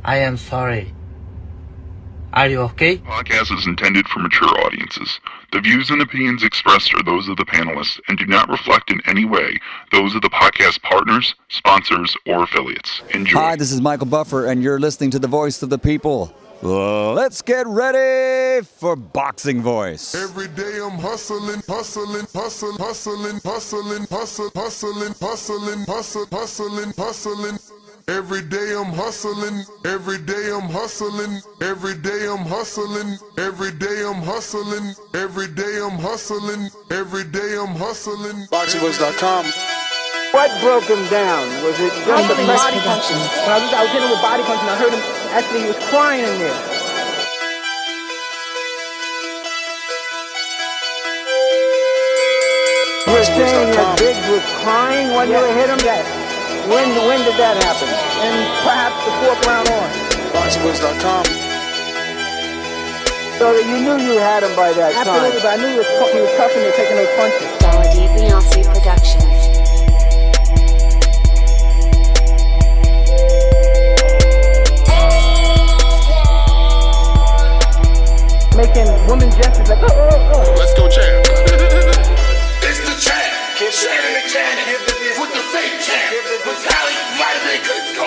I am sorry. Are you okay? Podcast is intended for mature audiences. The views and opinions expressed are those of the panelists and do not reflect in any way those of the podcast partners, sponsors, or affiliates. Enjoy. Hi, this is Michael Buffer, and you're listening to the Voice of the People. Let's get ready for Boxing Voice. Every day I'm hustling, hustling, hustling, hustling, hustling, hustling, hustling, hustling, hustling, hustling, hustling. Every day I'm hustling, every day I'm hustling, every day I'm hustling, every day I'm hustling, every day I'm hustling, every day I'm hustling. BoxingVoice.com. What broke him down? Was it just the body punching? When I was hitting him with body punching, I heard him, actually he was crying in there. You were saying that Biggs was crying when you hit him? Yes. When did that happen? And perhaps the fourth round on. BoxingVoice.com. So that you knew you had him by that time. Absolutely, but I knew he was tough and taking those punches. Beyonce Productions. Making women gestures like, oh. Let's go, champ. It's the champ. Shannon the champ. With the fake champ. Vitaly Vitamin Klitschko.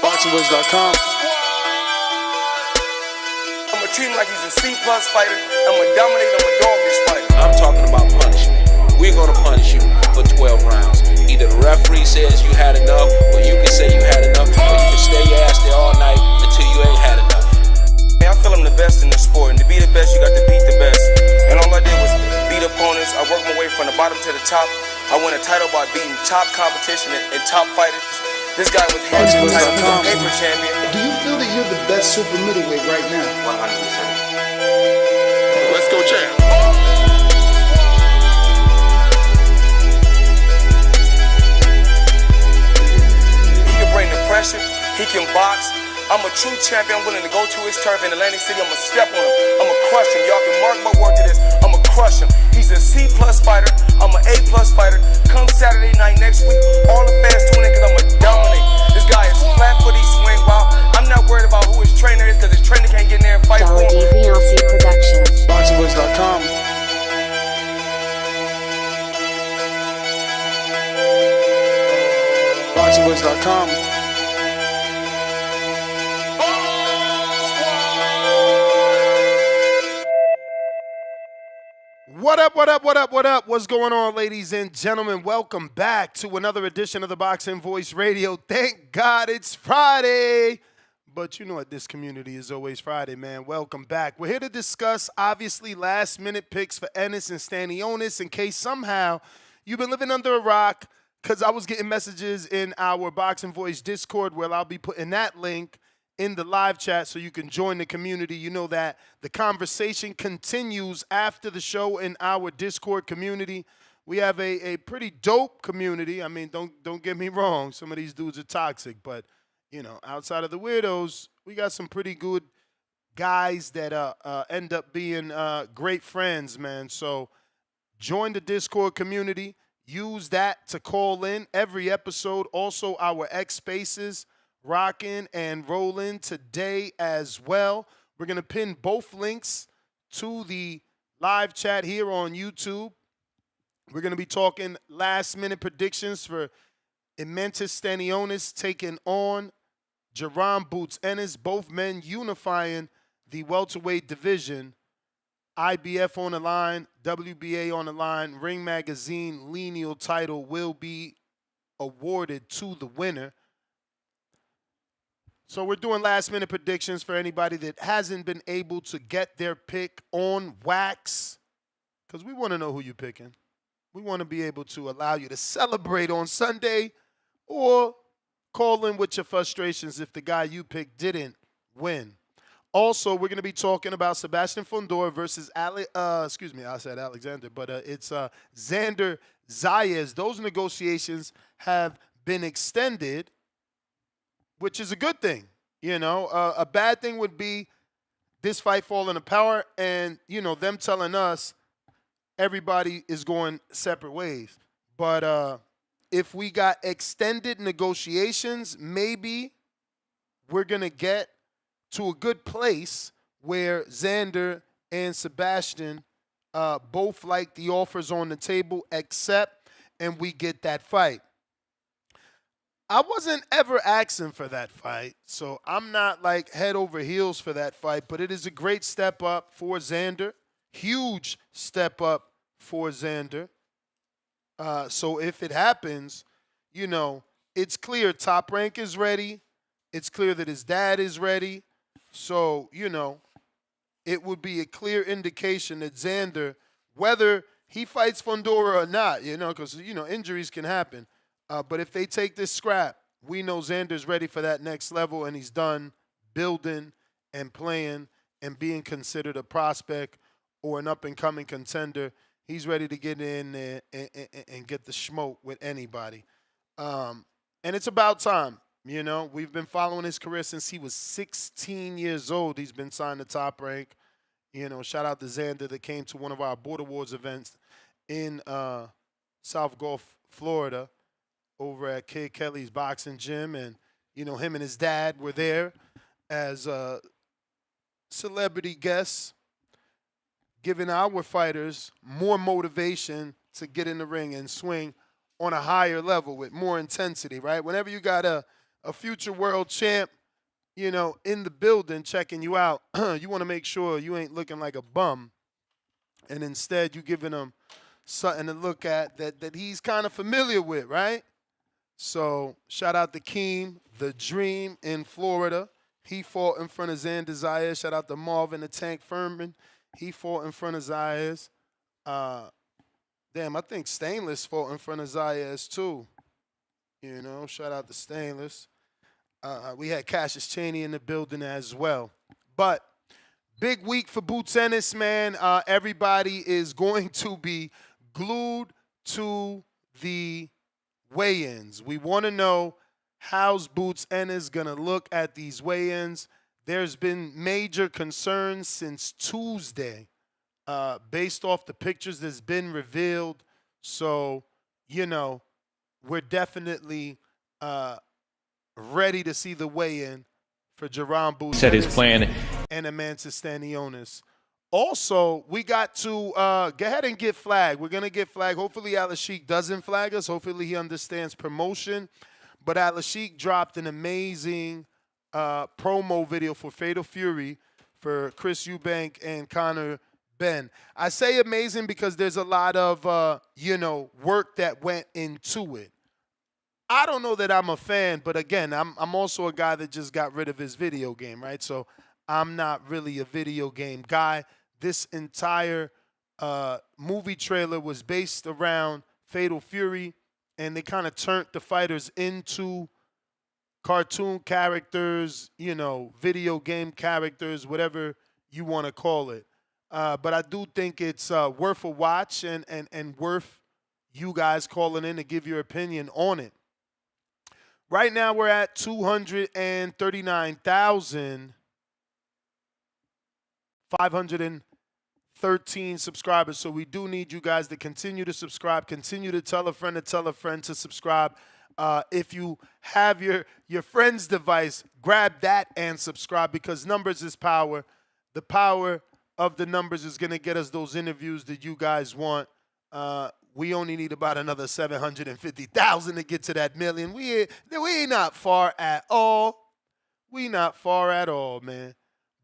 BoxingVoice.com. I'ma treat him like he's a C-plus fighter. I'ma dominate, I'ma dog this fighter. I'm talking about punishment. We're gonna punish you for 12 rounds. Either the referee says you had enough, or you can say you had enough, or you can stay your ass there all night until you ain't had enough. I feel I'm the best in the sport, and to be the best, you got to beat the best. And all I did was beat opponents. I worked my way from the bottom to the top. I won a title by beating top competition and top fighters. This guy was hands on title, he's a paper champion. Do you feel that you're the best super middleweight right now? 100%. Let's go, champ. He can bring the pressure. He can box. I'm a true champion. I'm willing to go to his turf in Atlantic City. I'm going to step on him. I'm going to crush him. Y'all can mark my word to this. I'm going to crush him. He's a C-plus fighter. I'm an A-plus fighter. Come Saturday night next week, all the fans tune in because I'm going to dominate. This guy is flat-footed, swing wild. I'm not worried about who his trainer is because his trainer can't get in there and fight for him. Beyonce Productions. BoxingVoice.com. BoxingVoice.com. What up, what up, what up, what up? What's going on, ladies and gentlemen? Welcome back to another edition of the Boxing Voice Radio. Thank God it's Friday. But you know what, this community is always Friday, man. Welcome back. We're here to discuss, obviously, last-minute picks for Ennis and Stanionis in case somehow you've been living under a rock, because I was getting messages in our Boxing Voice Discord where I'll be putting that link in the live chat so you can join the community. You know that the conversation continues after the show in our Discord community. We have a pretty dope community. I mean, don't get me wrong. Some of these dudes are toxic, but, you know, outside of the weirdos, we got some pretty good guys that end up being great friends, man. So join the Discord community. Use that to call in every episode. Also, our X Spaces rocking and rolling today as well. We're going to pin both links to the live chat here on YouTube. We're going to be talking last-minute predictions for Immentus Stanionis taking on Jerron Boots Ennis, both men unifying the welterweight division. IBF on the line, WBA on the line, Ring Magazine lineal title will be awarded to the winner. So we're doing last-minute predictions for anybody that hasn't been able to get their pick on wax, because we want to know who you're picking. We want to be able to allow you to celebrate on Sunday or call in with your frustrations if the guy you picked didn't win. Also, we're going to be talking about Sebastian Fundora versus I said Alexander, but it's Xander Zayas. Those negotiations have been extended, which is a good thing. You know, a bad thing would be this fight falling apart and, you know, them telling us everybody is going separate ways. But if we got extended negotiations, maybe we're going to get to a good place where Xander and Sebastian both like the offers on the table, accept, and we get that fight. I wasn't ever asking for that fight, so I'm not like head over heels for that fight, but it is a great step up for Xander. Huge step up for Xander. So if it happens, you know, it's clear Top Rank is ready. It's clear that his dad is ready. So, you know, it would be a clear indication that Xander, whether he fights Fundora or not, you know, because, you know, injuries can happen. But if they take this scrap, we know Xander's ready for that next level, and he's done building and playing and being considered a prospect or an up-and-coming contender. He's ready to get in there and get the smoke with anybody. And it's about time. You know, we've been following his career since he was 16 years old. He's been signed to Top Rank. You know, shout out to Xander that came to one of our Border Wars events in South Gulf, Florida, over at Kid Kelly's boxing gym. And, you know, him and his dad were there as celebrity guests, giving our fighters more motivation to get in the ring and swing on a higher level with more intensity, right? Whenever you got a future world champ, you know, in the building checking you out, you want to make sure you ain't looking like a bum, and instead you giving him something to look at that he's kind of familiar with, right? So shout out to Keem, the Dream in Florida. He fought in front of Xander Zayas. Shout out to Marvin the Tank Furman. He fought in front of Zayas. Damn, I think Stainless fought in front of Zayas too. You know, shout out to Stainless. We had Cassius Chaney in the building as well. But big week for Boots Ennis, man. Everybody is going to be glued to the weigh-ins. We want to know how's Boots Ennis going to look at these weigh-ins. There's been major concerns since Tuesday based off the pictures that's been revealed. So, you know, we're definitely ready to see the weigh-in for Jerron Boots Set his plan. And Amantis Stanionis. Also, we got to go ahead and get flagged. We're going to get flagged. Hopefully, Al-Ashik doesn't flag us. Hopefully, he understands promotion. But Al-Ashik dropped an amazing promo video for Fatal Fury for Chris Eubank and Connor Ben. I say amazing because there's a lot of, you know, work that went into it. I don't know that I'm a fan, but again, I'm also a guy that just got rid of his video game, right? So I'm not really a video game guy. This entire movie trailer was based around Fatal Fury, and they kind of turned the fighters into cartoon characters, you know, video game characters, whatever you want to call it. But I do think it's worth a watch and worth you guys calling in to give your opinion on it. Right now, we're at 239,513 subscribers. So we do need you guys to continue to subscribe, continue to tell a friend to subscribe. If you have your friend's device, grab that and subscribe because numbers is power. The power of the numbers is going to get us those interviews that you guys want. We only need about another 750,000 to get to that million. We ain't not far at all. We not far at all, man.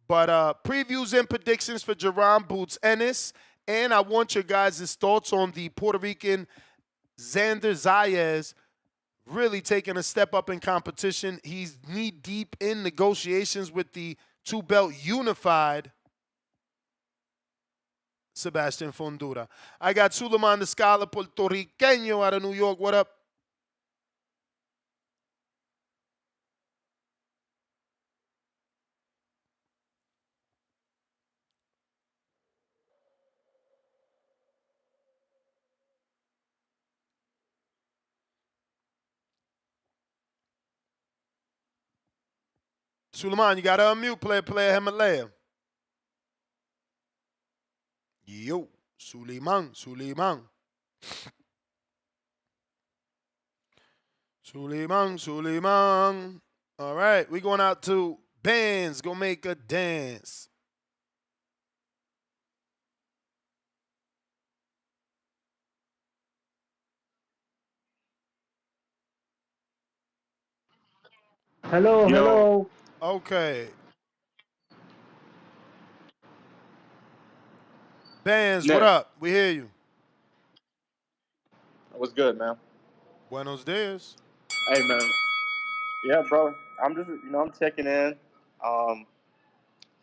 But previews and predictions for Jerron Boots Ennis. And I want your guys' thoughts on the Puerto Rican Xander Zayas really taking a step up in competition. He's knee-deep in negotiations with the two-belt unified Sebastian Fundora. I got Suleiman the Scholar, Puertorriqueño out of New York. What up? Suleiman, you got to unmute, player Himalaya. Yo, Suleiman. Suleiman. All right, we going out to bands. Go make a dance. Hello, Yo, hello. Okay, bands. What Nick, up? We hear you. what's good, man? Buenos dias. Hey, man. Yeah, bro. I'm just, I'm checking in for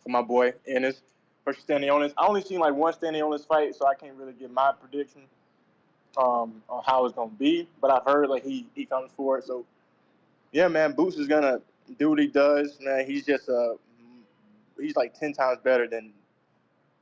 my boy Ennis versus Stanionis. I only seen like one Stanionis fight, so I can't really give my prediction on how it's gonna be. But I've heard like he comes for it. So yeah, man, Boots is gonna do what he does. Man, he's just he's like 10 times better than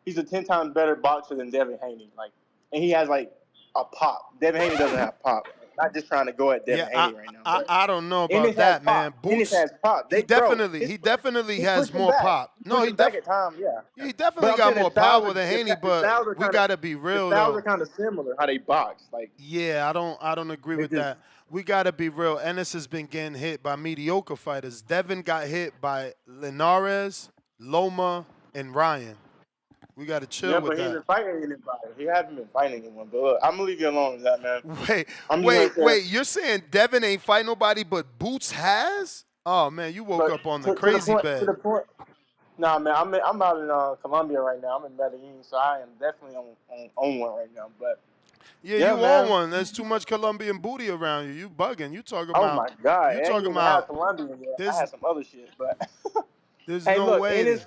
he's a 10 times better boxer than Devin Haney. Like, and he has like a pop. Devin Haney doesn't have pop. Not just trying to go at Yeah, Devin Haney right now, but I don't know Ennis about has that, man. pop. Ennis Boots, has pop. he They bro, definitely he definitely he has pushed him more back. pop. He No, pushed him back at times, yeah. he But definitely I'm got saying more power than Haney. the But styles are we kind of gotta be the real styles are though. kind of similar how they box. Like Yeah, I don't agree they with just that. We gotta be real. Ennis has been getting hit by mediocre fighters. Devin got hit by Linares, Loma, and Ryan. We gotta chill yeah, with but he that. isn't fighting anybody. He hasn't been fighting anyone. But look, I'm gonna leave you alone with that, man. Wait, I'm just gonna wait, say, wait. You're saying Devin ain't fight nobody, but Boots has? Oh man, you woke but up on the to the crazy point, to bed. the point. Nah, man, I'm out in Colombia right now. I'm in Medellin, so I am definitely on one right now. But Yeah, yeah, you on man. one. There's too much Colombian booty around you. You bugging. Oh my God, I You ain't talking even had about Colombian yet. I there's had some other shit, but there's hey, no look, way Ennis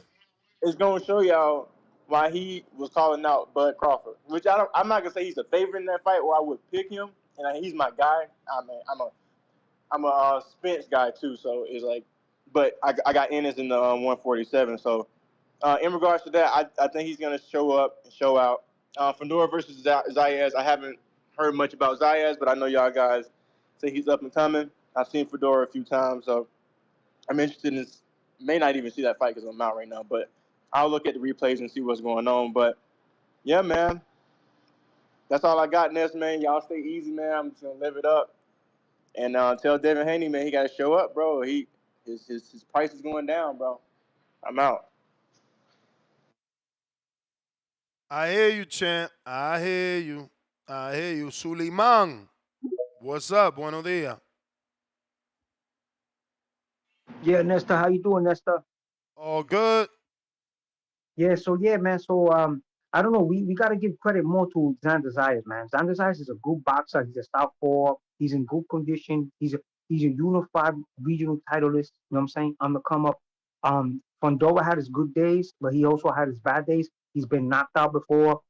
is gonna show y'all why he was calling out Bud Crawford. Which I'm not gonna say he's a favorite in that fight, or I would pick him, and he's my guy. I mean, I'm a Spence guy too, so it's like, but I got Ennis in the 147. So in regards to that, I think he's gonna show up and show out. Fundora versus Zayas. I haven't heard much about Zayas, but I know y'all guys say he's up and coming. I've seen Fedora a few times, so I'm interested in this. May not even see that fight because I'm out right now, but I'll look at the replays and see what's going on. But yeah, man, that's all I got, Ness, man. Y'all stay easy, man. I'm just gonna live it up and tell Devin Haney, man, he gotta show up, bro. His price is going down, bro. I'm out. I hear you, champ. I hear you. I hear you. Suleiman. What's up? Buenos dias. Yeah, Nesta, how you doing, Nesta? All good? Yeah, so yeah, man. So I don't know. We gotta give credit more to Xander Zayas, man. Xander Zayas is a good boxer. He's a southpaw. He's in good condition. He's a unified regional titleist. You know what I'm saying? On the come up. Fundora had his good days, but he also had his bad days. He's been knocked out before.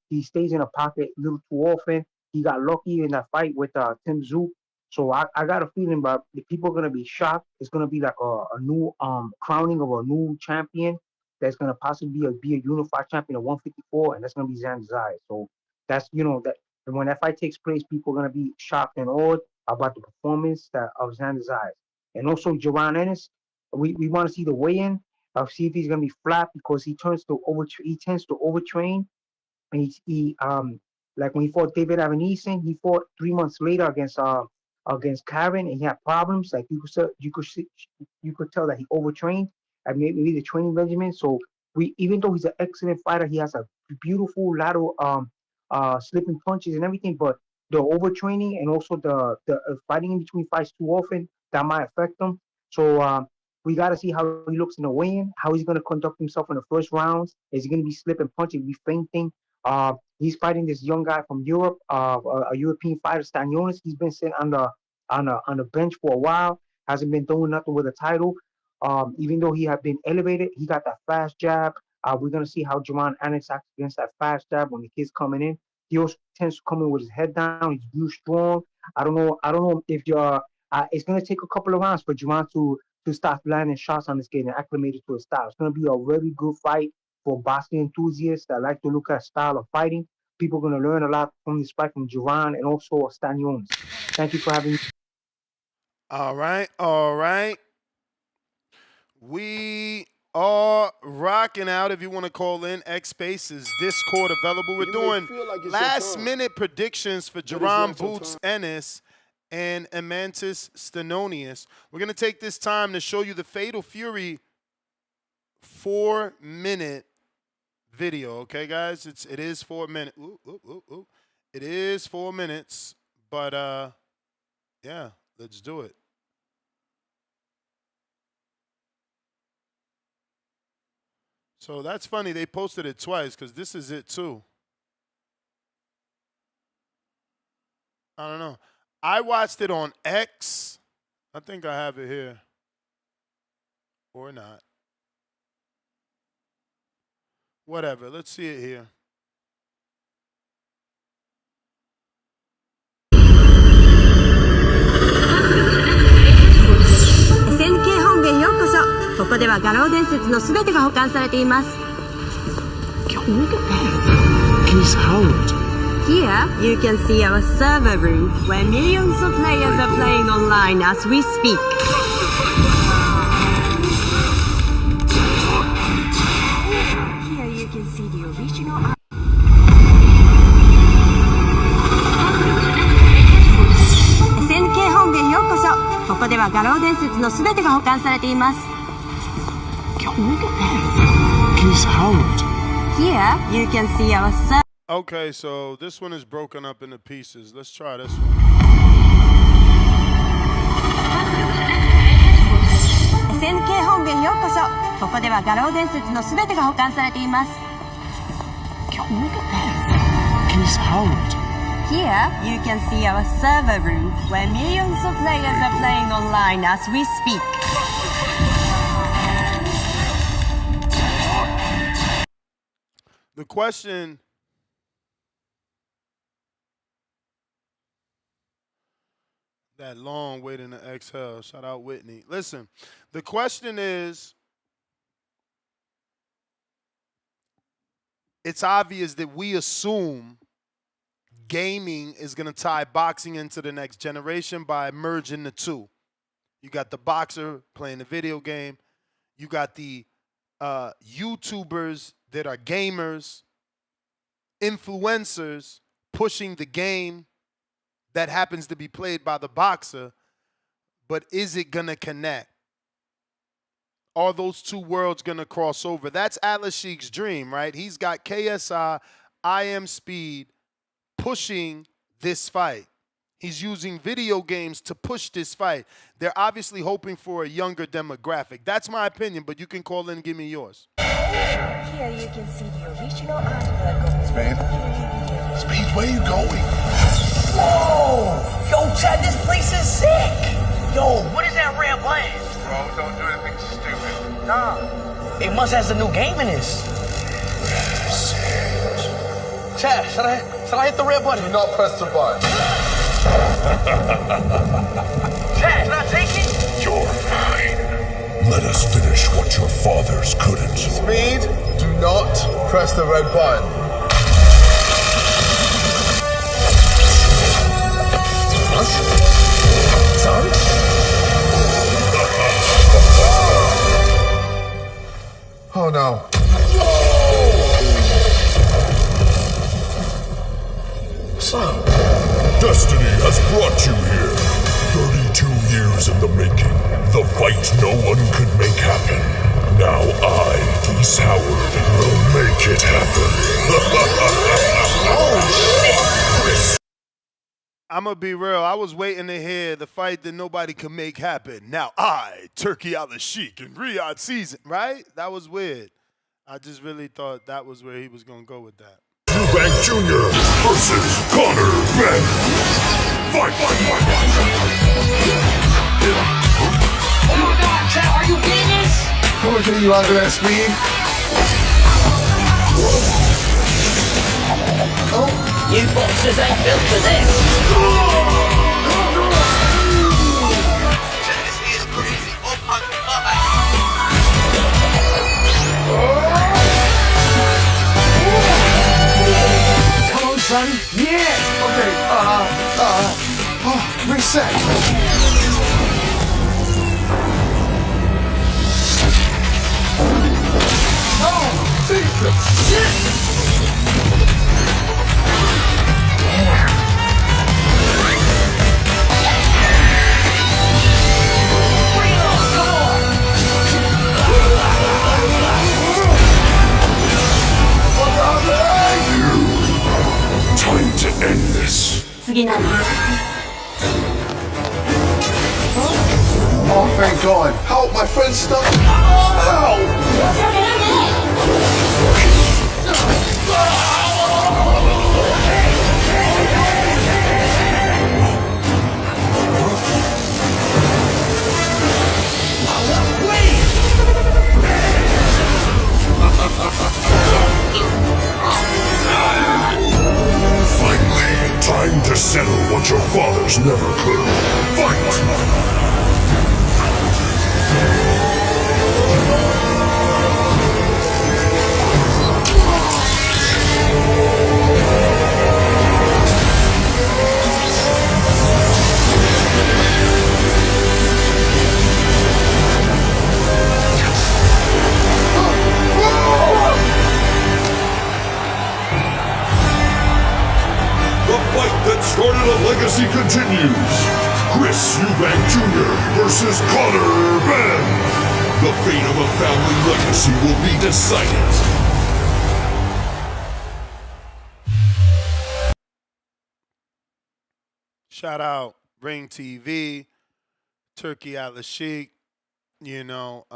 He stays in a pocket a little too often. He got lucky in that fight with Tim Zook. So I got a feeling about the people are gonna be shocked. It's gonna be like a new crowning of a new champion that's going to possibly be a unified champion at 154, and that's going to be Xander Zayas. So that's that when that fight takes place, people are going to be shocked and awed about the performance of Xander Zayas. And also Jaron Ennis, we want to see the weigh-in, see if he's going to be flat because he tends to overtrain and he like when he fought David Avanesian, he fought 3 months later against Karen and he had problems. Like you could tell that he overtrained and maybe the training regimen. So we even though he's an excellent fighter, he has a beautiful lateral slipping punches and everything, but the overtraining and also the fighting in between fights too often that might affect him. So we got to see how he looks in the weigh-in, how he's going to conduct himself in the first rounds. Is he going to be slipping punches, be fainting? He's fighting this young guy from Europe, a European fighter, Stanionis. He's been sitting on the bench for a while, hasn't been doing nothing with a title. Even though he had been elevated, he got that fast jab. We're gonna see how Jaron Annex acts against that fast jab when the kid's coming in. He also tends to come in with his head down. He's real strong. I don't know. I don't know if you're. It's gonna take a couple of rounds for Jaron to start landing shots on this kid and acclimated to his style. It's gonna be a very good fight for boxing enthusiasts that like to look at style of fighting. People are going to learn a lot from this fight from Duran and also Stanionis. Thank you for having me. All right, all right. We are rocking out. If you want to call in, X Spaces, Discord available. We're You may doing feel like it's your last time, minute predictions for but it's Jerron not your Boots time. Ennis. and Amantis Stanionis. We're going to take this time to show you the Fatal Fury 4-minute video, okay, guys? It is 4 minutes. It is 4 minutes, but yeah, let's do it. So that's funny. They posted it twice because this is it too. I don't know. I watched it on X. I think I have it here. Or not. Whatever. Let's see it here. SNK 本源ようこそ。ここでは画廊伝説のすべてが保管されています。He's Howard. Here, you can see our server room, where millions of players are playing online as we speak. Here you can see the original SNK 本源ようこそ。ここでは画廊伝説のすべてが保管されています。He's Howard. Here, you can see our server. Okay, so this one is broken up into pieces. Let's try this one. SNK 本源ようこそ。ここでは画廊伝説のすべてが保管されています。He's Howard. Here, you can see our server room, where millions of players are playing online as we speak. The question... That long waiting to exhale. Shout out Whitney. Listen, the question is, it's obvious that we assume gaming is going to tie boxing into the next generation by merging the two. You got the boxer playing the video game. You got the YouTubers that are gamers, influencers pushing the game that happens to be played by the boxer, but is it going to connect? Are those two worlds going to cross over? That's Atlas Sheik's dream, right? He's got KSI, IM Speed pushing this fight. He's using video games to push this fight. They're obviously hoping for a younger demographic. That's my opinion, but you can call in and give me yours. Here you can see the original artwork. Speed, where are you going? Whoa! Yo, Chad, this place is sick! Yo, what is that red button? Bro, don't do anything stupid. Nah. It must have a new game in this. Chad, should I hit the red button? Do not press the button. Chad, should I take it? You're mine. Let us finish what your fathers couldn't. Speed, do not press the red button. Son? Oh no. Son. Destiny has brought you here. 32 years in the making. The fight no one could make happen. Now I, Geese Howard, will make it happen. Oh shit! I'm going to be real. I was waiting to hear the fight that nobody could make happen. Now I, Turkey Al-Sheikh and Riyadh season, right? That was weird. I just really thought that was where he was going to go with that. Eubank Jr. versus Connor Ben. Fight! Oh my god, Chad, are you getting this? Who would get you out of that, Speed? Oh. You boxers ain't built for this. This is crazy. Oh my god. Come on, son. Yeah. Okay. Reset. Oh, Jesus. Shit. すぎなんです。 Oh, thank God. Help, my friend stuck. Ow! Finally, time to settle what your fathers never could. Fight! The fight that started a legacy continues. Chris Eubank Jr. versus Connor Ben. The fate of a family legacy will be decided. Shout out Ring TV, Turkey Atlas Sheik. You know,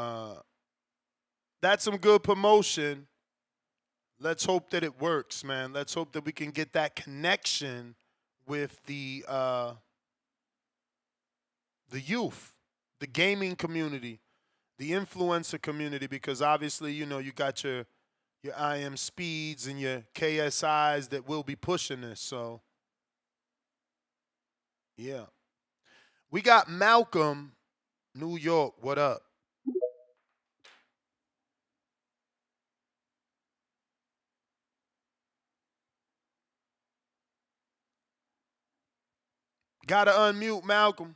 that's some good promotion. Let's hope that it works, man. Let's hope that we can get that connection with the youth, the gaming community, the influencer community, because obviously, you know, you got your IM Speeds and your KSIs that will be pushing this. So, yeah. We got Malcolm, New York. What up? Gotta unmute Malcolm.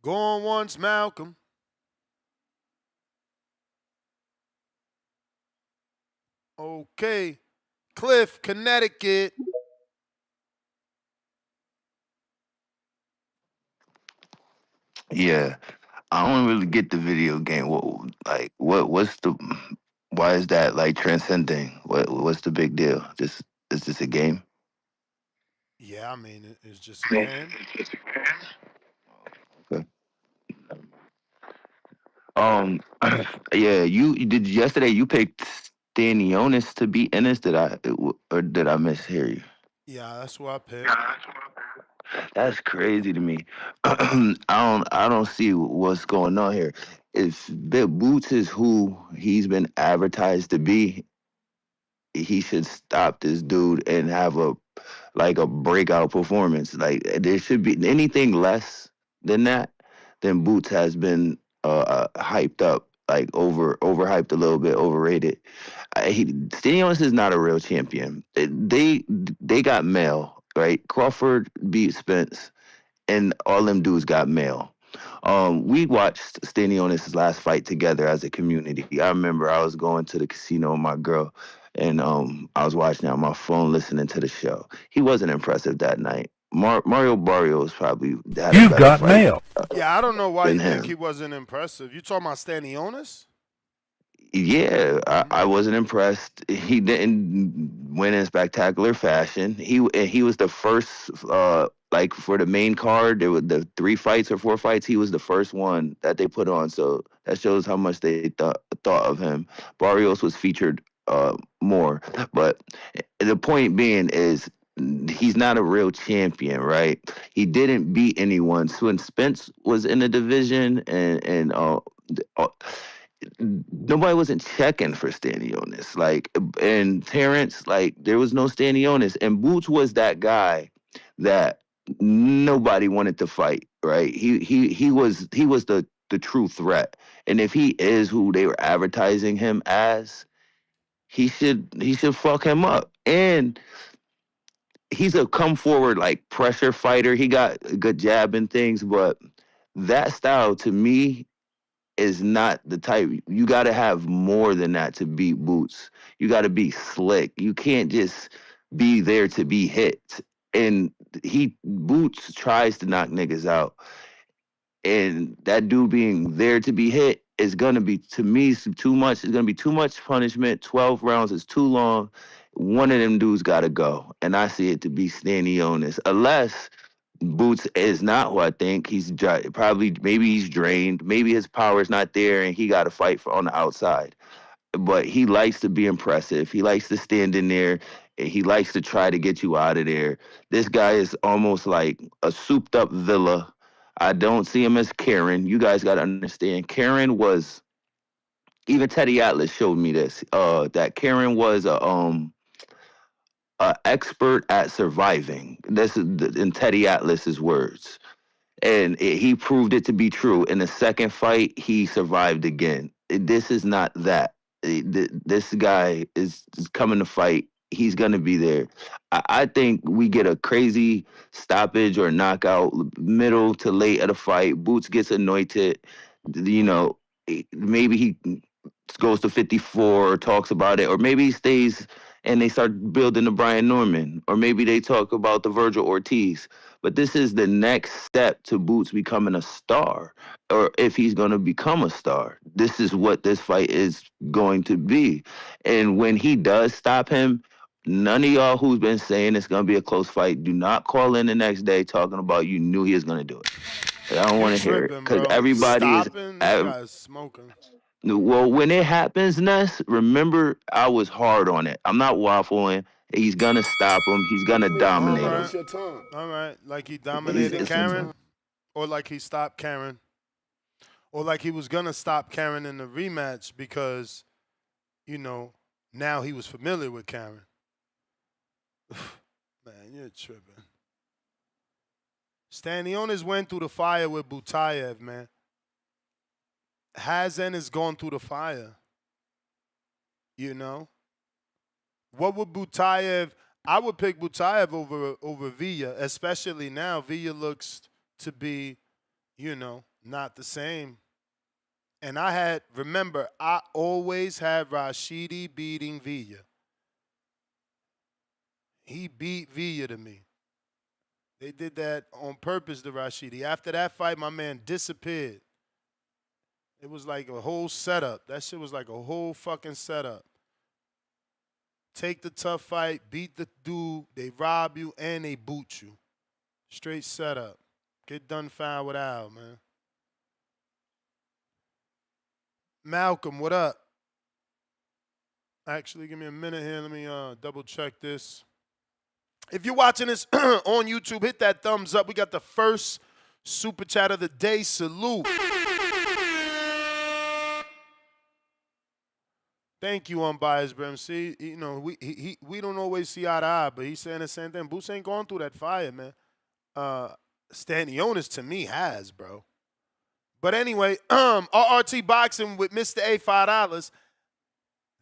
Go on once, Malcolm. Okay. Cliff, Connecticut. Yeah, I don't really get the video game. What's the, why is that like transcending? What's the big deal? Is this a game? Yeah, I mean, it's just a game. Okay. Um, yeah, you did yesterday. You picked Stanionis to beat Ennis. Or did I mishear you? Yeah, that's what I picked. That's crazy to me. I don't see what's going on here. If Big Boots is who he's been advertised to be, he should stop this dude and have a breakout performance. Like there should be anything less than that. Then Boots has been hyped up, like overhyped a little bit, overrated. Stanionis is not a real champion. They got mail, right? Crawford beat Spence, and all them dudes got mail. We watched Stanionis' last fight together as a community. I remember I was going to the casino with my girl, and I was watching on my phone, listening to the show. He wasn't impressive that night. Mario Barrios probably had a better fight Yeah, I don't know why than you think him. he wasn't impressive. You talking about Stanionis? Yeah, I wasn't impressed. He didn't win in spectacular fashion. He was the first, like for the main card, there were the 3 fights or 4 fights. He was the first one that they put on, so that shows how much they thought of him. Barrios was featured more, but the point being is he's not a real champion, right? He didn't beat anyone. So when Spence was in the division uh, nobody wasn't checking for Stanionis. Like, and Terrence, like, there was no Stanionis. And Boots was that guy that nobody wanted to fight, right? He was the true threat. And if he is who they were advertising him as, he should fuck him up. And he's a come forward like pressure fighter. He got a good jab and things, but that style to me is not the type. You got to have more than that to beat Boots. You got to be slick. You can't just be there to be hit. And Boots tries to knock niggas out, and that dude being there to be hit is gonna be, to me, too much. It's gonna be too much punishment. 12 rounds is too long, One of them dudes got to go, and I see it to be Stanionis, unless Boots is not who I think. Probably, maybe he's drained, maybe his power is not there, and he got to fight on the outside. But he likes to be impressive. He likes to stand in there. And he likes to try to get you out of there. This guy is almost like a souped up villa. I don't see him as Karen. You guys got to understand. Karen was, even Teddy Atlas showed me this. That Karen was a expert at surviving. This is in Teddy Atlas's words, and he proved it to be true. In the second fight, he survived again. This is not that. This guy is coming to fight. He's gonna be there. I think we get a crazy stoppage or knockout, middle to late of the fight. Boots gets anointed. You know, maybe he goes to 54 or talks about it, or maybe he stays and they start building the Brian Norman, or maybe they talk about the Virgil Ortiz. But this is the next step to Boots becoming a star, or if he's going to become a star. This is what this fight is going to be. And when he does stop him, none of y'all who's been saying it's going to be a close fight, do not call in the next day talking about you knew he was going to do it. I don't want to hear it, because everybody is. That guy's smoking. Well, when it happens, Ness, remember I was hard on it. I'm not waffling. He's gonna stop him. He's gonna dominate him. It's your time. All right, like he dominated Karen, or like he stopped Karen, or like he was gonna stop Karen in the rematch because, you know, now he was familiar with Karen. Man, you're tripping. Stanionis went through the fire with Butayev, man. Has Ennis gone through the fire? You know? What would Butayev... I would pick Butayev over Villa, especially now. Villa looks to be, you know, not the same. And remember, I always had Rashidi beating Villa. He beat Villa to me. They did that on purpose to Rashidi. After that fight, my man disappeared. It was like a whole setup. That shit was like a whole fucking setup. Take the tough fight, beat the dude, they rob you, and they boot you. Straight setup. Get done fine with Al, man. Malcolm, what up? Actually, give me a minute here. Let me double check this. If you're watching this on YouTube, hit that thumbs up. We got the first super chat of the day. Salute. Thank you, unbiased Brim. See, you know, we don't always see eye to eye, but he's saying the same thing. Boots ain't going through that fire, man. Stanionis to me has, bro. But anyway, RRT Boxing with Mr. A, $5.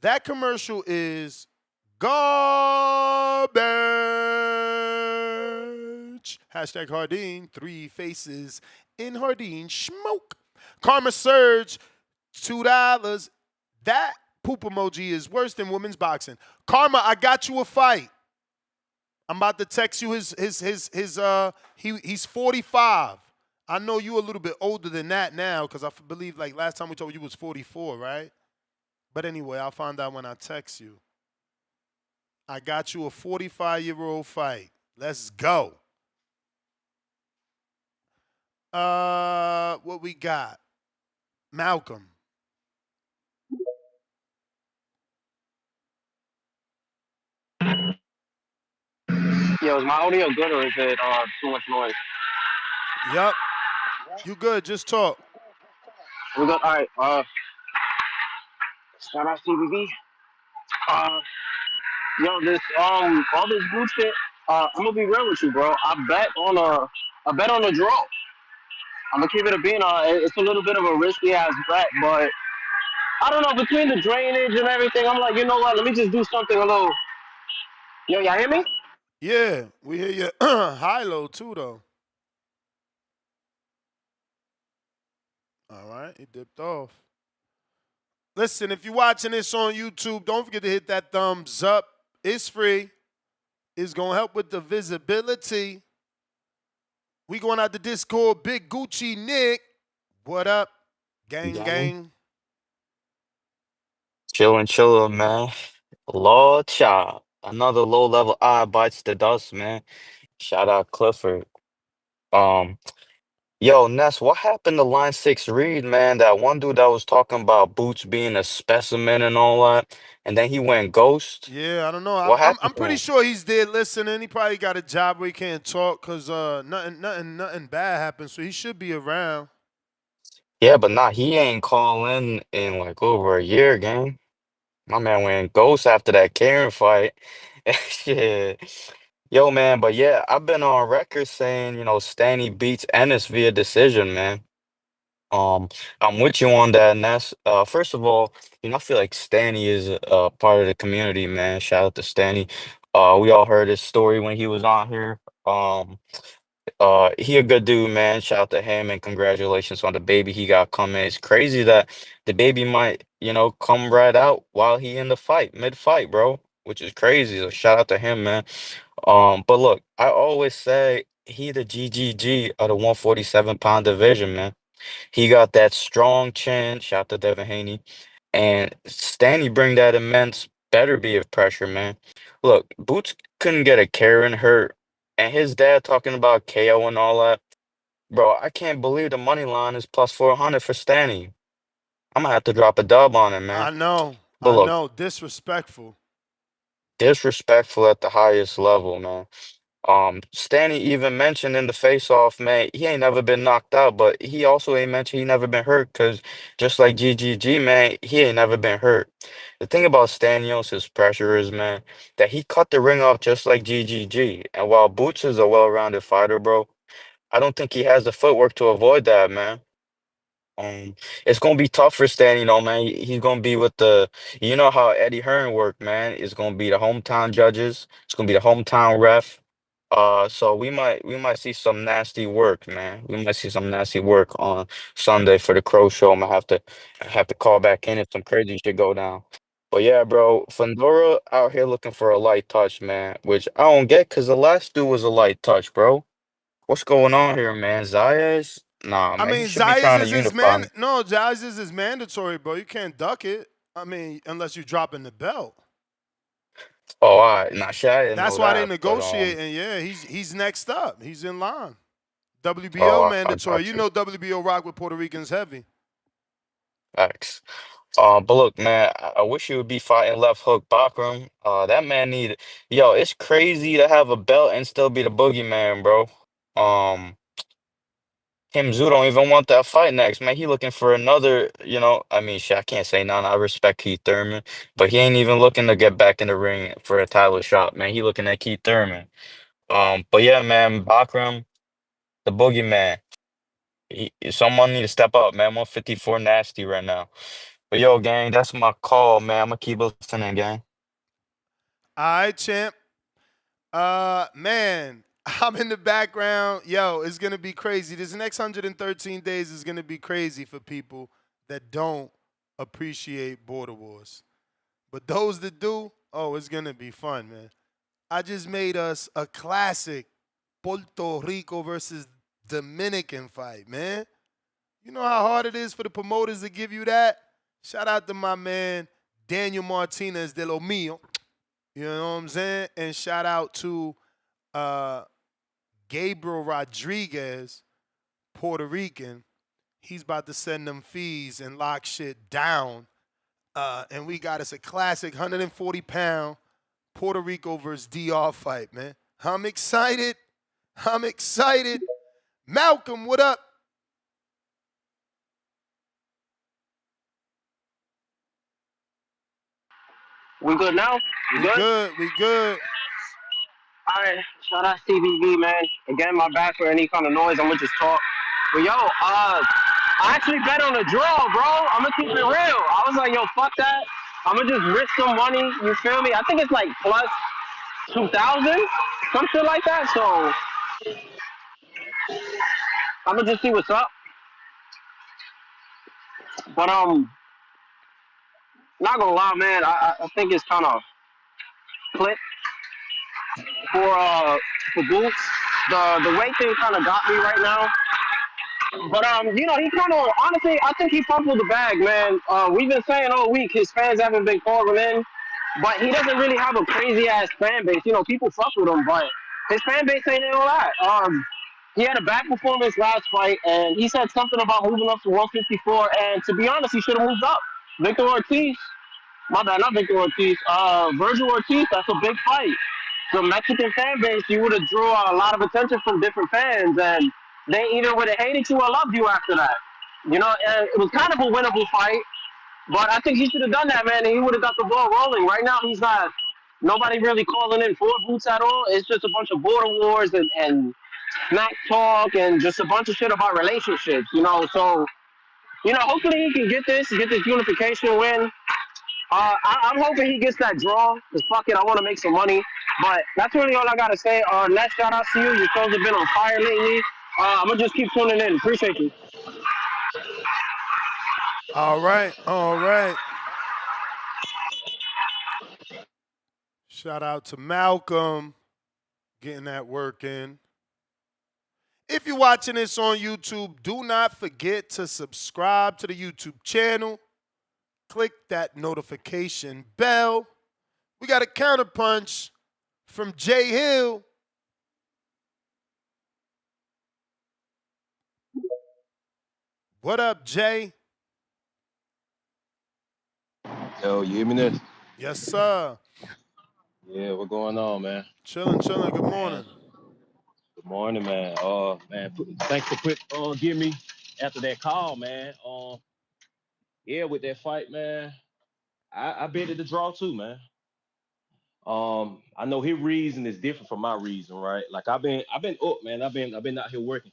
That commercial is garbage. Hashtag Hardin, 3 faces in Hardin smoke. Karma Surge, $2. That poop emoji is worse than women's boxing. Karma, I got you a fight. I'm about to text you he's 45. I know you a little bit older than that now, because I believe like last time we told you was 44, right? But anyway, I'll find out when I text you. I got you a 45-year-old fight. Let's go. What we got? Malcolm. Yo, is my audio good or is it too much noise? Yup. You good. Just talk. We good. All right. Shout out CBB. Yo, this all this blue shit. I'm gonna be real with you, bro. I bet on a draw. I'm gonna keep it a bean. It's a little bit of a risky ass bet, but I don't know, between the drainage and everything, I'm like, you know what? Let me just do something a little. Yo, y'all hear me? Yeah, we hear you high-low too, though. All right, he dipped off. Listen, if you're watching this on YouTube, don't forget to hit that thumbs up. It's free. It's going to help with the visibility. We going out the Discord. Big Gucci Nick. What up? Gang. Chillin', man. Lord child. Another low level eye bites the dust, man. Shout out Clifford. Um, Yo, Ness, what happened to Line 6 Reed, man? That one dude that was talking about Boots being a specimen and all that, and then he went ghost. Yeah, I don't know. What I'm happened to pretty him? sure he's there listening. He probably got a job where he can't talk because nothing bad happened. So he should be around. Yeah, but nah, he ain't calling in like over a year, gang. My man went ghost after that Karen fight. Shit. Yo, man, but yeah, I've been on record saying, Stanny beats Ennis via decision, man. Um, I'm with you on that, and that's first of all, I feel like Stanny is part of the community, man. Shout out to Stanny. We all heard his story when he was on here. He a good dude, man. Shout out to him and congratulations on the baby he got coming. It's crazy that the baby might, come right out while he in the fight, mid-fight, bro, which is crazy. So shout out to him, man. But look, I always say he the GGG of the 147-pound division, man. He got that strong chin. Shout out to Devin Haney. And Stanley bring that immense better be of pressure, man. Look, Boots couldn't get a Karen hurt. And his dad talking about KO and all that. Bro, I can't believe the money line is plus 400 for Stanley. I'm gonna have to drop a dub on him, man. I know. But I look, know. Disrespectful. disrespectful at the highest level, man. Stanny even mentioned in the face-off, man, he ain't never been knocked out, but he also ain't mentioned he never been hurt, because just like GGG, man, he ain't never been hurt. The thing about Stanios, his pressure is, man, that he cut the ring off just like GGG. And while Boots is a well-rounded fighter, bro, I don't think he has the footwork to avoid that, man. It's gonna be tough for Stan, man. He's gonna be with you know how Eddie Hearn worked, man. It's gonna be the hometown judges. It's gonna be the hometown ref. So we might see some nasty work, man. We might see some nasty work on Sunday for the Crow Show. I have to call back in if some crazy shit go down. But yeah, bro, Fundora out here looking for a light touch, man, which I don't get because the last dude was a light touch, bro. What's going on here, man? Zayas? Nah, I man, he mean, should be Zayas trying to is his unify. man. No, Zayas is mandatory, bro. You can't duck it. I mean, unless you're dropping the belt. Oh, all right. Nah, shit, I didn't That's know why they that. But negotiate, and yeah, he's next up. He's in line. oh, WBO I mandatory. got You you. know WBO rock with Puerto Ricans heavy. Facts. But look, man, I wish you would be fighting left hook Bakram. That man need. Yo, it's crazy to have a belt and still be the boogeyman, bro. Um, Kim Zoo don't even want that fight next, man. He looking for another. I mean, shit, I can't say none. I respect Keith Thurman, but he ain't even looking to get back in the ring for a title shot, man. He looking at Keith Thurman. But yeah, man, Bakram, the boogeyman. Someone need to step up, man. 154 nasty right now. But yo, gang, that's my call, man. I'm gonna keep listening, gang. All right, champ. Man, I'm in the background. Yo, it's gonna be crazy. This next 113 days is gonna be crazy for people that don't appreciate border wars. But those that do, oh, it's gonna be fun, man. I just made us a classic Puerto Rico versus Dominican fight, man. You know how hard it is for the promoters to give you that? Shout out to my man Daniel Martinez de lo mío. You know what I'm saying? And shout out to uh, Gabriel Rodriguez, Puerto Rican. He's about to send them fees and lock shit down. And we got us a classic 140-pound Puerto Rico versus DR fight, man. I'm excited. I'm excited. Malcolm, what up? We good now? We We good? good. We good. All right. Shout out CBV, man. Again, my bad for any kind of noise. I'm gonna just talk. But yo, I actually bet on a draw, bro. I'm gonna keep it real. I was like, yo, fuck that. I'm gonna just risk some money. You feel me? I think it's like plus 2,000, some shit like that. So I'm gonna just see what's up. But not gonna lie, man. I think it's kind of clip for Boots. The weight thing kind of got me right now. But he kind of honestly, I think he fumbled the bag, man. We've been saying all week his fans haven't been calling in. but he doesn't really have a crazy ass fan base. You know, people fuck with him, but his fan base ain't in a lot. He had a bad performance last fight, and he said something about moving up to 154. And to be honest, he should have moved up. Victor Ortiz, my bad, not Victor Ortiz. Virgil Ortiz, that's a big fight. The Mexican fan base, you would have drew a lot of attention from different fans, and they either would have hated you or loved you after that. You know, and it was kind of a winnable fight. But I think he should have done that, man, and he would have got the ball rolling. Right now, he's not. Nobody really calling in for Boots at all. It's just a bunch of border wars and smack talk and just a bunch of shit about relationships, you know. So, you know, hopefully he can get this unification win. I'm hoping he gets that draw, because fuck it, I want to make some money. But that's really all I got to say. Next, shout out to you. Your shows have been on fire lately. I'm going to just keep tuning in. Appreciate you. All right, all right. Shout out to Malcolm getting that work in. If you're watching this on YouTube, do not forget to subscribe to the YouTube channel. Click that notification bell. We got a counterpunch from Jay Hill. What up, Jay? Yo, you hear me this? Yes, sir. Yeah, what's going on, man? Chilling. Good morning. Good morning, man. Man, thanks for giving me after that call, man. Yeah, with that fight, man, I bet it the draw too, man. I know his reason is different from my reason, right? Like I've been up, man. I've been out here working,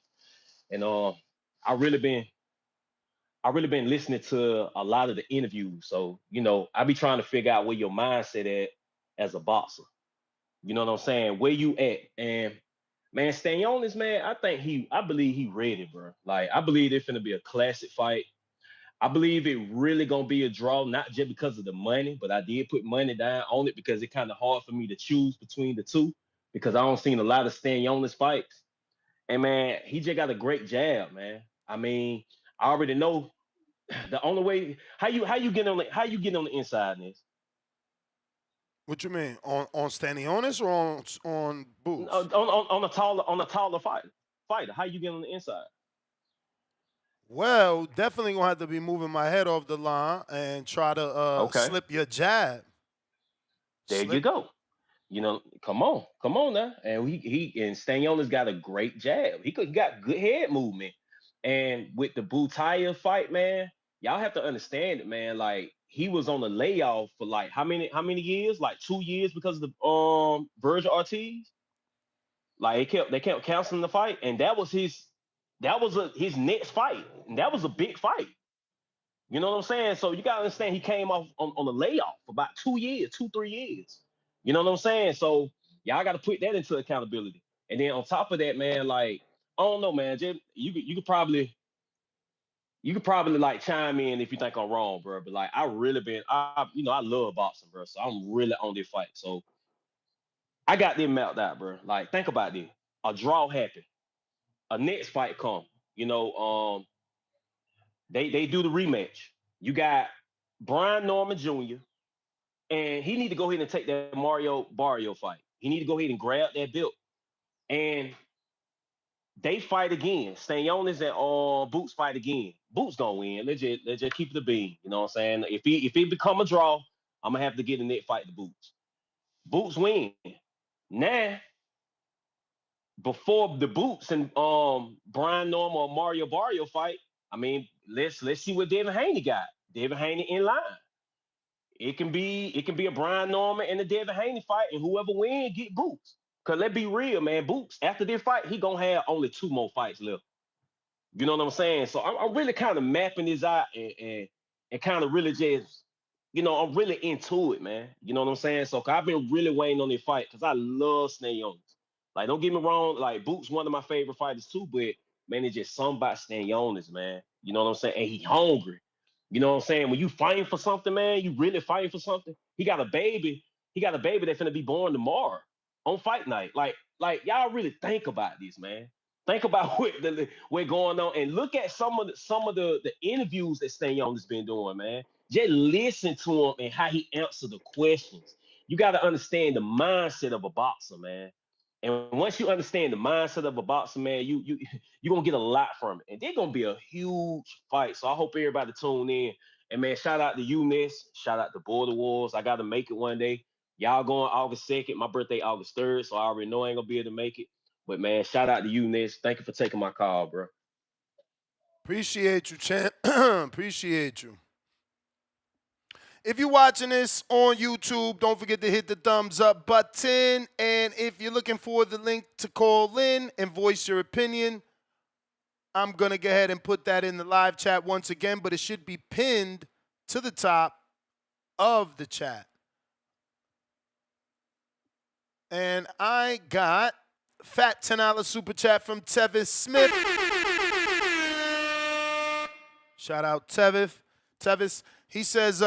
and I really been listening to a lot of the interviews. So you know, I be trying to figure out where your mindset at as a boxer. You know what I'm saying? Where you at? And man, Stanionis, man, I believe he ready, bro. Like, I believe it's gonna be a classic fight. I believe it really gonna be a draw, not just because of the money, but I did put money down on it because it's kind of hard for me to choose between the two because I don't seen a lot of Stanionis fights. And man, he just got a great jab, man. I mean, I already know the only way how you get on the inside is What you mean? On Stanionis or on Boots? on a taller fighter. How you get on the inside? Well, definitely gonna have to be moving my head off the line and try to Okay. slip your jab. There you go. You know, come on now. And he and Stanionis got a great jab. He got good head movement. And with the Butaya fight, man, y'all have to understand it, man. Like he was on a layoff for like how many years? Like 2 years because of the Virgil Ortiz. Like they kept canceling the fight, and that was his his next fight, and that was a big fight. You know what I'm saying? So you gotta understand he came off on a layoff for about 2 years, 2, 3 years. You know what I'm saying? So y'all gotta put that into accountability. And then on top of that, man, like, I don't know, man. Just, you could probably like chime in if you think I'm wrong, bro. But like I really I love boxing, bro. So I'm really on this fight. So I got them mapped out, bro. Like, think about this. A draw happened. A next fight come. You know, they do the rematch. You got Brian Norman Jr. and he need to go ahead and take that Mario Barrio fight. He need to go ahead and grab that belt. And they fight again. Stanionis and Boots fight again. Boots gonna win. Let's just keep it a bean. You know what I'm saying? If he become a draw, I'm gonna have to get a net fight to Boots. Boots win. Now, before the Boots and Brian Norman or Mario Barrio fight, I mean, let's see what Devin Haney got. Devin Haney in line. It can be a Brian Norman and a Devin Haney fight, and whoever wins get Boots. Cause let's be real, man. Boots after this fight, he gonna have only 2 more fights left. You know what I'm saying? So I'm really kind of mapping this out and kind of really just, I'm really into it, man. You know what I'm saying? So I've been really waiting on this fight because I love Stanionis. Like, don't get me wrong, like Boots one of my favorite fighters too, but man, it's just something about Stanionis, man. You know what I'm saying? And he hungry. You know what I'm saying? When you fighting for something, man, you really fighting for something. He got a baby. He got a baby that's gonna be born tomorrow on fight night. Like y'all really think about this, man. Think about what's going on and look at some of the interviews that Stanionis been doing, man. Just listen to him and how he answered the questions. You got to understand the mindset of a boxer, man. And once you understand the mindset of a boxer, man, you're gonna get a lot from it. And they're gonna be a huge fight. So I hope everybody tune in. And man, shout out to Eunice, shout out to Border Wars. I gotta make it one day. Y'all going August 2nd. My birthday August 3rd, so I already know I ain't gonna be able to make it. But man, shout out to Eunice. Thank you for taking my call, bro. Appreciate you, champ. Appreciate you. If you're watching this on YouTube, don't forget to hit the thumbs up button. And if you're looking for the link to call in and voice your opinion, I'm going to go ahead and put that in the live chat once again, but it should be pinned to the top of the chat. And I got fat $10 super chat from Tevis Smith. Shout out Tevis. He says,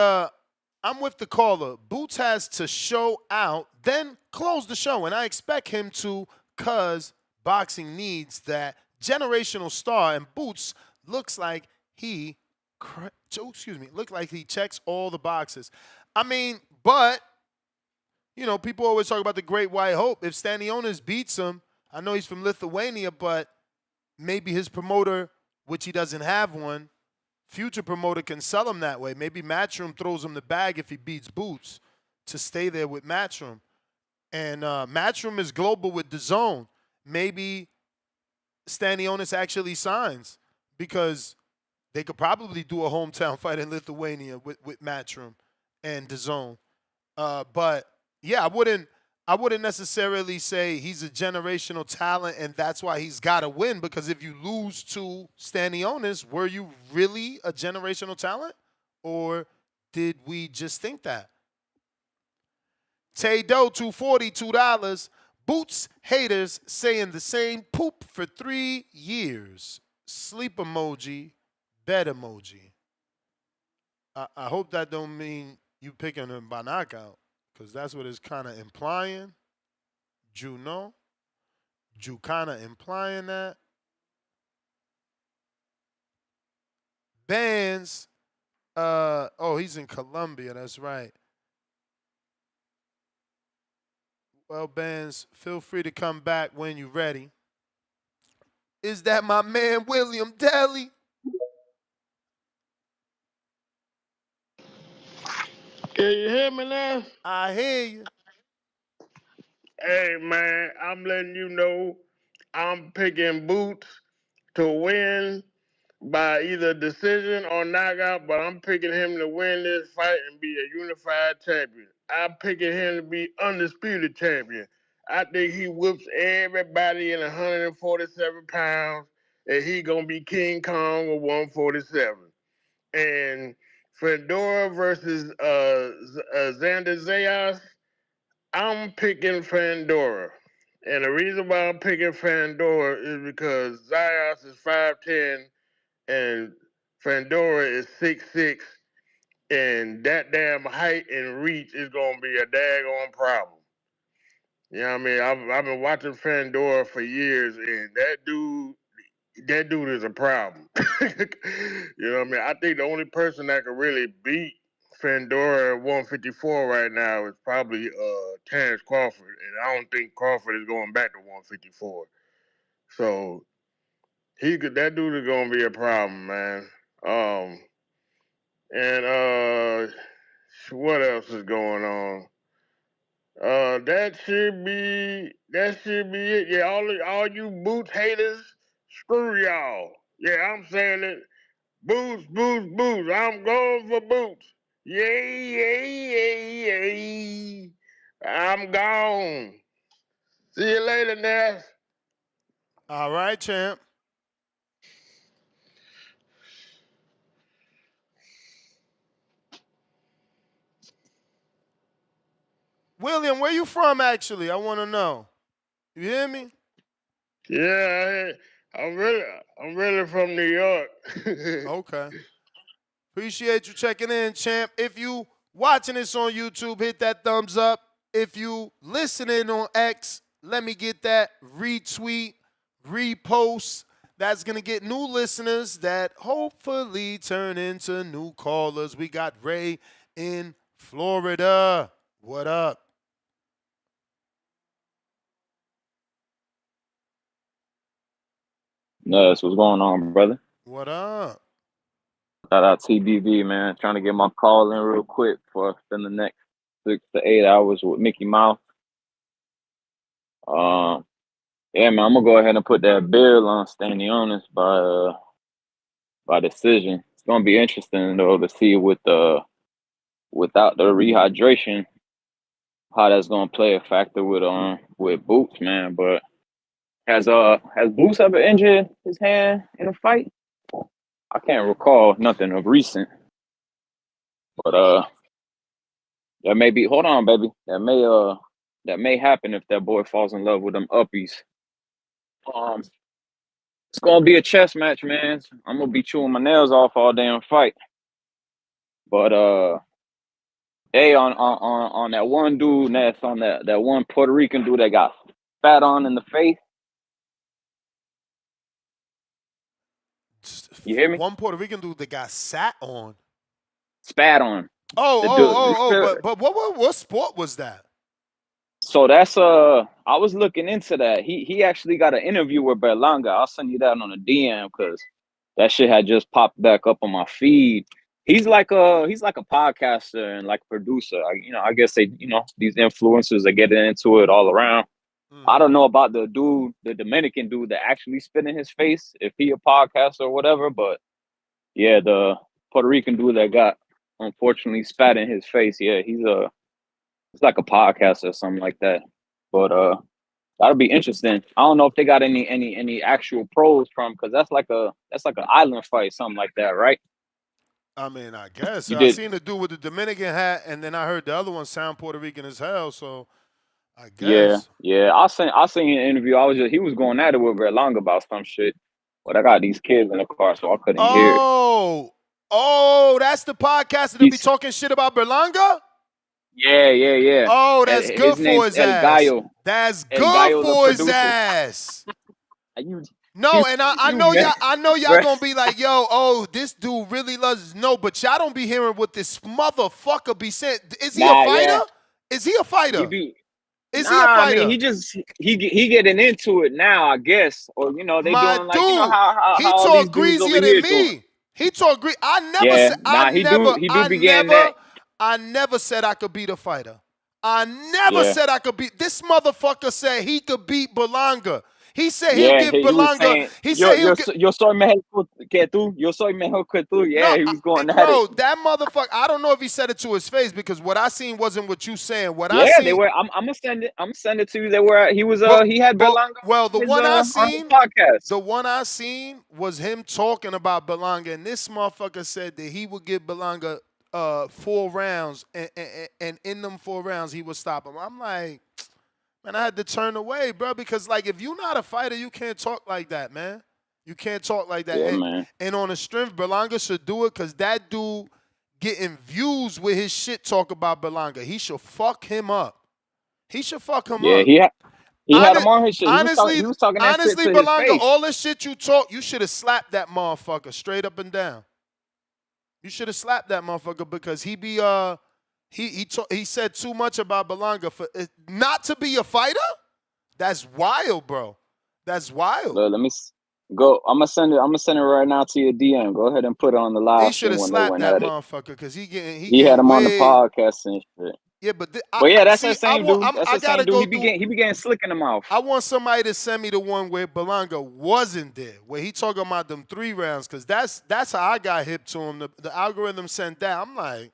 I'm with the caller. Boots has to show out, then close the show. And I expect him to, because boxing needs that generational star. And Boots looks like he checks all the boxes. I mean, but, you know, people always talk about the great white hope. If Stanionis beats him, I know he's from Lithuania, but maybe his promoter, which he doesn't have one, future promoter can sell him that way. Maybe Matchroom throws him the bag if he beats Boots to stay there with Matchroom. And Matchroom is global with DAZN. Maybe Stanionis actually signs because they could probably do a hometown fight in Lithuania with Matchroom and DAZN. But yeah, I wouldn't necessarily say he's a generational talent and that's why he's got to win, because if you lose to Stanionis, were you really a generational talent or did we just think that? Tay Doe, $240, $2. Boots haters saying the same poop for 3 years. Sleep emoji, bed emoji. I hope that don't mean you picking him by knockout, because that's what it's kind of implying. Juno. Ju kind of implying that. Bands. He's in Colombia. That's right. Well, Bands, feel free to come back when you're ready. Is that my man, William Daly? Can you hear me now? I hear you. Hey, man, I'm letting you know I'm picking Boots to win by either decision or knockout, but I'm picking him to win this fight and be a unified champion. I'm picking him to be undisputed champion. I think he whoops everybody in 147 pounds, and he gonna be King Kong of 147. And Fundora versus Xander Zayas, I'm picking Fundora. And the reason why I'm picking Fundora is because Zayas is 5'10", and Fundora is 6'6", and that damn height and reach is gonna be a daggone problem. You know what I mean? I've been watching Fundora for years, and that dude is a problem. You know what I mean? I think the only person that can really beat Fundora at 154 right now is probably Terrence Crawford, and I don't think Crawford is going back to 154. So that dude is gonna be a problem, man. And what else is going on? That should be it. Yeah, all you Boots haters, screw y'all. Yeah, I'm saying it. Boots. I'm going for Boots. Yay. I'm gone. See you later, Ness. All right, champ. William, where you from, actually? I want to know. You hear me? Yeah, I'm really from New York. Okay. Appreciate you checking in, champ. If you watching this on YouTube, hit that thumbs up. If you listening on X, let me get that retweet, repost, That's going to get new listeners that hopefully turn into new callers. We got Ray in Florida. What up? Nuts, what's going on, brother? What up? Shout out TBV, man. Trying to get my call in real quick before I spend the next 6 to 8 hours with Mickey Mouse. Yeah, man, I'm gonna go ahead and put that bill on Stanionis by decision. It's gonna be interesting though to see without the rehydration how that's gonna play a factor with Boots, man. But has Boots ever injured his hand in a fight? I can't recall nothing of recent. But that may be. Hold on, baby. That may happen if that boy falls in love with them uppies. Um, it's gonna be a chess match, man. I'm gonna be chewing my nails off all damn fight. But hey, on that one dude that's on that one Puerto Rican dude that got spat on in the face. You hear me? One Puerto Rican dude that got sat on. Spat on. But what sport was that? So that's I was looking into that. He actually got an interview with Berlanga. I'll send you that on a DM because that shit had just popped back up on my feed. He's like a podcaster and like a producer. I guess these influencers are getting into it all around. I don't know about the Dominican dude that actually spit in his face, if he a podcaster or whatever, but yeah, the Puerto Rican dude that got unfortunately spat in his face, yeah, he's like a podcaster or something like that. But that'll be interesting. I don't know if they got any actual pros from, because that's like an island fight, something like that, right? I mean, I guess. You I did. seen the dude with the Dominican hat, and then I heard the other one sound Puerto Rican as hell, so I guess. Yeah. I seen an interview. He was going at it with Berlanga about some shit. But I got these kids in the car, so I couldn't hear it. That's the podcast that be talking shit about Berlanga? Yeah. Oh, that's good for his ass. Gallo. That's El good Gallo, for his producer. ass. No, and I know y'all gonna be like, yo, this dude really loves. No, but y'all don't be hearing what this motherfucker be saying. Is he a fighter? Yeah. Is he a fighter? Is he a fighter? I mean, he getting into it now, I guess. Or they doing like how he all talk these dudes over greasier here than me. doing. He talk greasy. I never said I could beat a fighter. I never said I could beat. This motherfucker said he could beat Berlanga. He said he'll give Berlanga. He said he'll give. Yo soy mejor que tú. Yo soy mejor que tú. Yeah, he was going at it. Bro, that motherfucker. I don't know if he said it to his face because what I seen wasn't what you saying. They were. I'm gonna send it. I'm send it to you. They were. He was. He had Berlanga. Well, the one I seen. Podcast. The one I seen was him talking about Berlanga, and this motherfucker said that he would give Berlanga 4 rounds, and in them 4 rounds he would stop him. I'm like, man, I had to turn away, bro, because like if you're not a fighter, you can't talk like that, man. You can't talk like that. Yeah, and on the strength, Berlanga should do it because that dude getting views with his shit talk about Berlanga. He should fuck him up. He should fuck him up. Yeah, he had him on his shit. Honestly, he was talking that shit to Berlanga, his face. all this shit you talk, you should have slapped that motherfucker straight up and down. You should have slapped that motherfucker because he be he said too much about Berlanga for not to be a fighter. That's wild, bro. That's wild. Let me go. I'm gonna send it right now to your DM. Go ahead and put it on the live. He should have slapped that motherfucker because he had him on the podcast and shit. Yeah, but that's that same dude. That's the same dude. He began slicking him off. I want somebody to send me the one where Berlanga wasn't there, where he talking about them 3 rounds, because that's how I got hip to him. The algorithm sent that. I'm like,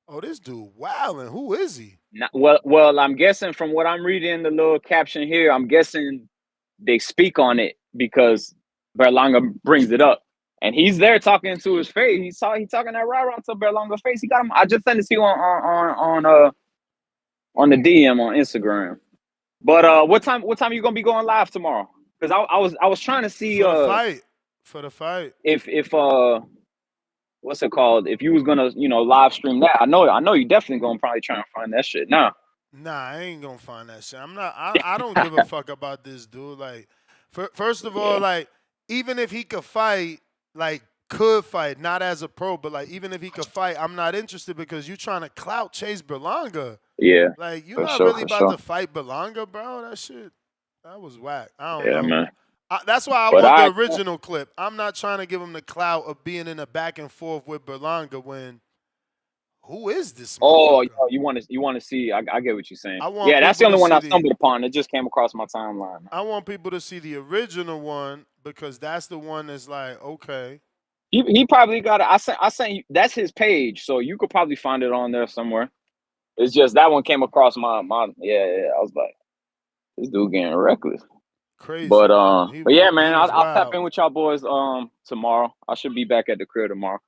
oh, this dude wildin'. Who is he? Well, I'm guessing from what I'm reading in the little caption here, I'm guessing they speak on it because Berlanga brings it up. And he's there talking to his face. He's talking that rah-rah to Berlanga's face. He got him. I just sent it to you on the DM on Instagram. But what time you gonna be going live tomorrow? Because I was trying to see for the fight. If what's it called? If you was gonna live stream that, I know you definitely gonna probably try and find that shit now. Nah, I ain't gonna find that shit. I'm not. I don't give a fuck about this dude. Like, first of all, like. even if he could fight, not as a pro, but like even if he could fight, I'm not interested because you trying to clout chase Berlanga. Yeah, Like you're for not sure, really for about sure. to fight Berlanga, bro. That was whack. I don't Yeah, know. man. That's why I But want the I original clip. I'm not trying to give him the clout of being in a back and forth with Berlanga when who is this oh, motherfucker? you want to see? I get what you're saying. I want Yeah, that's the people to only one see I the stumbled upon. It just came across my timeline. I want people to see the original one because that's the one that's like, okay. He probably got it. I sent you. That's his page, so you could probably find it on there somewhere. It's just that one came across my. Yeah. I was like, this dude getting reckless. Crazy. He But was yeah, man, he was I'll tap wild. in with y'all boys tomorrow. I should be back at the crib tomorrow.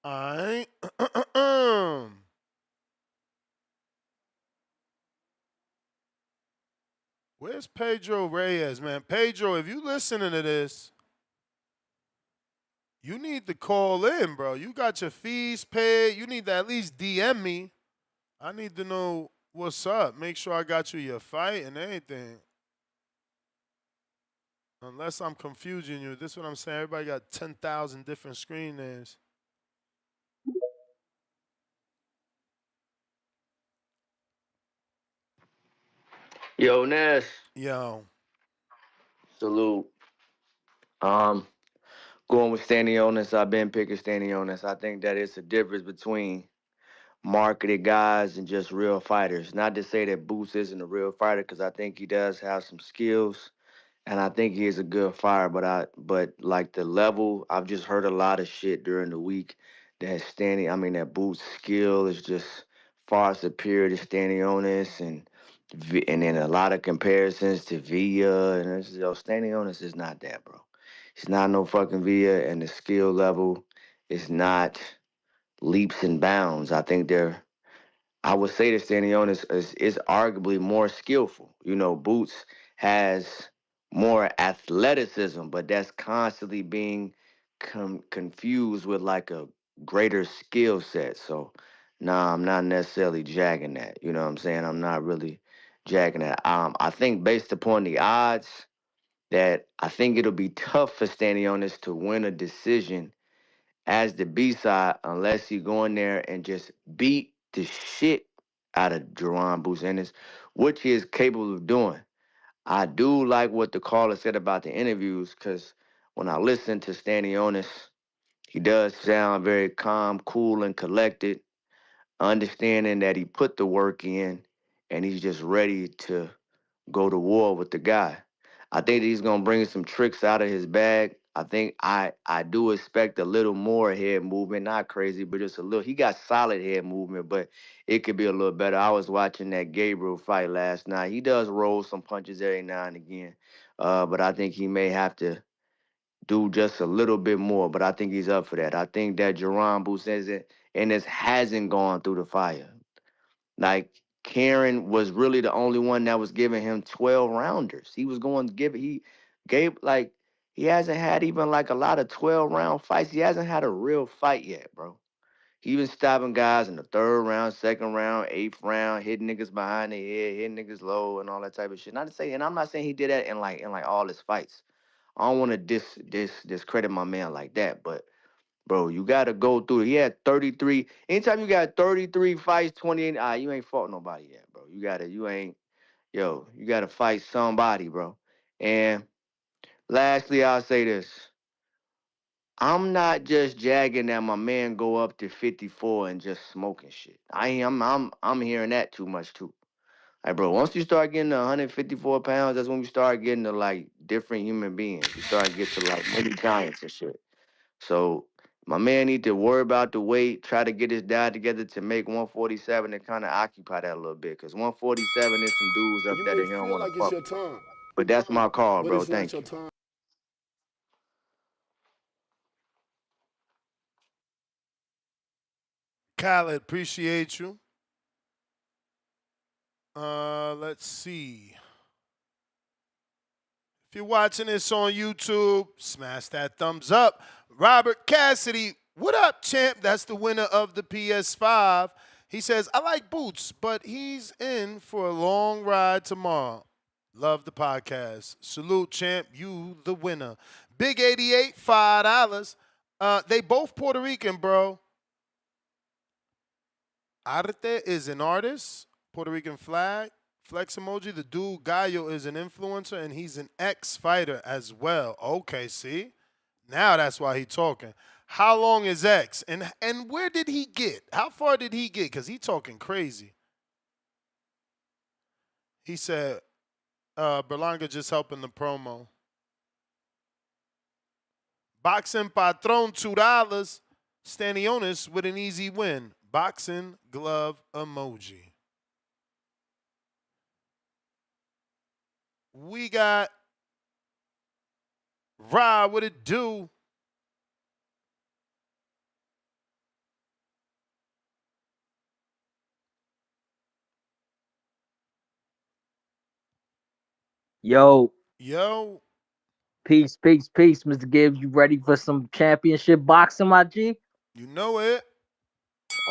Alright. Where's Pedro Reyes, man? Pedro, if you listening to this, you need to call in, bro. You got your fees paid. You need to at least DM me. I need to know what's up. Make sure I got you your fight and everything. Unless I'm confusing you. This is what I'm saying. Everybody got 10,000 different screen names. Yo, Ness. Yo. Salute. Um, Going with Stanionis. I've been picking Stanionis. I think that it's a difference between marketed guys and just real fighters. Not to say that Boots isn't a real fighter, because I think he does have some skills, and I think he is a good fighter. But like the level, I've just heard a lot of shit during the week that Boots' skill is just far superior to Stanionis, and then a lot of comparisons to Villa, and Stanionis is not that, bro. He's not no fucking Villa, and the skill level is not leaps and bounds. I would say that Stanionis is arguably more skillful. You know, Boots has more athleticism, but that's constantly being confused with like a greater skill set. So, nah, I'm not necessarily jagging that. You know what I'm saying? I'm not really jagging that. I think based upon the odds, that I think it'll be tough for Stanionis to win a decision as the B side unless he go in there and just beat the shit out of Jerron Bruce Ennis, which he is capable of doing. I do like what the caller said about the interviews, because when I listen to Stanionis, he does sound very calm, cool, and collected, understanding that he put the work in and he's just ready to go to war with the guy. I think that he's gonna bring some tricks out of his bag. I do expect a little more head movement, not crazy, but just a little. He got solid head movement, but it could be a little better. I was watching that Gabriel fight last night. He does roll some punches every now and again, but I think he may have to do just a little bit more. But I think he's up for that. I think that Jerron Booth says it, and this hasn't gone through the fire. Like, Karen was really the only one that was giving him 12 rounders. He was going to give it. He gave, like, he hasn't had even like a lot of 12-round fights. He hasn't had a real fight yet, bro. He been stopping guys in the third round, second round, eighth round, hitting niggas behind the head, hitting niggas low, and all that type of shit. Not to say, and I'm not saying he did that in like all his fights. I don't want to discredit my man like that, but bro, you gotta go through. He had 33. Anytime you got 33 fights, 28, you ain't fought nobody yet, bro. You gotta fight somebody, bro. And lastly, I'll say this. I'm not just jagging that my man go up to 54 and just smoking shit. I'm hearing that too much too. Like, bro, once you start getting to 154 pounds, that's when we start getting to like different human beings. You start to get to like mini giants and shit. So my man need to worry about the weight, try to get his diet together to make 147 and kind of occupy that a little bit. Because 147 is some dudes up You there may that he don't feel want to like it's fuck your with. time, But that's my call, but bro. it's not Thank your you. time. Khaled, appreciate you. Let's see. If you're watching this on YouTube, smash that thumbs up. Robert Cassidy, what up, champ? That's the winner of the PS5. He says, I like Boots, but he's in for a long ride tomorrow. Love the podcast. Salute, champ. You the winner. Big 88, $5. They both Puerto Rican, bro. Arte is an artist, Puerto Rican flag, flex emoji. The dude Gallo is an influencer, and he's an ex-fighter as well. Okay, see? Now that's why he talking. How long is X? And where did he get? How far did he get? Because he talking crazy. He said, Berlanga just helping the promo. Boxing Patron, $2. Stanionis with an easy win. Boxing glove emoji. We got Ra, what it do? Yo, Yo, peace, Mr. Gibbs. You ready for some championship boxing, my G? you know it.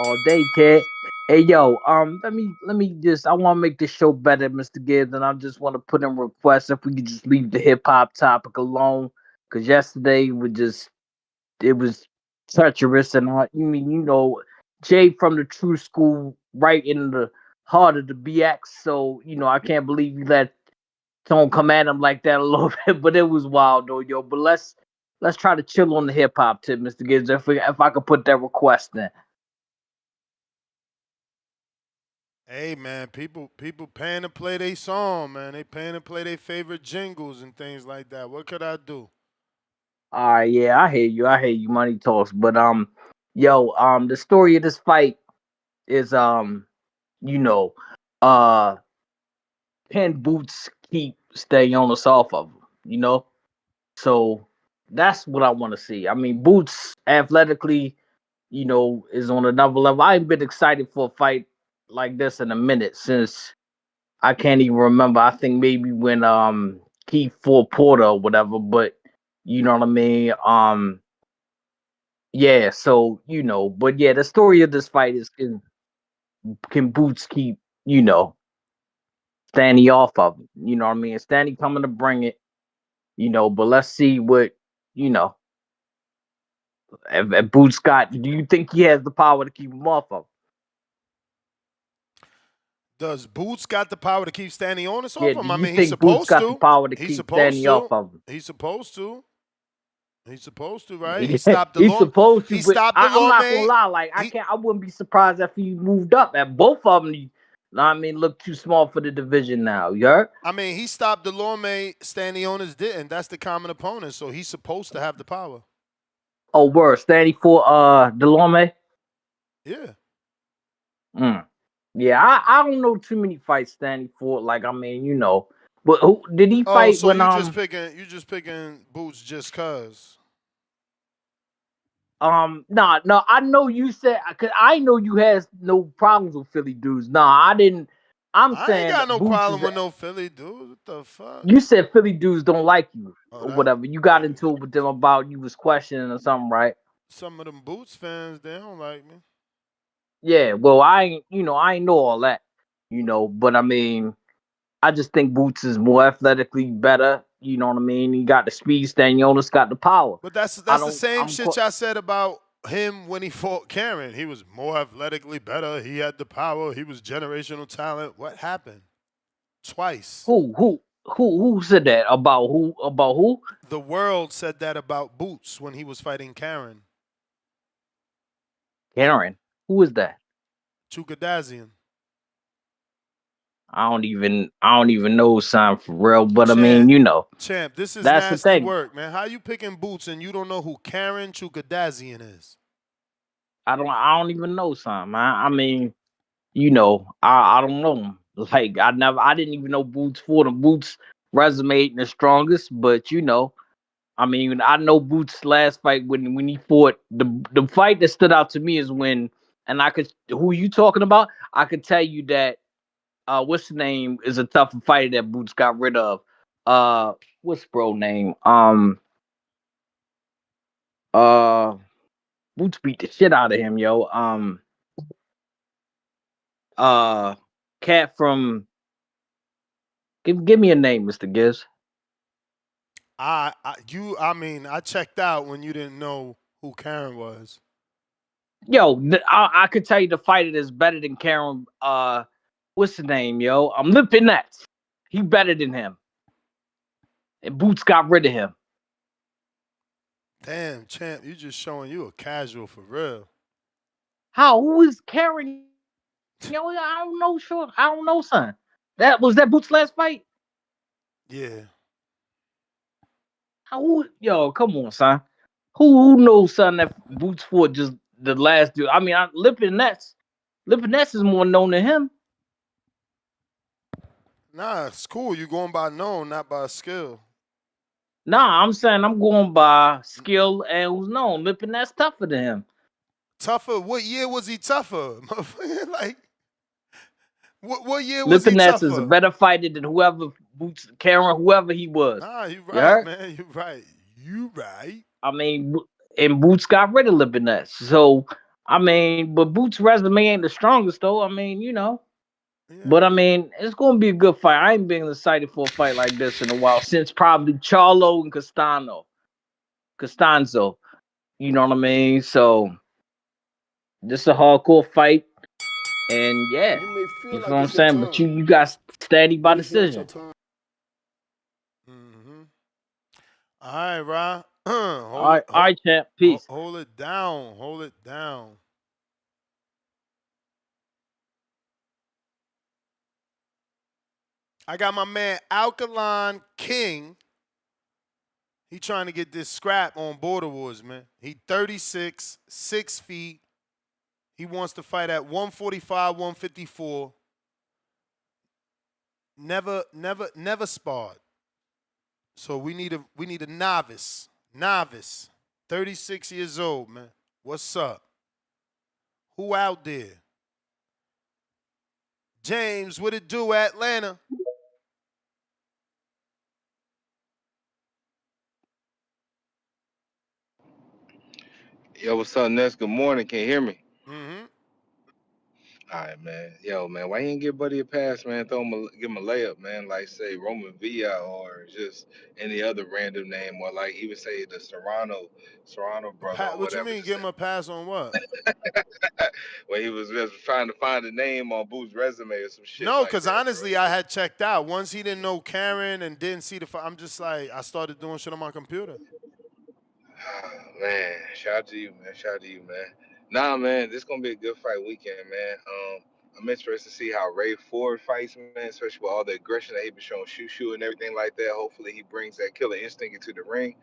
All day, kid. Hey, yo, let me just. I want to make this show better, Mr. Gibbs, and I just want to put in requests if we could just leave the hip hop topic alone, because yesterday it was treacherous, and Jay from the True School right in the heart of the BX. So I can't believe you let don't come at him like that a little bit, but it was wild though, yo. But let's try to chill on the hip hop tip, Mr. Gibbs. If I could put that request in. Hey man, people paying to play their song, man. They paying to play their favorite jingles and things like that. What could I do? All right, yeah, I hear you. Money talks. But the story of this fight is you know, uh, can Boots keep Stanionis off of him? So that's what I want to see. I mean, Boots athletically, is on another level. I ain't been excited for a fight like this in a minute since I can't even remember. I think maybe when Keith fought Porter or whatever, but you know what I mean? Yeah, so but yeah, the story of this fight is can Boots keep, Stanley off of him. You know what I mean? Stanley coming to bring it, but let's see what, you know, if Boots got, do you think he has the power to keep him off of him? Does Boots got the power to keep Stanionis Yeah, off do him? I you mean, he's think Boots supposed got the to. power to He's keep supposed Stanley off to. of him? He's supposed to. He's supposed to, right? He Yeah, stopped he's Delorme. supposed to, He but stopped I'm not gonna Delorme. lie. Like I wouldn't be surprised if he moved up. At both of them, look too small for the division now. You heard? I mean, he stopped Delorme. Stanionis didn't. That's the common opponent, so he's supposed to have the power. Oh, word. Stanley for Delorme. Yeah. Yeah, I don't know too many fights Stanley fought. Like I mean, but who did he Oh, fight so when you just picking Boots just cause. no, I know you said, cause I know you had no problems with Philly dudes. Nah, I didn't. I'm I ain't saying got no Boots problem is. with no Philly dude. What the fuck? You said Philly dudes don't like you Oh, or that whatever. You got into it with them about you was questioning or something, right? some of them Boots fans, they don't like me. Yeah. Well, I ain't know all that, But I mean, I just think Boots is more athletically better. You know what I mean? He got the speed. Stanionis got the power. But that's I the don't. same shit y'all said about him when he fought Karen. He was more athletically better. He had the power. He was generational talent. What happened? Twice. Who said that about who? The world said that about Boots when he was fighting Karen. Karen. Who is that? Chukadazian. I don't even know sign for real, but I mean, Champ, this is that's the nasty thing. work, man. How you picking Boots and you don't know who Karen Chukadazian is? I don't even know sign, man. I mean, I don't know him. Like I didn't even know Boots for the Boots resume ain't the strongest, but I mean, I know Boots' last fight when he fought the fight that stood out to me is when, and I could, who you talking about? I could tell you that what's the name is a tougher fighter that Boots got rid of. What's bro name? Uh Boots beat the shit out of him, yo. Uh Cat from give me a name, Mr. Gibbs. I checked out when you didn't know who Karen was. Yo, I could tell you the fighter that's better than Karen. What's the name, yo? I'm Lippin Nets. He better than him. And Boots got rid of him. Damn, champ, you just showing you a casual for real. How? Who is Karen? Yo, I don't know, sure. I don't know, son. That Boots' last fight? Yeah. Yo, come on, son. Who knows, son, that Boots fought just the last dude? I mean, Lippin Nets. Lippin Nets is more known than him. Nah, it's cool. You going by known, not by skill. Nah, I'm saying I'm going by skill and who's known. Lippin Nets tougher than him. Tougher? What year was he tougher? Like, what year was he Lippin Nets is a tougher? better fighter than whoever Boots, Karen, whoever he was. Nah, you You right, heard? man. You right. You right. I mean, and Boots got rid of Lippin Nets. So, I mean, but Boots' resume ain't the strongest, though. I mean, you know. But I mean, it's going to be a good fight. I ain't been excited for a fight like this in a while since probably Charlo and Costanzo. You know what I mean? So this is a hardcore fight, and yeah, You may feel you know like what I'm it's your saying. But time, you got steady by but it's not your decision. time. Mm-hmm. All right, Ra. All right, champ. Peace. Hold it down. Hold it down. I got my man Alkaline King. He trying to get this scrap on Border Wars, man. He 36, 6 feet. He wants to fight at 145, 154. Never sparred. So we need a novice. Novice. 36 years old, man. What's up? Who out there? James, what it do, Atlanta? Yo, what's up, Ness? Good morning. Can you hear me? Mm-hmm. All right, man. Yo, man, why you ain't give Buddy a pass, man? Give him a layup, man. Like say Roman Villa or just any other random name, or like even say the Serrano brother or What you whatever. mean, Just give him a pass on what? when he was just trying to find a name on Boo's resume or some shit No, like because that, honestly, I had checked out. Once he didn't know Karen and didn't see the fight, I'm just like, I started doing shit on my computer. Man, shout out to you, man. Shout out to you, man. Nah, man, this gonna be a good fight weekend, man. I'm interested to see how Ray Ford fights, man, especially with all the aggression that he been showing Shushu and everything like that. Hopefully, he brings that killer instinct into the ring,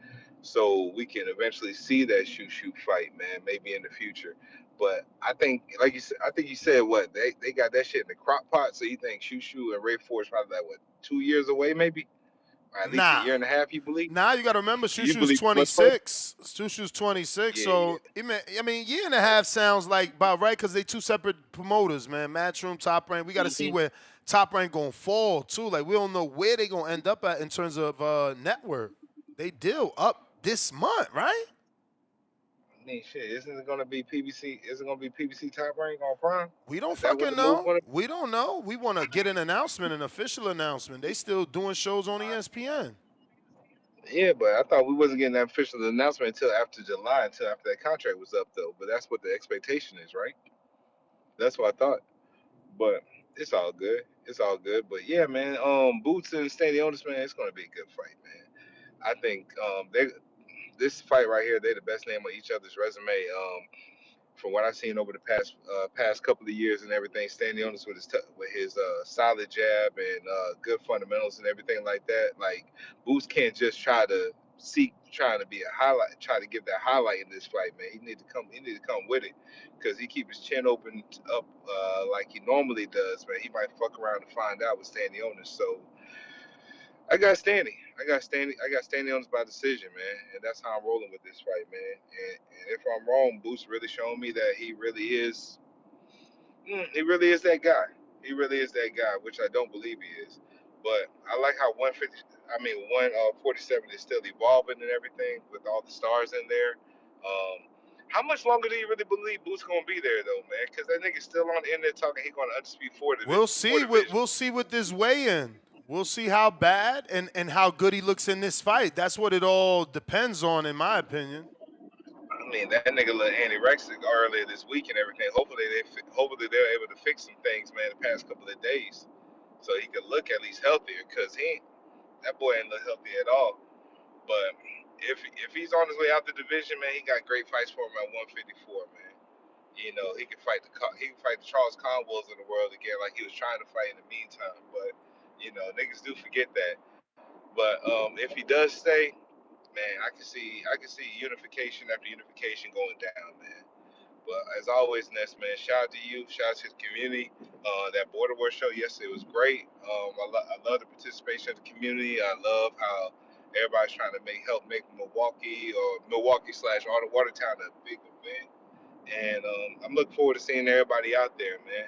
so we can eventually see that Shushu fight, man. Maybe in the future. But I think, like you said, I think you said what they got that shit in the crock pot. So you think Shushu and Ray Ford is probably like what 2 years away, maybe, or at least a Nah. year and a half? You believe? Nah, you got to remember, You Shushu's believe much further? 26. Shushu's 26, Yeah. so I mean, year and a half sounds like about right because they two separate promoters, man. Matchroom, Top Rank. We got to see where Top Rank gonna fall too. Like we don't know where they gonna end up at in terms of network. They deal up this month, right? I mean, shit, isn't it gonna be PBC? Isn't it gonna be PBC Top Rank on Prime? We don't Is that what fucking the move know. gonna? We don't know. We want to get an announcement, an official announcement. They still doing shows on ESPN. Yeah, but I thought we wasn't getting that official announcement until after July, until after that contract was up, though. But that's what the expectation is, right? That's what I thought. But it's all good. It's all good. But yeah, man. Boots and Stanionis, man, it's gonna be a good fight, man. I think they this fight right here, they're the best name on each other's resume. From what I've seen over the past couple of years and everything, Stanionis with his solid jab and good fundamentals and everything like that. Like Boots can't just trying to be a highlight, try to give that highlight in this fight, man. He need to come with it because he keep his chin open up like he normally does, man. He might fuck around and find out with Stanionis. So I got standing. I got standing on this by decision, man, and that's how I'm rolling with this fight, man. And if I'm wrong, Boost really showing me that he really is that guy. He really is that guy, which I don't believe he is. But I like how 147 is still evolving and everything with all the stars in there. How much longer do you really believe Boost gonna be there though, man? Because that nigga's still on the internet talking he going to undisputed We'll see. We'll see with this weigh-in. We'll see how bad and how good he looks in this fight. That's what it all depends on, in my opinion. I mean, that nigga let Andy Rex earlier this week and everything. Hopefully they're able to fix some things, man, the past couple of days, so he could look at least healthier. Cause that boy ain't look healthy at all. But if he's on his way out the division, man, he got great fights for him at 154, man. You know, he can fight the Charles Conwells of the world again, like he was trying to fight in the meantime. But you know, niggas do forget that. But if he does stay, man, I can see unification after unification going down, man. But as always, Ness, man, shout out to you, shout out to the community. That Border War show yesterday was great. I love the participation of the community. I love how everybody's trying to help make Milwaukee / Watertown a big event. And I'm looking forward to seeing everybody out there, man,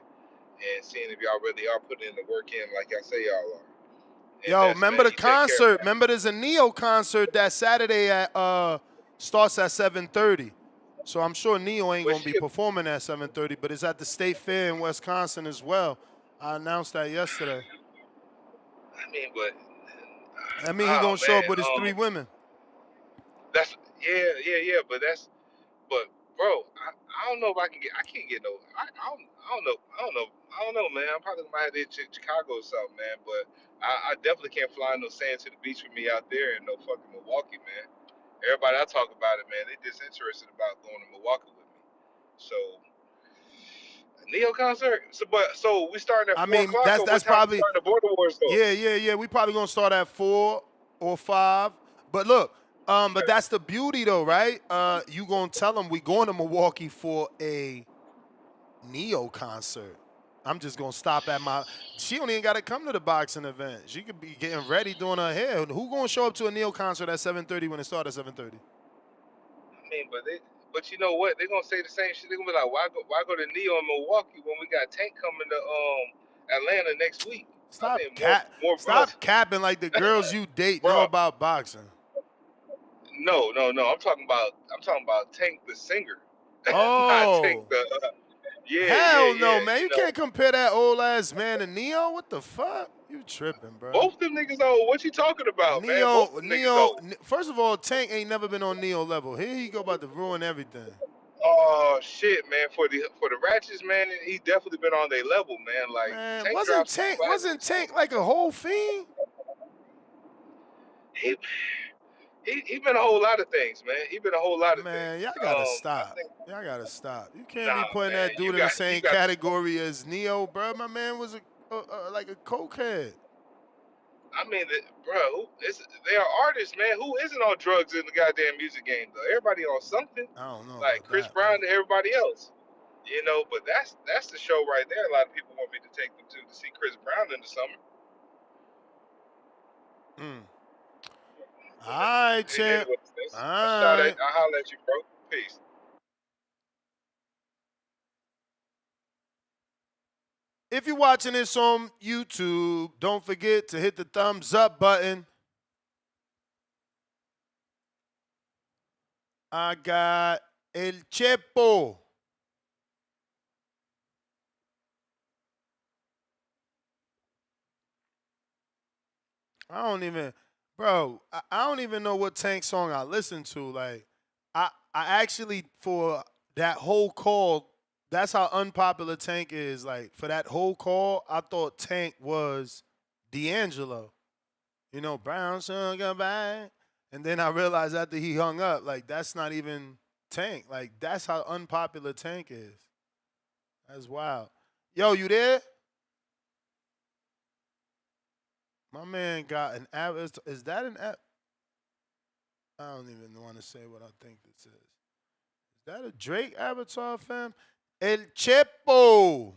and seeing if y'all really are putting in the work in like y'all say y'all are. And Yo, Ness, remember man, the you take care, concert? man. Remember there's a Neo concert that Saturday at starts at 7:30. So I'm sure Neo ain't gonna be performing at 7:30, but it's at the State Fair in Wisconsin as well. I announced that yesterday. I mean, but I mean, he gonna show up with his man, 3 women. that's but bro, I don't know if I can't get no, I don't know, man. I'm probably gonna have to hit Chicago or something, man. But I definitely can't fly no sand to the beach with me out there in no fucking Milwaukee, man. Everybody I talk about it, man, they just interested about going to Milwaukee with me. So a Neo concert. So we starting at I 4 mean, o'clock, or what that's time we probably starting the Border Wars though? yeah. We probably gonna start at 4 or 5. But look, but that's the beauty though, right? You gonna tell them we going to Milwaukee for a Neo concert. I'm just gonna stop at my. She don't even gotta come to the boxing event. She could be getting ready doing her hair. Who gonna show up to a Neo concert at 7:30 when it starts at 7:30? I mean, but you know what? They're gonna say the same shit. They're gonna be like, why go to Neo in Milwaukee when we got Tank coming to Atlanta next week? I think more buzz. Stop capping like the girls you date know Bro, about boxing. no. I'm talking about Tank the singer, not Tank Oh. the. Hell no, Yeah. man. You You know, can't compare that old ass man to Neo. What the fuck? You tripping, bro. both them niggas old. What you talking about, man? Both them niggas old. First of all, Tank ain't never been on Neo level. Here he go about to ruin everything. Oh shit, man! For the Ratchets, man, he definitely been on their level, man. Like Man, Tank wasn't drops some Tank wasn't classics. Tank like a whole fiend? He been a whole lot of things, man. He been a whole lot of Man, things. y'all gotta I stop. think Y'all gotta stop. You can't be nah, putting man. that You dude in the got same the category as Neo, bro. My man was like a cokehead. I mean, bro, they are artists, man. Who isn't on drugs in the goddamn music game though? Everybody on something. I don't know Like about Chris that, man. Brown and everybody else. You know, but that's the show right there. A lot of people want me to take them to see Chris Brown in the summer. All right, champ. Anyway, All I right. holler at you, bro. Peace. If you're watching this on YouTube, don't forget to hit the thumbs up button. I got El Chepo. I don't even know what Tank song I listened to. Like, I actually, for that whole call, that's how unpopular Tank is. Like, for that whole call, I thought Tank was D'Angelo. You know, brown sugar bag. And then I realized after he hung up, like, that's not even Tank. Like, that's how unpopular Tank is. That's wild. Yo, you there? My man got an app. Is that an app? I don't even want to say what I think this is. Is that a Drake avatar, fam? El Chepo. All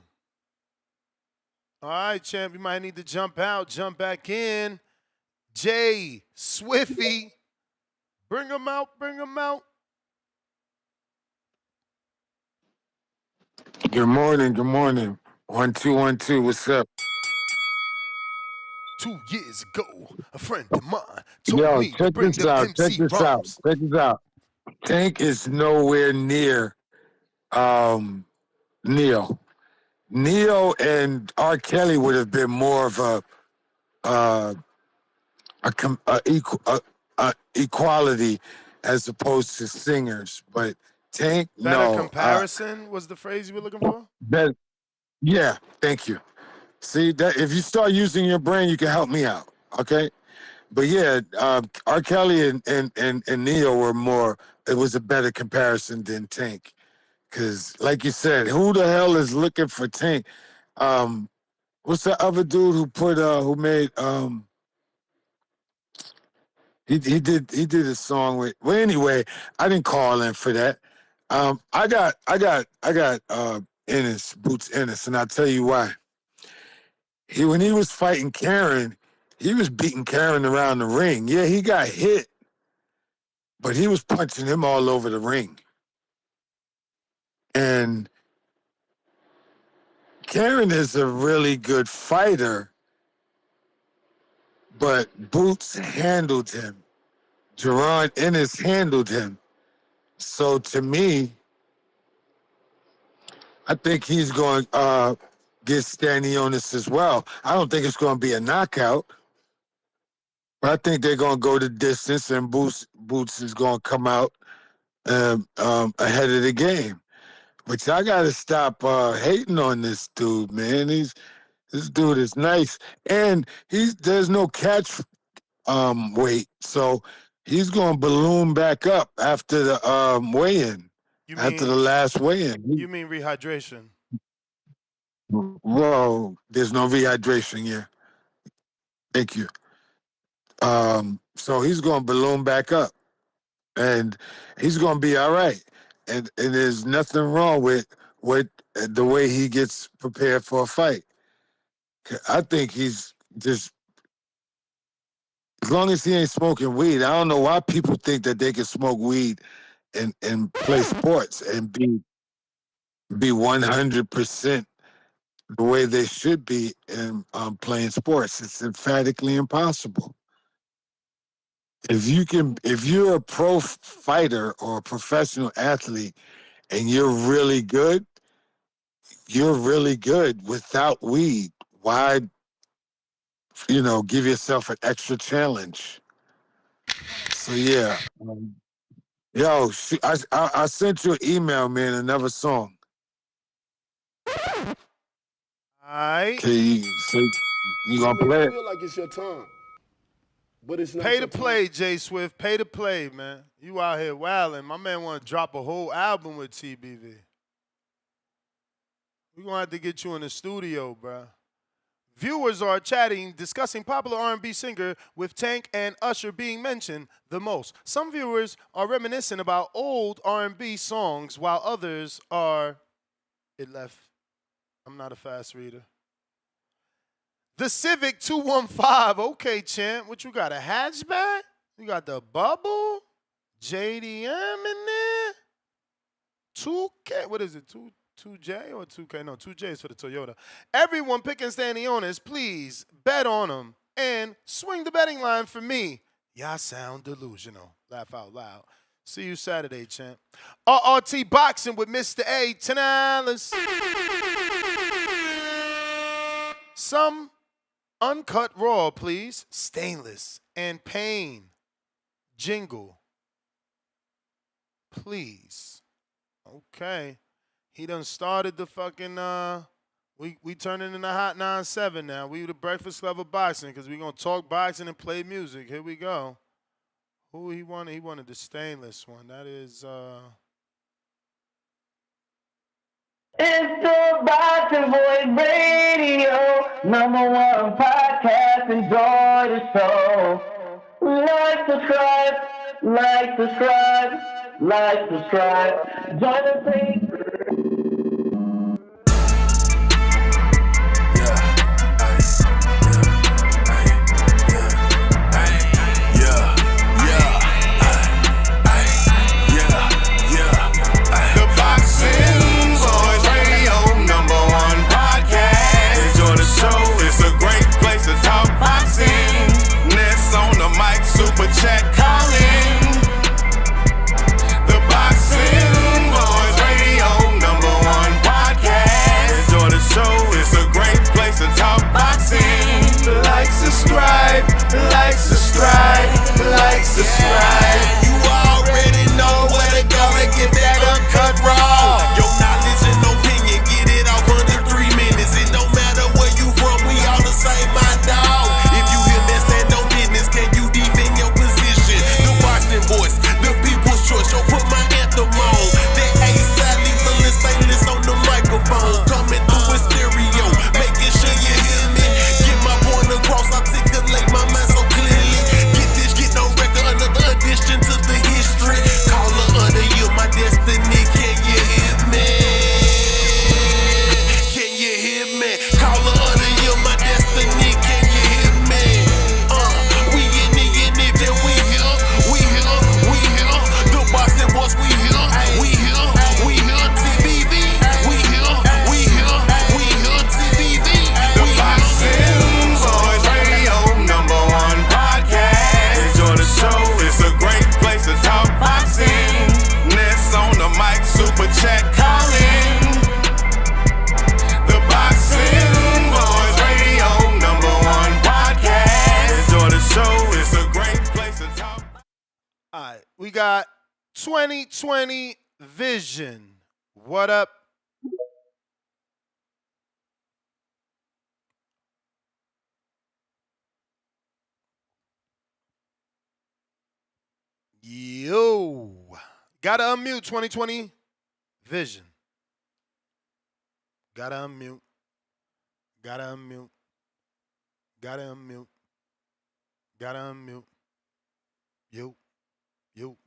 right, champ. You might need to jump out, jump back in. Jay Swiffy. Bring him out, bring him out. Good morning. 1-2-1-2. What's up? 2 years ago, a friend of mine told Yo, me to check bring this them out. MC rhymes. Tank is nowhere near Neo. Neo and R. Kelly would have been more of a equality as opposed to singers. But Tank, Better no. comparison was the phrase you were looking for? That, yeah, thank you. See that if you start using your brain, you can help me out. Okay. But yeah, R. Kelly and Neo were more. It was a better comparison than Tank, because like you said, who the hell is looking for Tank? What's the other dude who made he did a song with. Well, anyway, I didn't call in for that. I got Ennis, Boots Ennis, and I'll tell you why. When he was fighting Karen, he was beating Karen around the ring. Yeah, he got hit, but he was punching him all over the ring. And Karen is a really good fighter, but Boots handled him. Jerron Ennis handled him. So to me, I think he's going to get Stanionis as well. I don't think it's going to be a knockout, but I think they're going to go the distance, and Boots is going to come out ahead of the game. But y'all got to stop hating on this dude, man. This dude is nice, and there's no catch weight, so he's going to balloon back up after the weigh-in. After the last weigh-in. You mean rehydration? Whoa, there's no rehydration here. Thank you. So he's going to balloon back up, and he's going to be all right. And there's nothing wrong with the way he gets prepared for a fight. I think he's just, as long as he ain't smoking weed. I don't know why people think that they can smoke weed and play sports and be 100% the way they should be in playing sports. It's emphatically impossible. If you're a pro fighter or a professional athlete and you're really good without weed. Why, give yourself an extra challenge? So yeah. Yo, I sent you an email, man, another song. All right. You gonna play it? I feel like it's your time, but it's not Pay your to play, J Swift. Pay to play, man. You out here wilding. My man want to drop a whole album with TBV. We're going to have to get you in the studio, bro. Viewers are chatting, discussing popular R&B singer with Tank and Usher being mentioned the most. Some viewers are reminiscing about old R&B songs, while others are... It left. I'm not a fast reader. The Civic 215. Okay, champ. What you got, a hatchback? You got the bubble? JDM in there? 2K? What is it? 2J or 2K? No, 2J is for the Toyota. Everyone picking Stanionis, please bet on them and swing the betting line for me. Y'all sound delusional. Laugh out loud. See you Saturday, champ. RRT Boxing with Mr. A. $10. Some uncut raw, please. Stainless and Pain. Jingle. Please. Okay. He done started the fucking, we turning into Hot 9-7 now. We the Breakfast Club of Boxing because we going to talk boxing and play music. Here we go. Who he wanted? He wanted the Stainless one. That is, It's the Boxing Voice Radio, #1 podcast. Enjoy the show. Like, subscribe. Join the page. Super chat calling. The Boxing Boys Radio. 2020 Vision. What up? Yo. Gotta unmute 2020 Vision. Gotta unmute. Gotta unmute. Gotta unmute. Gotta unmute. Yo. Yo.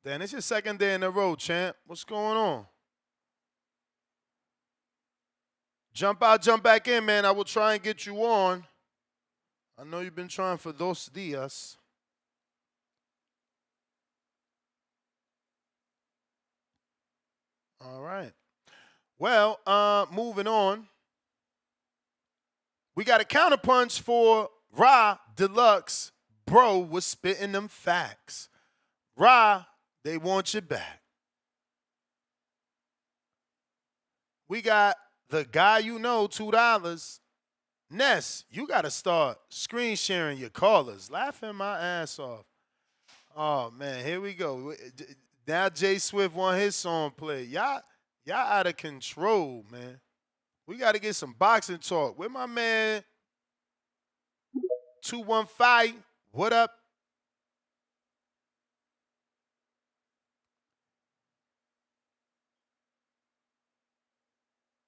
Dan, it's your second day in a row, champ. What's going on? Jump out, jump back in, man. I will try and get you on. I know you've been trying for dos dias. All right. Well, moving on. We got a counterpunch for Ra Deluxe. Bro was spitting them facts. Ra, they want you back. We got the guy you know, $2. Ness, you got to start screen sharing your callers. Laughing my ass off. Oh, man, here we go. Now Jay Swift want his song played. Y'all out of control, man. We got to get some boxing talk. Where my man 215? What up?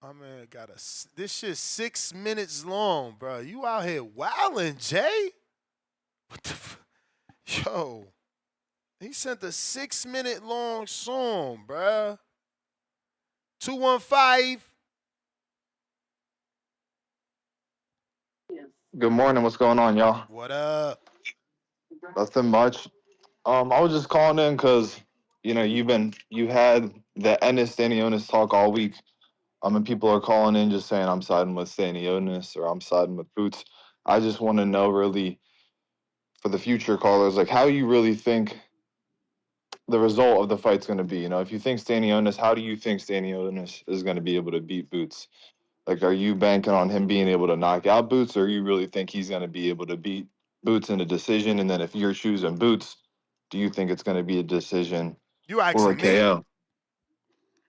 My man got this shit 6 minutes long, bro. You out here wilding, Jay? What the Yo. He sent a 6-minute long song, bro. 215. Good morning. What's going on, y'all? What up? Nothing much. I was just calling in because you had the Ennis Stanionis talk all week. And people are calling in just saying I'm siding with Stanionis or I'm siding with Boots. I just want to know really for the future callers, like how you really think the result of the fight's going to be. If you think Stanionis, how do you think Stanionis is going to be able to beat Boots? Like, are you banking on him being able to knock out Boots, or you really think he's going to be able to beat Boots in a decision? And then if you're choosing Boots, do you think it's going to be a decision You or a asking KO? me?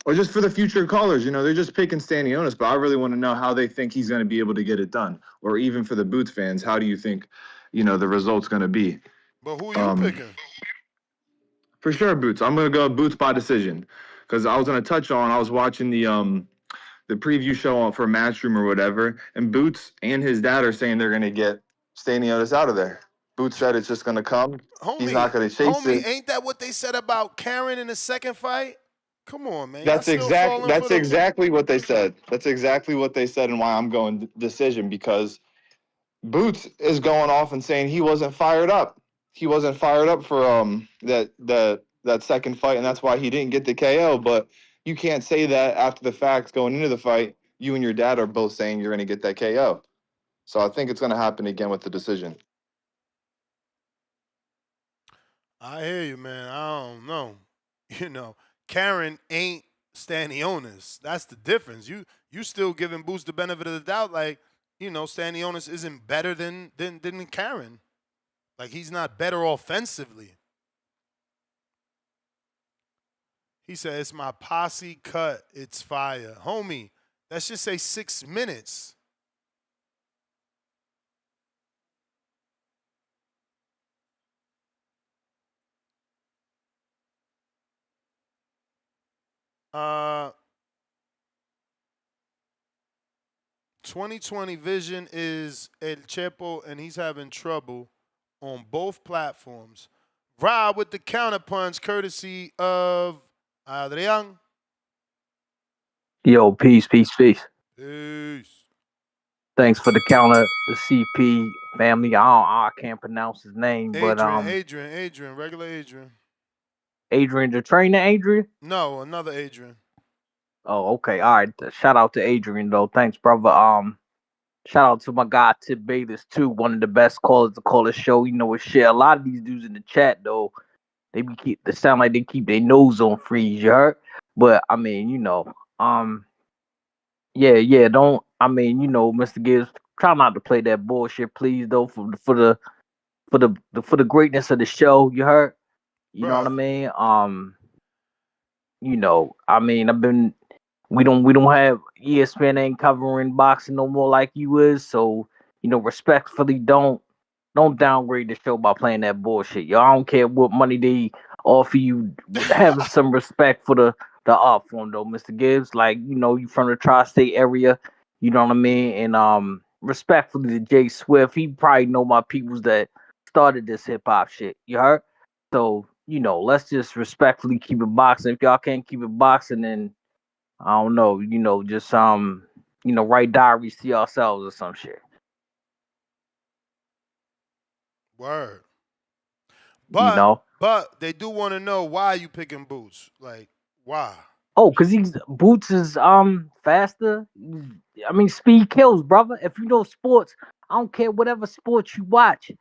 Or just for the future callers, they're just picking Stanionis, but I really want to know how they think he's going to be able to get it done. Or even for the Boots fans, how do you think, the result's going to be? But who are you picking? For sure, Boots. I'm going to go Boots by decision. Because I was going to touch on, I was watching the preview show for Matchroom or whatever, and Boots and his dad are saying they're going to get Stanionis out of there. Boots said it's just going to come. He's not going to chase it. Ain't that what they said about Karen in the second fight? Come on, man. That's exactly what they said. That's exactly what they said, and why I'm going decision, because Boots is going off and saying he wasn't fired up. He wasn't fired up for that second fight, and that's why he didn't get the KO. But you can't say that after the facts going into the fight. You and your dad are both saying you're going to get that KO. So I think it's going to happen again with the decision. I hear you, man. I don't know. Karen ain't Stanionis. That's the difference. You still giving Boots the benefit of the doubt, like, Stanionis isn't better than Karen. Like, he's not better offensively. He said, it's my posse cut. It's fire. Homie, let's just say 6 minutes. Uh, 2020 Vision is El Chepo, and he's having trouble on both platforms. Rob with the counterpunch, courtesy of Adrian. Yo, peace. Peace. Thanks for the counter, the CP family. I can't pronounce his name, but Adrian, regular Adrian. Adrian, the trainer, Adrian. No, another Adrian. Oh, okay. All right. Shout out to Adrian though. Thanks, brother. Shout out to my guy Tip Bayless too. One of the best callers to call the show. His shit. A lot of these dudes in the chat though, they sound like they keep their nose on freeze. You heard? But I mean, yeah. Don't. I mean, Mr. Gibbs, try not to play that bullshit, please. Though, for the greatness of the show. You heard? You know what I mean? you know, I mean, we don't have ESPN ain't covering boxing no more like you is, so respectfully don't downgrade the show by playing that bullshit. Yo, I don't care what money they offer you. Have some respect for the art form though, Mr. Gibbs. Like, you from the tri-state area, you know what I mean? And respectfully to Jay Swift, he probably know my peoples that started this hip hop shit. You heard? So, let's just respectfully keep it boxing. If y'all can't keep it boxing, then I don't know, just write diaries to yourselves or some shit. Word. You But know? but they do want to know why you picking Boots. Like, why? Oh, cause he's Boots is faster. I mean, speed kills, brother. If you know sports, I don't care whatever sports you watch. You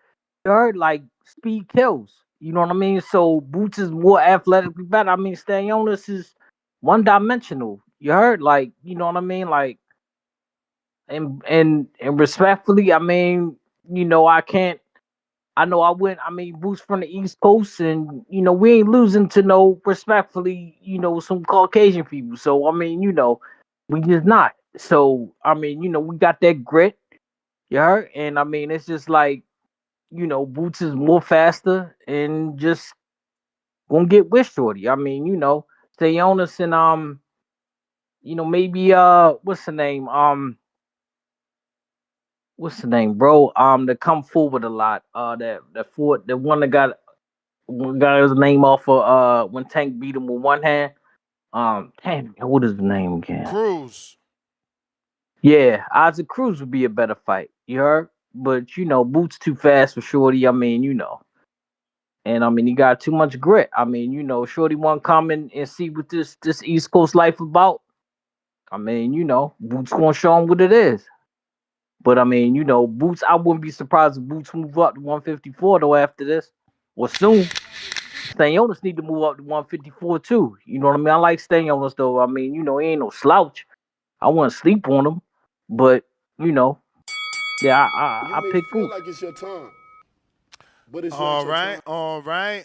heard, like, speed kills. You know what I mean? So Boots is more athletically better. I mean, Stanionis is one dimensional. You heard, like, you know what I mean? Like, and respectfully, I mean, I can't. I know I went. I mean, Boots from the East Coast, and we ain't losing to no respectfully. Some Caucasian people. So I mean, we just not. So I mean, we got that grit, yeah. And I mean, it's just like Boots is more faster and just gonna get with Shorty. I mean, stay honest and maybe what's the name? What's the name, bro? That come forward a lot. The one that got his name off of when Tank beat him with one hand. Damn, what is the name again? Cruz. Yeah, Isaac Cruz would be a better fight. You heard? But Boots too fast for Shorty. I mean, and I mean he got too much grit. I mean, Shorty want to come in and see what this East Coast life about. I mean, Boots gonna show him what it is. But I mean, Boots. I wouldn't be surprised if Boots move up to 154 though after this or soon. Stanionis need to move up to 154 too. You know what I mean? I like Stanionis though. I mean, he ain't no slouch. I wouldn't sleep on him, but yeah, You I may pick feel Boots. like it's your time, but it's not All your right, time. all right.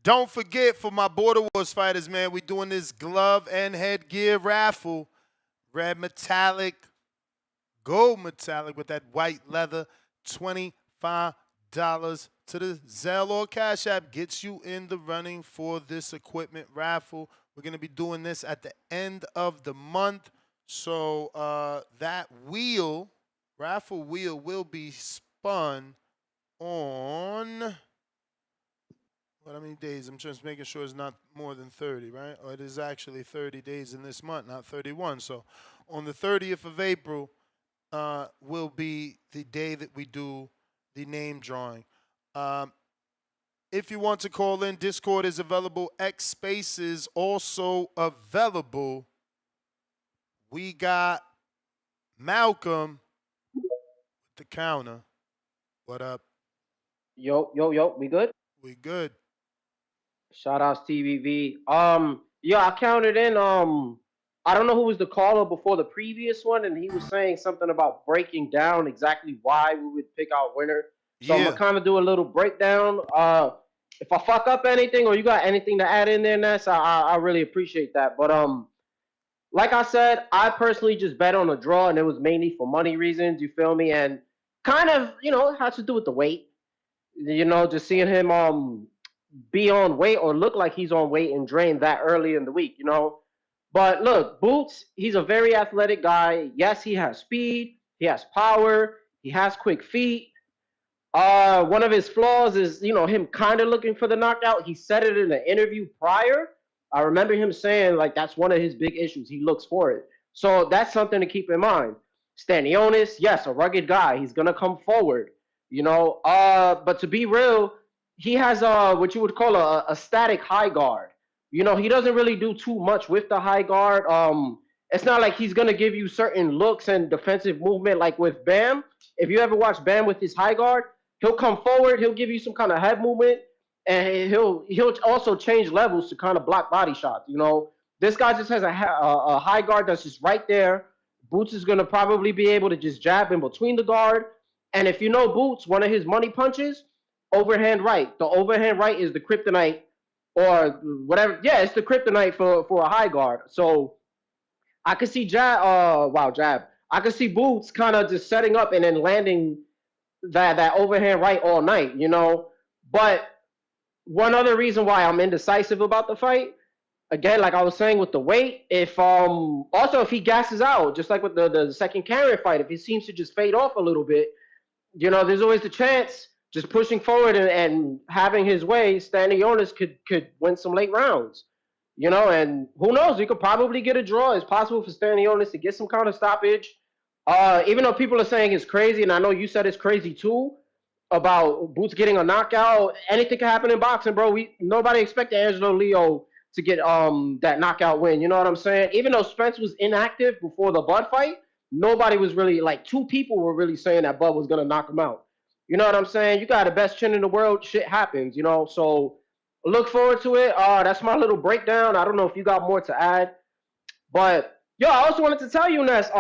Don't forget for my Border Wars fighters, man, we doing this glove and headgear raffle. Red metallic, gold metallic with that white leather, $25 to the Zelle or Cash App gets you in the running for this equipment raffle. We're going to be doing this at the end of the month. So that raffle wheel will be spun on what, how many days? I'm just making sure it's not more than 30, right? Or it is actually 30 days in this month, not 31. So on the 30th of April will be the day that we do the name drawing. If you want to call in, Discord is available. X Spaces also available. We got Malcolm with the counter. What up? Yo, we good? We good. Shout outs TVV. Yeah, I counted in. I don't know who was the caller before the previous one, and he was saying something about breaking down exactly why we would pick our winner. So I'm Yeah. gonna kind of do a little breakdown. If I fuck up anything or you got anything to add in there, Ness, I really appreciate that. But like I said, I personally just bet on a draw, and it was mainly for money reasons. You feel me? And kind of, it has to do with the weight. Just seeing him be on weight or look like he's on weight and drain that early in the week. But look, Boots, he's a very athletic guy. Yes, he has speed, he has power, he has quick feet. One of his flaws is, him kind of looking for the knockout. He said it in an interview prior. I remember him saying, like, that's one of his big issues. He looks for it. So that's something to keep in mind. Stanionis, yes, a rugged guy. He's going to come forward, But to be real, he has what you would call a static high guard. He doesn't really do too much with the high guard. It's not like he's going to give you certain looks and defensive movement like with Bam. If you ever watch Bam with his high guard, he'll come forward, he'll give you some kind of head movement, and he'll also change levels to kind of block body shots. This guy just has a high guard that's just right there. Boots is gonna probably be able to just jab in between the guard, and if you know Boots, one of his money punches, overhand right. The overhand right is the kryptonite or whatever. Yeah, it's the kryptonite for a high guard. So I could see jab. I could see Boots kind of just setting up and then landing that overhand right all night, you know. But one other reason why I'm indecisive about the fight, again, like I was saying with the weight, if also if he gasses out, just like with the second Karen fight, if he seems to just fade off a little bit, you know, there's always the chance just pushing forward and having his way, Stanionis could win some late rounds. You know, and who knows? We could probably get a draw. It's possible for Stanionis to get some kind of stoppage. Even though people are saying it's crazy, and I know you said it's crazy too, about Boots getting a knockout. Anything can happen in boxing, bro. Nobody expected Angelo Leo to get that knockout win. You know what I'm saying? Even though Spence was inactive before the Bud fight, nobody was really like two people were really saying that Bud was gonna knock him out. You know what I'm saying? You got the best chin in the world. Shit happens, you know. So look forward to it. That's my little breakdown. I don't know if you got more to add, but yo, I also wanted to tell you, Ness.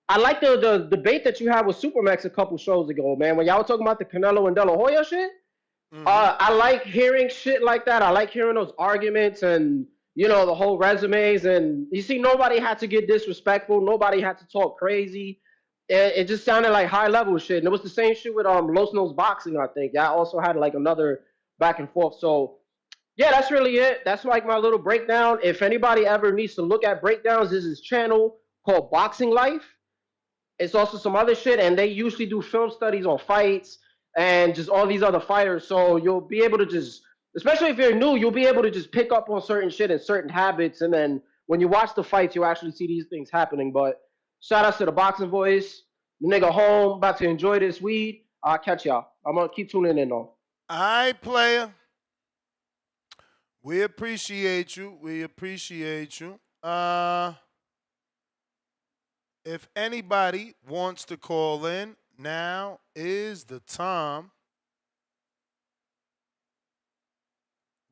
I like the debate that you had with Supermax a couple shows ago, man. When y'all were talking about the Canelo and De La Hoya shit, I like hearing shit like that. I like hearing those arguments and you know the whole resumes. And you see, nobody had to get disrespectful. Nobody had to talk crazy. It just sounded like high level shit. And it was the same shit with Los Nos Boxing. I think y'all also had like another back and forth. So yeah, that's really it. That's like my little breakdown. If anybody ever needs to look at breakdowns, this is channel called Boxing Life. It's also some other shit, and they usually do film studies on fights and just all these other fighters. So you'll be able to just, especially if you're new, you'll be able to just pick up on certain shit and certain habits, and then when you watch the fights, you'll actually see these things happening. But shout out to the Boxing Voice, the nigga home, about to enjoy this weed. I'll catch y'all. I'm gonna keep tuning in though. All right, player. We appreciate you. We appreciate you. If anybody wants to call in, now is the time.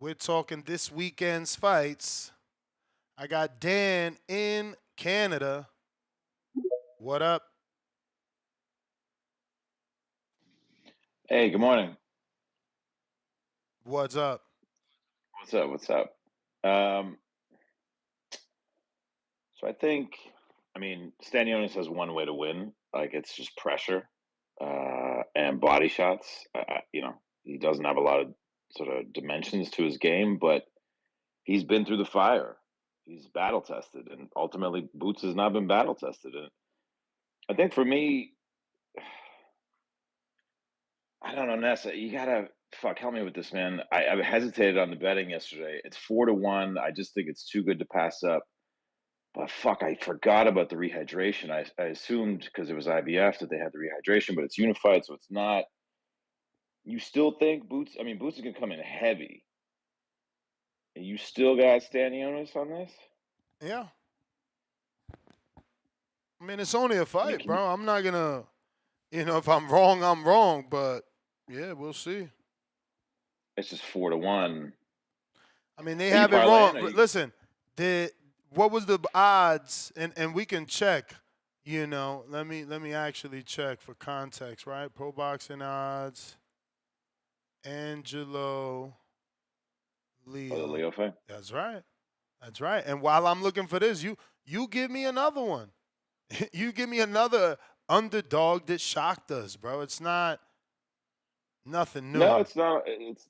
We're talking this weekend's fights. I got Dan in Canada. What up? Hey, good morning. What's up? What's up? What's up? So I mean, Stanionis has one way to win. Like it's just pressure and body shots. You know, he doesn't have a lot of sort of dimensions to his game, but he's been through the fire. He's battle tested, and ultimately, Boots has not been battle tested. And I think for me, I don't know, Nessa. You gotta help me with this, man. I hesitated on the betting yesterday. It's 4-1. I just think it's too good to pass up. But I forgot about the rehydration. I assumed because it was IBF that they had the rehydration, but it's unified, so it's not. You still think Boots? I mean, Boots is gonna come in heavy. And you still got Stanionis on this? Yeah. I mean, it's only a fight, bro. I'm not gonna, if I'm wrong, I'm wrong. But yeah, we'll see. It's just 4-1. I mean, they have it wrong. Listen, what was the odds? And we can check. Let me actually check for context, right? Pro boxing odds. Angelo Leo. Oh, the Leo fight? That's right. That's right. And while I'm looking for this, you give me another one. You give me another underdog that shocked us, bro. It's not nothing new. No, it's not. It's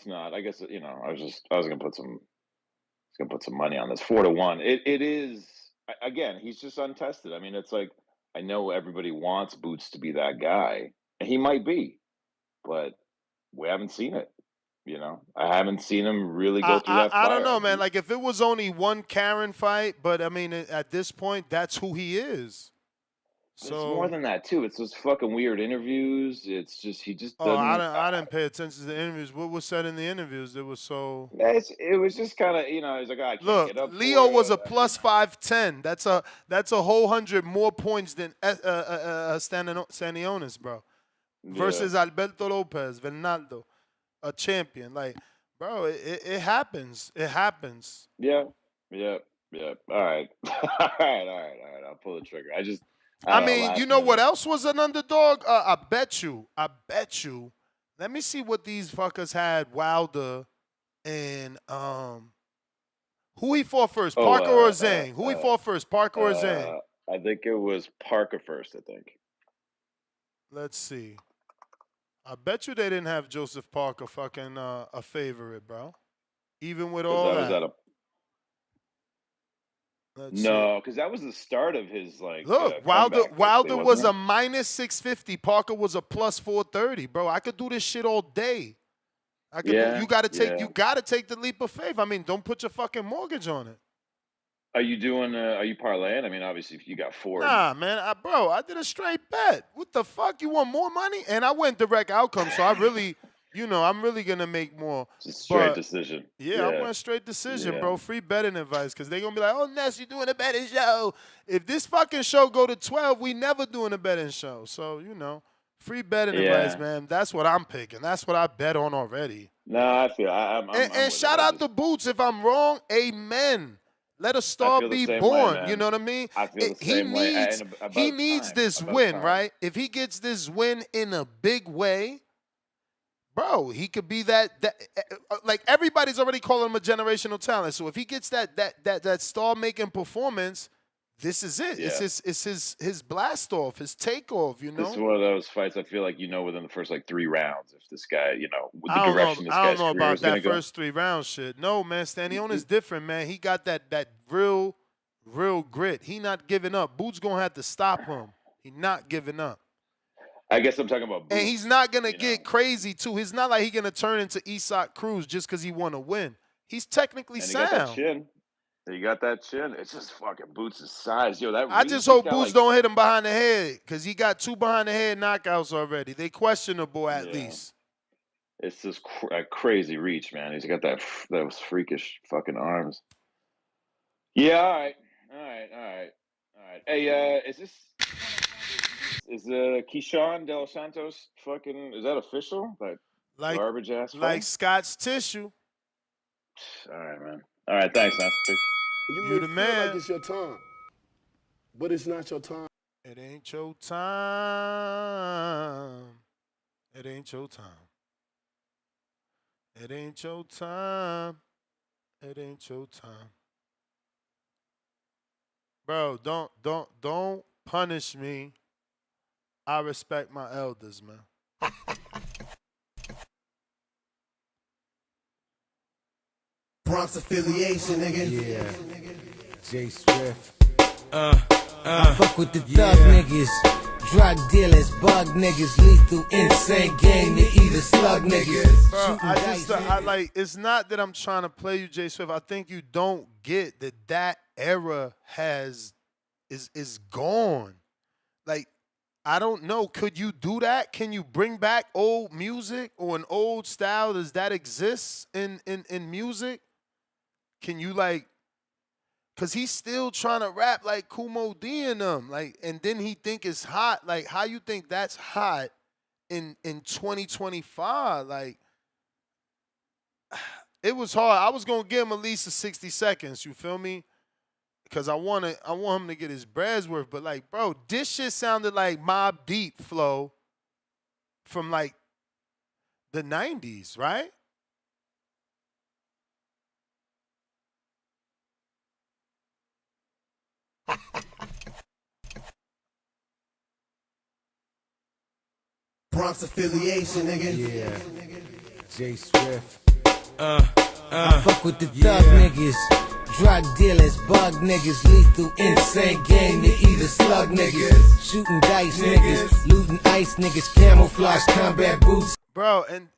not. I guess I was gonna put some money on this 4-1. It is again. He's just untested. I mean, it's like I know everybody wants Boots to be that guy, and he might be, but we haven't seen it. I haven't seen him really go through that fire. I don't know, man. Like if it was only one Karen fight, but I mean, at this point, that's who he is. So it's more than that too. It's those fucking weird interviews. It's just he just Oh, doesn't. I didn't pay attention to the interviews. What was said in the interviews? It was so. It was just kind of he's like, I can't get up. Leo was a plus 510. That's a whole 100 more points than Stanionis, bro. Versus Alberto Lopez, Bernardo, a champion. Like, bro, it happens. It happens. Yeah. All right. All right. I'll pull the trigger. I mean, you know what else was an underdog? I bet you. Let me see what these fuckers had. Wilder And who he fought first, Parker or Zhang? Who he fought first, Parker or Zhang? I think it was Parker first. I think. Let's see. I bet you they didn't have Joseph Parker fucking a favorite, bro. Even with all that. No, because that was the start of his like. Look, Wilder was a minus 650. Parker was a plus 430, bro. I could do this shit all day. I could. You gotta take the leap of faith. I mean, don't put your fucking mortgage on it. Are you doing? Are you parlaying? I mean, obviously, if you got Ford. Nah, man, I did a straight bet. What the fuck? You want more money? And I went direct outcome, so I really. I'm really going to make more. It's a straight decision. Yeah, I want a straight decision, bro. Free betting advice. Because they're going to be like, oh, Ness, you doing a betting show. If this fucking show go to 12, we never doing a betting show. So, free betting advice, man. That's what I'm picking. That's what I bet on already. No, I feel I'm And shout out to Boots. If I'm wrong, amen. Let a star be born. Way, you know what I mean? I feel the same way. He needs this win, right? If he gets this win in a big way, bro, he could be that like everybody's already calling him a generational talent. So if he gets that star-making performance, this is it. Yeah. It's his blast off, his takeoff. This is one of those fights. I feel like within the first like 3 rounds, if this guy, with the direction this guy's career about is going to that go. first 3 round shit. No, man, Stanionis is different, man. He got that real grit. He not giving up. Boots gonna have to stop him. He not giving up. I guess I'm talking about Boots, and he's not going to get crazy, too. He's not like he's going to turn into Isak Cruz just because he want to win. He's technically sound. Got that chin. He got that chin. It's just fucking Boots' size. I just hope Boots don't hit him behind the head because he got 2 behind the head knockouts already. They questionable at least. It's just a crazy reach, man. He's got those freakish fucking arms. Yeah, all right. Hey, is Keyshawn De Los Santos fucking, is that official? Like garbage ass fight? Like Scotch tissue. All right, man. All right, thanks, man. You the man. Like it's your time, but it's not your time. It ain't your time. It ain't your time. It ain't your time. It ain't your time. Bro, don't punish me. I respect my elders, man. Bronx affiliation, nigga. Yeah. J Swift. I fuck with the thug niggas, drug dealers, bug niggas, lethal, insane gang, they either slug niggas. Bro, I like. It's not that I'm trying to play you, J Swift. I think you don't get that era is gone. Like, I don't know. Could you do that? Can you bring back old music or an old style? Does that exist in music? Can you cause he's still trying to rap like Kumo D and them, and then he think it's hot. Like, how you think that's hot in 2025? Like, it was hard. I was gonna give him at least 60 seconds. You feel me? Because I want him to get his bread's worth. But bro, this shit sounded like Mobb Deep flow from the 90s, right? Bronx affiliation, nigga. Yeah. J Swift. I fuck with the thug niggas, drug dealers, bug niggas, lethal, insane gang, they either slug niggas, shooting dice niggas, looting ice niggas, camouflage combat boots. Bro, and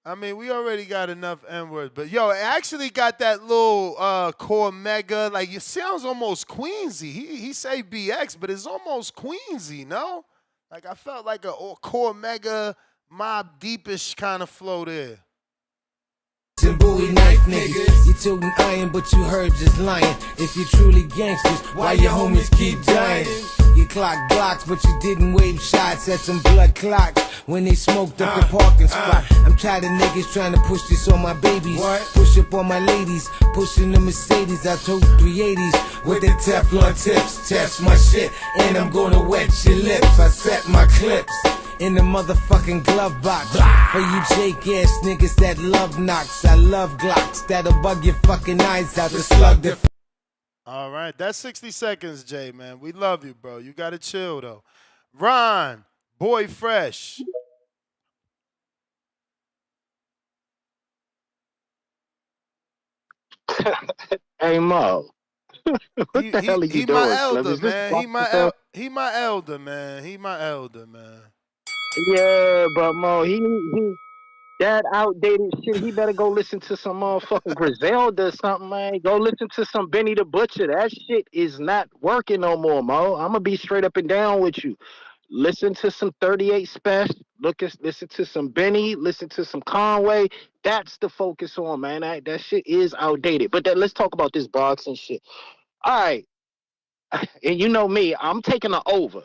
I mean, we already got enough N-words, but yo, it actually got that little core mega, it sounds almost Queensy. He say BX, but it's almost Queensy, no? I felt like a core mega Mobb Deepish kind of flow there. And Bowie knife niggas, you toting iron, but you heard just lying. If you truly gangsters, why your homies keep dying? You clocked blocks, but you didn't wave shots at some blood clocks when they smoked up the parking spot. I'm tired of niggas trying to push this on my babies. Push up on my ladies, pushing the Mercedes. I told 380s with the Teflon tips. Test my shit, and I'm gonna wet your lips. I set my clips. in the motherfucking glove box. For you Jake ass niggas that love knocks, I love Glocks that'll bug your fucking eyes out. The slug that. All right, that's 60 seconds, Jay, man. We love you, bro. You got to chill, though. Ron, Boy Fresh. Hey Mo, what the hell are you He my doing, Slim? elder, Is this man. Buffalo? He my elder, man. He my elder, man. Yeah, but Mo, he that outdated shit. He better go listen to some motherfucking Griselda or something, man. Go listen to some Benny the Butcher. That shit is not working no more, Mo. I'm gonna be straight up and down with you. Listen to some 38 Special. Listen to some Benny. Listen to some Conway. That's the focus on, man. That shit is outdated. But let's talk about this boxing shit. All right, and you know me, I'm taking an over.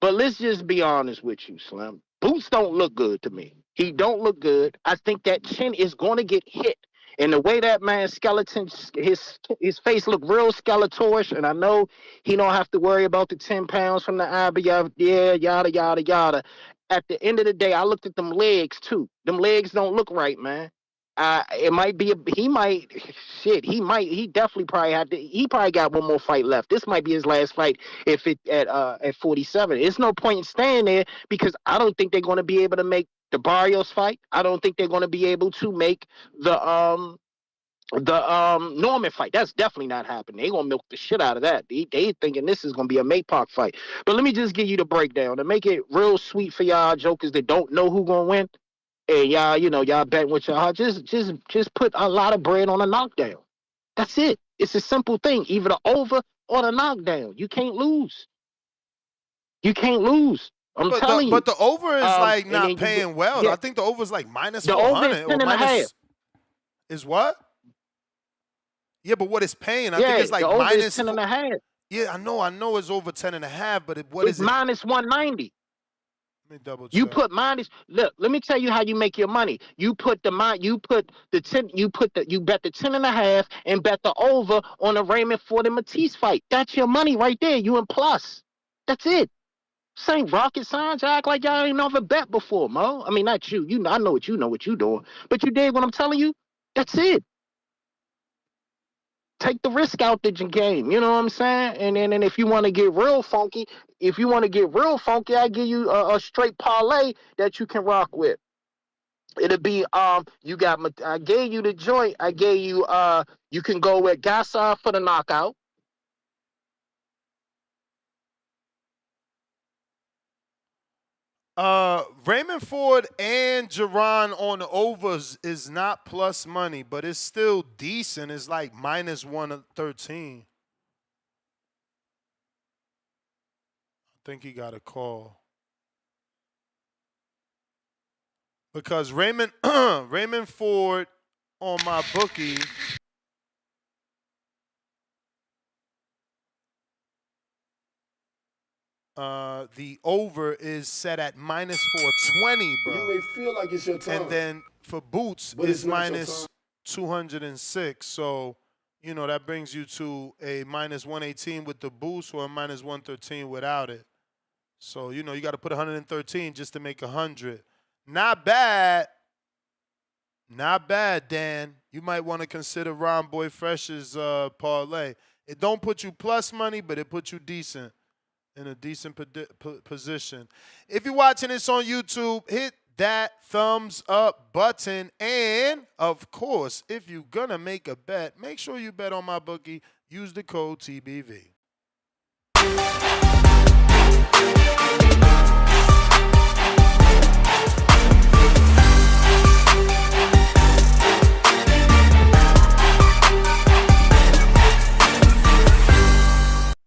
But let's just be honest with you, Slim. Boots don't look good to me. He don't look good. I think that chin is going to get hit. And the way that man's skeleton, his face look real skeletorish, and I know he don't have to worry about the 10 pounds from the IBF, yeah, yada, yada, yada. At the end of the day, I looked at them legs, too. Them legs don't look right, man. It might be he definitely probably he probably got one more fight left. This might be his last fight if it at 47. It's no point in staying there because I don't think they're going to be able to make the Barrios fight. I don't think they're going to be able to make the Norman fight. That's definitely not happening. They're gonna milk the shit out of that. They thinking this is gonna be a Maypark fight. But let me just give you the breakdown to make it real sweet for y'all jokers that don't know who gonna win. And y'all, y'all betting with your heart. Just put a lot of bread on a knockdown. That's it. It's a simple thing. Either the over or the knockdown. You can't lose. You can't lose. I'm telling you. But the over is like And not then paying well. yeah, I think the over is like minus the over is 400 or 10 and a half. minus is what? Yeah, but what it's paying? I think Yeah, it's like the over is minus 10 and a half. Yeah, I know it's over 10 and a half, but what It's is it? minus 190. Let me double check. You put minus. Look, let me tell you how you make your money. You put the 10. You bet the 10 and a half and bet the over on the Raymond Ford and Matisse fight. That's your money right there. You in plus. That's it. Same rocket science. Act like y'all ain't never bet before, Mo. I mean, not you. I know what you doing, but you did what I'm telling you. That's it. Take the risk out the game. You know what I'm saying? And then if you want to get real funky, I give you a straight parlay that you can rock with. It'll be I gave you the joint. I gave you you can go with Gassar for the knockout. Raymond Ford and Jerron on the overs is not plus money, but it's still decent. It's like minus 113. I think he got a call. Because Raymond Raymond Ford on my bookie the over is set at minus 420, bro. You may feel like it's your time. And then for Boots But is it's not your minus 206. So, that brings you to a minus 118 with the boost or a minus 113 without it. So, you got to put 113 just to make 100. Not bad. Not bad, Dan. You might want to consider Ron Boy Fresh's parlay. It don't put you plus money, but it puts you decent. In a decent position. If you're watching this on YouTube, hit that thumbs up button. And, of course, if you're going to make a bet, make sure you bet on my bookie. Use the code TBV.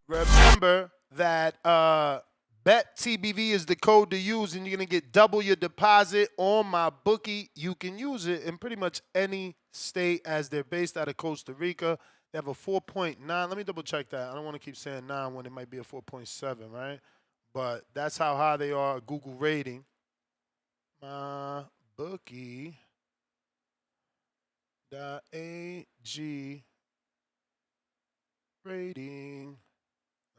Remember that bet TBV is the code to use, and you're going to get double your deposit on my bookie. You can use it in pretty much any state as they're based out of Costa Rica. They have a 4.9. Let me double check that. I don't want to keep saying 9 when it might be a 4.7, right? But that's how high they are. Google rating. My bookie. .ag rating.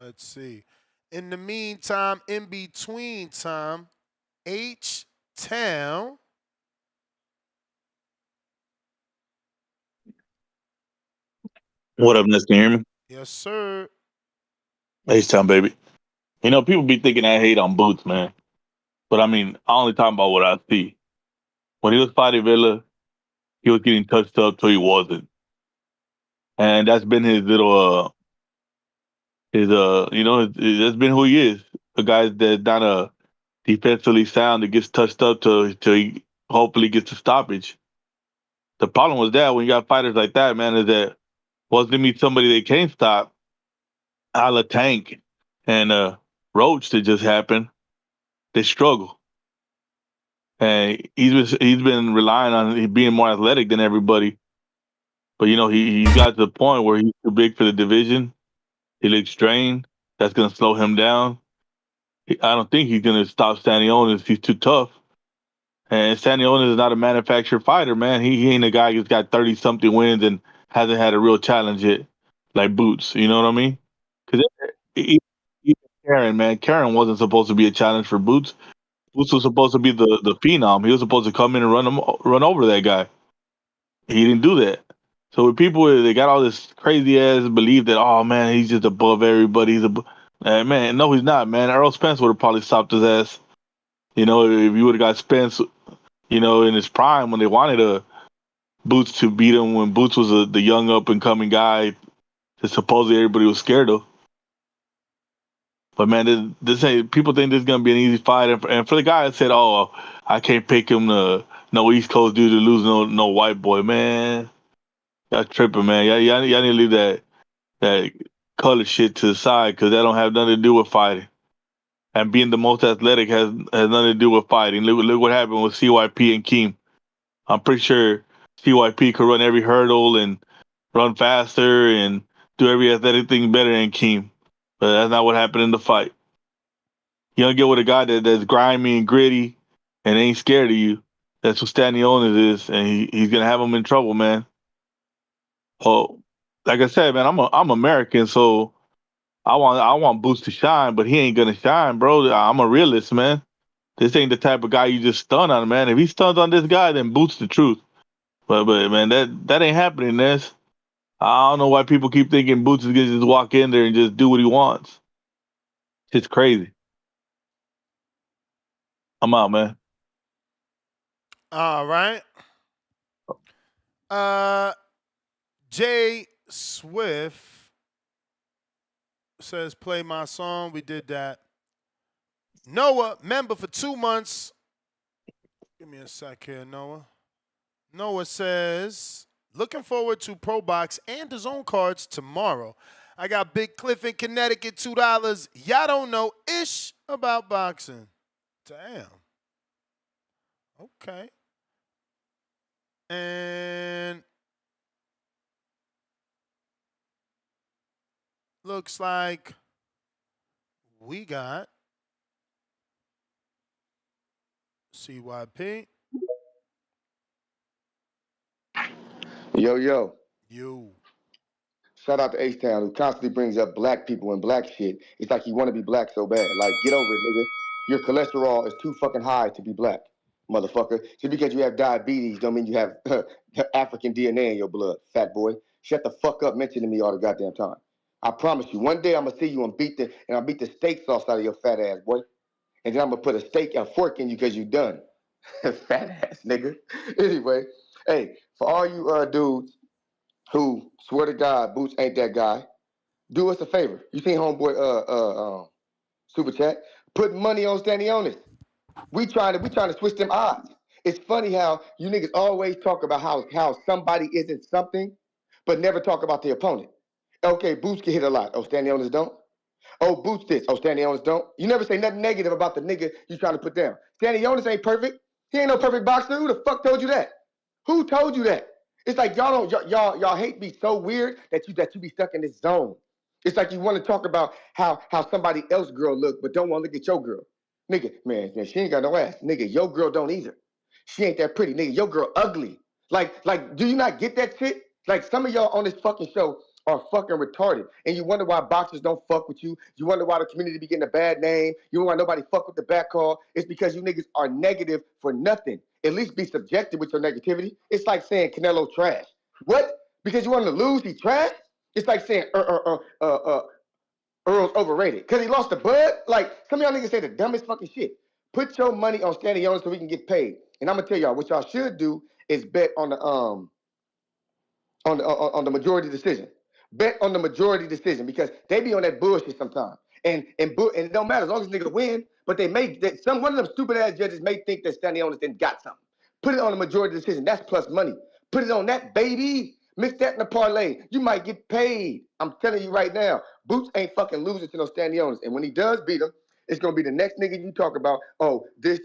Let's see. In the meantime, in between time, H-Town. What up, Ness? Can you hear me? Yes, sir. H-Town, baby. You know, people be thinking I hate on Boots, man. But I mean, I only talking about what I see. When he was fighting Villa, he was getting touched up till he wasn't. And that's been his little, that's been who he is. The guy that's not defensively sound that gets touched up till he hopefully gets a stoppage. The problem was that when you got fighters like that, man, is that once they meet somebody they can't stop, a la Tank and Roach that just happened, they struggle. And he's been relying on being more athletic than everybody. But you know, he's got to the point where he's too big for the division. He looks strained. That's gonna slow him down. I don't think he's gonna stop Stanionis. He's too tough. And Stanionis is not a manufactured fighter, man. He ain't a guy who's got 30 something wins and hasn't had a real challenge yet, like Boots. You know what I mean? Because Karen, man, Karen wasn't supposed to be a challenge for Boots. Boots was supposed to be the phenom. He was supposed to come in and run over that guy. He didn't do that. So with people, they got all this crazy ass belief that, oh man, he's just above everybody. Man, no, he's not, man. Earl Spence would have probably stopped his ass. You know, if you would have got Spence, you know, in his prime when they wanted Boots to beat him, when Boots was the young up and coming guy that supposedly everybody was scared of. But man, this ain't, people think this is gonna be an easy fight, and for the guy that said, "Oh, I can't pick him to no East Coast dude to lose no white boy," man, y'all tripping, man. Y'all need to leave that color shit to the side because that don't have nothing to do with fighting. And being the most athletic has nothing to do with fighting. Look what happened with CYP and Keem. I'm pretty sure CYP could run every hurdle and run faster and do every athletic thing better than Keem, but that's not what happened in the fight. You don't get with a guy that's grimy and gritty and ain't scared of you. That's what Stanionis is, and he's gonna have him in trouble, man. Oh, like I said, man, I'm American, so I want Boots to shine, but he ain't gonna shine, bro. I'm a realist, man. This ain't the type of guy you just stun on, man. If he stuns on this guy, then Boots the truth. But man, that ain't happening, Ness. I don't know why people keep thinking Boots is gonna just walk in there and just do what he wants. It's crazy. I'm out, man. All right. Uh, Jay Swift says, play my song. We did that. Noah, member for 2 months. Give me a sec here, Noah. Noah says, looking forward to Pro Box and the Zone cards tomorrow. I got Big Cliff in Connecticut, $2. Y'all don't know ish about boxing. Damn. Okay. And looks like we got CYP. Yo. You. Shout out to H-Town, who constantly brings up black people and black shit. It's like you want to be black so bad. Like, get over it, nigga. Your cholesterol is too fucking high to be black, motherfucker. Just because you have diabetes don't mean you have African DNA in your blood, fat boy. Shut the fuck up mentioning me all the goddamn time. I promise you, one day I'm gonna see you and I'll beat the steak sauce out of your fat ass, boy. And then I'm gonna put a fork in you because you done. Fat ass nigga. Anyway, hey, for all you dudes who swear to God Boots ain't that guy, do us a favor. You seen homeboy super chat? Put money on Stanionis. We trying to switch them odds. It's funny how you niggas always talk about how somebody isn't something, but never talk about the opponent. Okay, Boots can hit a lot. Oh, Stanionis don't? Oh, Boots this. Oh, Stanionis don't? You never say nothing negative about the nigga you trying to put down. Stanionis ain't perfect. He ain't no perfect boxer. Who the fuck told you that? Who told you that? It's like y'all hate me so weird that you be stuck in this zone. It's like you want to talk about how somebody else girl look, but don't want to look at your girl. Nigga, man, she ain't got no ass. Nigga, your girl don't either. She ain't that pretty. Nigga, your girl ugly. Like, do you not get that shit? Like some of y'all on this fucking show are fucking retarded. And you wonder why boxers don't fuck with you. You wonder why the community be getting a bad name. You wonder why nobody fuck with the back call. It's because you niggas are negative for nothing. At least be subjective with your negativity. It's like saying Canelo trash. What? Because you want him to lose, he trash? It's like saying Earl's overrated. Because he lost to Bud? Like, some of y'all niggas say the dumbest fucking shit. Put your money on Stanionis so we can get paid. And I'm gonna tell y'all what y'all should do is bet on the majority decision. Bet on the majority decision because they be on that bullshit sometimes. And it don't matter as long as niggas win, but one of them stupid ass judges may think that Stanionis didn't got something. Put it on the majority decision. That's plus money. Put it on that, baby. Mix that in the parlay. You might get paid. I'm telling you right now. Boots ain't fucking losing to no Stanionis. And when he does beat him, it's gonna be the next nigga you talk about. Oh, this.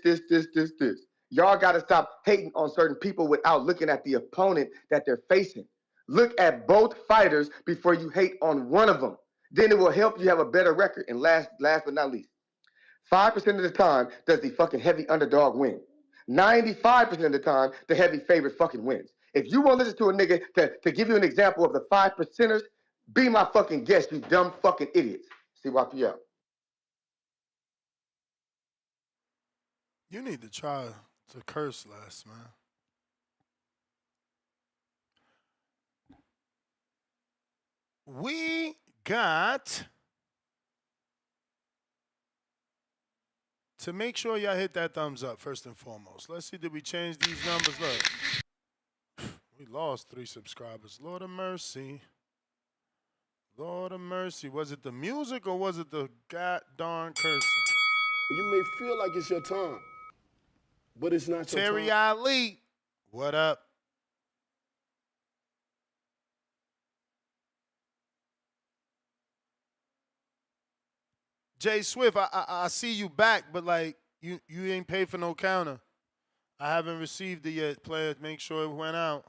Y'all gotta stop hating on certain people without looking at the opponent that they're facing. Look at both fighters before you hate on one of them. Then it will help you have a better record. And last but not least, 5% of the time does the fucking heavy underdog win. 95% of the time, the heavy favorite fucking wins. If you want to listen to a nigga to give you an example of the 5%ers, be my fucking guest, you dumb fucking idiots. See, walk you out. You need to try to curse less, man. We got to make sure y'all hit that thumbs up first and foremost. Let's see, did we change these numbers? Look, we lost 3 subscribers. Lord of mercy. Lord of mercy. Was it the music or was it the god darn cursing? You may feel like it's your time, but it's not your Terry time. Ali, what up? Jay Swift, I see you back, but like you ain't paid for no counter. I haven't received it yet. Players, make sure it went out.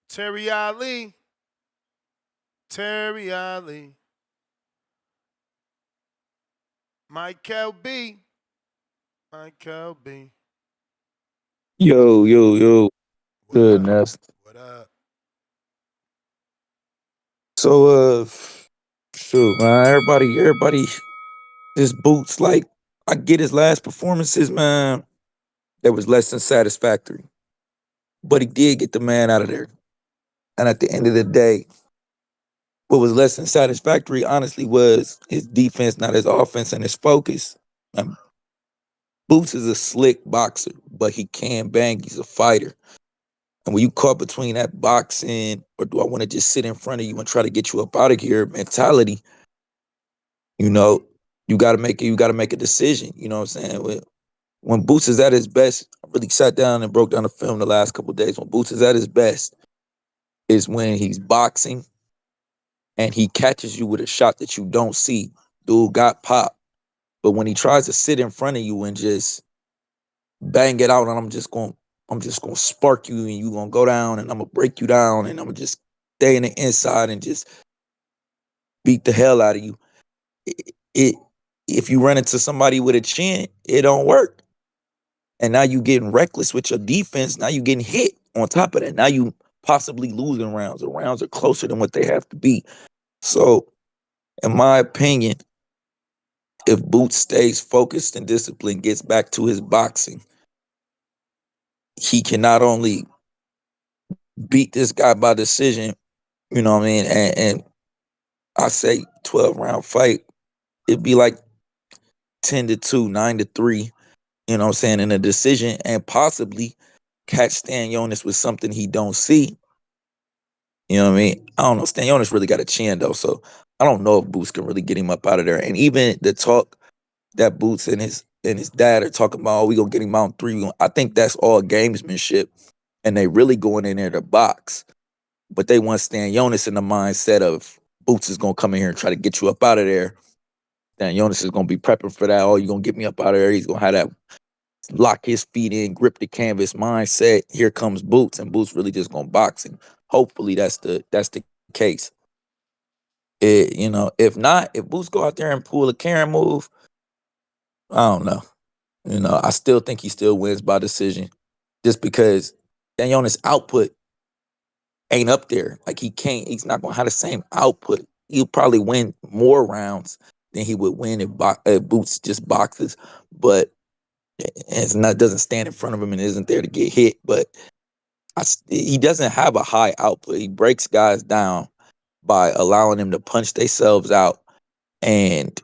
Terry Ali. Terry Ali. Michael B. Michael B. Yo. What Goodness. What up? So shoot, man, everybody just boots like I get his last performances, man. That was less than satisfactory. But he did get the man out of there. And at the end of the day, what was less than satisfactory, honestly, was his defense, not his offense, and his focus. And Boots is a slick boxer, but he can bang. He's a fighter. And when you caught between that boxing, or do I want to just sit in front of you and try to get you up out of here mentality, you know, you gotta make a decision. You know what I'm saying? When Boots is at his best, I really sat down and broke down the film the last couple of days. When Boots is at his best is when he's boxing and he catches you with a shot that you don't see. Dude got popped. But when he tries to sit in front of you and just bang it out, and I'm just gonna spark you and you gonna go down and I'm gonna break you down and I'm gonna just stay in the inside and just beat the hell out of you. It if you run into somebody with a chin, it don't work. And now you getting reckless with your defense. Now you getting hit on top of that. Now you possibly losing rounds. The rounds are closer than what they have to be. So, in my opinion, if Boots stays focused and disciplined, gets back to his boxing, he can not only beat this guy by decision, you know what I mean, and I say 12-round fight, it'd be like 10-2, 9-3, you know what I'm saying, in a decision, and possibly catch Stanionis with something he don't see. You know what I mean? I don't know. Stanionis really got a chin though, so I don't know if Boots can really get him up out of there. And even the talk that Boots and his dad are talking about, oh, we gonna get him out in 3. I think that's all gamesmanship, and they really going in there to box. But they want Stanionis in the mindset of Boots is gonna come in here and try to get you up out of there. Stanionis is gonna be prepping for that. Oh, you gonna get me up out of there? He's gonna have that lock his feet in, grip the canvas mindset. Here comes Boots, and Boots really just gonna box him. Hopefully that's the case. If not, if Boots go out there and pull a Karen move, I don't know. You know, I still think he still wins by decision just because Stanionis' output ain't up there. Like he's not gonna have the same output. He'll probably win more rounds than he would win if Boots just boxes, but doesn't stand in front of him and isn't there to get hit. But he doesn't have a high output. He breaks guys down by allowing them to punch themselves out and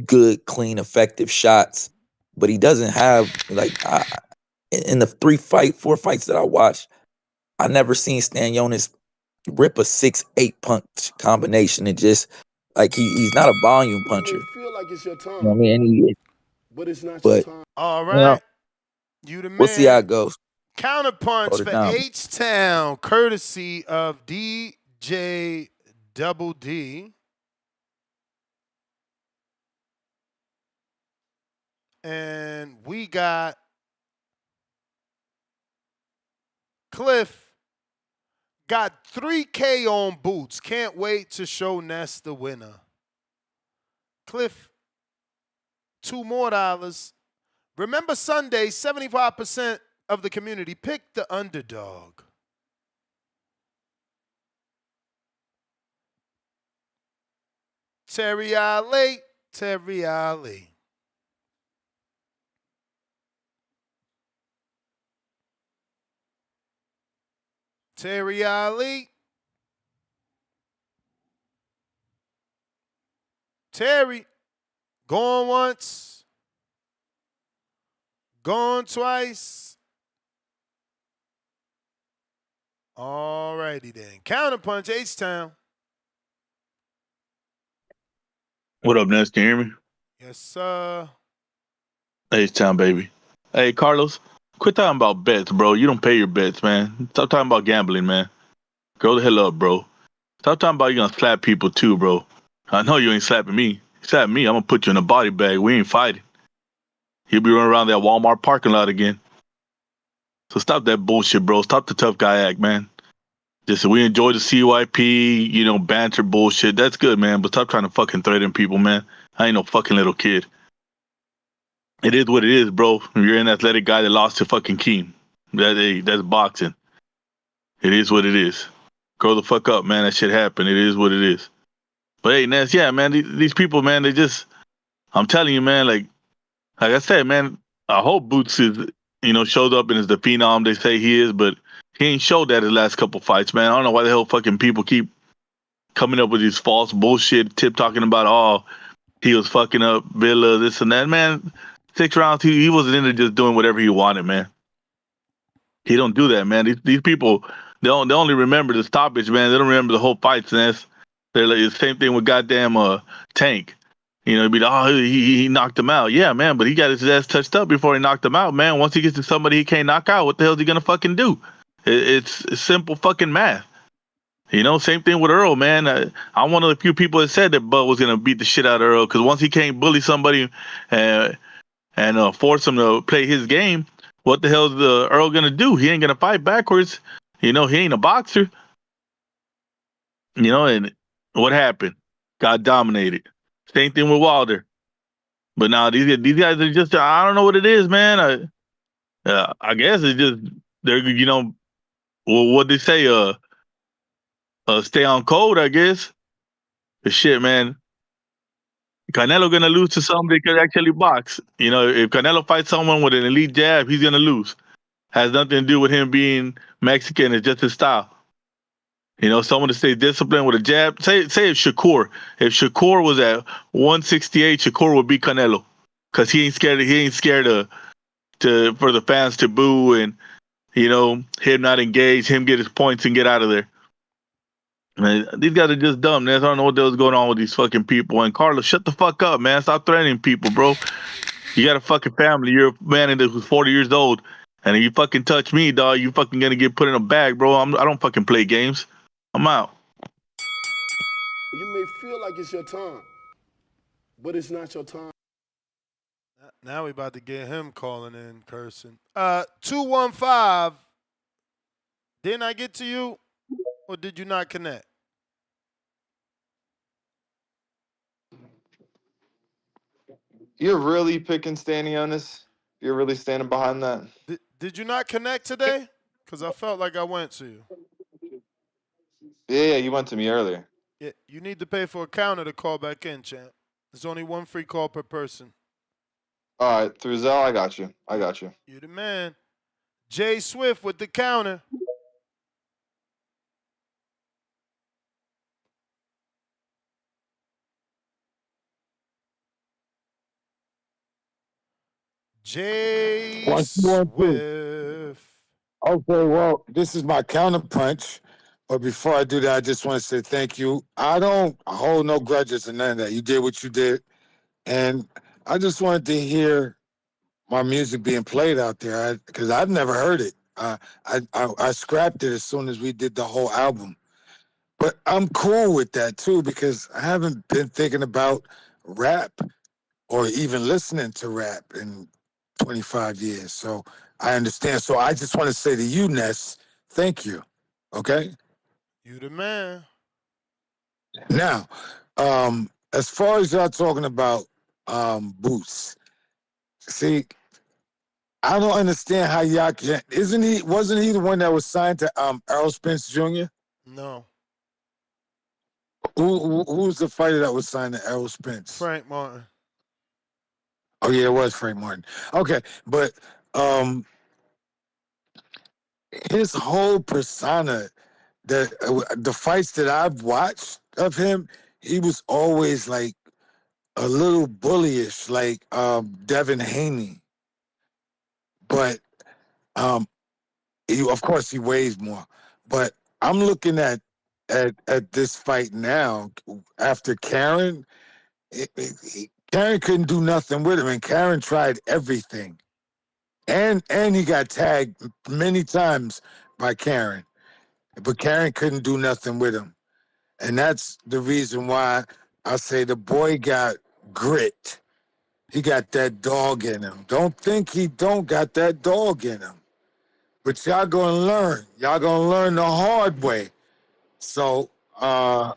good, clean, effective shots. But he doesn't have in the 4 fights that I watched, I never seen Stanionis rip a 6-8 punch combination and just like he's not a volume You may puncher. feel like it's your You know what I time, mean? but it's not your But time. All you know, right. You the we'll see how it man. goes. Counterpunch Hold it for down. H-Town, courtesy of DJ Double D. And we got Cliff got 3K on Boots. Can't wait to show Ness the winner. Cliff, $2 more. Remember Sunday, 75% of the community picked the underdog. Terry Ali. Terry Ali. Terry Ali. Terry. Going once. Gone twice. All righty then. Counterpunch, H-Town. What up, Ness? Can you hear me? Yes, sir. H-Town, baby. Hey, Carlos, quit talking about bets, bro. You don't pay your bets, man. Stop talking about gambling, man. Grow the hell up, bro. Stop talking about you gonna slap people too, bro. I know you ain't slapping me. You slap me, I'm gonna put you in a body bag. We ain't fighting. He'll be running around that Walmart parking lot again. So stop that bullshit, bro. Stop the tough guy act, man. Just we enjoy the CYP, banter bullshit. That's good, man. But stop trying to fucking threaten people, man. I ain't no fucking little kid. It is what it is, bro. You're an athletic guy that lost to fucking Keem. That's boxing. It is what it is. Grow the fuck up, man. That shit happened. It is what it is. But hey, Ness, yeah, man. These people, man, they just. I'm telling you, man. Like I said, man. I hope Boots shows up and is the phenom they say he is, but he ain't showed that his last couple fights, man. I don't know why the hell fucking people keep coming up with these false bullshit tip talking about, oh, he was fucking up Villa, this and that. Man, 6 rounds, he wasn't into just doing whatever he wanted, man. He don't do that, man. These people, they only remember the stoppage, man. They don't remember the whole fights, and they're like the same thing with goddamn Tank. It'd be he knocked him out. Yeah, man, but he got his ass touched up before he knocked him out, man. Once he gets to somebody he can't knock out, what the hell is he gonna fucking do? It's simple fucking math. Same thing with Earl, man. I'm one of the few people that said that Bud was gonna beat the shit out of Earl because once he can't bully somebody and force him to play his game, what the hell is the Earl gonna do? He ain't gonna fight backwards. He ain't a boxer. And what happened? Got dominated. Same thing with Wilder. But now these guys are just, I don't know what it is, man. I guess it's just they're well, what they say stay on code, I guess. But shit, man. Canelo gonna lose to somebody that could actually box. If Canelo fights someone with an elite jab, he's gonna lose. Has nothing to do with him being Mexican. It's just his style. Someone to stay disciplined with a jab. Say if Shakur. If Shakur was at 168, Shakur would beat Canelo. Cause he ain't scared for the fans to boo and him not engage, him get his points and get out of there. Man, these guys are just dumb, man. I don't know what the hell's going on with these fucking people. And Carlos, shut the fuck up, man. Stop threatening people, bro. You got a fucking family. You're a man who's 40 years old. And if you fucking touch me, dog, you fucking gonna get put in a bag, bro. I don't fucking play games. I'm out. You may feel like it's your time, but it's not your time. Now we about to get him calling in, cursing. 215. Didn't I get to you? Or did you not connect? You're really picking Stanionis? You're really standing behind that? Did you not connect today? Because I felt like I went to you. Yeah, you went to me earlier. Yeah, you need to pay for a counter to call back in, champ. There's only one free call per person. All right, through Zell, I got you. I got you. You the man. Jay Swift with the counter. Jay 1, 2, 1, 2. Swift. Okay, well, this is my counterpunch. But before I do that, I just want to say thank you. I don't hold no grudges or none of that. You did what you did. And I just wanted to hear my music being played out there because I've never heard it. I scrapped it as soon as we did the whole album. But I'm cool with that too because I haven't been thinking about rap or even listening to rap in 25 years. So I understand. So I just want to say to you, Ness, thank you. Okay? You the man. Now, as far as y'all talking about Boots, see, I don't understand how y'all can. Wasn't he the one that was signed to Errol Spence Jr.? No. Who's the fighter that was signed to Errol Spence? Frank Martin. Oh yeah, it was Frank Martin. Okay, but his whole persona, the fights that I've watched of him, he was always like a little bullyish, like Devin Haney. But of course he weighs more. But I'm looking at this fight now after Karen. Karen couldn't do nothing with him, and Karen tried everything. And he got tagged many times by Karen. But Karen couldn't do nothing with him. And that's the reason why I say the boy got grit. He got that dog in him. Don't think he don't got that dog in him. But y'all gonna learn. Y'all gonna learn the hard way. So I'm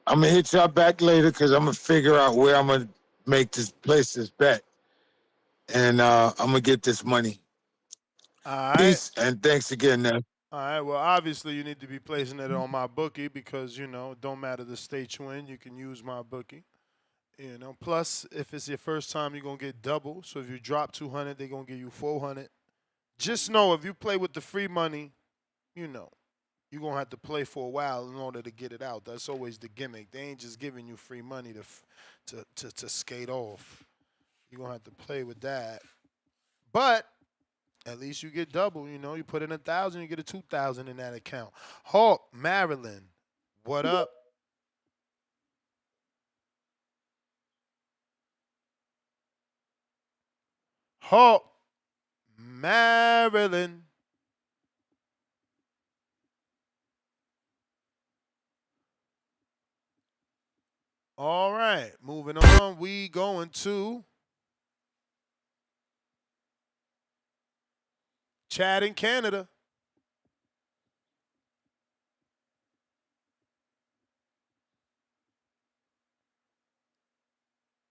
gonna hit y'all back later because I'm gonna figure out where I'm gonna place this bet. And I'm gonna get this money. All right. Peace and thanks again, Ness. All right. Well, obviously you need to be placing it on my bookie because it don't matter the state you in, you can use my bookie. Plus if it's your first time, you're gonna get double. So if you drop 200, they're gonna give you 400. Just know if you play with the free money, you're gonna have to play for a while in order to get it out. That's always the gimmick. They ain't just giving you free money to skate off. You're gonna have to play with that. But at least you get double. You put in 1,000, you get a 2,000 in that account. Hawk, Maryland, what up? Hawk, Maryland. All right, moving on. We going to Chad in Canada.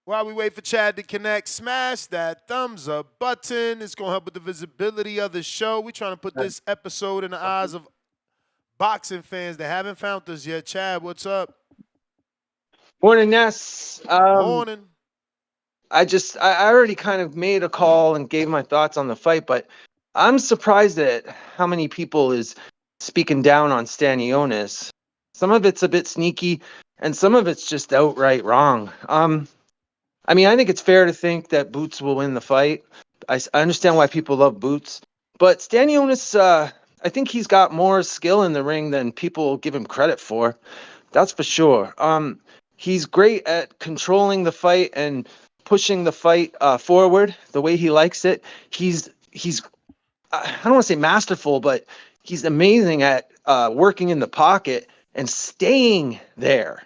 While we wait for Chad to connect, smash that thumbs up button. It's going to help with the visibility of the show. We're trying to put this episode in the eyes of boxing fans that haven't found us yet. Chad, what's up? Morning, Ness. Morning. I already kind of made a call and gave my thoughts on the fight, but I'm surprised at how many people is speaking down on Stanionis. Some of it's a bit sneaky, and some of it's just outright wrong. I mean, I think it's fair to think that Boots will win the fight. I understand why people love Boots, but Stanionis, I think he's got more skill in the ring than people give him credit for. That's for sure. He's great at controlling the fight and pushing the fight forward the way he likes it. He's I don't want to say masterful, but he's amazing at working in the pocket and staying there.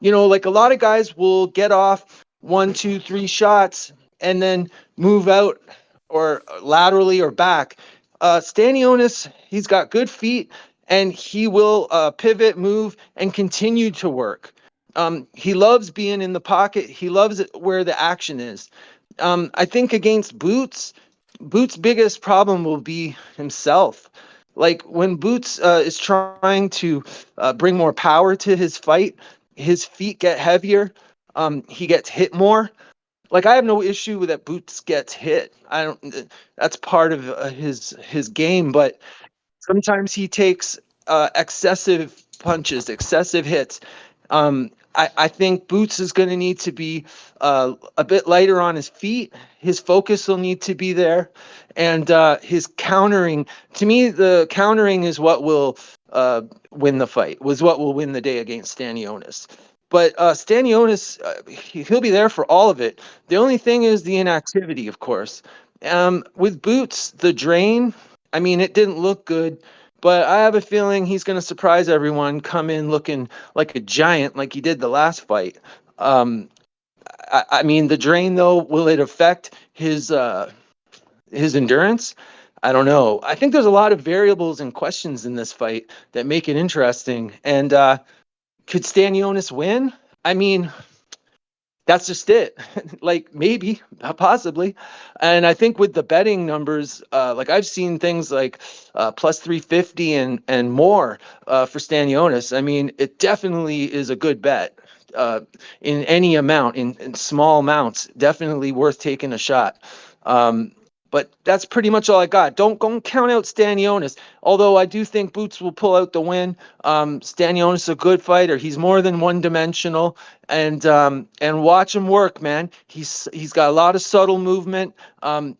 Like a lot of guys will get off 1, 2, 3 shots and then move out or laterally or back. Stanionis, he's got good feet and he will pivot, move, and continue to work. He loves being in the pocket. He loves it where the action is. I think against Boots, Boots' biggest problem will be himself. Like when Boots is trying to bring more power to his fight, his feet get heavier. He gets hit more. Like I have no issue with that Boots gets hit. I don't. That's part of his game, but sometimes he takes excessive punches, excessive hits. I think Boots is going to need to be a bit lighter on his feet. His focus will need to be there. And his countering, to me, the countering is what will win the fight, was what will win the day against Stanionis. But Stanionis, he'll be there for all of it. The only thing is the inactivity, of course. With Boots, the drain, I mean, it didn't look good, but I have a feeling he's going to surprise everyone, come in looking like a giant like he did the last fight. I mean, the drain, though, will it affect his endurance? I don't know. I think there's a lot of variables and questions in this fight that make it interesting. And could Stanionis win? I mean, that's just it. Like maybe, possibly. And I think with the betting numbers, like I've seen things like plus 350 and more for Stanionis. I mean, it definitely is a good bet in any amount, in small amounts. Definitely worth taking a shot. But that's pretty much all I got. Don't count out Stanionis. Although I do think Boots will pull out the win. Stanionis is a good fighter. He's more than one dimensional, and watch him work, man. He's got a lot of subtle movement.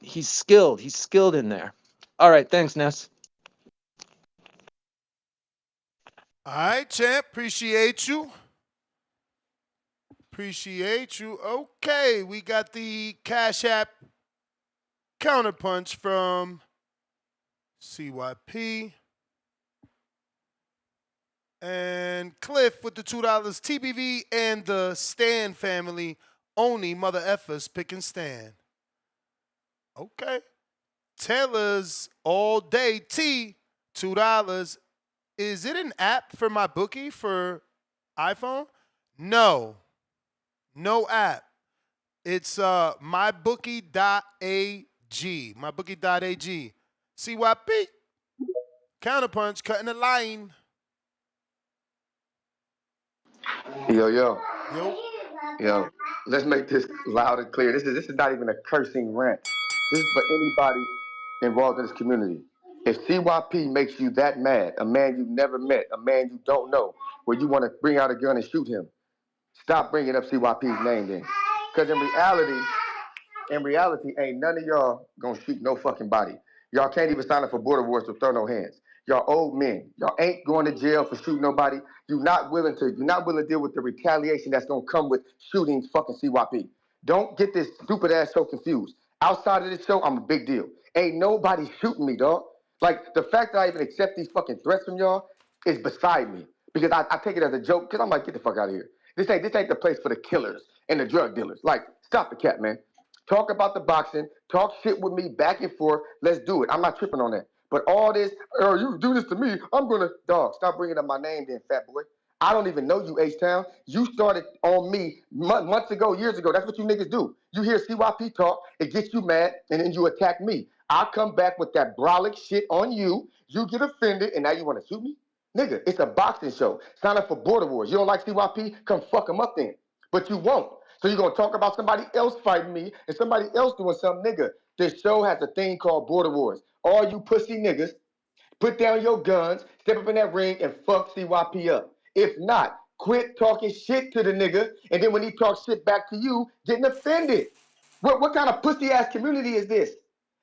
He's skilled. He's skilled in there. All right, thanks, Ness. All right, champ. Appreciate you. Appreciate you. Okay, we got the Cash App counterpunch from CYP. And Cliff with the $2 TBV and the Stan family. Only mother effers picking Stan. Okay. Taylor's all day T, $2. Is it an app for my bookie for iPhone? No. No app. It's mybookie.ag. Mybookie.ag. CYP. Counterpunch, cutting the line. Yo. Yo. Yo. Let's make this loud and clear. This is not even a cursing rant. This is for anybody involved in this community. If CYP makes you that mad, a man you've never met, a man you don't know, where you want to bring out a gun and shoot him, stop bringing up CYP's name then. Because in reality, ain't none of y'all gonna shoot no fucking body. Y'all can't even sign up for border wars to throw no hands. Y'all old men. Y'all ain't going to jail for shooting nobody. You're not willing to deal with the retaliation that's gonna come with shooting fucking CYP. Don't get this stupid ass show confused. Outside of this show, I'm a big deal. Ain't nobody shooting me, dog. Like the fact that I even accept these fucking threats from y'all is beside me. Because I take it as a joke, because I'm like, get the fuck out of here. This ain't the place for the killers and the drug dealers. Like, stop the cat, man. Talk about the boxing, talk shit with me back and forth. Let's do it. I'm not tripping on that. But all this, oh, you do this to me, I'm gonna, dog, stop bringing up my name then, fat boy. I don't even know you, H-Town. You started on me months ago, years ago. That's what you niggas do. You hear CYP talk, it gets you mad, and then you attack me. I come back with that brolic shit on you, you get offended, and now you wanna shoot me? Nigga, it's a boxing show. Sign up for Border Wars. You don't like CYP? Come fuck them up then. But you won't. So you're going to talk about somebody else fighting me and somebody else doing something, nigga. This show has a thing called Border Wars. All you pussy niggas, put down your guns, step up in that ring, and fuck CYP up. If not, quit talking shit to the nigga, and then when he talks shit back to you, getting offended. What kind of pussy-ass community is this?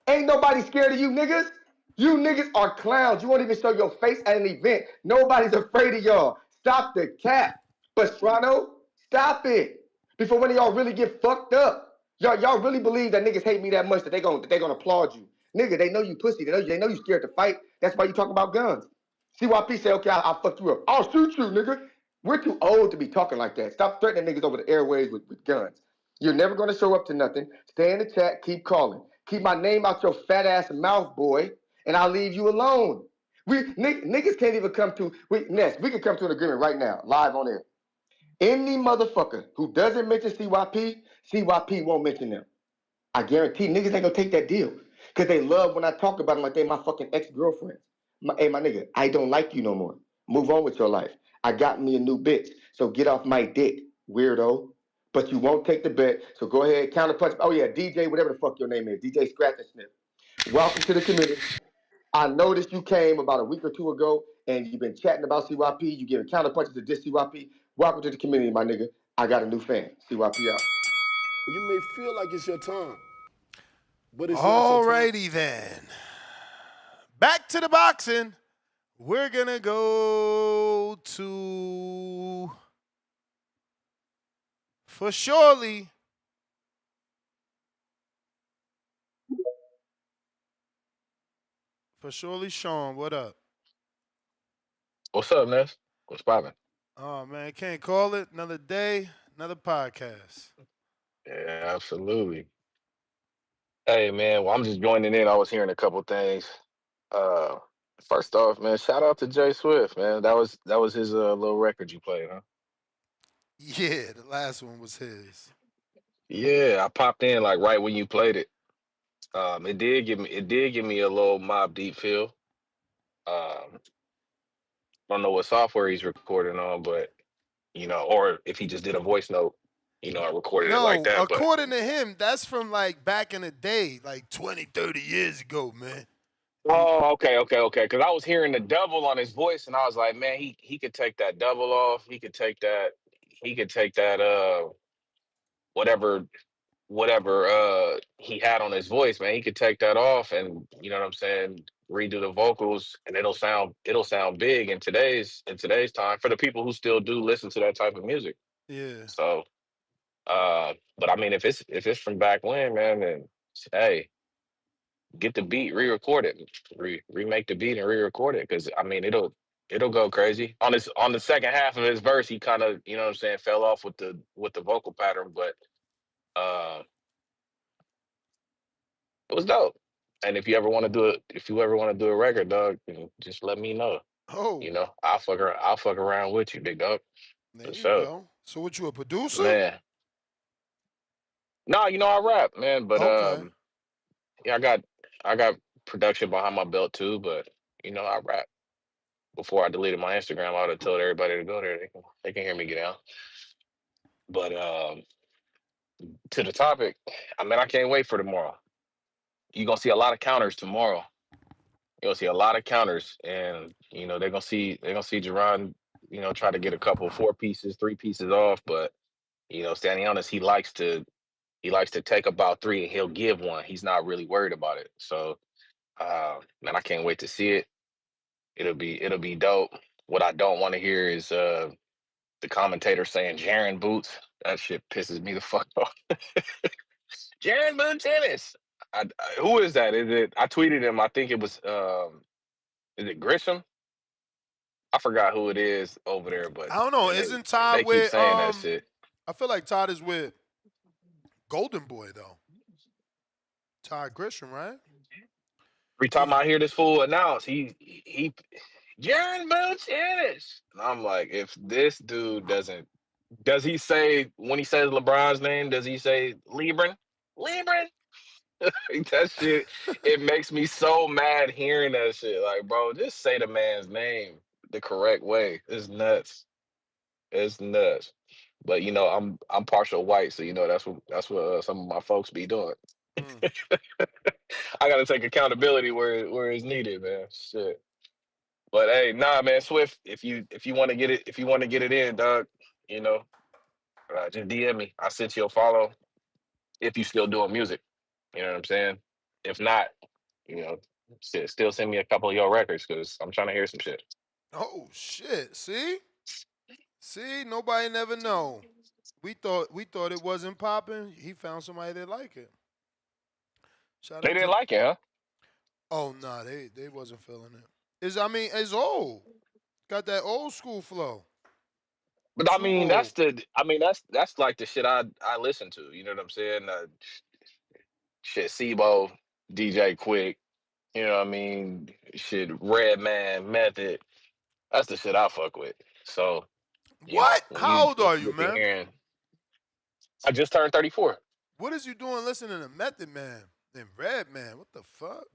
Ain't nobody scared of you niggas. You niggas are clowns. You won't even show your face at an event. Nobody's afraid of y'all. Stop the cap. Pastrano, stop it. Before one of y'all really get fucked up. Y'all really believe that niggas hate me that much that they gonna applaud you. Nigga, they know you pussy. They know you scared to fight. That's why you talking about guns. CYP say, okay, I'll fuck you up. I'll shoot you, nigga. We're too old to be talking like that. Stop threatening niggas over the airways with guns. You're never gonna show up to nothing. Stay in the chat, keep calling. Keep my name out your fat ass mouth, boy, and I'll leave you alone. Niggas can't even come to, Ness, we can come to an agreement right now, live on air. Any motherfucker who doesn't mention CYP, CYP won't mention them. I guarantee niggas ain't gonna take that deal. Cause they love when I talk about them like they my fucking ex-girlfriends. Hey, my nigga, I don't like you no more. Move on with your life. I got me a new bitch. So get off my dick, weirdo. But you won't take the bet. So go ahead, counterpunch. Oh yeah, DJ, whatever the fuck your name is. DJ Scratch and Sniff. Welcome to the community. I noticed you came about a week or two ago and you've been chatting about CYP. You giving counterpunches to diss CYP. Welcome to the community, my nigga. I got a new fan. CYP out. You may feel like it's your time, but it's not your time. Alrighty then. Back to the boxing. We're going to go to, for surely, Sean. What up? What's up, Ness? What's poppin'? Oh, man, can't call it. Another day, another podcast. Yeah, absolutely. Hey, man. Well, I'm just joining in. I was hearing a couple things. Uh, First off, man, shout out to Jay Swift, man. That was his little record you played, huh? Yeah, the last one was his. Yeah, I popped in like right when you played it. It did give me a little Mob Deep feel. Don't know what software he's recording on, but or if he just did a voice note, and recorded it like No, that. But according to him, that's from like back in the day, like 20, 30 years ago, man. oh, okay. Because I was hearing the double on his voice, and I was like, man, he could take that double off. He could take that. He could take that. Whatever he had on his voice, man. He could take that off, and you know what I'm saying. Redo the vocals, and it'll sound big in today's time for the people who still do listen to that type of music. Yeah. So, but I mean, if it's from back when, man, then hey, get the beat, re-record it, remake the beat and re-record it, because I mean it'll go crazy. On the second half of his verse, he kind of, what I'm saying, fell off with the vocal pattern, but uh, it was dope. And if you ever want to do a record, dog, just let me know. Oh, I'll fuck around with you, big dog, there for you sure, go. So what, you a producer? man. No, I rap, man, but Okay. yeah, I got production behind my belt too, but I rap. Before I deleted my Instagram, I would have told everybody to go there. They can hear me get out. But to the topic, I mean, I can't wait for tomorrow. You're gonna see a lot of counters tomorrow. You're gonna see a lot of counters, and they're gonna see Jerron, try to get a couple 4 pieces, 3 pieces off. But Stanionis, he likes to take about 3 and he'll give one. He's not really worried about it. So man, I can't wait to see it. It'll be dope. What I don't want to hear is the commentator saying Jaren Boots. That shit pisses me the fuck off. Jaren Boots Ennis. Who is that? Is it? I tweeted him. I think it was. Is it Grisham? I forgot who it is over there, but I don't know. man, Isn't they Todd keep with saying that shit. I feel like Todd is with Golden Boy though. Todd Grisham, right? Every time I hear this fool announce, he Jaren Boots Ennis, and I'm like, if this dude does he say, when he says LeBron's name? Does he say Lebron? Lebron? That shit, it makes me so mad hearing that shit. Like, bro, just say the man's name the correct way. It's nuts. It's nuts. But I'm partial white, so that's what some of my folks be doing. Mm. I gotta take accountability where it's needed, man. Shit. But hey, nah, man, Swift, if you want to get it, in, dog, you know, just DM me. I sent you a follow if you still doing music. You know what I'm saying? If not, you know, still send me a couple of your records because I'm trying to hear some shit. Oh shit. See, nobody never know. We thought it wasn't popping. He found somebody that like it. Shout They out didn't to. like it, huh? Oh nah, they wasn't feeling it. It's old. Got that old school flow. But I Too mean, old. that's like the shit I listen to. You know what I'm saying? Shit, Sibo, DJ Quick. You know what I mean? Shit, Redman, Method. That's the shit I fuck with. So What? when How you old when are you you, look at man? hearing, I just turned 34. What is you doing listening to Method Man and Red Man? What the fuck?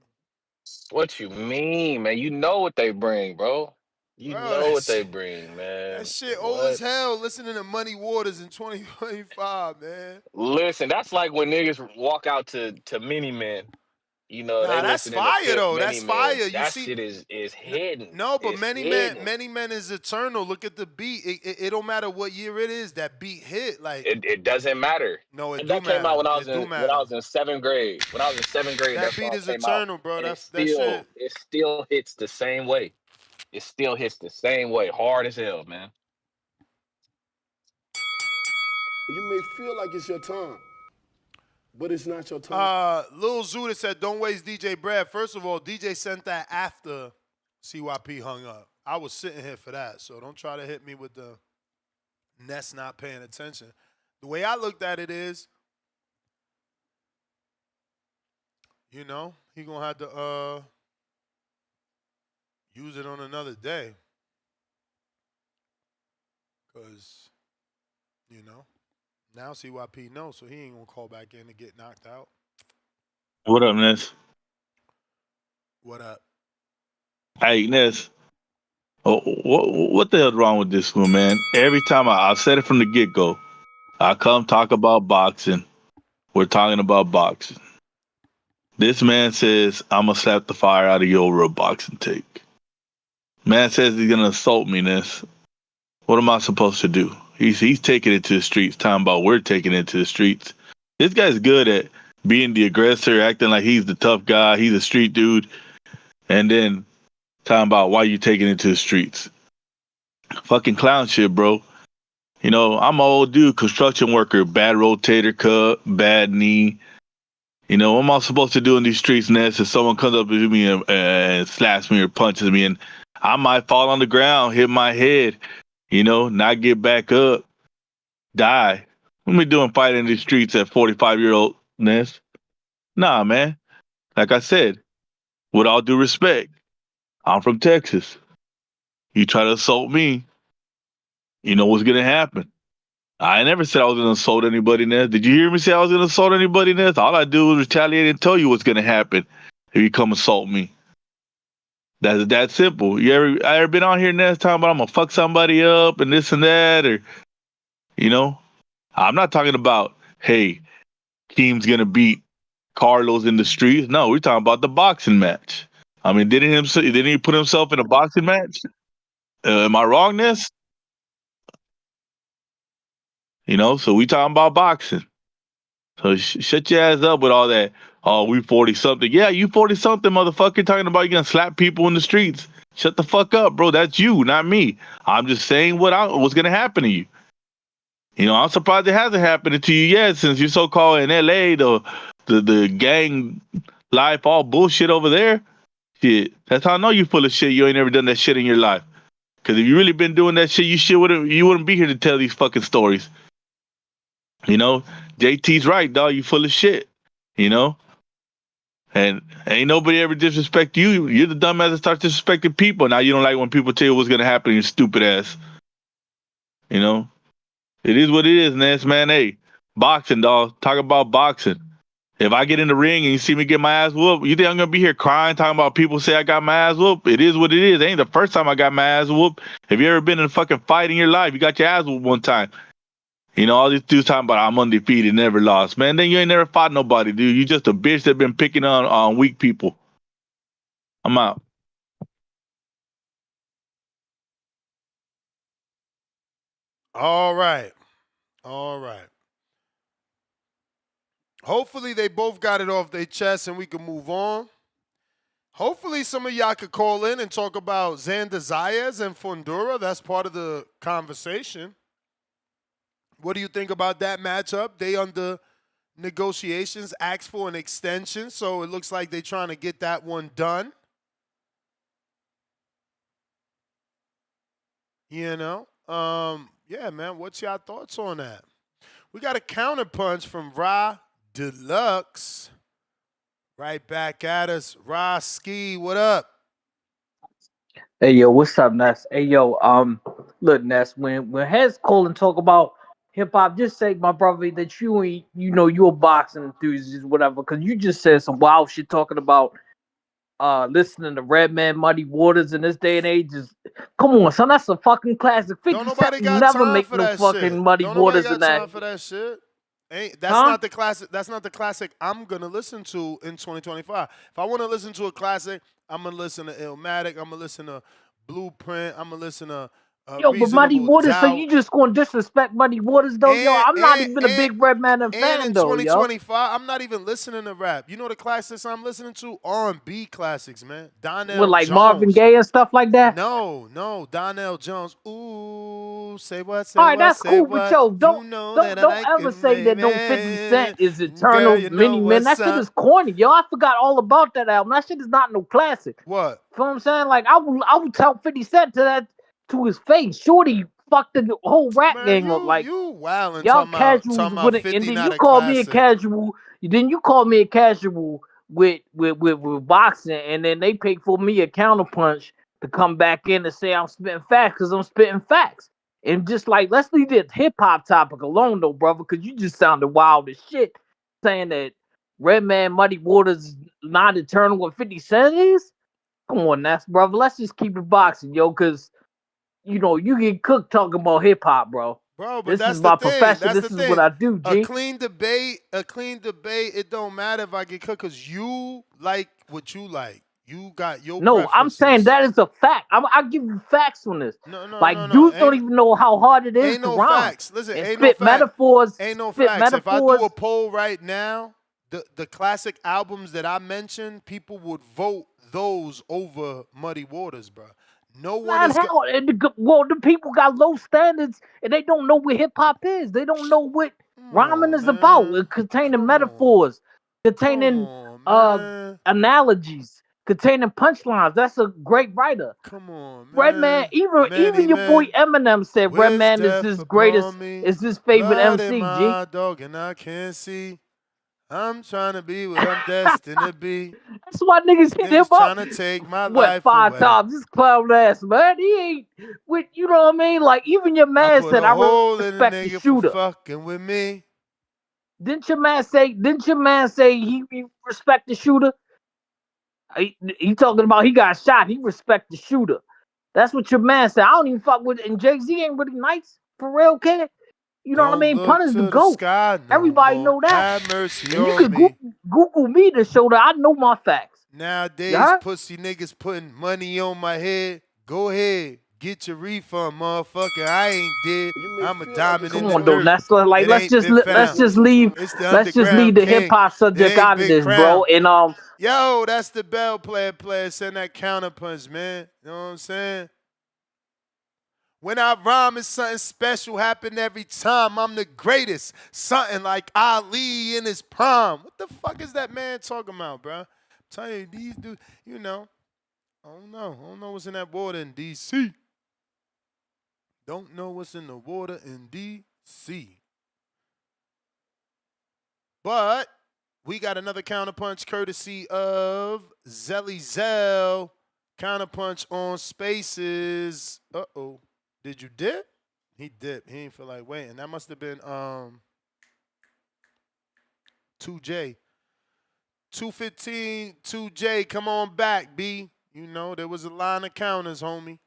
What you mean, man? You know what they bring, bro. You Bro, know what they bring, that man. shit old as What? hell listening to Muddy Waters in 2025, man. Listen, that's like when niggas walk out to Mini Men. You know, they Nah, that's listening to fire Fifth though. Many That's Men. fire. You That see, shit is hidden. no, but It's hidden. Many Men is eternal. Look at the beat. It don't matter what year it is. That beat hit. Like, It doesn't matter. no, it And do that came out matter. when It do when I matter. was in seventh grade. When I was in seventh grade, that That beat song is came out, eternal, bro. and That shit. it still hits the same way. It still hits the same way, hard as hell, man. You may feel like it's your time, but it's not your time. Lil Zuda said, "Don't waste DJ Brad." First of all, DJ sent that after CYP hung up. I was sitting here for that, so don't try to hit me with the Ness not paying attention. The way I looked at it is, you know, he gonna have to use it on another day, cause you know now CYP knows, so he ain't gonna call back in to get knocked out. What up, Ness? What up? Hey, Ness. Oh, what the hell's wrong with this one, man? Every time I've said it from the get go, I come talk about boxing. We're talking about boxing. This man says I'm gonna slap the fire out of you over a boxing take. Man says he's gonna assault me, Ness. What am I supposed to do? He's taking it to the streets. Talking about we're taking it to the streets. This guy's good at being the aggressor, acting like he's the tough guy. He's a street dude, and then talking about why you taking it to the streets. Fucking clown shit, bro. You know, I'm an old dude, construction worker, bad rotator cuff, bad knee. You know, what am I supposed to do in these streets, Ness, if someone comes up to me and slaps me or punches me, and I might fall on the ground, hit my head, you know, not get back up, die. What am I doing fighting in these streets at 45-year-old Ness? Nah, man. Like I said, with all due respect, I'm from Texas. You try to assault me, you know what's gonna happen. I never said I was gonna assault anybody, Ness. Did you hear me say I was gonna assault anybody, Ness? All I do is retaliate and tell you what's gonna happen if you come assault me. That's that simple. I ever been on here, Ness, talking about I'm gonna fuck somebody up and this and that, or you know? I'm not talking about, hey, Keem's gonna beat Carlos in the streets. No, we're talking about the boxing match. I mean, didn't he put himself in a boxing match? Am I wrong, Ness? You know, so we talking about boxing. So shut your ass up with all that. Oh, we 40 something. Yeah, you 40 something, motherfucker. Talking about you gonna slap people in the streets. Shut the fuck up, bro. That's you, not me. I'm just saying what's gonna happen to you. You know, I'm surprised it hasn't happened to you yet, since you're so called in LA, the gang life, all bullshit over there. Shit, that's how I know you full of shit. You ain't never done that shit in your life. Because if you really been doing that shit, you wouldn't be here to tell these fucking stories. You know, JT's right, dog. You full of shit. You know, and ain't nobody ever disrespect you. You're the dumbass that starts disrespecting people. Now you don't like when people tell you what's gonna happen to your stupid ass. You know, it is what it is, Ness, man. Hey, boxing, dog. Talk about boxing. If I get in the ring and you see me get my ass whooped, you think I'm gonna be here crying, talking about people say I got my ass whooped? It is what it is. It ain't the first time I got my ass whooped. Have you ever been in a fucking fight in your life? You got your ass whooped one time. You know, all these dudes talking about I'm undefeated, never lost. Man, then you ain't never fought nobody, dude. You just a bitch that been picking on weak people. I'm out. All right. All right. Hopefully they both got it off their chest and we can move on. Hopefully some of y'all could call in and talk about Xander Zayas and Fundora. That's part of the conversation. What do you think about that matchup? They under negotiations, asked for an extension, so it looks like they're trying to get that one done. You know? Yeah, man, what's your thoughts on that? We got a counterpunch from Ra Deluxe. Right back at us. Ra Ski, what up? Hey yo, what's up, Ness? Hey yo, look, Ness, when Heads call and talk about hip hop, just say, my brother, that you ain't, you a boxing enthusiast, whatever, because you just said some wild shit talking about listening to Redman, Muddy Waters in this day and age. Come on, son, that's a fucking classic. 50 Don't Cent nobody will got never time make for no that fucking shit. Muddy Don't nobody Waters in got that. time for that shit. That's Huh? not the classic. That's not the classic I'm gonna listen to in 2025. If I want to listen to a classic, I'm gonna listen to Illmatic. I'm gonna listen to Blueprint. I'm gonna listen to Yo, but Muddy Reasonable Waters, so Doubt. you just gonna disrespect Muddy Waters though? Yo, I'm not even a big Redman And fan in though, yo. 2025, I'm not even listening to rap. You know the classics I'm listening to? R&B classics, man. With Donnell like Marvin Jones. Gaye and stuff like that. No, Donnell Jones. Ooh, say what, All say right, what, that's say cool, but what. yo, You know that I don't like ever it, say that no 50 Cent baby. is Girl, eternal you know mini men. what's That shit up. is corny, yo. I forgot all about that album. That shit is not no classic. What? You know what I'm saying? Like I would tell 50 Cent to his face. Shorty fucked the whole rap Man, game up. Like you wildin' y'all talking casuals about with it, 50 and then not you a call me a classic. casual. Then you call me a casual with boxing, and then they pay for me a counterpunch to come back in and say I'm spitting facts because I'm spitting facts. And just like, let's leave this hip hop topic alone though, brother, because you just sounded wild as shit saying that Redman Muddy Waters is not eternal what 50 Cent is. Come on, that's brother. Let's just keep it boxing, yo, because you get cooked talking about hip hop, bro. Bro, but This that's is the my thing. profession. That's the This is what thing. I do, A G. clean debate, it don't matter if I get cooked because you like what you like. You got your No, I'm saying preferences. that is a fact. I give you facts on this. No. Like, dudes don't even know how hard it is Ain't to no rhyme facts. Listen, and ain't no spit fact. metaphors. Ain't no Spit facts. If I do a metaphors. poll right now, the classic albums that I mentioned, people would vote those over Muddy Waters, bro. No one Not is. how. Well, the people got low standards and they don't know what hip hop is. They don't know what rhyming is about. It containing metaphors, containing analogies, containing punchlines. That's a great writer. Come on, Redman, man. even your boy Eminem said Wish Redman is death his greatest, upon me. is his favorite Blood in MC. G. my dog, and I can't see. I'm trying to be what I'm destined to be. That's why niggas hit him Niggas up. trying to take my What, life 5 away. times? This clown ass man, he ain't with, you know what I mean? Like, even your I man put said, a I hole in a respect the nigga for shooter. fucking with me. Didn't your man say he respect the shooter? He talking about he got shot. He respect the shooter. That's what your man said. I don't even fuck with, and Jay-Z ain't really nice for real, kid. You know what I Don't mean? look Pun is the to the GOAT. sky no Everybody more. know that. Have mercy And you on can me. Google me to show that I know my facts. Nowadays, Yeah? pussy niggas putting money on my head. Go ahead, get your refund, motherfucker. I ain't dead. I'm a diamond in Come the on, though. dirt. Like That let's ain't just been found. leave It's the underground the hip king. hop That subject ain't out of been this, bro. crowned. And Yo, that's the bell player. Send that counterpunch, man. You know what I'm saying? When I rhyme, it's something special happen every time. I'm the greatest. Something like Ali in his prime. What the fuck is that man talking about, bro? I'm telling you, these dudes, you know. I don't know what's in that water in D.C. Don't know what's in the water in D.C. But we got another counterpunch courtesy of Zelly Zell. Counterpunch on Spaces. Uh-oh. Did you dip? He dipped. He ain't feel like waiting. That must have been 2J. 215, 2J, come on back, B. You know, there was a line of counters, homie.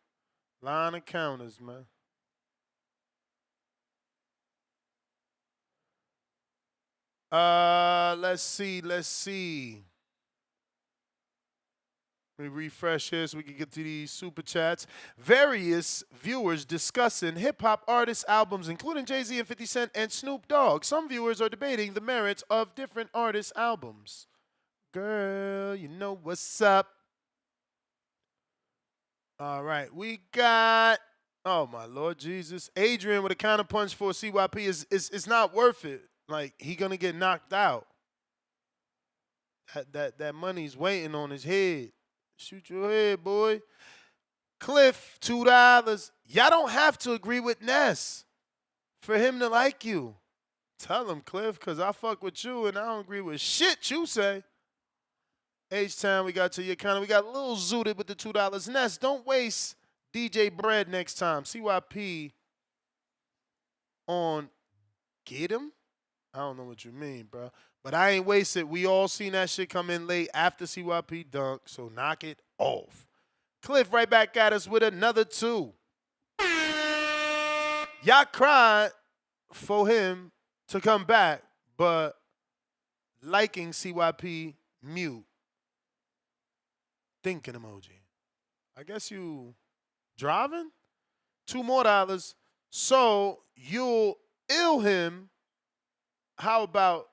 Line of counters, man. Let's see. Let me refresh here so we can get to these super chats. Various viewers discussing hip-hop artists' albums, including Jay-Z and 50 Cent and Snoop Dogg. Some viewers are debating the merits of different artists' albums. Girl, you know what's up. All right, we got, oh my Lord Jesus. Adrian with a counterpunch for CYP. It's not worth it. Like, he gonna get knocked out. That money's waiting on his head. Shoot your head, boy. Cliff, $2. Y'all don't have to agree with Ness for him to like you. Tell him, Cliff, because I fuck with you and I don't agree with shit you say. H-Town, we got to your counter. We got a little zooted with the $2. Ness, don't waste DJ Bread next time. CYP on get him? I don't know what you mean, bro. But I ain't wasted. We all seen that shit come in late after CYP dunk, so knock it off. Cliff right back at us with another 2. Y'all cried for him to come back, but liking CYP mute. Thinking emoji. I guess you driving? $2 more. So you'll ill him. How about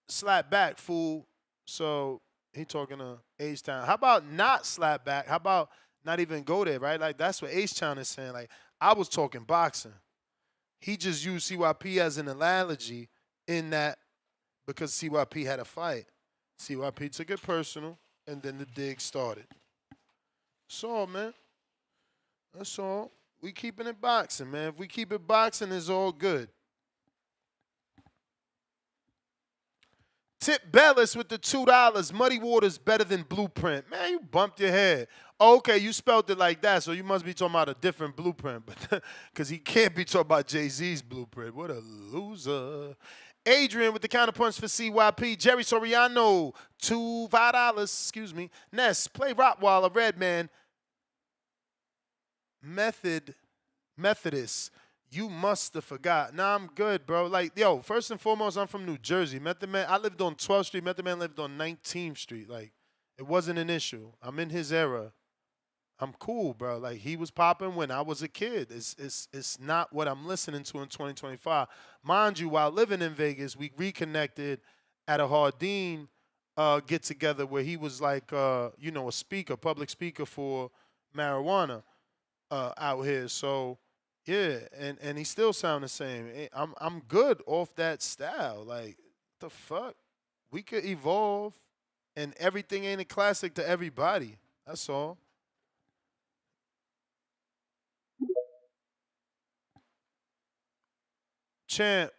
slap back, fool? So he talking to H-Town. How about not slap back? How about not even go there, right? Like, that's what H-Town is saying. Like, I was talking boxing. He just used CYP as an analogy in that because CYP had a fight. CYP took it personal, and then the dig started. That's all, man. That's all. We keeping it boxing, man. If we keep it boxing, it's all good. Tip Bellis with the $2. Muddy Waters better than Blueprint. Man, you bumped your head. Oh, okay, you spelled it like that, so you must be talking about a different Blueprint. But because he can't be talking about Jay-Z's Blueprint. What a loser. Adrian with the counterpunch for CYP. Jerry Soriano, $5. Excuse me. Ness, play Rottweiler, Redman. Methodist. You must have forgot. Nah, I'm good, bro. Like, yo, first and foremost, I'm from New Jersey. Method Man, I lived on 12th Street. Method Man lived on 19th Street. Like, it wasn't an issue. I'm in his era. I'm cool, bro. Like, he was popping when I was a kid. It's not what I'm listening to in 2025. Mind you, while living in Vegas, we reconnected at a Hardin get-together where he was like, a speaker, public speaker for marijuana out here. So, yeah, and he still sound the same. I'm good off that style. Like, the fuck? We could evolve, and everything ain't a classic to everybody. That's all. Champ,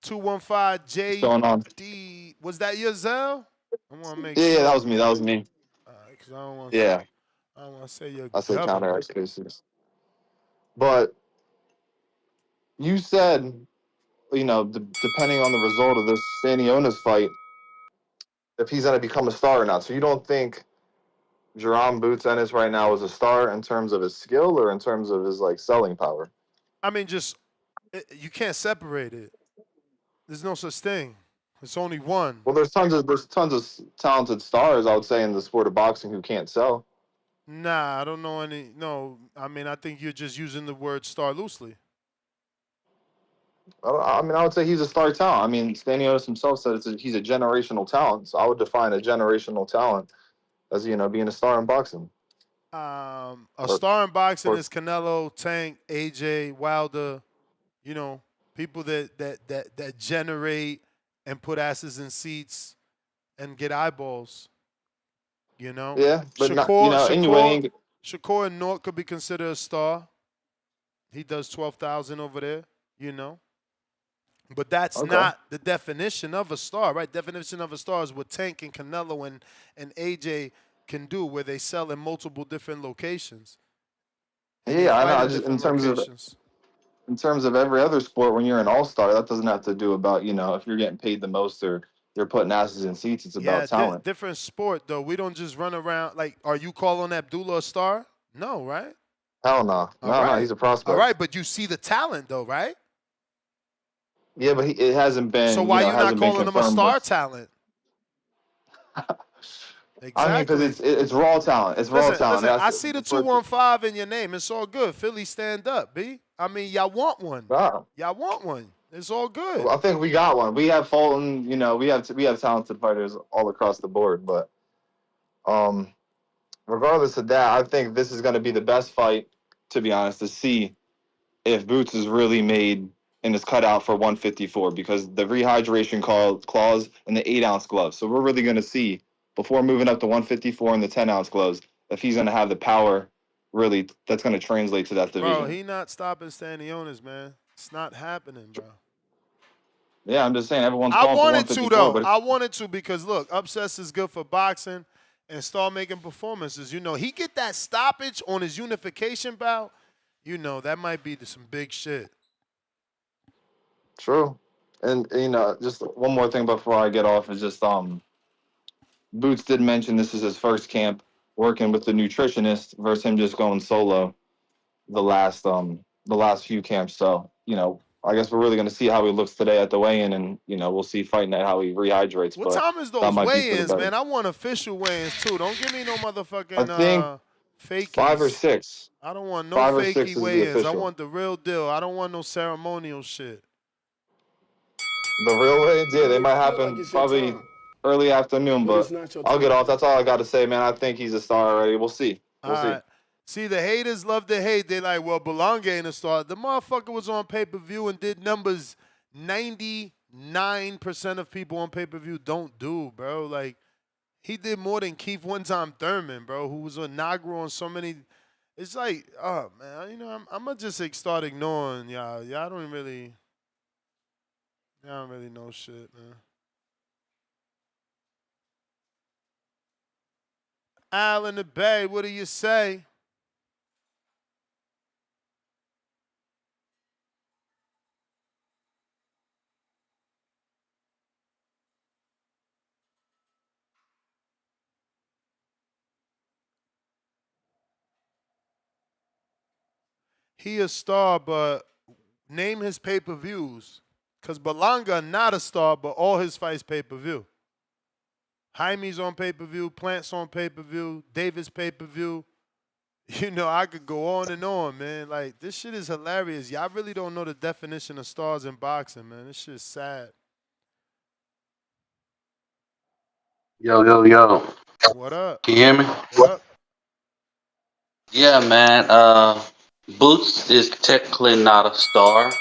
215 What's going on? JD. Was that your Zell? I want to make Yeah, sure. that was me. That was me. Because I don't want Yeah, to say your I said government. counteract cases. But you said, depending on the result of this Stanionis fight, if he's going to become a star or not. So you don't think Jerome Boots Ennis right now is a star in terms of his skill or in terms of his selling power? I mean, you can't separate it. There's no such thing. It's only one. Well, there's tons of talented stars, I would say, in the sport of boxing who can't sell. Nah, I don't know any. No, I mean, I think you're just using the word star loosely. I would say he's a star talent. I mean, Stanionis himself said he's a generational talent. So I would define a generational talent as being a star in boxing. A Or, star in boxing or is Canelo, Tank, AJ, Wilder. People that generate and put asses in seats and get eyeballs. yeah, but not Shakur, anyway. Shakur and North could be considered a star. He does 12,000 over there. But that's Okay. not the definition of a star, right? Definition of a star is what Tank and Canelo and AJ can do, where they sell in multiple different locations. And they Yeah, I know. fight in Just different locations. in terms of every other sport, when you're an all-star, that doesn't have to do about if you're getting paid the most or you're putting asses in seats. It's about talent. Different sport, though. We don't just run around. Like, are you calling Abdullah a star? No, right? Hell no, no, he's a prospect. All right, but you see the talent, though, right? Yeah, but it hasn't been. So why you not calling him a star talent? Exactly. I mean, because it's raw talent. It's raw talent. Listen, I see the 215 in your name. It's all good. Philly, stand up, B. I mean, y'all want one. Wow. Y'all want one. It's all good. Well, I think we got one. We have Fulton. We have talented fighters all across the board. But regardless of that, I think this is going to be the best fight, to be honest, to see if Boots is really made and is cut out for 154 because the rehydration clause and the 8-ounce gloves. So we're really going to see before moving up to 154 and the 10-ounce gloves if he's going to have the power really that's going to translate to that division. Bro, he not stopping Stanionis, man. It's not happening, bro. Yeah, I'm just saying everyone's calling for 154. Though. I wanted to because, look, upsets is good for boxing and start making performances. He get that stoppage on his unification bout. That might be some big shit. True. And just one more thing before I get off is just Boots did mention this is his first camp working with the nutritionist versus him just going solo the last few camps. So, I guess we're really gonna see how he looks today at the weigh-in, and we'll see fight night how he rehydrates. What But time is that those might be for the weigh-ins, better. man? I want official weigh-ins too. Don't give me no I motherfucking think 5 or fakies. 6. I don't want no 5 or fakey 6 is the weigh-ins. I official. want the real deal. I don't want no ceremonial shit. The real weigh-ins, yeah, You they may might feel like happen it's your probably time, early afternoon, but it's but not your I'll get time. off. That's all I got to say, man. I think he's a star already. We'll see. All We'll see. right. See, the haters love to hate. They like, well, Belonga ain't a star. The motherfucker was on pay-per-view and did numbers 99% of people on pay-per-view don't do, bro. Like, he did more than Keith one-time Thurman, bro, who was inaugural on so many. It's like, oh, man, I'm going to just start ignoring y'all. Y'all don't really know shit, man. Al in the Bay, what do you say? He a star, but name his pay-per-views. Because Belonga not a star, but all his fights pay-per-view. Jaime's on pay-per-view, Plant's on pay-per-view, Davis pay-per-view. I could go on and on, man. Like, this shit is hilarious. Y'all really don't know the definition of stars in boxing, man. This shit's sad. Yo, yo, yo. What up? Can you hear me? What up? Yeah, man. Boots is technically not a star.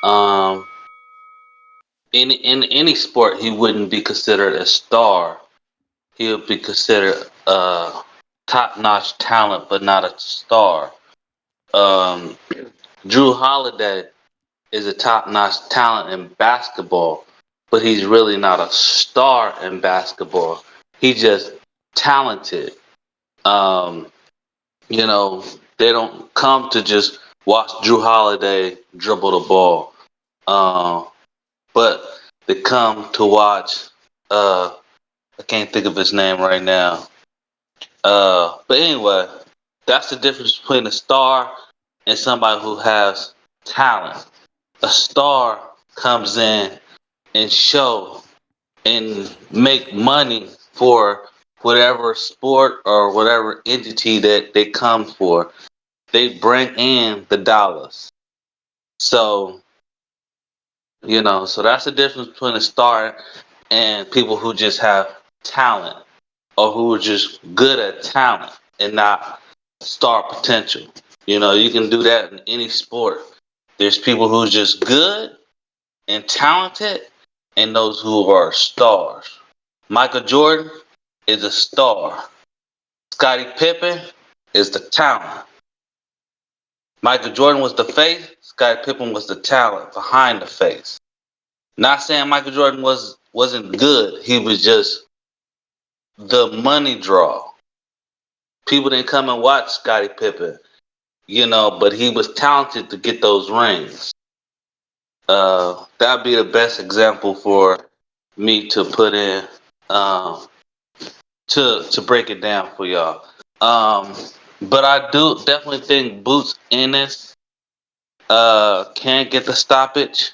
Um, in any sport, he wouldn't be considered a star. He would be considered top-notch talent, but not a star. Um, Drew Holiday is a top-notch talent in basketball, but he's really not a star in basketball. He's just talented. Um, they don't come to just watch Drew Holiday dribble the ball, but they come to watch. I can't think of his name right now. But anyway, that's the difference between a star and somebody who has talent. A star comes in and show and make money for whatever sport or whatever entity that they come for. They bring in the dollars. So, so that's the difference between a star and people who just have talent or who are just good at talent and not star potential. You can do that in any sport. There's people who's just good and talented and those who are stars. Michael Jordan is a star. Scottie Pippen is the talent. Michael Jordan was the face. Scottie Pippen was the talent behind the face. Not saying Michael Jordan wasn't good. He was just the money draw. People didn't come and watch Scottie Pippen, but he was talented to get those rings. That'd be the best example for me to put in to break it down for y'all. But I do definitely think Boots Ennis can get the stoppage.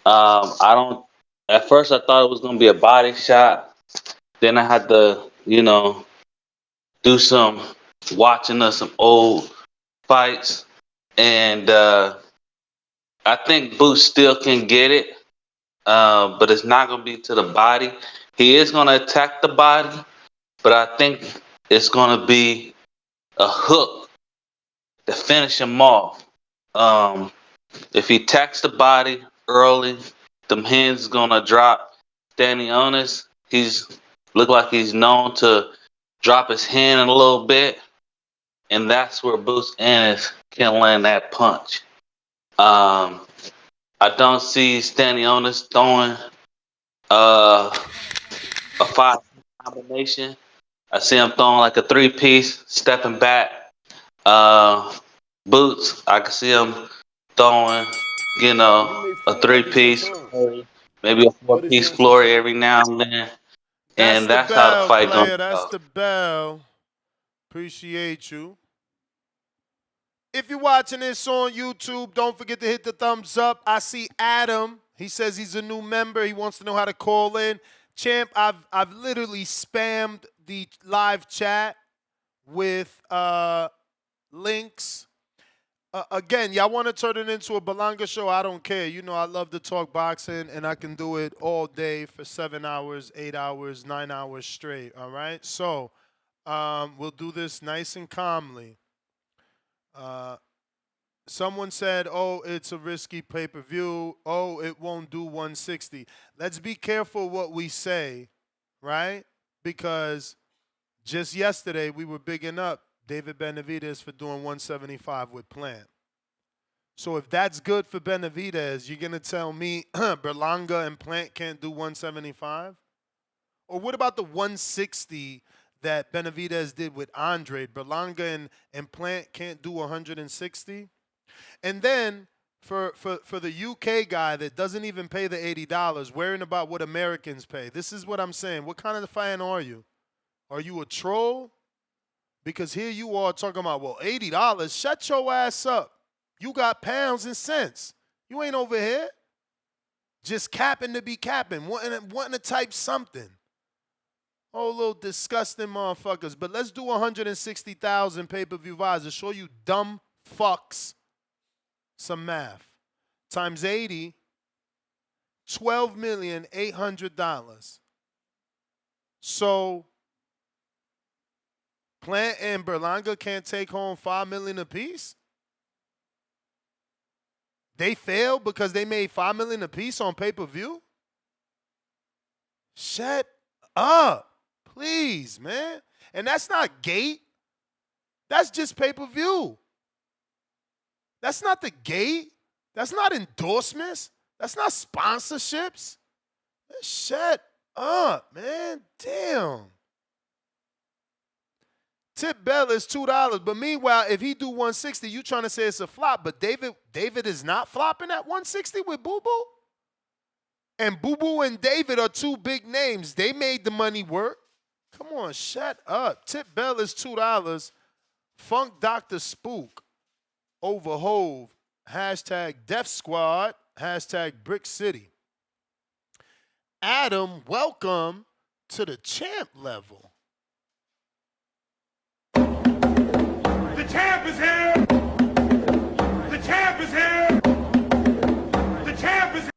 I don't. At first, I thought it was gonna be a body shot. Then I had to, do some watching of some old fights, and I think Boots still can get it, but it's not gonna be to the body. He is gonna attack the body, but I think it's gonna be a hook to finish him off. If he attacks the body early, them hands gonna drop. Stanionis, he's look like he's known to drop his hand in a little bit, and that's where Boots Ennis can land that punch. I don't see Stanionis throwing a 5 combination. I see him throwing like a 3-piece, stepping back. Boots, I can see him throwing You You know, may a feel like it's your 3-piece, time, maybe a but it's 4-piece not your glory time. every now and then, That's and the that's how the bell, fight gonna player. That's go. the bell. Appreciate you. If you're watching this on YouTube, don't forget to hit the thumbs up. I see Adam. He says he's a new member. He wants to know how to call in. Champ, I've literally spammed the live chat with links. Again, y'all want to turn it into a Belanga show? I don't care. You know I love to talk boxing, and I can do it all day for 7 hours, 8 hours, 9 hours straight, all right? So we'll do this nice and calmly. Someone said, oh, it's a risky pay-per-view. Oh, it won't do 160. Let's be careful what we say, right? Because just yesterday we were bigging up David Benavidez for doing 175 with Plant. So if that's good for Benavidez, you're going to tell me Berlanga and Plant can't do 175? Or what about the 160 that Benavidez did with Andre? Berlanga and Plant can't do 160? And then for the UK guy that doesn't even pay the $80, worrying about what Americans pay. This is what I'm saying. What kind of fan are you? Are you a troll? Because here you are talking about, well, $80. Shut your ass up. You got pounds and cents. You ain't over here just capping to be capping, wanting to type something. Oh, little disgusting motherfuckers. But let's do 160,000 pay-per-view buys to show you dumb fucks some math. Times 80, $12,800,000. So Plant and Berlanga can't take home $5 million apiece? They failed because they made $5 million apiece on pay-per-view? Shut up. Please, man. And that's not gate. That's just pay-per-view. That's not the gate. That's not endorsements. That's not sponsorships. Shut up, man. Damn. Tip Bell is $2. But meanwhile, if he do 160, you trying to say it's a flop. But David is not flopping at 160 with Boo Boo? And Boo Boo and David are two big names. They made the money work. Come on, shut up. Tip Bell is $2. Funk Dr. Spook over Hove. Hashtag Def Squad. Hashtag Brick City. Adam, welcome to the champ level. The champ is here! The champ is here! The champ is here!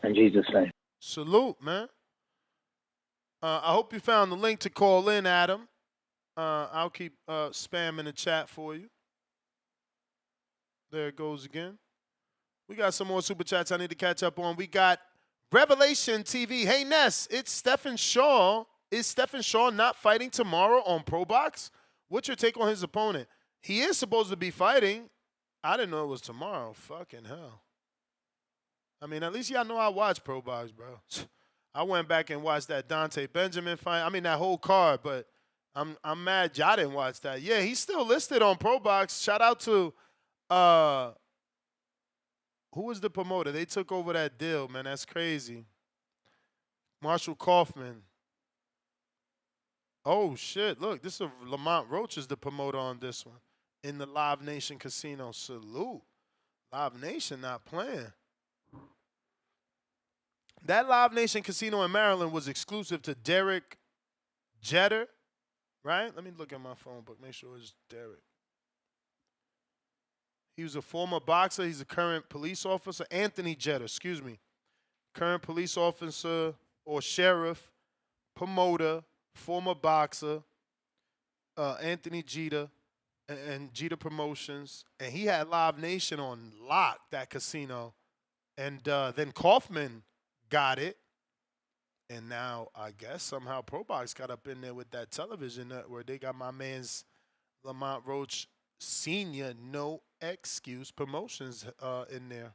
In Jesus' name. Salute, man. I hope you found the link to call in, Adam. I'll keep spamming the chat for you. There it goes again. We got some more super chats I need to catch up on. We got Revelation TV. Hey, Ness, it's Stephen Shaw. Is Stephen Shaw not fighting tomorrow on Pro Box? What's your take on his opponent? He is supposed to be fighting. I didn't know it was tomorrow. Fucking hell. I mean, at least y'all know I watch Pro Box, bro. I went back and watched that Dante Benjamin fight. I mean, that whole card, but I'm mad y'all didn't watch that. Yeah, he's still listed on Pro Box. Shout out to who was the promoter? They took over that deal, man. That's crazy. Marshall Kaufman. Oh, shit. Look, this is Lamont Roach is the promoter on this one. In the Live Nation Casino. Salute. Live Nation not playing. That Live Nation Casino in Maryland was exclusive to Derek Jeter, right? Let me look at my phone book, make sure it's Derek. He was a former boxer. He's a current police officer. Anthony Jeter, excuse me. Current police officer or sheriff, promoter, former boxer, Anthony Jeter and Jeter Promotions. And he had Live Nation on lock, that casino. And then Kaufman got it. And now I guess somehow Pro Box got up in there with that television where they got my man's Lamont Roach Senior No Excuse Promotions in there.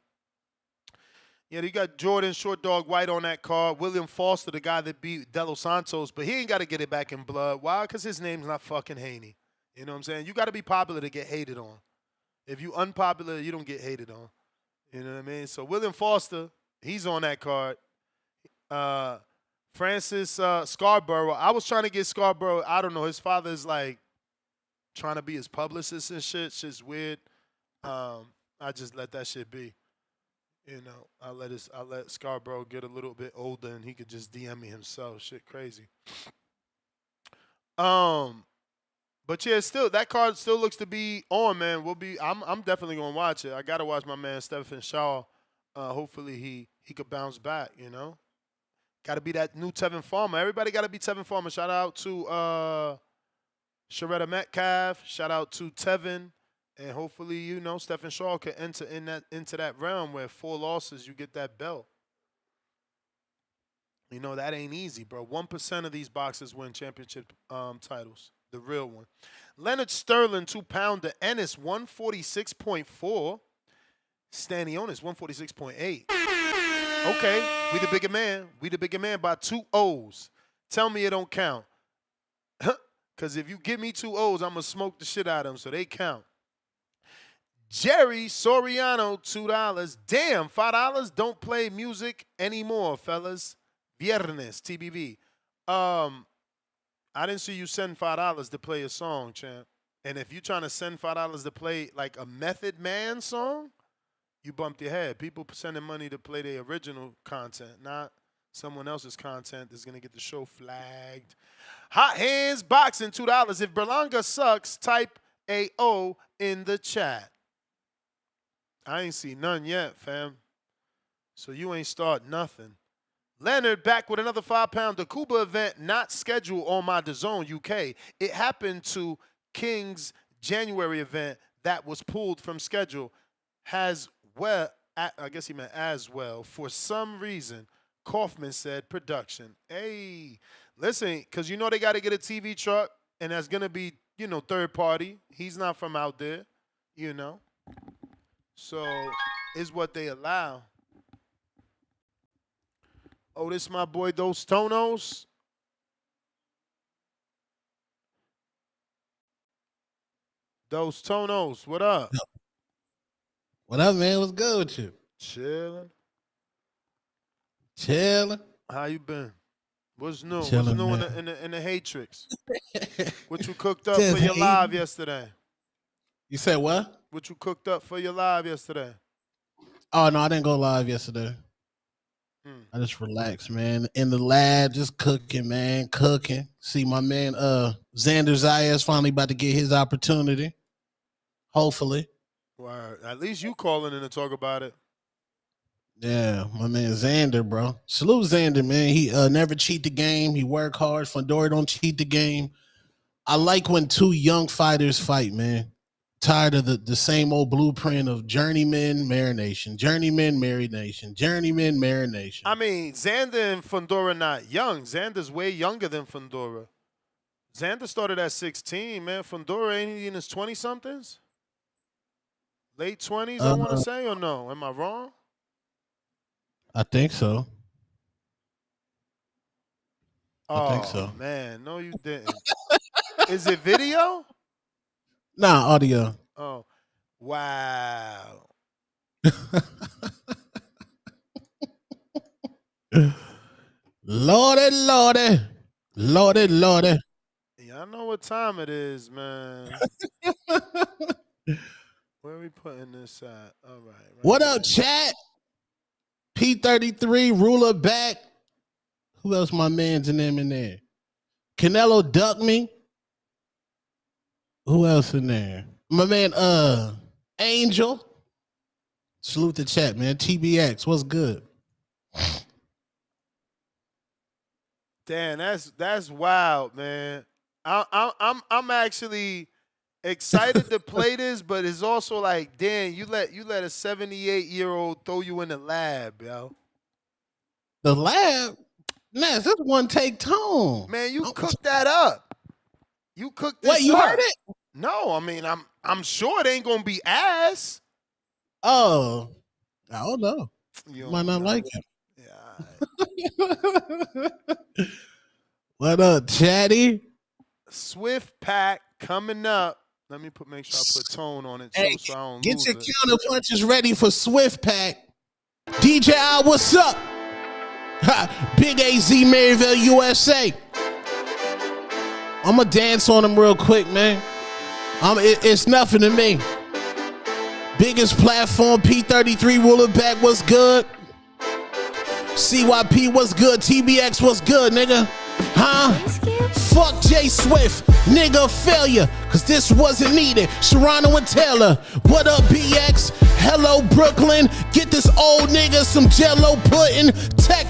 Yeah, you got Jordan Short Dog White on that card. William Foster, the guy that beat De Los Santos, but he ain't got to get it back in blood. Why? Because his name's not fucking Haney. You know what I'm saying? You got to be popular to get hated on. If you unpopular, you don't get hated on. You know what I mean? So William Foster, he's on that card. Francis Scarborough. I was trying to get Scarborough. I don't know. His father is like trying to be his publicist and shit. Shit's weird. I just let that shit be. You know, I let Scarborough get a little bit older and he could just DM me himself. Shit crazy. But yeah, still that card still looks to be on, man. I'm definitely gonna watch it. I gotta watch my man Stephen Shaw. Hopefully he could bounce back, you know. Gotta be that new Tevin Farmer. Everybody gotta be Tevin Farmer. Shout out to Sharetta Metcalf. Shout out to Tevin. And hopefully, you know, Stephen Shaw can enter into that realm where 4 losses, you get that belt. You know, that ain't easy, bro. 1% of these boxers win championship titles. The real one. Leonard Sterling, 2-pounder. Ennis, 146.4. Stanionis, 146.8. Okay, we the bigger man. We the bigger man by 2 O's. Tell me it don't count. Because if you give me 2 O's, I'm going to smoke the shit out of them, so they count. Jerry Soriano, $2. Damn, $5. Don't play music anymore, fellas. Viernes, TBV. I didn't see you send $5 to play a song, champ. And if you're trying to send $5 to play like a Method Man song, you bumped your head. People sending money to play their original content, not someone else's content that's going to get the show flagged. Hot Hands Boxing, $2. If Berlanga sucks, type AO in the chat. I ain't seen none yet, fam. So you ain't start nothing. Leonard back with another 5-pounder. Cuba event not scheduled on my DAZN UK. It happened to King's January event that was pulled from schedule. I guess he meant as well. For some reason, Kaufman said production. Hey, listen, because you know they got to get a TV truck, and that's going to be, you know, third party. He's not from out there, you know. So, is what they allow. Oh, this my boy Dos Tonos. Dos Tonos, what up? What up, man? What's good with you? Chilling. Chilling. How you been? What's new? Chilling, What's new man. in the Hatrix? What you cooked up Just for your hating. live yesterday? You said what? What you cooked up for your live yesterday? Oh no, I didn't go live yesterday. I just relaxed, man. In the lab, just cooking, man. Cooking. See my man Xander Zayas finally about to get his opportunity. Hopefully. Word. At least you calling in to talk about it. Yeah, my man Xander, bro. Salute Xander, man. He never cheat the game. He work hard. Fundora don't cheat the game. I like when 2 young fighters fight, man. Tired of the same old blueprint of journeyman, marination, journeyman, marination, journeyman, marination. I mean, Xander and Fundora not young. Xander's way younger than Fundora. Xander started at 16, man. Fundora ain't he in his 20-somethings? Late 20s, I want to say, or no? Am I wrong? I think so. Oh, I think so. man. No, you didn't. Is it video? Nah, audio. Oh, wow. Lordy, lordy. Lordy, lordy. Y'all know what time it is, man. Where are we putting this at? All right. What up, chat? P33, ruler back. Who else my man's in them in there? Canelo duck me. Who else in there? My man, Angel. Salute the chat, man. TBX, what's good? Damn, that's wild, man. I'm actually excited to play this, but it's also like, damn, you let a 78-year-old throw you in the lab, yo. The lab? Nah, this one take tone. Man, you cooked that up. You cooked this What, you up. heard it? No, I mean, I'm sure it ain't gonna be ass. Oh, I don't know. You might not know. like it. What up, Chatty? Swift Pack coming up. Let me make sure I put tone on it too, Hey, so I don't get lose your it. counter punches ready for Swift Pack. DJ Al, what's up? Ha, Big AZ, Maryville, USA. I'ma dance on him real quick, man. It's nothing to me. Biggest platform, P33, ruler back, what's good? CYP, what's good? TBX, what's good, nigga? Huh? Fuck J Swift, nigga failure, cause this wasn't needed. Serrano and Taylor, what up BX? Hello Brooklyn, get this old nigga some jello pudding. Tech,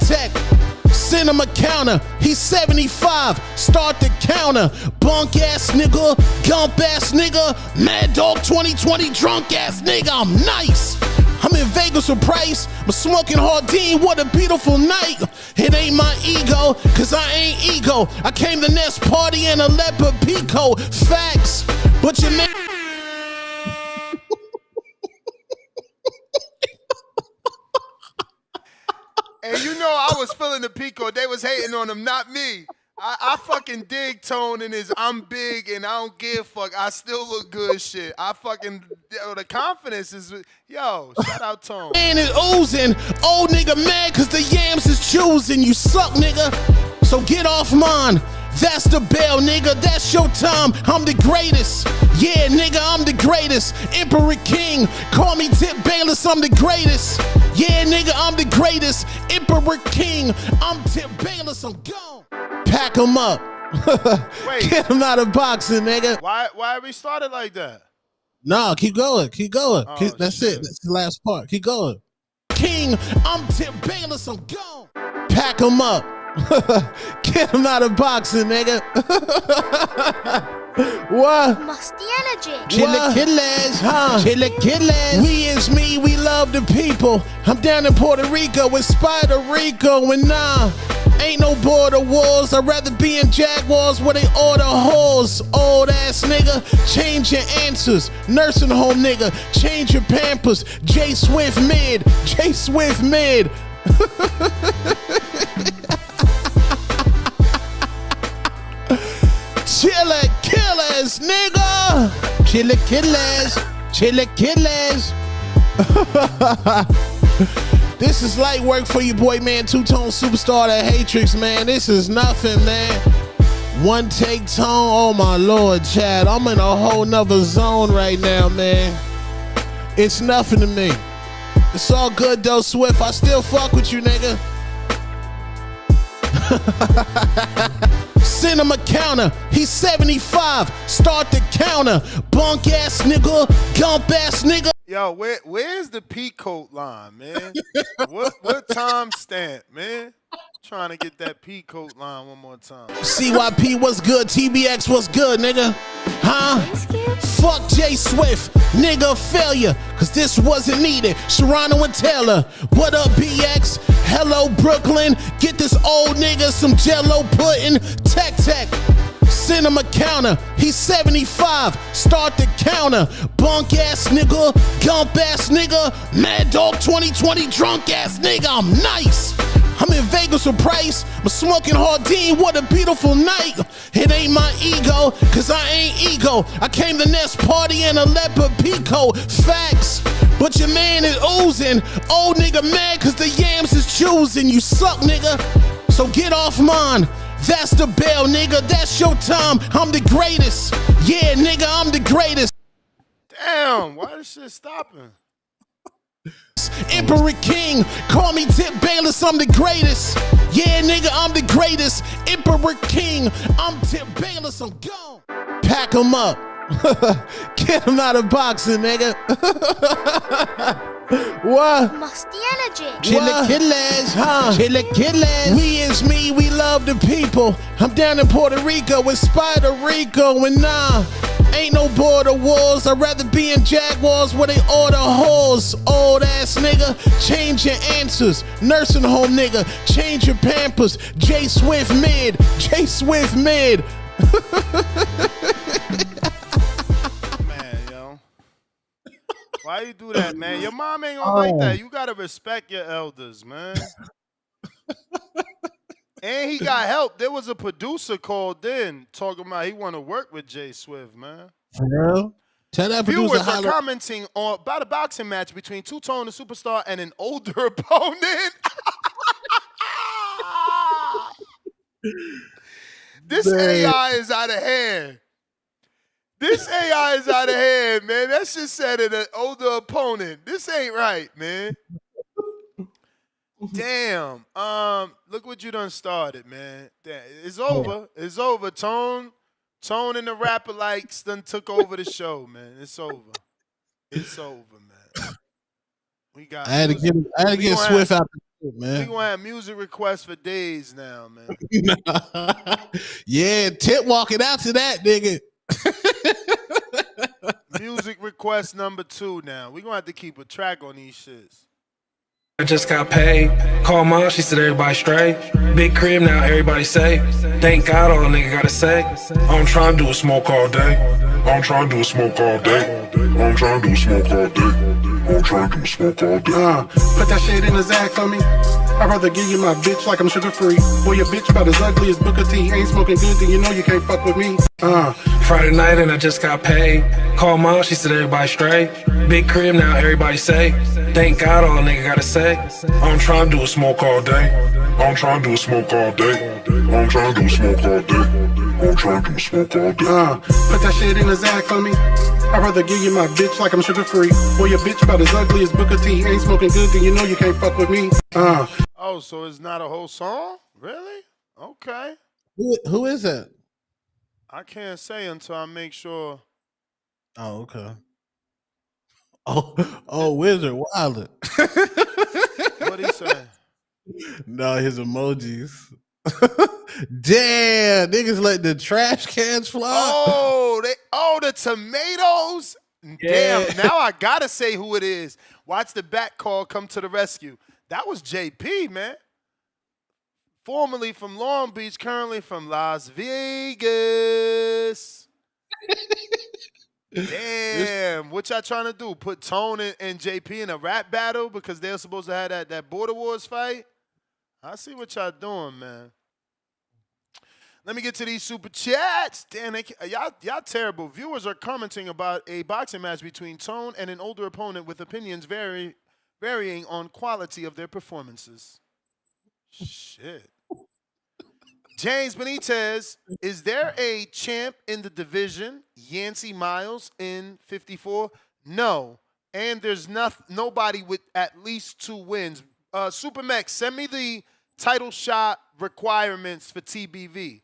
send him a counter, he's 75, start the counter. Bunk ass nigga, gump ass nigga, Mad Dog 2020 drunk ass nigga, I'm nice. I'm in Vegas with Price, I'm smoking Hardin, what a beautiful night. It ain't my ego, cause I ain't ego. I came to Nest party in a leopard Pico, facts. But your man... And you know I was feeling the Pico. They was hating on him, not me. I fucking dig Tone and his I'm big and I don't give a fuck. I still look good shit. I fucking, the confidence is, yo, shout out Tone. Man is oozing, old nigga mad cause the yams is choosing. You suck, nigga, so get off mine. That's the bell, nigga, that's your time. I'm the greatest, yeah, nigga, I'm the greatest. Emperor King, call me Tip Bayless, I'm the greatest. Yeah, nigga, I'm the greatest. Emperor King, I'm Tip Bayless, I'm gone. Pack him up. Wait. Get him out of boxing, nigga. Why we started like that? No, keep going. Oh, That's shit. it. That's the last part. Keep going. King, I'm Tip Bayless, I'm gone. Pack him up. Get him out of boxing, nigga. What? Musty energy. Chilaquiles, huh? Chilaquiles. We is me, we love the people. I'm down in Puerto Rico with Spider Rico, and nah, ain't no border wars. I'd rather be in Jaguars where they order whores. Old ass nigga, change your answers. Nursing home nigga, change your pampers. J Swift mid. Chilaquiles, nigga. Chilaquiles. This is light work for you, boy, man. Two-tone superstar, the Hatrix, man. This is nothing, man. One take tone, oh my lord, Chad. I'm in a whole nother zone right now, man. It's nothing to me. It's all good though, Swift. I still fuck with you, nigga. Send him a counter, he's 75, start the counter. Bunk ass nigga, gump ass nigga. Yo, where's the peacoat line, man? what time stamp, man? Trying to get that peacoat line one more time. CYP, what's good? TBX, what's good, nigga? Huh? Fuck J Swift, nigga failure, cause this wasn't needed. Serrano and Taylor, what up BX? Hello Brooklyn, get this old nigga some jello pudding. Tech, send him a counter, he's 75, start the counter. Bunk ass nigga, gump ass nigga, Mad Dog 2020 drunk ass nigga, I'm nice. I'm in Vegas with Price, I'm smoking Hardin, what a beautiful night. It ain't my ego, cause I ain't ego. I came to Nest party in a leopard Pico, facts. But your man is oozing, old nigga mad cause the yams is choosing. You suck, nigga, so get off mine. That's the bell, nigga, that's your time. I'm the greatest, yeah, nigga, I'm the greatest. Damn, why this shit stopping? Emperor King, call me Tip Bayless, I'm the greatest. Yeah, nigga, I'm the greatest. Emperor King, I'm Tip Bayless, I'm gone. Pack him up. Get him out of boxing, nigga. What? Musty energy. Chilaquiles, huh? Chilaquiles. We is me, we love the people. I'm down in Puerto Rico with Spider Rico, and nah, ain't no border wars. I'd rather be in Jaguars where they order whores. Old ass nigga, change your answers. Nursing home nigga, change your pampers. J Swift mid. Man, yo. Why you do that, man? Your mom ain't gonna like that. You gotta respect your elders, man. And he got help. There was a producer called in talking about he want to work with Jay Swift, man. For real? Tell that producer Viewers are holler. commenting on about a boxing match between Two-Tone, the superstar, and an older opponent. This Man. AI is out of hand. This AI is out of hand, man. That shit said an older opponent. This ain't right, man. Damn. Look what you done started, man. Damn. It's over. It's over. Tone and the rapper likes done took over the show, man. It's over. It's over, man. We got I had music. to get Swift out the shit, We man. gonna have music requests for days now, man. Yeah, Tip walking out to that nigga. Music request number 2 now. We gonna have to keep a track on these shits. I just got paid. Call mom, she said everybody straight. Big crib now, everybody safe. Thank God all a nigga gotta say. I'm trying to do a smoke all day. I'm trying to do a smoke all day. I'm trying to do a smoke all day. I'm trying to do a smoke all day. Put that shit in the Zag for me. I'd rather give you my bitch like I'm sugar free. Boy, your bitch about as ugly as Booker T. Ain't smoking good, then you know you can't fuck with me. Friday night and I just got paid. Call mom, she said everybody straight. Big crib now, everybody safe. Thank God all a nigga gotta say. I'm trying to do a smoke all day. I'm trying to do a smoke all day. I'm trying to do a smoke all day. I'm trying to do a smoke all day. Put that shit in the Zag for me. I'd rather give you my bitch like I'm sugar free. Boy, your bitch about as ugly as Booker T. Ain't smoking good, then you know you can't fuck with me. Oh, so it's not a whole song? Really? Okay. Who is that? I can't say until I make sure. Oh, okay. Oh, Wizard Wilder. What he say? No, his emojis. Damn, niggas let the trash cans fly. Oh, the tomatoes. Yeah. Damn, now I gotta say who it is. Watch the back call come to the rescue. That was JP, man. Formerly from Long Beach, currently from Las Vegas. Damn, what y'all trying to do? Put Tone and JP in a rap battle because they're supposed to have that Border Wars fight? I see what y'all doing, man. Let me get to these super chats. Damn, y'all terrible. Viewers are commenting about a boxing match between Tone and an older opponent with opinions varying on quality of their performances. Shit. James Benitez, is there a champ in the division? Yancey Miles in 54? No. And there's nobody with at least 2 wins. Supermax, send me the title shot requirements for TBV.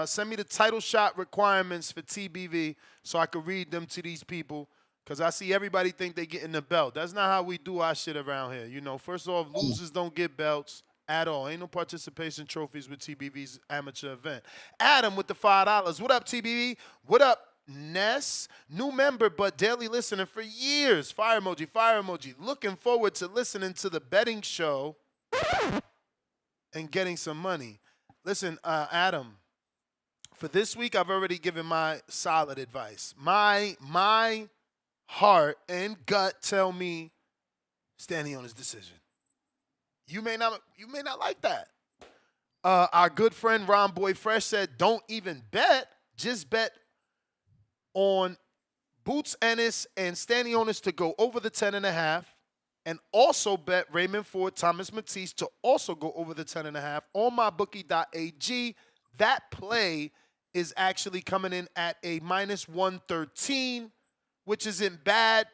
Send me the title shot requirements for TBV so I can read them to these people. Because I see everybody think they getting the belt. That's not how we do our shit around here. You know, first off, losers don't get belts at all. Ain't no participation trophies with TBV's amateur event. Adam with the $5. What up, TBV? What up, Ness? New member, but daily listener for years. Fire emoji, fire emoji. Looking forward to listening to the betting show and getting some money. Listen, Adam, for this week, I've already given my solid advice. My heart and gut tell me Stanionis' decision. You may not like that. Our good friend Ron Boy Fresh said, don't even bet. Just bet on Boots Ennis and Stanionis to go over the 10.5. And also bet Raymond Ford, Thomas Matisse to also go over the 10.5 on mybookie.ag. That play is actually coming in at a -113, which isn't bad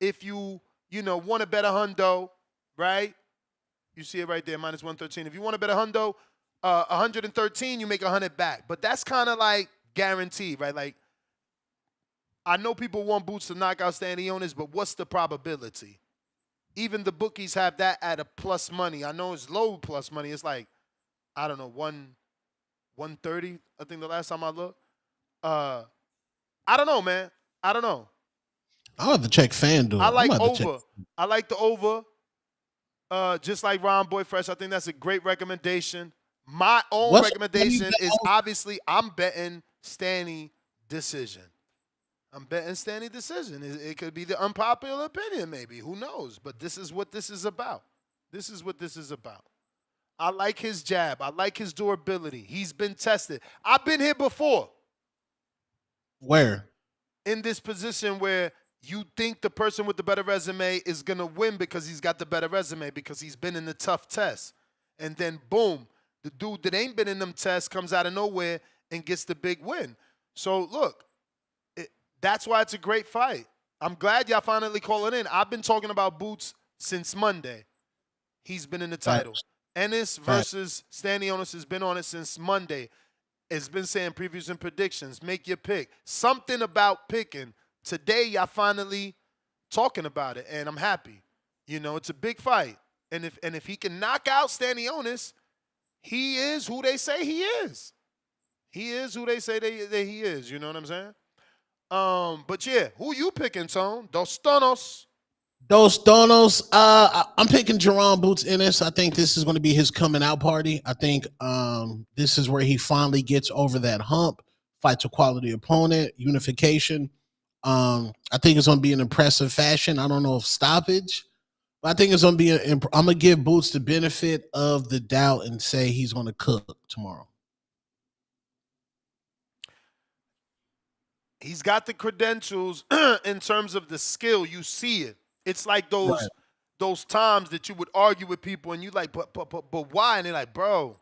if you want to bet a hundo, right? You see it right there, -113. If you want to bet a hundo, 113, you make 100 back. But that's kind of like guaranteed, right? Like, I know people want Boots to knock out Stanionis, but what's the probability? Even the bookies have that at a plus money. I know it's low plus money. It's like, I don't know, 130, I think the last time I looked. I don't know, man. I don't know. I'll have to check FanDuel. I like over. I like the over. Just like Ron Boy Fresh, I think that's a great recommendation. My own recommendation is obviously I'm betting Stanny decision. I'm betting Stanny decision. It could be the unpopular opinion, maybe. Who knows? But this is what this is about. This is what this is about. I like his jab. I like his durability. He's been tested. I've been here before Where? in this position where you think the person with the better resume is going to win because he's got the better resume, because he's been in the tough tests. And then, boom, the dude that ain't been in them tests comes out of nowhere and gets the big win. So, look, that's why it's a great fight. I'm glad y'all finally calling in. I've been talking about Boots since Monday. He's been in the title. Ennis versus Stanionis has been on it since Monday. It's been saying previews and predictions. Make your pick. Something about picking. Today, y'all finally talking about it, and I'm happy. You know, it's a big fight. And if he can knock out Stanionis, he is who they say he is. He is who they say that he is. You know what I'm saying? But yeah, who you picking, Tone? Dos Tonos. Dos Donos. I'm picking Jerome Boots Ennis. I think this is going to be his coming out party. I think this is where he finally gets over that hump, fights a quality opponent, unification. I think it's going to be an impressive fashion. I don't know if stoppage, but I think it's going to be. I'm going to give Boots the benefit of the doubt and say he's going to cook tomorrow. He's got the credentials in terms of the skill. You see it. It's like those times that you would argue with people and you like, but why? And they're like, bro,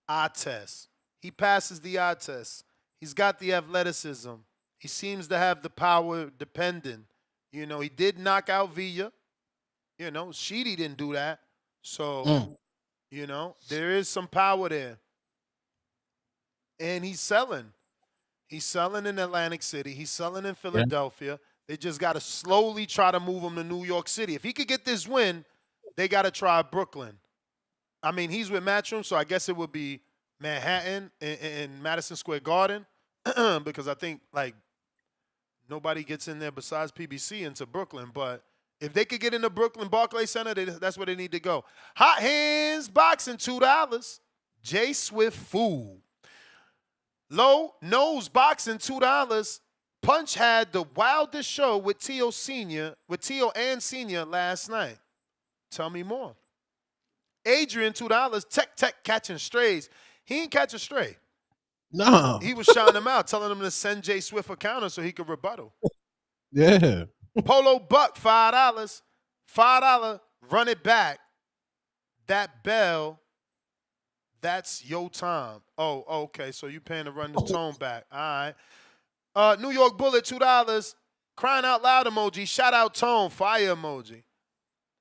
eye test. He passes the eye test. He's got the athleticism. He seems to have the power dependent. You know, he did knock out Villa. You know, Sheedy didn't do that. So, you know, there is some power there. And he's selling. He's selling in Atlantic City. He's selling in Philadelphia. Yeah. They just got to slowly try to move him to New York City. If he could get this win, they got to try Brooklyn. I mean, he's with Matchroom, so I guess it would be Manhattan and Madison Square Garden because I think, like, nobody gets in there besides PBC into Brooklyn. But if they could get into Brooklyn Barclays Center, that's where they need to go. Hot Hands Boxing, $2. J Swift Fool. Low Nose Boxing, $2. Punch had the wildest show with Tio and Senior last night. Tell me more. Adrian, $2. Tech catching strays. He ain't catch a stray. No. He was shouting him out, telling him to send J Swift a counter so he could rebuttal. Yeah. Polo Buck, $5. $5, run it back. That bell, that's your time. Oh, okay. So you paying to run the tone back. All right. New York Bullet, $2. Crying out loud emoji. Shout out tone. Fire emoji.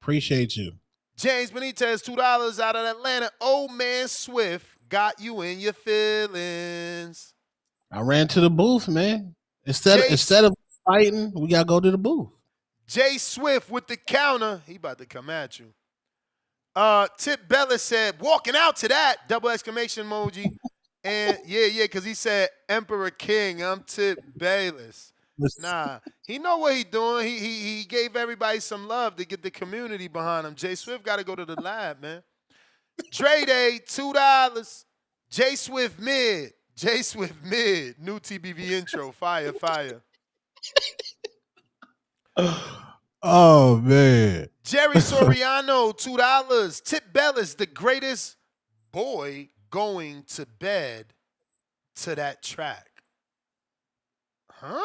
Appreciate you. James Benitez, $2 out of Atlanta. Old man Swift got you in your feelings. I ran to the booth, man. Instead of fighting, we gotta go to the booth. Jay Swift with the counter. He about to come at you. Tip Bella said, walking out to that, double exclamation emoji. And yeah, because he said, Emperor King, I'm Tip Bayless. Nah, he know what he doing. He gave everybody some love to get the community behind him. Jay Swift got to go to the lab, man. Dre Day, $2. Jay Swift mid. Jay Swift mid. New TBV intro. Fire. Oh, man. Jerry Soriano, $2. Tip Bellis, the greatest boy going to bed to that track. Huh?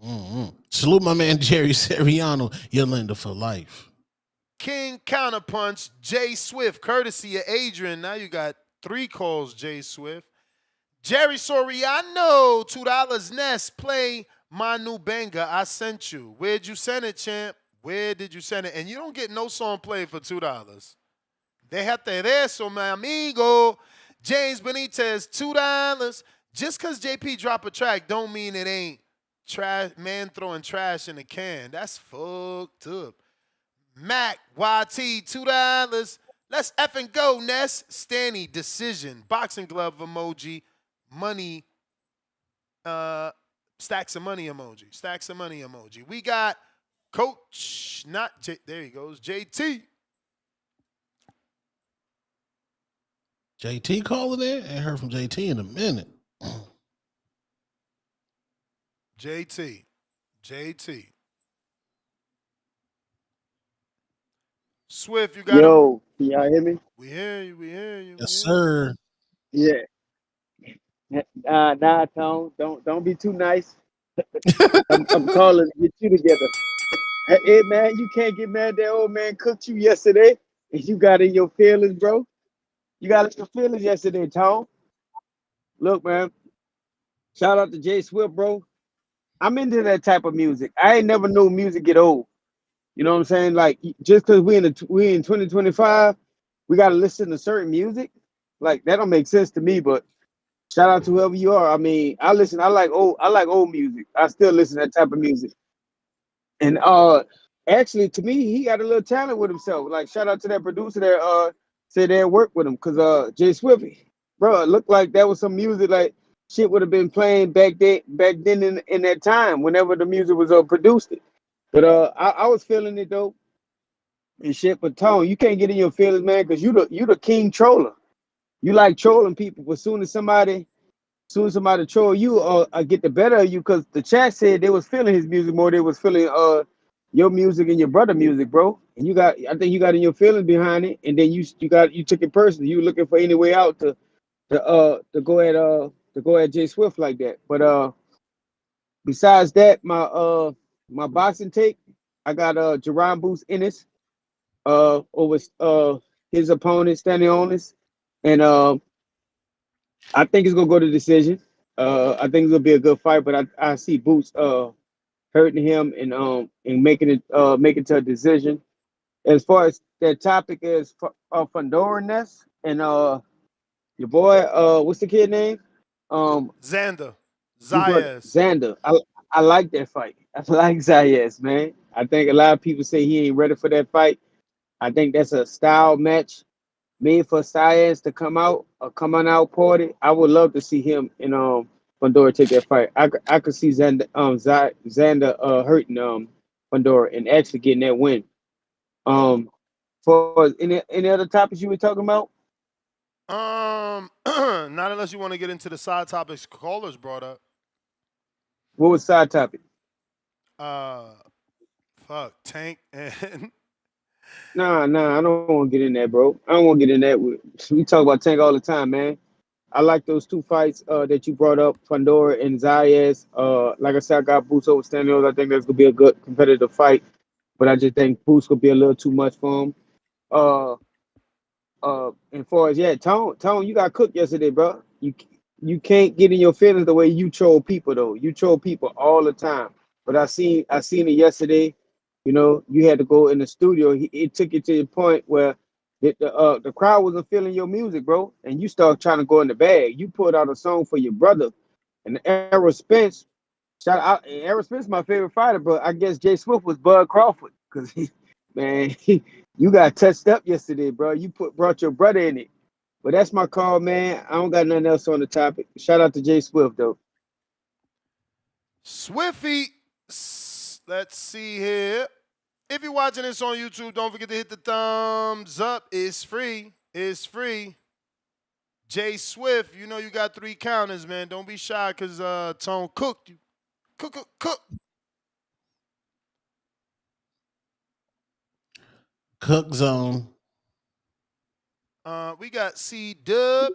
Mm-hmm. Salute my man Jerry Soriano, Yolanda for life. King Counterpunch, Jay Swift, courtesy of Adrian. Now you got 3 calls, Jay Swift. Jerry Soriano, $2. Nest, play my new banger. I sent you. Where'd you send it, champ? Where did you send it? And you don't get no song played for $2. Déjate de eso, mi amigo. James Benitez, $2. Just because JP drop a track don't mean it ain't trash. Man throwing trash in a can. That's fucked up. Mac, YT, $2. Let's effing go, Ness. Stanny, decision. Boxing glove emoji. Money. Stacks of money emoji. Stacks of money emoji. We got Coach, not J. There he goes. JT. JT calling in? Ain't heard from JT in a minute. JT. Swift, you got him. Yo, can y'all hear me? We hear you. We hear you. Yes, sir. Yeah. Nah, Tone. Don't be too nice. I'm calling to get you together. Hey man, you can't get mad that old man cooked you yesterday and you got in your feelings, bro. You got in your feelings yesterday, Tone. Look, man. Shout out to Jay Swift, bro. I'm into that type of music. I ain't never know music get old. You know what I'm saying? Like just because we in 2025, we gotta listen to certain music. Like that don't make sense to me. But shout out to whoever you are. I mean, I listen. I like old music. I still listen to that type of music. And actually, to me, he got a little talent with himself. Like shout out to that producer that said they worked with him because Jay Swift, bro, it looked like that was some music like shit would have been playing back then in that time whenever the music was produced. It. But I was feeling it though and shit. But Tone, you can't get in your feelings, man, because you the king troller. You like trolling people, but soon as somebody troll you or get the better of you, because the chat said they was feeling his music more. They was feeling your music and your brother music, bro. And I think you got in your feelings behind it, and then you took it personally. You looking for any way out to go at Jay Swift like that. But besides that, my boxing take, I got Jerron Boots Ennis over his opponent Stanionis, and I think it's gonna go to decision. I think it's gonna be a good fight, but I see Boots hurting him and making it to a decision. As far as that topic is Fundora Ness and your boy what's the kid name? Xander You brother Zayas. Xander. I like that fight. I like Zayas, man. I think a lot of people say he ain't ready for that fight. I think that's a style match made for Zayas to come on out party. I would love to see him and Fundora take that fight. I could see Xander hurting Fundora and actually getting that win. For any other topics you were talking about? Not unless you want to get into the side topics callers brought up. What was side topic? Uh, fuck Tank and Nah, I don't want to get in that, bro. I don't want to get in that. We talk about Tank all the time, man. I like those two fights that you brought up, Fundora and Zayas. Like I said, I got Boots over Stanley. I think that's gonna be a good competitive fight, but I just think Boots gonna be a little too much for him. Uh, and far as Tone, you got cooked yesterday, bro. You can't get in your feelings the way you troll people though. You troll people all the time. But I seen it yesterday. You know, you had to go in the studio. It took you to the point where the crowd wasn't feeling your music, bro, and you start trying to go in the bag. You put out a song for your brother, and Errol Spence. Shout out, Errol Spence, my favorite fighter, but I guess Jay Swift was Bud Crawford because man, you got touched up yesterday, bro. You brought your brother in it. But that's my call, man. I don't got nothing else on the topic. Shout out to Jay Swift though. Swiffy. Let's see here. If you're watching this on YouTube, don't forget to hit the thumbs up. It's free. It's free. Jay Swift, you know you got 3 counters, man. Don't be shy because Tone cooked you. Cook. Cook zone. We got C Dub.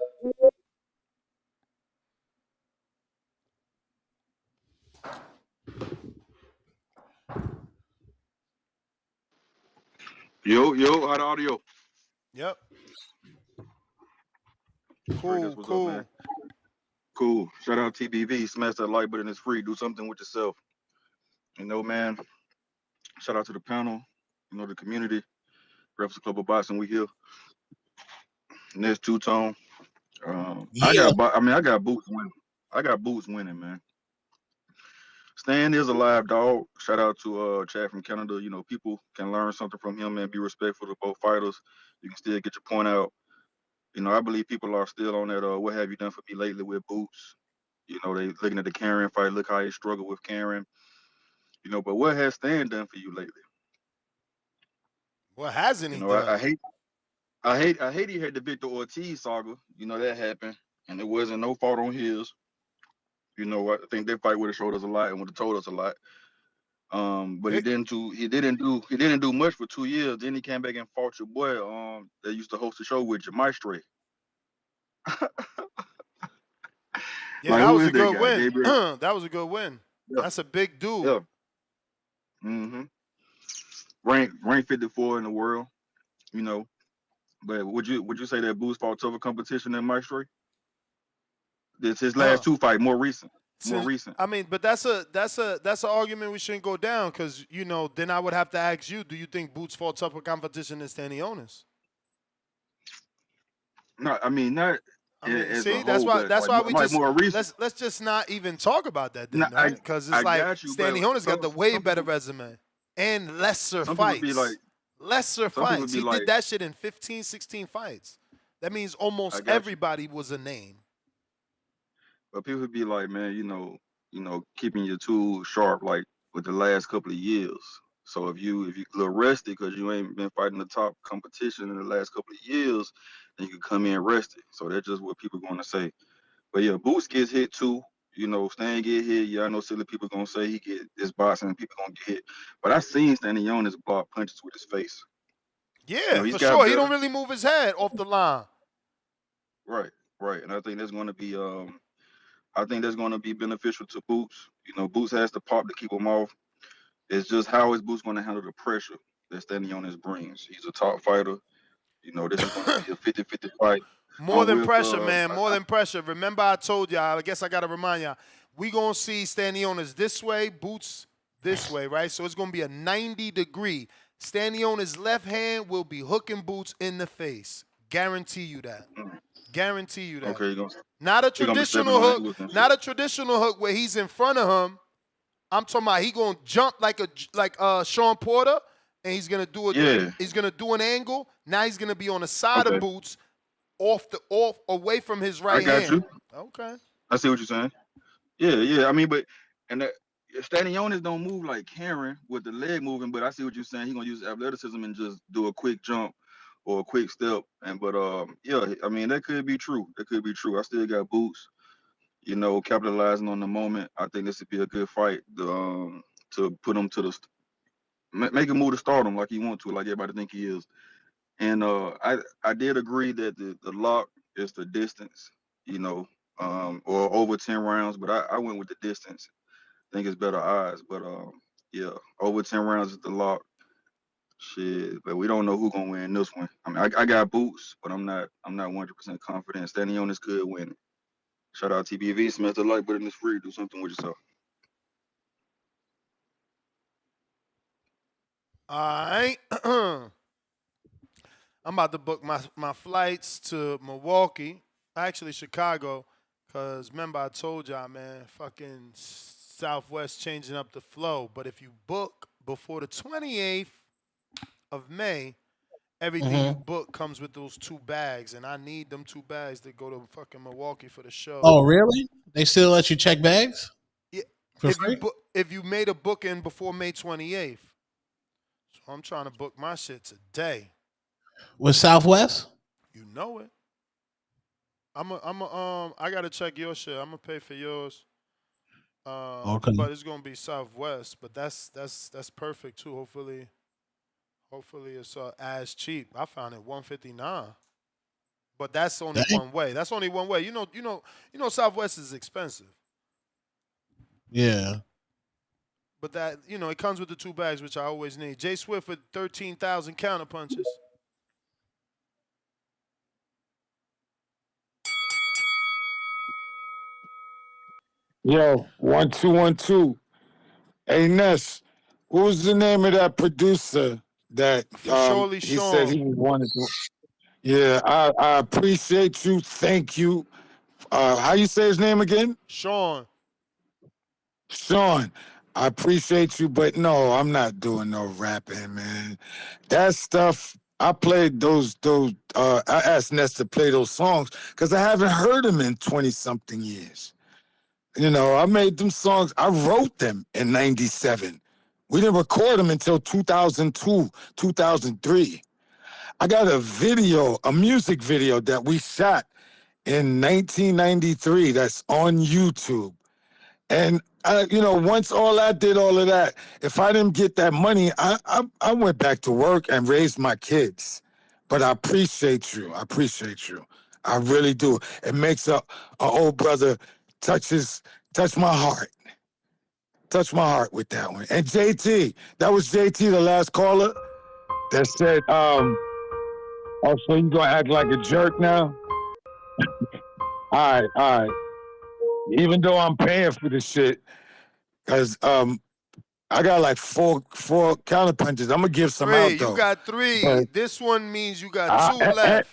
Yo, how the audio? Yep. That's what's up, man. Cool. Shout out TBV. Smash that like button. It's free. Do something with yourself. You know, man. Shout out to the panel. You know, the community. Breakfast Club of Boxing. We here. Next two tone. I got Boots winning. I got Boots winning, man. Stan is a live dog. Shout out to Chad from Canada. You know, people can learn something from him and be respectful to both fighters. You can still get your point out. You know, I believe people are still on that what have you done for me lately with Boots. You know, they looking at the Karen fight, look how he struggled with Karen. You know, but what has Stan done for you lately? What hasn't You he know, done? I hate he had the Victor Ortiz saga. You know, that happened. And it wasn't no fault on his. You know, I think that fight would have showed us a lot and would have told us a lot. But he didn't do much for 2 years. Then he came back and fought your boy. That used to host the show with you, Maestro. Yeah, Like that who was is a that good guy? win. Gabriel. That was a good win. Yeah. That's a big dude. Yeah. Rank 54 in the world. You know. But would you say that Boots fought tougher competition than Maestro? This his last two fight, more recent. More recent. I mean, but that's an argument we shouldn't go down because then I would have to ask you: do you think Boots fought tougher competition than Stanionis? No, I mean not I mean, as see, a whole, but that's why we like just more recent. let's just not even talk about that No, then, right? Because it's I like got you, but Stanionis got the way some better people resume and lesser some people be like fights. Lesser some people fights. be He like did that shit in 15, 16 fights. That means almost I got you. everybody was a name. But people be like, man, keeping your tools sharp like with the last couple of years. So if you a little rested because you ain't been fighting the top competition in the last couple of years, then you can come in rested. So that's just what people going to say. But yeah, Boots gets hit too. Stan get hit. Yeah, I know silly people gonna say he get this boxing and people gonna get hit. But I seen Stanionis block punches with his face. Yeah, He's for got sure. He don't better. really move his head off the line. Right, right. And I think that's gonna be beneficial to Boots. Boots has the pop to keep him off. It's just how is Boots gonna handle the pressure that Stanionis brings. He's a top fighter. This is gonna be a 50-50 fight. More I'm than with pressure, man. More than pressure. Remember, I told y'all. I guess I gotta remind y'all. We gonna see Stanionis this way, Boots this way, right? So it's gonna be a 90-degree. Stanionis' left hand will be hooking Boots in the face. Guarantee you that. Guarantee you that. Okay, Not a he gonna be stepping traditional on hook. angles and Not shit. a traditional hook where he's in front of him. I'm talking about he gonna jump like Sean Porter, and he's gonna do Yeah. He's gonna do an angle. Now he's gonna be on the side of Okay. Boots, away from his I right got hand. you. Okay. I see what you're saying. Yeah. I mean, but and that Stanionis don't move like Karen with the leg moving, but I see what you're saying. He's gonna use athleticism and just do a quick jump or a quick step. Yeah, I mean that could be true. That could be true. I still got Boots, capitalizing on the moment. I think this would be a good fight to put him to make him move to stardom like he want to, like everybody think he is. And I did agree that the lock is the distance, or over 10 rounds, but I went with the distance. I think it's better odds, but yeah, over 10 rounds is the lock. Shit, but we don't know who gonna win this one. I mean, I got Boots, but I'm not 100% confident. Standing on this could win it. Shout out TBV, smash the like button, it's free. Do something with yourself. All right. I'm about to book my flights to Milwaukee, actually Chicago, because remember I told y'all, man, fucking Southwest changing up the flow. But if you book before the 28th of May, everything you book comes with those 2 bags, and I need them 2 bags to go to fucking Milwaukee for the show. Oh, really? They still let you check bags? Yeah. For free? If you made a booking before May 28th, so I'm trying to book my shit today. With Southwest? You know it. I gotta check your shit. I'm gonna pay for yours. Okay. But it's gonna be Southwest. But that's perfect too. Hopefully it's as cheap. I found it $159. But that's only one way. That's only one way. You know Southwest is expensive. Yeah. But that it comes with the 2 bags, which I always need. Jay Swift with 13,000 counter punches. Yo, 1 2 1 2. Hey Ness, what was the name of that producer that For surely he said Sean. he wanted to? Yeah, I appreciate you. Thank you. How you say his name again? Sean. Sean. I appreciate you, but no, I'm not doing no rapping, man. That stuff. I played those. I asked Ness to play those songs because I haven't heard them in 20-something years. I made them songs. I wrote them in '97. We didn't record them until 2002, 2003. I got a music video that we shot in 1993 that's on YouTube. And once I did all of that, if I didn't get that money, I went back to work and raised my kids. But I appreciate you. I appreciate you. I really do. It makes a old brother touch my heart. Touch my heart with that one. And JT, that was JT, the last caller, that said, oh, so you gonna act like a jerk now? All right. Even though I'm paying for this shit, because I got like four counter punches. I'm gonna give some 3. out You though. got 3. This one means you got 2 left.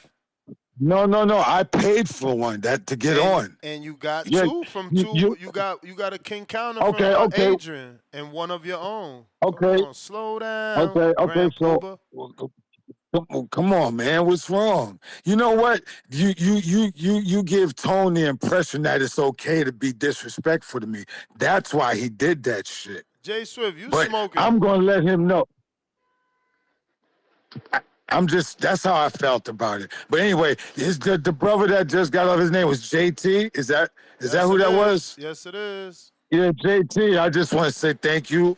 No. I paid for one to get on. And you got Yeah, 2 from 2. You got a king counter from okay. Adrian and one of your own. Okay. Come on, slow down. Okay. So Grandpooba. come on, man. What's wrong? You know what? You give Tone the impression that it's okay to be disrespectful to me. That's why he did that shit. Jay Swift, you But smoking. I'm gonna let him know. That's how I felt about it. But anyway, the brother that just got off, his name was JT. Is that who that was? Yes, it is. Yeah, JT, I just want to say thank you.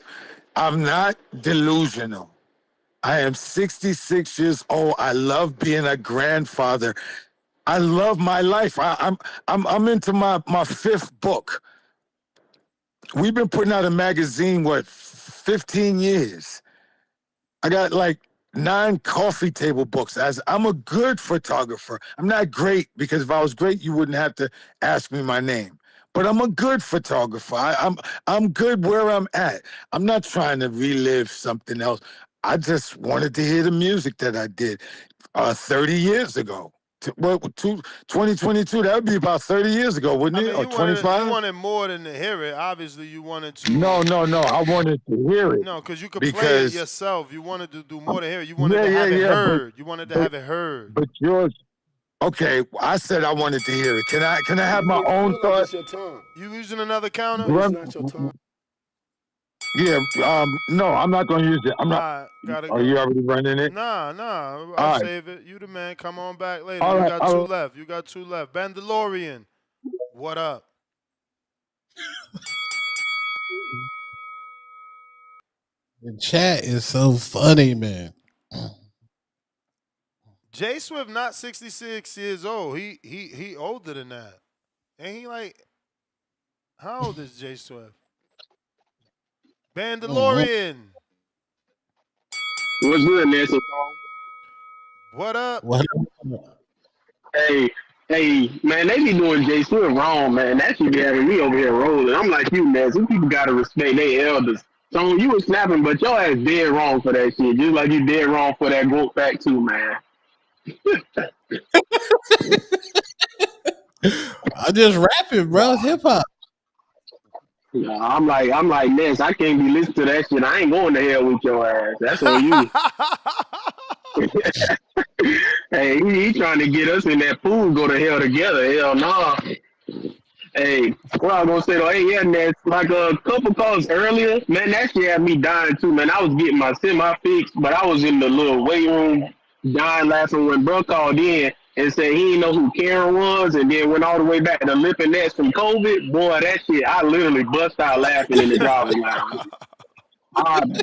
I'm not delusional. I am 66 years old. I love being a grandfather. I love my life. I'm into my 5th book. We've been putting out a magazine, 15 years. I got like 9 coffee table books. As I'm a good photographer. I'm not great, because if I was great, you wouldn't have to ask me my name. But I'm a good photographer. I'm good where I'm at. I'm not trying to relive something else. I just wanted to hear the music that I did 30 years ago. 2022, that would be about 30 years ago, wouldn't it? Or 25? You wanted more than to hear it. Obviously, you wanted to. No. I wanted to hear it. No, because you could play it yourself. You wanted to do more than hear it. You wanted Yeah, to have it yeah, heard. You wanted to have it heard. But yours, okay, I said I wanted to hear it. Can I have my own thought? You using another counter? Yeah, no, I'm not going to use it. I'm not. Are you already running it? Nah. I'll save it. You the man. Come on back later. All you right, got 2 left. You got 2 left. Bandalorian, what up? The chat is so funny, man. Jay Swift not 66 years old. He older than that. Ain't he like, how old is Jay Swift? Bandalorian. What's good, Nancy? What up? Hey, man, they be doing Jay Swift wrong, man. That should be having me over here rolling. I'm like you, man. Some people gotta respect their elders. So you was snapping, but your ass dead wrong for that shit. Just like you dead wrong for that Growth Fact too, man. I just rapping, bro. It's hip hop. Yeah, I'm like Ness. I can't be listening to that shit. I ain't going to hell with your ass. That's on you. Hey, he trying to get us in that pool, go to hell together. Hell no. Nah. Hey, what I was gonna say though, hey, yeah, Ness, like a couple calls earlier, man, that shit had me dying too, man. I was getting my semi fixed, but I was in the little weight room dying laughing when bro called in and said he didn't know who Karen was, and then went all the way back to Lip and Ness from COVID. Boy, that shit, I literally bust out laughing in the driver's lounge.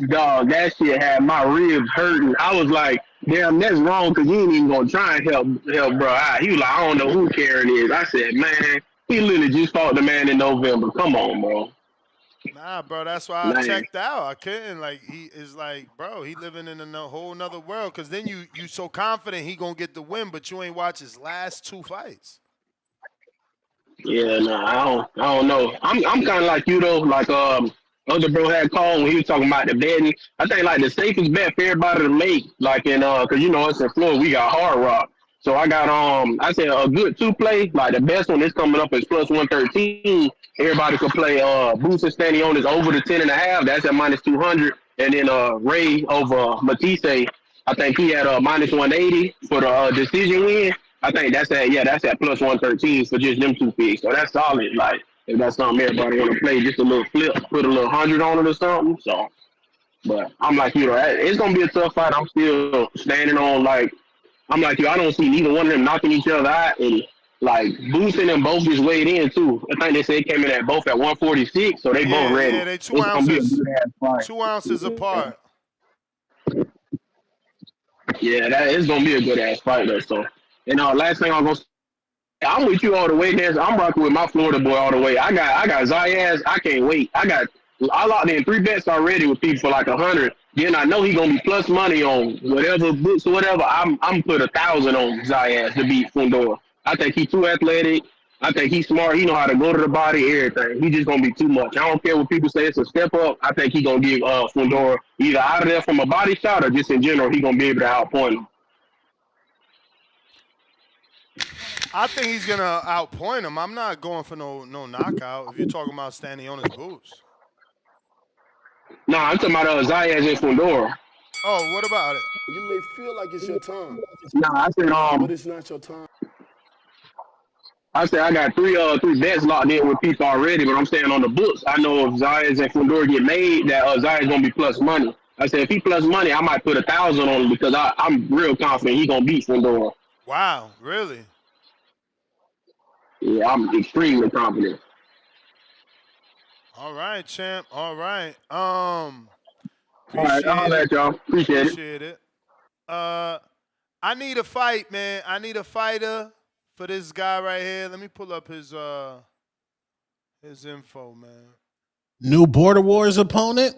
Dog, that shit had my ribs hurting. I was like, damn, that's wrong, because you ain't even gonna try and help bro out. He was like, I don't know who Karen is. I said, man, he literally just fought the man in November. Come on, bro. Nah, bro, that's why I checked out. I couldn't. Like, he is like, bro, he living in a whole nother world. Because then you so confident he gonna get the win, but you ain't watch his last 2 fights. Yeah, I don't know. I'm kind of like you though. Like other bro had called when he was talking about the betting. I think like the safest bet for everybody to make, like in because you know it's in Florida, we got Hard Rock. So I got I said a good 2 play. Like the best one is coming up is plus 113. Everybody could play Boots and Stanionis over the 10.5. That's at minus 200. And then Ray over Matisse. I think he had minus 180 for the decision win. I think that's at plus 113 for just them 2 picks. So that's solid. Like if that's something everybody want to play, just a little flip, put a little 100 on it or something. So, but I'm like you, it's gonna be a tough fight. I'm still standing on like I'm like you. I don't see neither one of them knocking each other out, and Like Boost and them both just weighed in too. I think they said it came in at both at 146, so they both ready. Yeah, they 2 It's gonna be a ounces. good ass fight. 2 ounces apart. Yeah, that is gonna be a good ass fight though. So, and last thing I'm gonna say, I'm with you all the way, Des. I'm rocking with my Florida boy all the way. I got Zayas. I can't wait. I locked in 3 bets already with people for like 100. Then I know he gonna be plus money on whatever books or whatever. I'm put 1,000 on Zayas to beat Fundora. I think he's too athletic. I think he's smart. He know how to go to the body, everything. He just gonna be too much. I don't care what people say. It's a step up. I think he gonna give Fundora either out of there from a body shot or just in general. He gonna be able to outpoint him. I think he's gonna outpoint him. I'm not going for no knockout. If you're talking about Stanionis boots. Nah, I'm talking about Zayas and Fundora. Oh, what about it? You may feel like it's your time, Nah, I said but it's not your time. I got three bets locked in with people already, but I'm staying on the books. I know if Zayas and Fundora get made, that Zayas gonna be plus money. I said if he plus money, I might put 1,000 on him because I'm real confident he gonna beat Fundora. Wow, really? Yeah, I'm extremely confident. All right, champ. All right. All right, I'll let y'all. Appreciate it. I need a fight, man. I need a fighter for this guy right here. Let me pull up his info, man. New Border Wars opponent?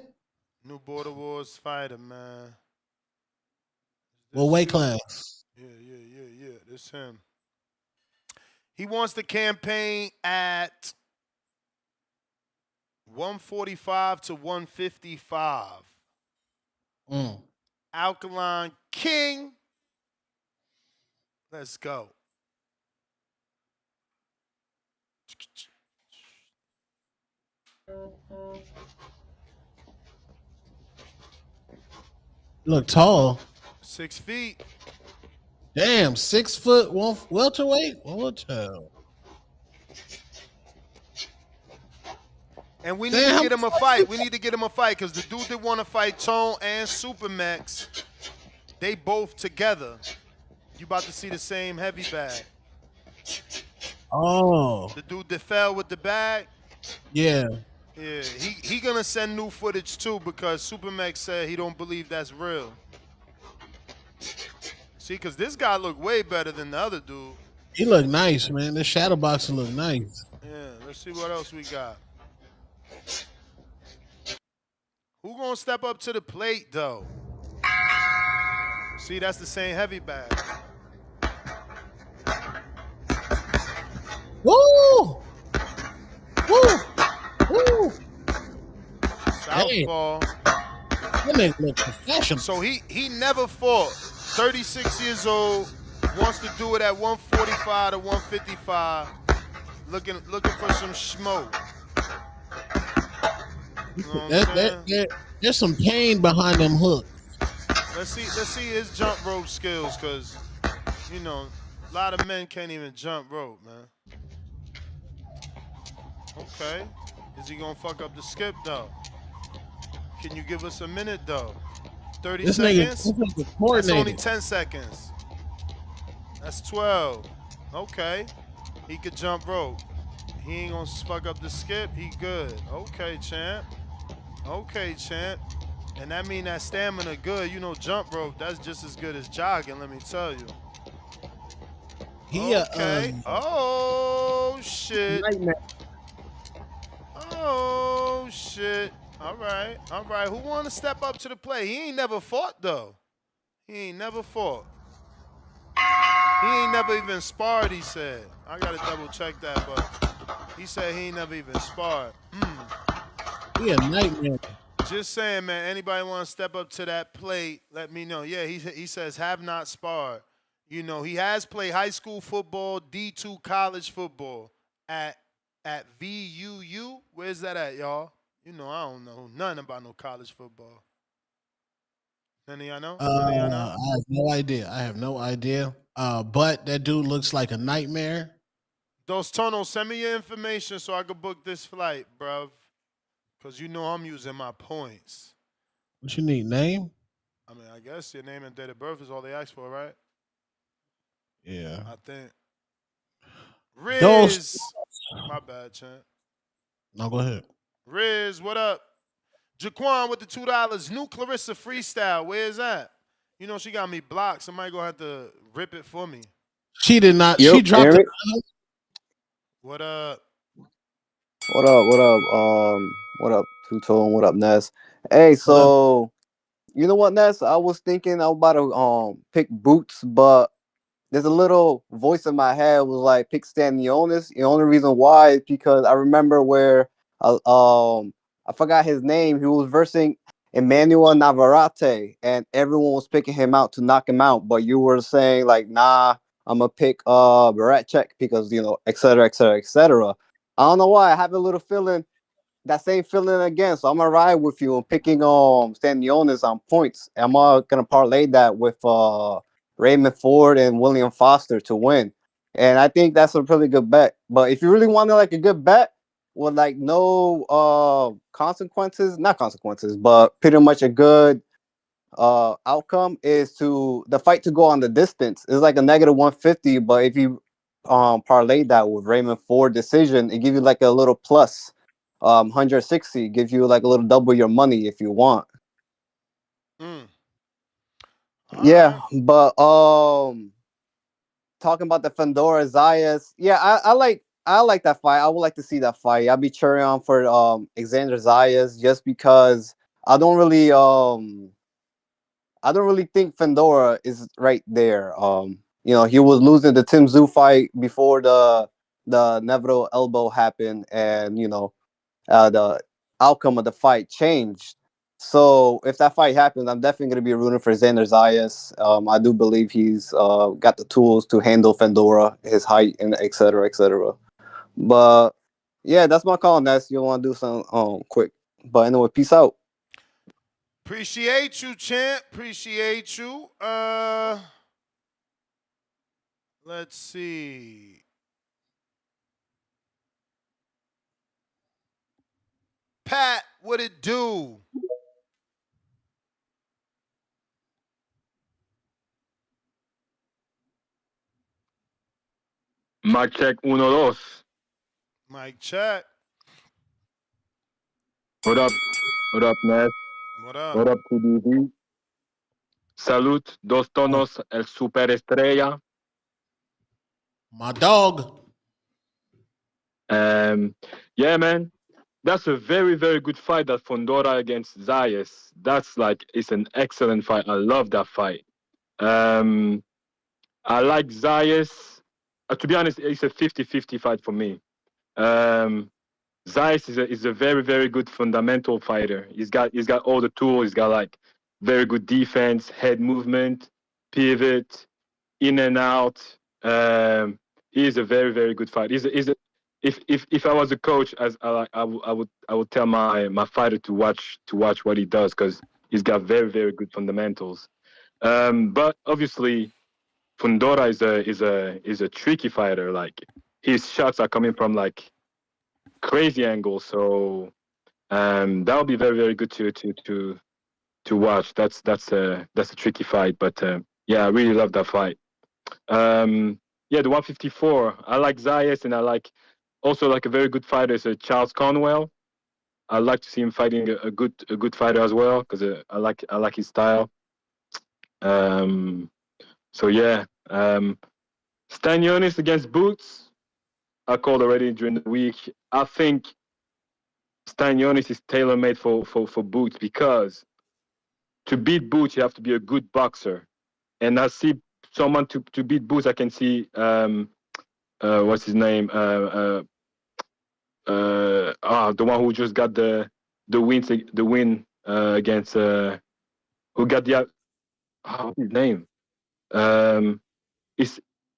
New Border Wars fighter, man. What weight class? Yeah. This him. He wants to campaign at 145 to 155. Alkaline King. Let's go. Look tall. 6 feet. Damn, 6 foot, one welterweight? What the? And we need to get him a fight. We need to get him a fight because the dude that want to fight Tone and Supermax, they both together. You about to see the same heavy bag. Oh. The dude that fell with the bag. Yeah. Yeah, he gonna send new footage too because Supermax said he don't believe that's real. See, because this guy look way better than the other dude. He look nice, man. The shadow boxing look nice. Yeah, let's see what else we got. Who gonna step up to the plate though? See, that's the same heavy bag. Woo! Woo! Woo! Southpaw. That nigga look professional. So he never fought. 36 years old, wants to do it at 145 to 155. Looking for some smoke. You know There's some pain behind them hooks. Let's see his jump rope skills, cause you know a lot of men can't even jump rope, man. Okay, is he gonna fuck up the skip though? Can you give us a minute though? 30 This seconds. nigga That's only 10 seconds. That's 12. Okay, he could jump rope. He ain't gonna fuck up the skip. He good. Okay, champ. Okay, champ. And that mean that stamina good. You know, jump rope, that's just as good as jogging, let me tell you. Okay. Oh, shit. Oh, shit. All right. Who want to step up to the plate? He ain't never fought, though. He ain't never fought. He ain't never even sparred, he said. I got to double check that, but he said he ain't never even sparred. He a nightmare. Just saying, man, anybody want to step up to that plate, let me know. Yeah, he says have not sparred. You know, he has played high school football, D2 college football at VUU. Where's that at, y'all? You know, I don't know nothing about no college football. Any of y'all know? I have no idea. But that dude looks like a nightmare. Dos Tonos, send me your information so I can book this flight, bruv. Because you know I'm using my points. What you need, name? I mean, I guess your name and date of birth is all they ask for, right? Yeah. I think. Those. Riz. My bad, champ. No, go ahead. Riz, what up? Jaquan with the $2. New Clarissa freestyle. Where's that? You know she got me blocked. Somebody gonna have to rip it for me. She did not. Yep, She dropped it. Eric. What up? What up? What up? What up, Two Tone? What up, Ness? Hey, What up? so you know what, Ness? I was thinking I was about to pick Boots, but there's a little voice in my head was like pick Stanionis. The only reason why is because I remember where I forgot his name. He was versing Emmanuel Navarrete, and everyone was picking him out to knock him out. But you were saying like, nah, I'm gonna pick Baratchek because et cetera, et cetera, et cetera. I don't know why. I have a little feeling that same feeling again. So I'm gonna ride with you and picking Stanionis on points. I'm gonna parlay that with Raymond Ford and William Foster to win. And I think that's a really good bet. But if you really want to like a good bet with like no consequences, not consequences, but pretty much a good outcome is to the fight to go on the distance. It's like a negative 150, but if you parlay that with Raymond Ford decision, it gives you like a little plus 160, gives you like a little double your money if you want. Yeah, but talking about the Fundora Zayas, yeah, I like that fight. I would like to see that fight. I'll be cheering on for Xander Zayas just because I don't really think Fundora is right there. He was losing the Tim Zoo fight before the Neville elbow happened, and the outcome of the fight changed. So if that fight happens, I'm definitely going to be rooting for Xander Zayas. I do believe he's got the tools to handle Fundora, his height, and et cetera, et cetera. But yeah, that's my call. Ness, you want to do something quick. But anyway, peace out. Appreciate you, champ. Appreciate you. Let's see. Pat, what it do? Mic check uno dos. Mike check. What up? What up, Ness? What up? What up, TDV? Salud, Dos Tonos, el superestrella. My dog. Yeah, man. That's a very, very good fight, that Fundora against Zayas. It's an excellent fight. I love that fight. I like Zayas. To be honest, it's a 50-50 fight for me. Zayas is a very, very good fundamental fighter. He's got all the tools. He's got like very good defense, head movement, pivot, in and out. He is a very, very good fighter. If I was a coach, I would tell my fighter to watch what he does, because he's got very, very good fundamentals. But obviously, Fundora is a tricky fighter. Like, his shots are coming from like crazy angles, so that'll be very, very good to watch. That's a tricky fight, but yeah, I really love that fight. Yeah, the 154. I like Zayas, and I like also like a very good fighter is Charles Conwell. I like to see him fighting a good fighter as well, because I like his style. So yeah, Stanionis against Boots. I called already during the week. I think Stanionis is tailor made for Boots, because to beat Boots you have to be a good boxer, and I see someone to beat Boots. I can see what's his name? The one who just got the win against who got the what's his name?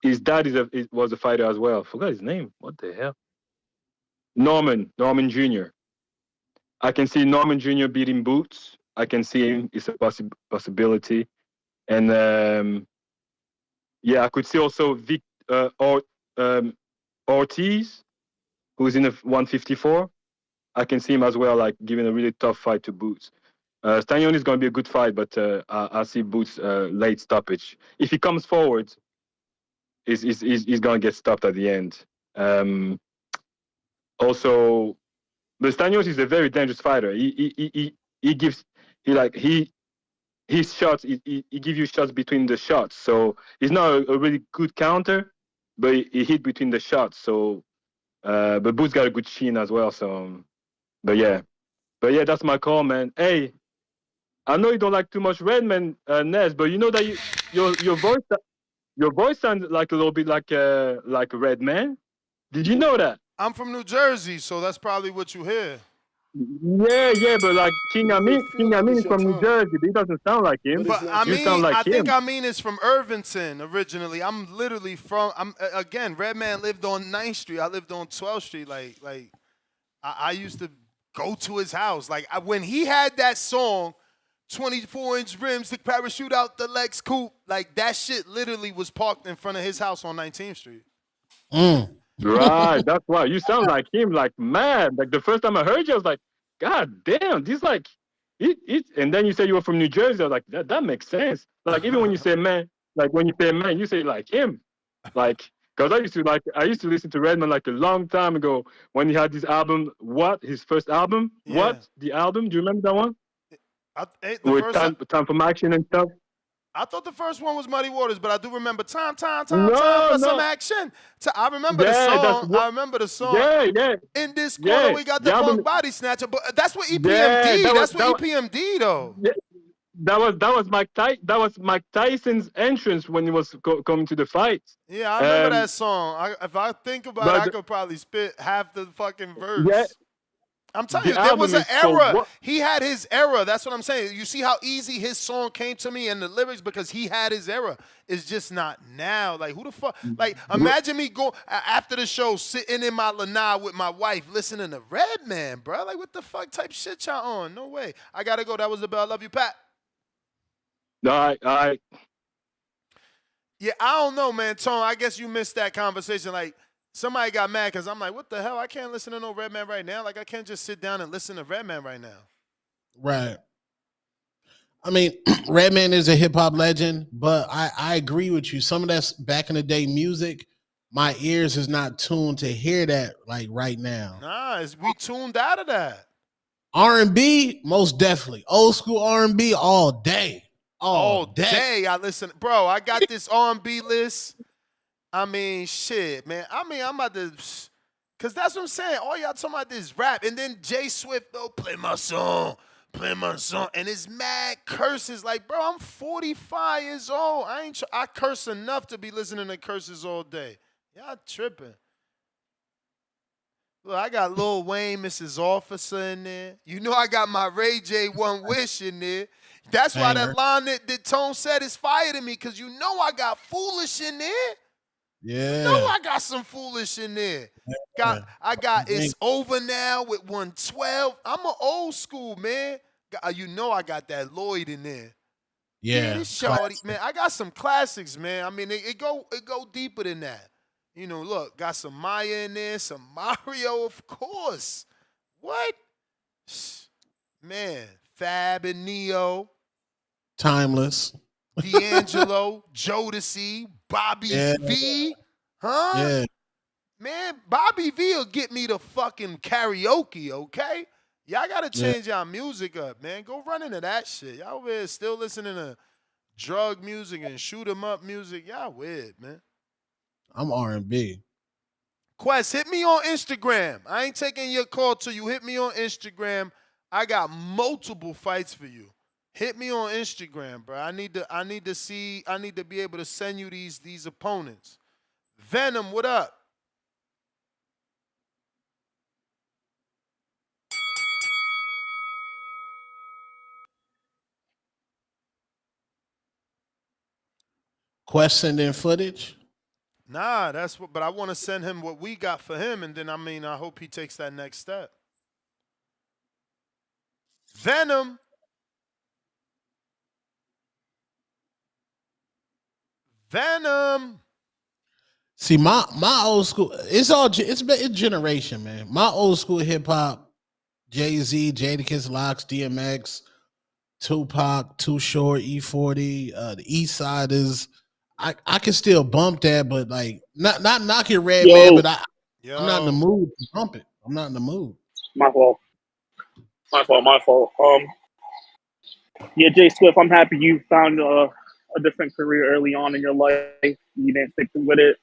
His dad was a fighter as well. Forgot his name. What the hell? Norman Jr. I can see Norman Jr. beating Boots. I can see him. It's a possibility, and yeah, I could see also Ortiz, who's in the 154. I can see him as well, like giving a really tough fight to Boots. Stanionis is going to be a good fight, but I see Boots late stoppage. If he comes forward, he's going to get stopped at the end. Also, but Stanionis is a very dangerous fighter. He gives his shots. He gives you shots between the shots. So he's not a really good counter, but he hit between the shots. So, but Boots got a good chin as well. So, but yeah, that's my call, man. Hey, I know you don't like too much Redman, Nez, but you know that your voice sounds like a little bit like a Redman. Did you know that? I'm from New Jersey, so that's probably what you hear. Yeah, but like King Amin is from New Jersey, but he doesn't sound like him. But You sound like I him. think Amin is from Irvington originally. I'm literally from. Again, Redman lived on 9th Street. I lived on 12th Street. Like I used to go to his house. Like when he had that song, 24-inch rims, the parachute out the Lex coupe. Like that shit literally was parked in front of his house on 19th Street. Right, that's why you sound like him, like mad. Like the first time I heard you, I was like, God damn, this like it. And then you say you were from New Jersey. I was like, that makes sense. Like even when you say man, like when you say man, you say like him, like because I used to listen to Redman like a long time ago when he had this album. What his first album? Yeah. What the album? Do you remember that one? The With time for action and stuff. I thought the first one was Muddy Waters, but I do remember time for No. some action. I remember the Yeah, song. I remember the song. Yeah. In this corner, we got the album- funk body snatcher. But that's what EPMD. Yeah, that's what EPMD though. Yeah, that was Mike Tyson's entrance when he was coming to the fight. Yeah, I remember that song. If I think about it, I could probably spit half the fucking verse. Yeah. I'm telling you, The there was album an is so era. what- He had his era. That's what I'm saying. You see how easy his song came to me and the lyrics because he had his era. It's just not now. Like, who the fuck? Like, imagine me go after the show, sitting in my lanai with my wife, listening to Redman, bro. Like, what the fuck type shit y'all on? No way. I gotta go. That was the bell. I love you, Pat. All right. Yeah, I don't know, man. Tone, I guess you missed that conversation. Like, somebody got mad because I'm like, what the hell? I can't listen to no Redman right now. Like, I can't just sit down and listen to Redman right now. Right. I mean, Redman is a hip hop legend, but I agree with you. Some of that's back in the day music. My ears is not tuned to hear that like right now. Nah, we tuned out of that. R&B, most definitely. Old school R&B all day. All day I listen. Bro, I got this R&B list. I mean, shit, man. I mean, I'm about to, because that's what I'm saying. All y'all talking about this rap. And then Jay Swift, though, play my song. And it's mad curses. Like, bro, I'm 45 years old. I curse enough to be listening to curses all day. Y'all tripping. Look, I got Lil Wayne, Mrs. Officer in there. You know I got my Ray J One Wish in there. That's why that line that Tone said is fire to me, because you know I got Foolish in there. Yeah. You know I got some Foolish in there. I got It's Over Now with 112. I'm an old school, man. You know I got that Lloyd in there. Yeah. This shorty, man, I got some classics, man. I mean, it go deeper than that. You know, look, got some Maya in there, some Mario, of course. What? Man, Fab and Neo. Timeless. D'Angelo, Jodeci, Bobby V. Huh? Yeah. Man, Bobby V will get me the fucking karaoke, okay? Y'all got to change y'all music up, man. Go run into that shit. Y'all over here still listening to drug music and shoot 'em up music. Y'all weird, man. I'm R&B. Quest, hit me on Instagram. I ain't taking your call till you hit me on Instagram. I got multiple fights for you. Hit me on Instagram, bro. I need to be able to send you these opponents. Venom, what up? Quest sending footage? Nah, but I want to send him what we got for him, and then I hope he takes that next step. Venom. See, my old school, it's generation, man. My old school hip hop, Jay-Z, Jadakiss, Lox, DMX, Tupac, Too Short, E40, the East Siders. I can still bump that, but like not knocking Redman, but I'm not in the mood to pump it. I'm not in the mood. My fault. My fault. Yeah, Jay Swift, I'm happy you found a different career early on in your life. You didn't stick with it.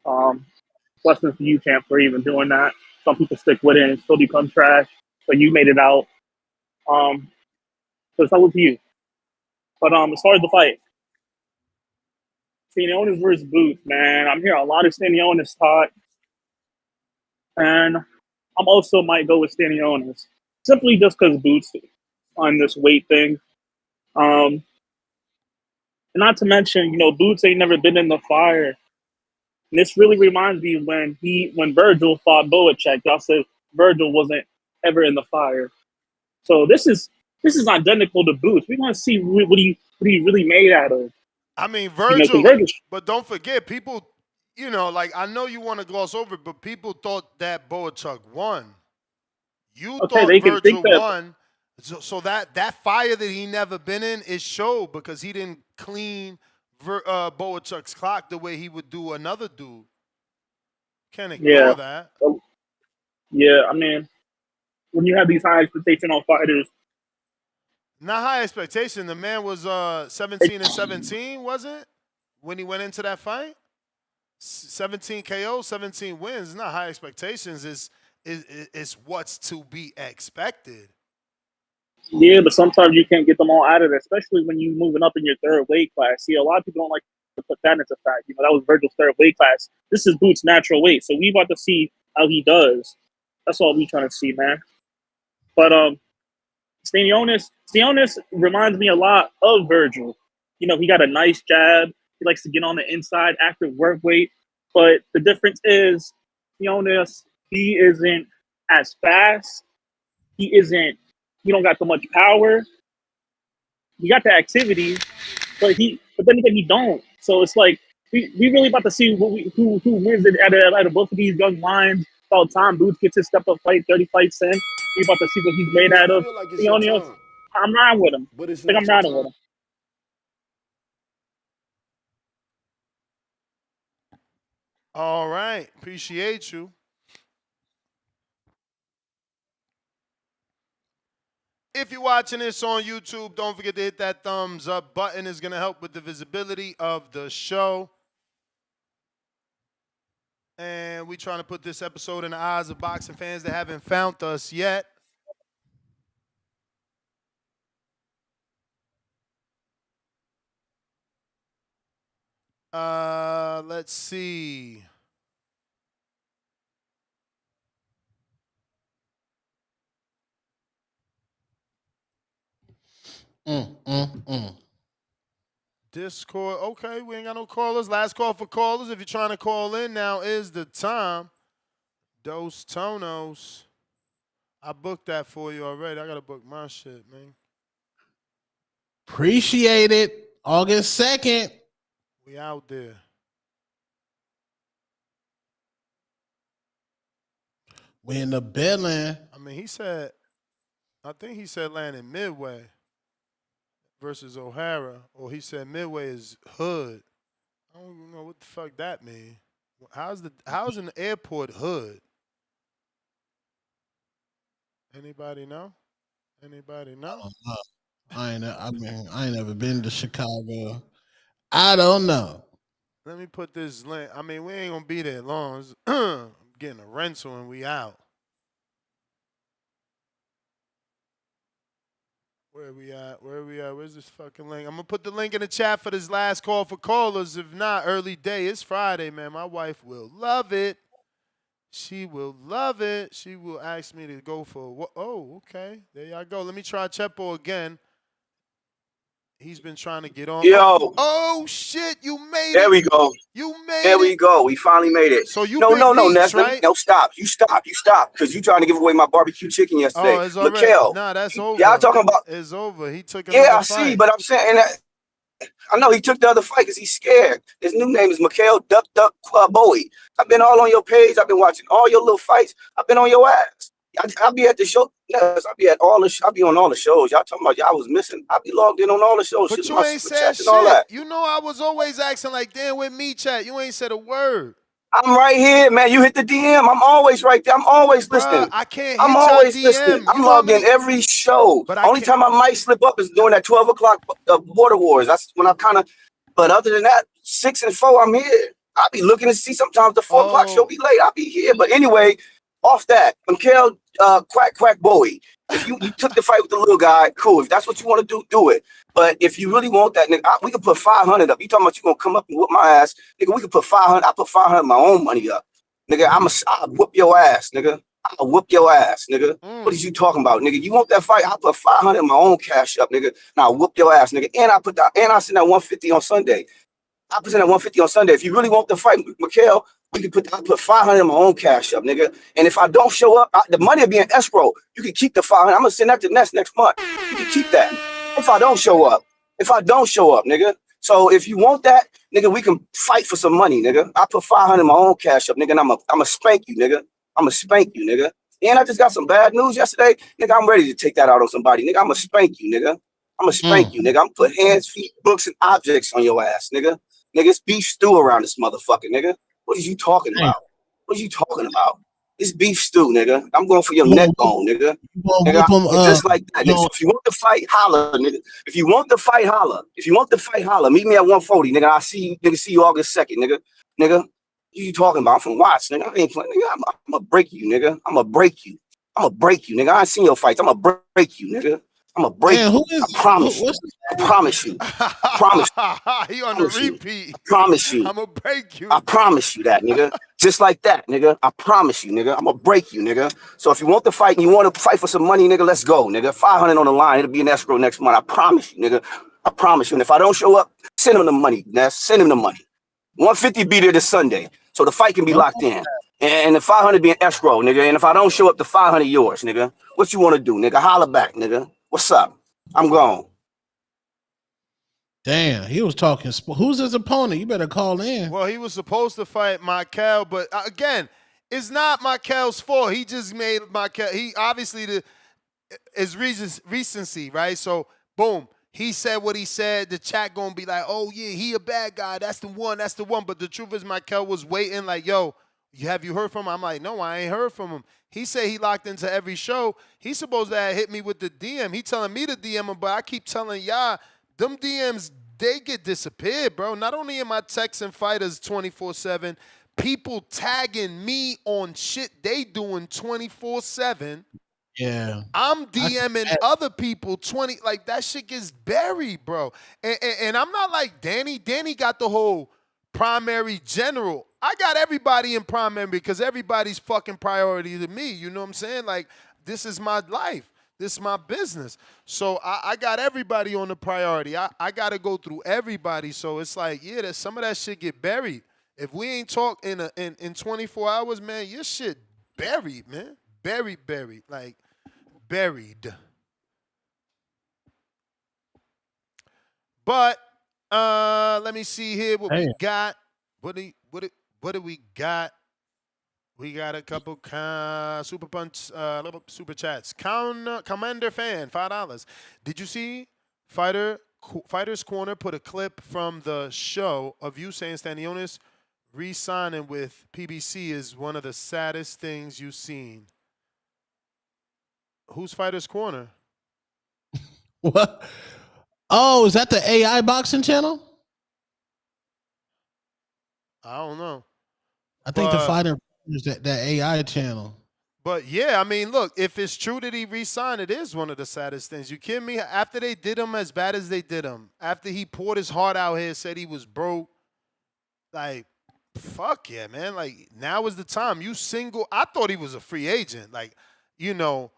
Um, Blessings to you, champ, for even doing that. Some people stick with it and still become trash, but you made it out. So it's up to you. But as far as the fight, Stanionis versus Boots, man, I'm hearing a lot of Stanionis talk, and I'm also might go with Stanionis simply just because Boots on this weight thing. And not to mention, Boots ain't never been in the fire. And this really reminds me when Virgil fought Boacek. Y'all said Virgil wasn't ever in the fire. So this is identical to Boots. We want to see what he really made out of. I mean, Because Virgil, but don't forget, people, like I know you want to gloss over it, but people thought that Boacek won. You okay, thought they can think Virgil that. won. So that fire that he never been in is showed because he didn't clean Boacek's clock the way he would do another dude. Can't ignore Yeah, that. yeah. I mean, when you have these high expectations on fighters, Not high expectation. The man was 17-17, wasn't when he went into that fight? 17 KO, 17 wins. It's not high expectations. It's what's to be expected. yeah, but sometimes you can't get them all out of it, especially when you're moving up in your third weight class. See, a lot of people don't like to put that into fact. That was Virgil's third weight class. This is Boots' natural weight, so we about to see how he does. That's all we trying to see, man. But Stanionis reminds me a lot of Virgil. He got a nice jab. He likes to get on the inside, active work weight. But the difference is, Stanionis, he isn't as fast. He don't got so much power. He got the activity, but then again, he don't. So it's like we really about to see who wins it out of both of these young lions. About time Boots gets his step up fight, 30 fights in. We about to see what he's made out of. Feel like it's your turn, I'm riding with him. but it's I think not I'm your riding turn. with him. All right. Appreciate you. If you're watching this on YouTube, don't forget to hit that thumbs up button. It's going to help with the visibility of the show. And we're trying to put this episode in the eyes of boxing fans that haven't found us yet. Let's see. Discord. Okay, we ain't got no callers. Last call for callers. If you're trying to call in, now is the time. Dos Tonos. I booked that for you already. I got to book my shit, man. Appreciate it. August 2nd. We out there. We in the building. I mean, I think he said landing Midway versus O'Hara, or he said Midway is hood. I don't even know what the fuck that mean. How's an airport hood? Anybody know? Anybody know? I ain't never been to Chicago. I don't know. Let me put this link. I mean, we ain't gonna be there long. I'm getting a rental and we out. Where we at? Where's this fucking link? I'm gonna put the link in the chat for this last call for callers. If not, early day. It's Friday, man. My wife will love it. She will love it. She will ask me to go for what? Oh, okay. There y'all go. Let me try Chepo again. He's been trying to get on. Yo. Oh shit! You made it. There we go. You made There it. we go. We finally made it. So you no, Meats, Ness. right? No, stop. You stop, because you trying to give away my barbecue chicken yesterday. Oh, it's already. Mikhail. Nah, that's over. Y'all talking about? It's over. He took another Yeah, I fight. see, but I'm saying that. I know he took the other fight because he's scared. His new name is Mikhail Duck Bowie. I've been all on your page. I've been watching all your little fights. I've been on your ass. I'll be at the show. Yes, I'll be at all the. I'll be on all the shows. Y'all talking about y'all was missing. I'll be logged in on all the shows. But you ain't said shit. You know I was always asking like, damn, with me, chat. You ain't said a word. I'm right here, man. You hit the DM. I'm always right there. I'm always Bruh, listening. I can't I'm hit your always listening. DM. I'm You want logged me in to, every show. but I Only can't. time I might slip up is during that 12 o'clock Border Wars. That's when I kind of, but other than that, 6 and 4, I'm here. I'll be looking to see sometimes the 4 o'clock show Oh, be late. I'll be here. But anyway, off that, Mikael Quack Bowie. If you took the fight with the little guy, cool. If that's what you want to do, do it. But if you really want that, nigga, we could put 500 up. You talking about you gonna come up and whoop my ass, nigga? We could put 500. I put 500 my own money up, nigga. I'll whoop your ass, nigga. I'll whoop your ass, nigga. What is you talking about, nigga? You want that fight? I put 500 my own cash up, nigga. Now I'll whoop your ass, nigga. And I send that 150 on Sunday. I present at 150 on Sunday. If you really want the fight, Mikael, I put 500 in my own cash up, nigga. And if I don't show up, the money will be in escrow. You can keep the 500. I'm gonna send that to Ness next month. You can keep that. If I don't show up, nigga. So if you want that, nigga, we can fight for some money, nigga. I put 500 in my own cash up, nigga, and I'ma spank you, nigga. I'ma spank you, nigga. And I just got some bad news yesterday, nigga. I'm ready to take that out on somebody, nigga. I'ma spank you, nigga. I'ma spank you, nigga. I'm put hands, feet, books, and objects on your ass, nigga. Nigga, it's beef stew around this motherfucker, nigga. What are you talking about? What are you talking about? It's beef stew, nigga. I'm going for your neck bone, nigga. Nigga, just like that, nigga. So if you want to fight, holla, nigga. If you want to fight, holla. If you want to fight, holla. Meet me at 140, nigga. I'll see you, nigga. See you August 2nd, nigga. Nigga, what you talking about? I'm from Watts, nigga. I ain't playing, nigga. I'm gonna break you, nigga. I'm gonna break you. I'm gonna break you, nigga. I ain't seen your fights. I'm gonna break you, nigga. I'm gonna break Man, you. I promise you. what's I promise you. I promise you. he on the Promise you. repeat. I promise you. I'm gonna break you. I promise you that, nigga. Just like that, nigga. I promise you, nigga. I'm gonna break you, nigga. So if you want to fight and you want to fight for some money, nigga, let's go, nigga. 500 on the line. It'll be an escrow next month. I promise you, nigga. I promise you. And if I don't show up, send him the money, Ness. Send him the money. 150 be there this Sunday, so the fight can be locked in. And the 500 be an escrow, nigga. And if I don't show up, the 500 yours, nigga. What you want to do, nigga? Holla back, nigga. What's up? I'm gone. Damn, he was talking. Who's his opponent? You better call in. Well, he was supposed to fight Michael, but again, it's not Michael's fault. He just made Michael. He obviously is recency, right? So boom, he said what he said. The chat gonna be like, oh yeah, he a bad guy. That's the one. That's the one. But the truth is, Michael was waiting. Like, yo, have you heard from him? I'm like, no, I ain't heard from him. He said he locked into every show. He's supposed to have hit me with the DM. He telling me to DM him, but I keep telling y'all, them DMs, they get disappeared, bro. Not only am I texting fighters 24/7, people tagging me on shit they doing 24/7. Yeah. I'm DMing other people 20, like that shit gets buried, bro. And I'm not like Danny. Danny got the whole primary general. I got everybody in primary because everybody's fucking priority to me. You know what I'm saying? Like, this is my life. This is my business. So I got everybody on the priority. I got to go through everybody. So it's like, yeah, that some of that shit get buried. If we ain't talk in 24 hours, man, your shit buried, man. Buried. Like, buried. But let me see here what we got. What do we got? We got a couple super chats. Commander fan, $5. Did you see Fighters Corner put a clip from the show of you saying Stanionis re-signing with PBC is one of the saddest things you've seen? Who's Fighters Corner? What? Oh, is that the AI boxing channel? I don't know. I think the fighter is that AI channel. But yeah, I mean, look, if it's true that he re-signed, it is one of the saddest things. You kidding me? After they did him as bad as they did him, after he poured his heart out here, said he was broke, like, fuck yeah, man. Like, now is the time. You single. I thought he was a free agent. Like, you know,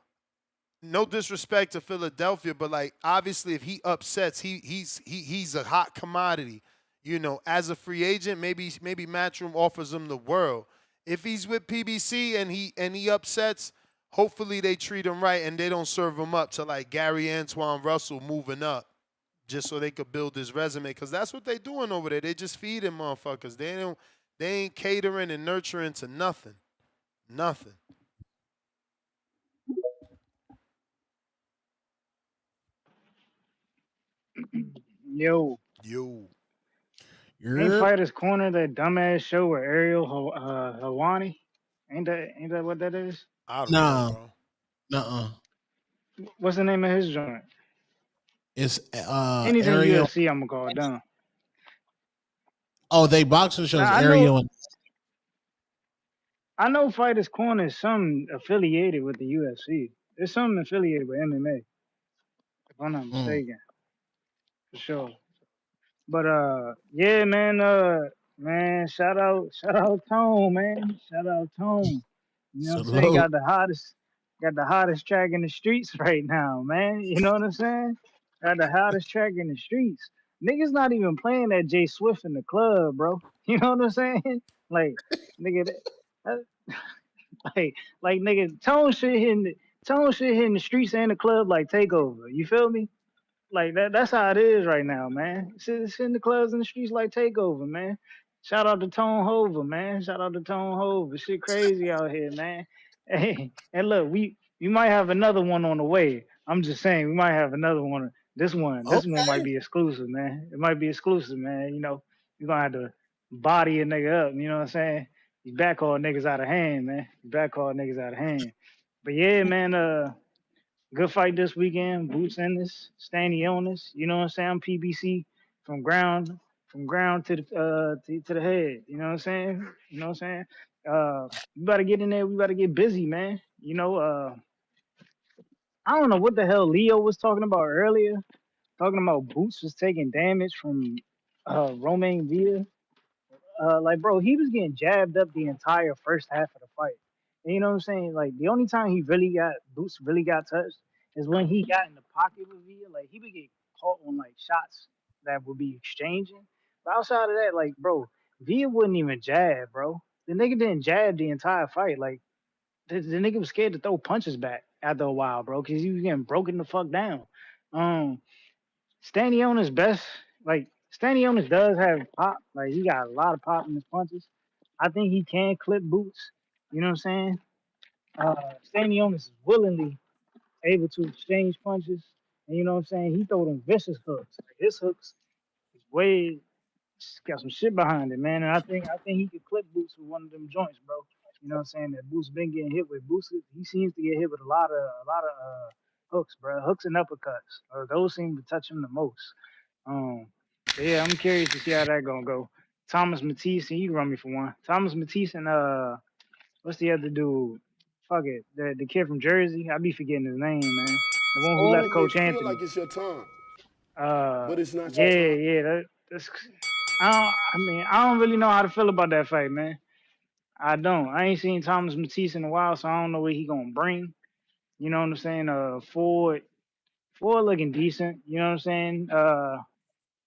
no disrespect to Philadelphia, but like, obviously, if he upsets, he's a hot commodity. You know, as a free agent, maybe Matchroom offers him the world. If he's with PBC and he upsets, hopefully they treat him right and they don't serve him up to like Gary Antoine Russell moving up just so they could build his resume. Because that's what they doing over there. They just feeding motherfuckers. They ain't catering and nurturing to nothing. Nothing. Yo. Ain't Yep. Fighters Corner that dumbass show with Ariel Hawani? Ain't that what that is? I don't know, Nah, bro. nuh-uh. What's the name of his joint? It's Anything Ariel. UFC, I'm gonna call it down. Oh, they boxing Now shows Ariel and I know Fighters Corner is some affiliated with the UFC. There's something affiliated with MMA, if I'm not mistaken, for sure. But yeah, man, shout out Tone, man. Shout out Tone. You know what I'm saying? salute. Got the hottest track in the streets right now, man. You know what I'm saying? Got the hottest track in the streets. Niggas not even playing that J Swift in the club, bro. You know what I'm saying? Like, nigga, that, like nigga, Tone shit hitting the streets and the club like Takeover. You feel me? Like that's how it is right now, man. It's in the clubs and the streets like Takeover, man. Shout out to Tone Hova, man. Shout out to Tone Hova. Shit crazy out here, man. Hey, and look, we might have another one on the way. I'm just saying we might have another one. This one might be exclusive, man. It might be exclusive, man. You know, you're gonna have to body a nigga up, you know what I'm saying? You backhaul niggas out of hand, man. You backhaul niggas out of hand. But yeah, man, good fight this weekend. Boots Ennis, Stanionis. You know what I'm saying? I'm PBC from ground to the head. You know what I'm saying? You know what I'm saying? We better get in there. We better get busy, man. You know, I don't know what the hell Leo was talking about earlier. Talking about Boots was taking damage from Romain Villa. Like, bro, he was getting jabbed up the entire first half of the fight. And you know what I'm saying? Like, the only time Boots really got touched is when he got in the pocket with Villa. Like, he would get caught on, like, shots that would be exchanging. But outside of that, like, bro, Villa wouldn't even jab, bro. The nigga didn't jab the entire fight. Like, the nigga was scared to throw punches back after a while, bro, because he was getting broken the fuck down. Stanionis best, like Stanionis does have pop, like he got a lot of pop in his punches. I think he can clip Boots. You know what I'm saying? Stanionis is willingly able to exchange punches, and you know what I'm saying. He throw them vicious hooks. Like, his hooks is way got some shit behind it, man. And I think he could clip Boots with one of them joints, bro. You know what I'm saying? That Boots been getting hit with. Boots, he seems to get hit with a lot of hooks, bro. Hooks and uppercuts. Those seem to touch him the most. So yeah, I'm curious to see how that gonna go. Thomas Matisse, and you run me for one. Thomas Matisse and what's the other dude? Fuck it, the kid from Jersey. I be forgetting his name, man. The one who Oh, left it Coach feel Anthony. like it's your time, but it's not your Yeah, time. yeah. That's. I don't really know how to feel about that fight, man. I don't. I ain't seen Thomas Matisse in a while, so I don't know what he gonna bring. You know what I'm saying? Ford looking decent. You know what I'm saying?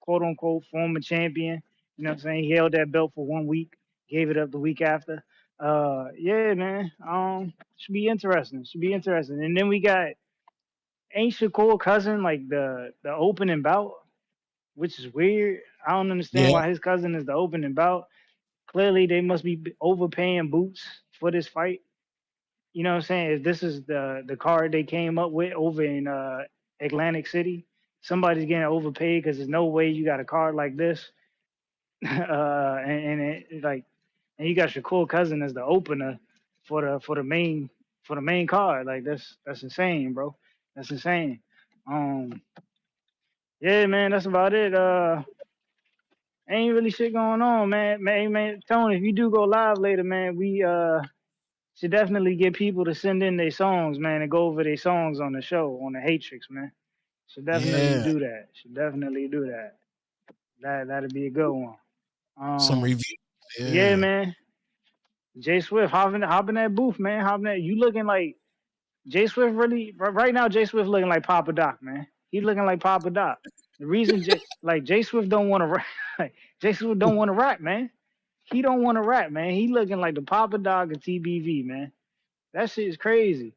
Quote unquote former champion. You know what I'm saying? He held that belt for 1 week, gave it up the week after. Yeah, man. Should be interesting. Should be interesting. And then we got ain't Shakur cousin like the opening bout, which is weird. I don't understand Yeah. why his cousin is the opening bout. Clearly, they must be overpaying Boots for this fight. You know what I'm saying? If this is the card they came up with over in Atlantic City, somebody's getting overpaid because there's no way you got a card like this. Like, and you got Shakur Cousin as the opener for the main card. Like that's insane, bro. That's insane. Um, yeah, man, that's about it. Ain't really shit going on, man. Man, Tony, if you do go live later, man, we should definitely get people to send in their songs, man, and go over their songs on the show on the Hatrix, man. Should definitely Yeah. do that. Should definitely do that. That'd be a good one. Some review. Yeah, Yeah. man. Jay Swift, hop in that booth, man. Hop in that. You looking like Jay Swift really right now? Jay Swift looking like Papa Doc, man. He looking like Papa Doc. The reason Jay Swift don't want to rap, Jay Swift don't want to rap, man. He don't want to rap, man. He looking like the Papa Dog of TBV, man. That shit is crazy.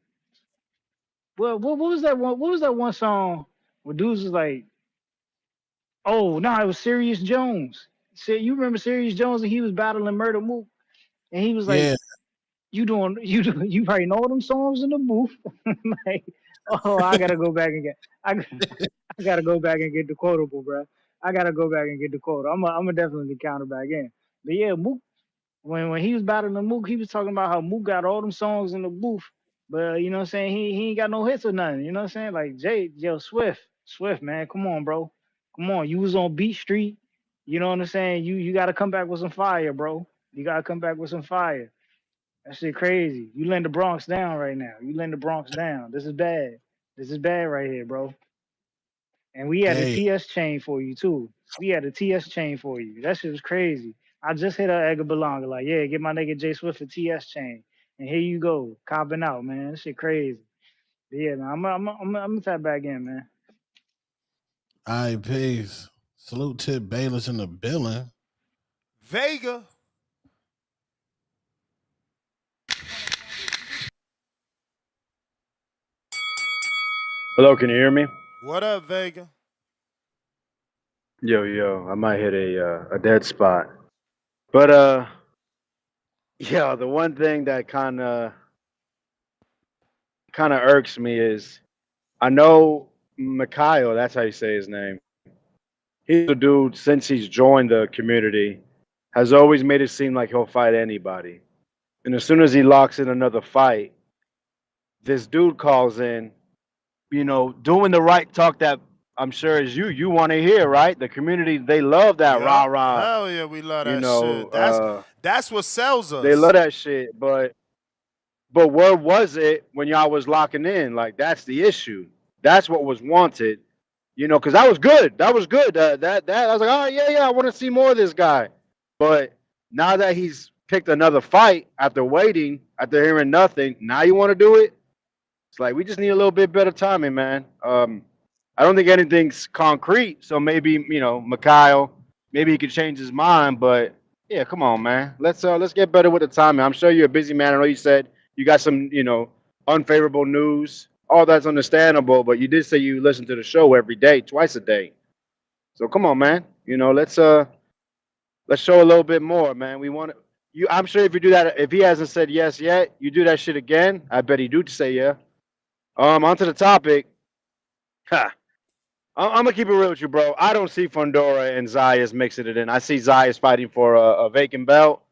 Well, what was that one? What was that one song where dudes was like, oh no, it was Sirius Jones. You remember Sirius Jones and he was battling Murder Mook, and he was like, Yeah. you probably know them songs in the booth. Like, oh, I gotta go back and get I gotta go back and get the quotable, bro. I gotta go back and get the quote. I'm gonna definitely count it back in. But yeah, Mook, when he was battling the Mook, he was talking about how Mook got all them songs in the booth, but you know what I'm saying, he ain't got no hits or nothing. You know what I'm saying? Like Swift, man, come on, bro, come on. You was on Beat Street. You know what I'm saying? You gotta come back with some fire, bro. You gotta come back with some fire. That shit crazy. You letting the Bronx down right now. You letting the Bronx down. This is bad. This is bad right here, bro. And we had a Hey, TS chain for you too. We had a TS chain for you. That shit was crazy. I just hit a Edgar Belonga like, yeah, get my nigga J Swift a TS chain, and here you go, copping out, man. That shit crazy. But yeah, man, I'm gonna tap back in, man. all right, peace. Salute to Bayless in the building. Vega. Hello, can you hear me? What up, Vega? Yo, I might hit a dead spot. But yeah, the one thing that kind of irks me is I know Mikhail, that's how you say his name. He's a dude since he's joined the community has always made it seem like he'll fight anybody. And as soon as he locks in another fight, this dude calls in, doing the right talk that I'm sure is you want to hear, right? The community, they love that rah Yup. rah, Hell yeah, we love you that know, shit. That's what sells they love us. that shit. But where was it when y'all was locking in? Like that's the issue. That's what was wanted, because that was good. That was good. That I was like, oh yeah, I want to see more of this guy. But now that he's picked another fight after waiting, after hearing nothing, now you want to do it? It's like we just need a little bit better timing, man. I don't think anything's concrete, so maybe Mikhail, maybe he could change his mind. But yeah, come on, man. Let's get better with the timing. I'm sure you're a busy man. I know you said you got some unfavorable news. All that's understandable, but you did say you listen to the show every day, twice a day. So come on, man. Let's show a little bit more, man. We want to. I'm sure if you do that, if he hasn't said yes yet, you do that shit again. I bet he do say yeah. Onto the topic. Ha. I'm gonna keep it real with you, bro. I don't see Fundora and Zayas mixing it in. I see Zayas fighting for a vacant belt.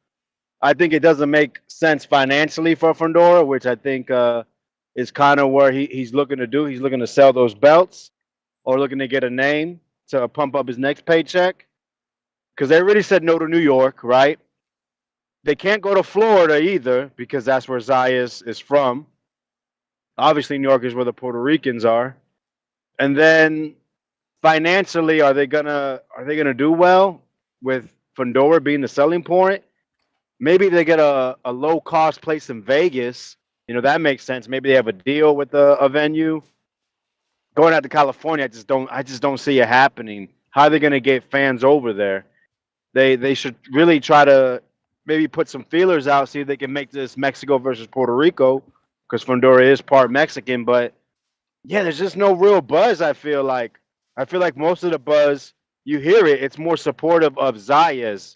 I think it doesn't make sense financially for Fundora, which I think is kind of where he's looking to do. He's looking to sell those belts or looking to get a name to pump up his next paycheck. Because they already said no to New York, right? They can't go to Florida either because that's where Zayas is from. Obviously, New York is where the Puerto Ricans are. And then financially, are they gonna do well with Fundora being the selling point? Maybe they get a low cost place in Vegas. That makes sense. Maybe they have a deal with a venue. Going out to California, I just don't see it happening. How are they gonna get fans over there? They should really try to maybe put some feelers out, see if they can make this Mexico versus Puerto Rico, because Fundora is part Mexican. But yeah, there's just no real buzz. I feel like most of the buzz you hear it's more supportive of Zayas.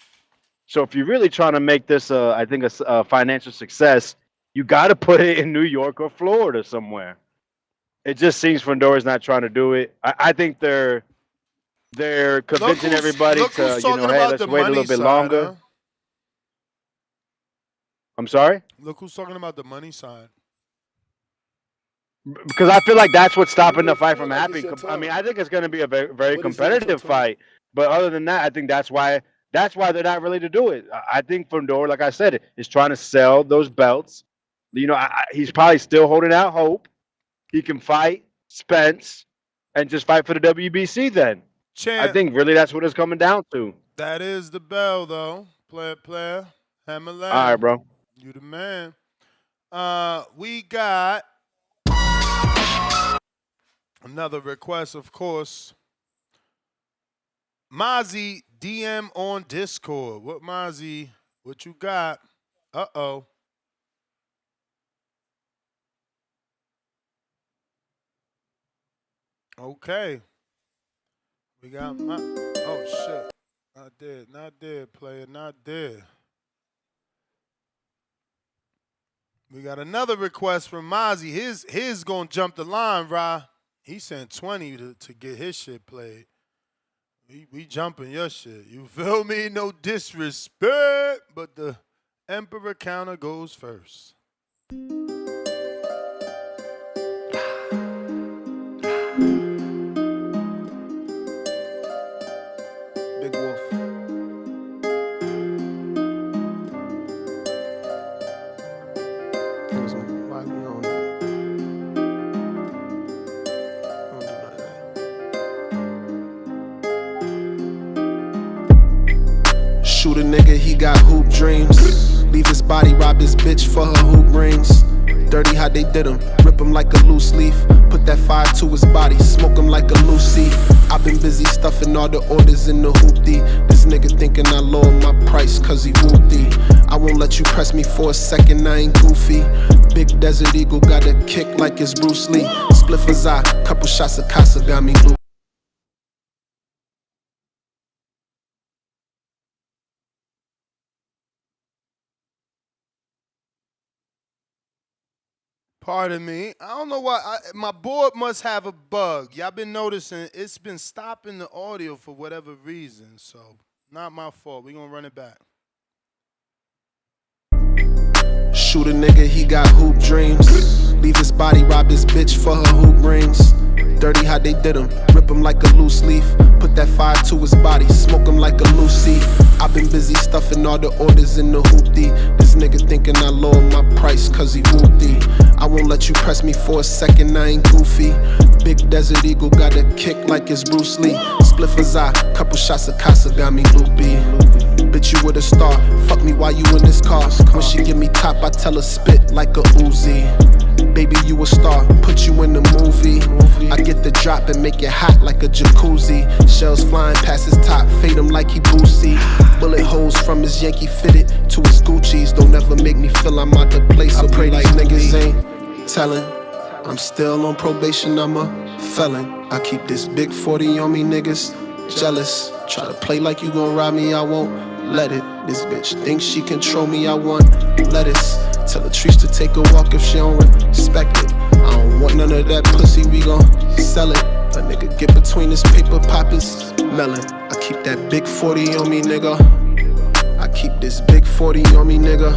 So if you're really trying to make this, I think a financial success, you got to put it in New York or Florida somewhere. It just seems Fundora's not trying to do it. I think they're convincing everybody Look who's to, talking hey, about let's the wait a money little bit side, longer. huh? I'm sorry? Look who's talking about the money side. Because I feel like that's what's stopping the fight from like it's happening. your I mean, turn. I think it's going to be a very, very What is it? It's your competitive turn. fight. But other than that, I think that's why they're not really to do it. I think Fundora, like I said, is trying to sell those belts. He's probably still holding out hope he can fight Spence and just fight for the WBC. Then I Champ, think really that's what it's coming down to. that is the bell, though. Player. Hammer All right, Lamb. bro. You the man. We got another request, of course. Mozzie, DM on Discord. What Mozzie? What you got? Uh-oh. Okay. We got my. Oh, shit. Not dead, player. Not dead. We got another request from Mozzie. His gonna jump the line, Ra. He sent 20 to get his shit played. We jumping your shit. You feel me? No disrespect, but the Emperor counter goes first. Big Wolf. Why we don't do none of that. Shoot a nigga, he got hoop dreams. Leave his body, rob his bitch for her hoop rings. Dirty how they did him, rip him like a loose leaf. Put that fire to his body, smoke him like a Lucy. I've been busy stuffing all the orders in the hoopty. This nigga thinking I lower my price cause he whoopty. I won't let you press me for a second, I ain't goofy. Big Desert Eagle got a kick like it's Bruce Lee. Spliff his eye, couple shots of Casa got me loose. Pardon me. I don't know why. My board must have a bug. Y'all been noticing it's been stopping the audio for whatever reason. So, not my fault. We gonna run it back. Shoot a nigga, he got hoop dreams. Leave his body, rob his bitch for her hoop rings. Dirty how they did him, rip him like a loose leaf. Put that fire to his body, smoke him like a Lucy. I've been busy stuffing all the orders in the hoopty. This nigga thinking I lower my price cause he whoopty. I won't let you press me for a second, I ain't goofy. Big Desert Eagle got a kick like it's Bruce Lee. Spliff his eye, couple shots of Casa got me loopy. Bitch, you with a star, fuck me while you in this car. When she give me top, I tell her spit like a Uzi. Baby, you a star, put you in the movie. I get the drop and make it hot like a jacuzzi. Shells flying past his top, fade him like he Boosie. Bullet holes from his Yankee fitted to his Gucci's. Don't ever make me feel I'm out the place. I pray these niggas ain't telling. I'm still on probation, I'm a felon. I keep this big 40 on me, niggas jealous. Try to play like you gon' rob me, I won't let it. This bitch thinks she control me, I want lettuce. Tell Latrice to take a walk if she don't respect it. I don't want none of that pussy, we gon' sell it. A nigga get between his paper poppers, melon. I keep that big 40 on me, nigga. I keep this big 40 on me, nigga.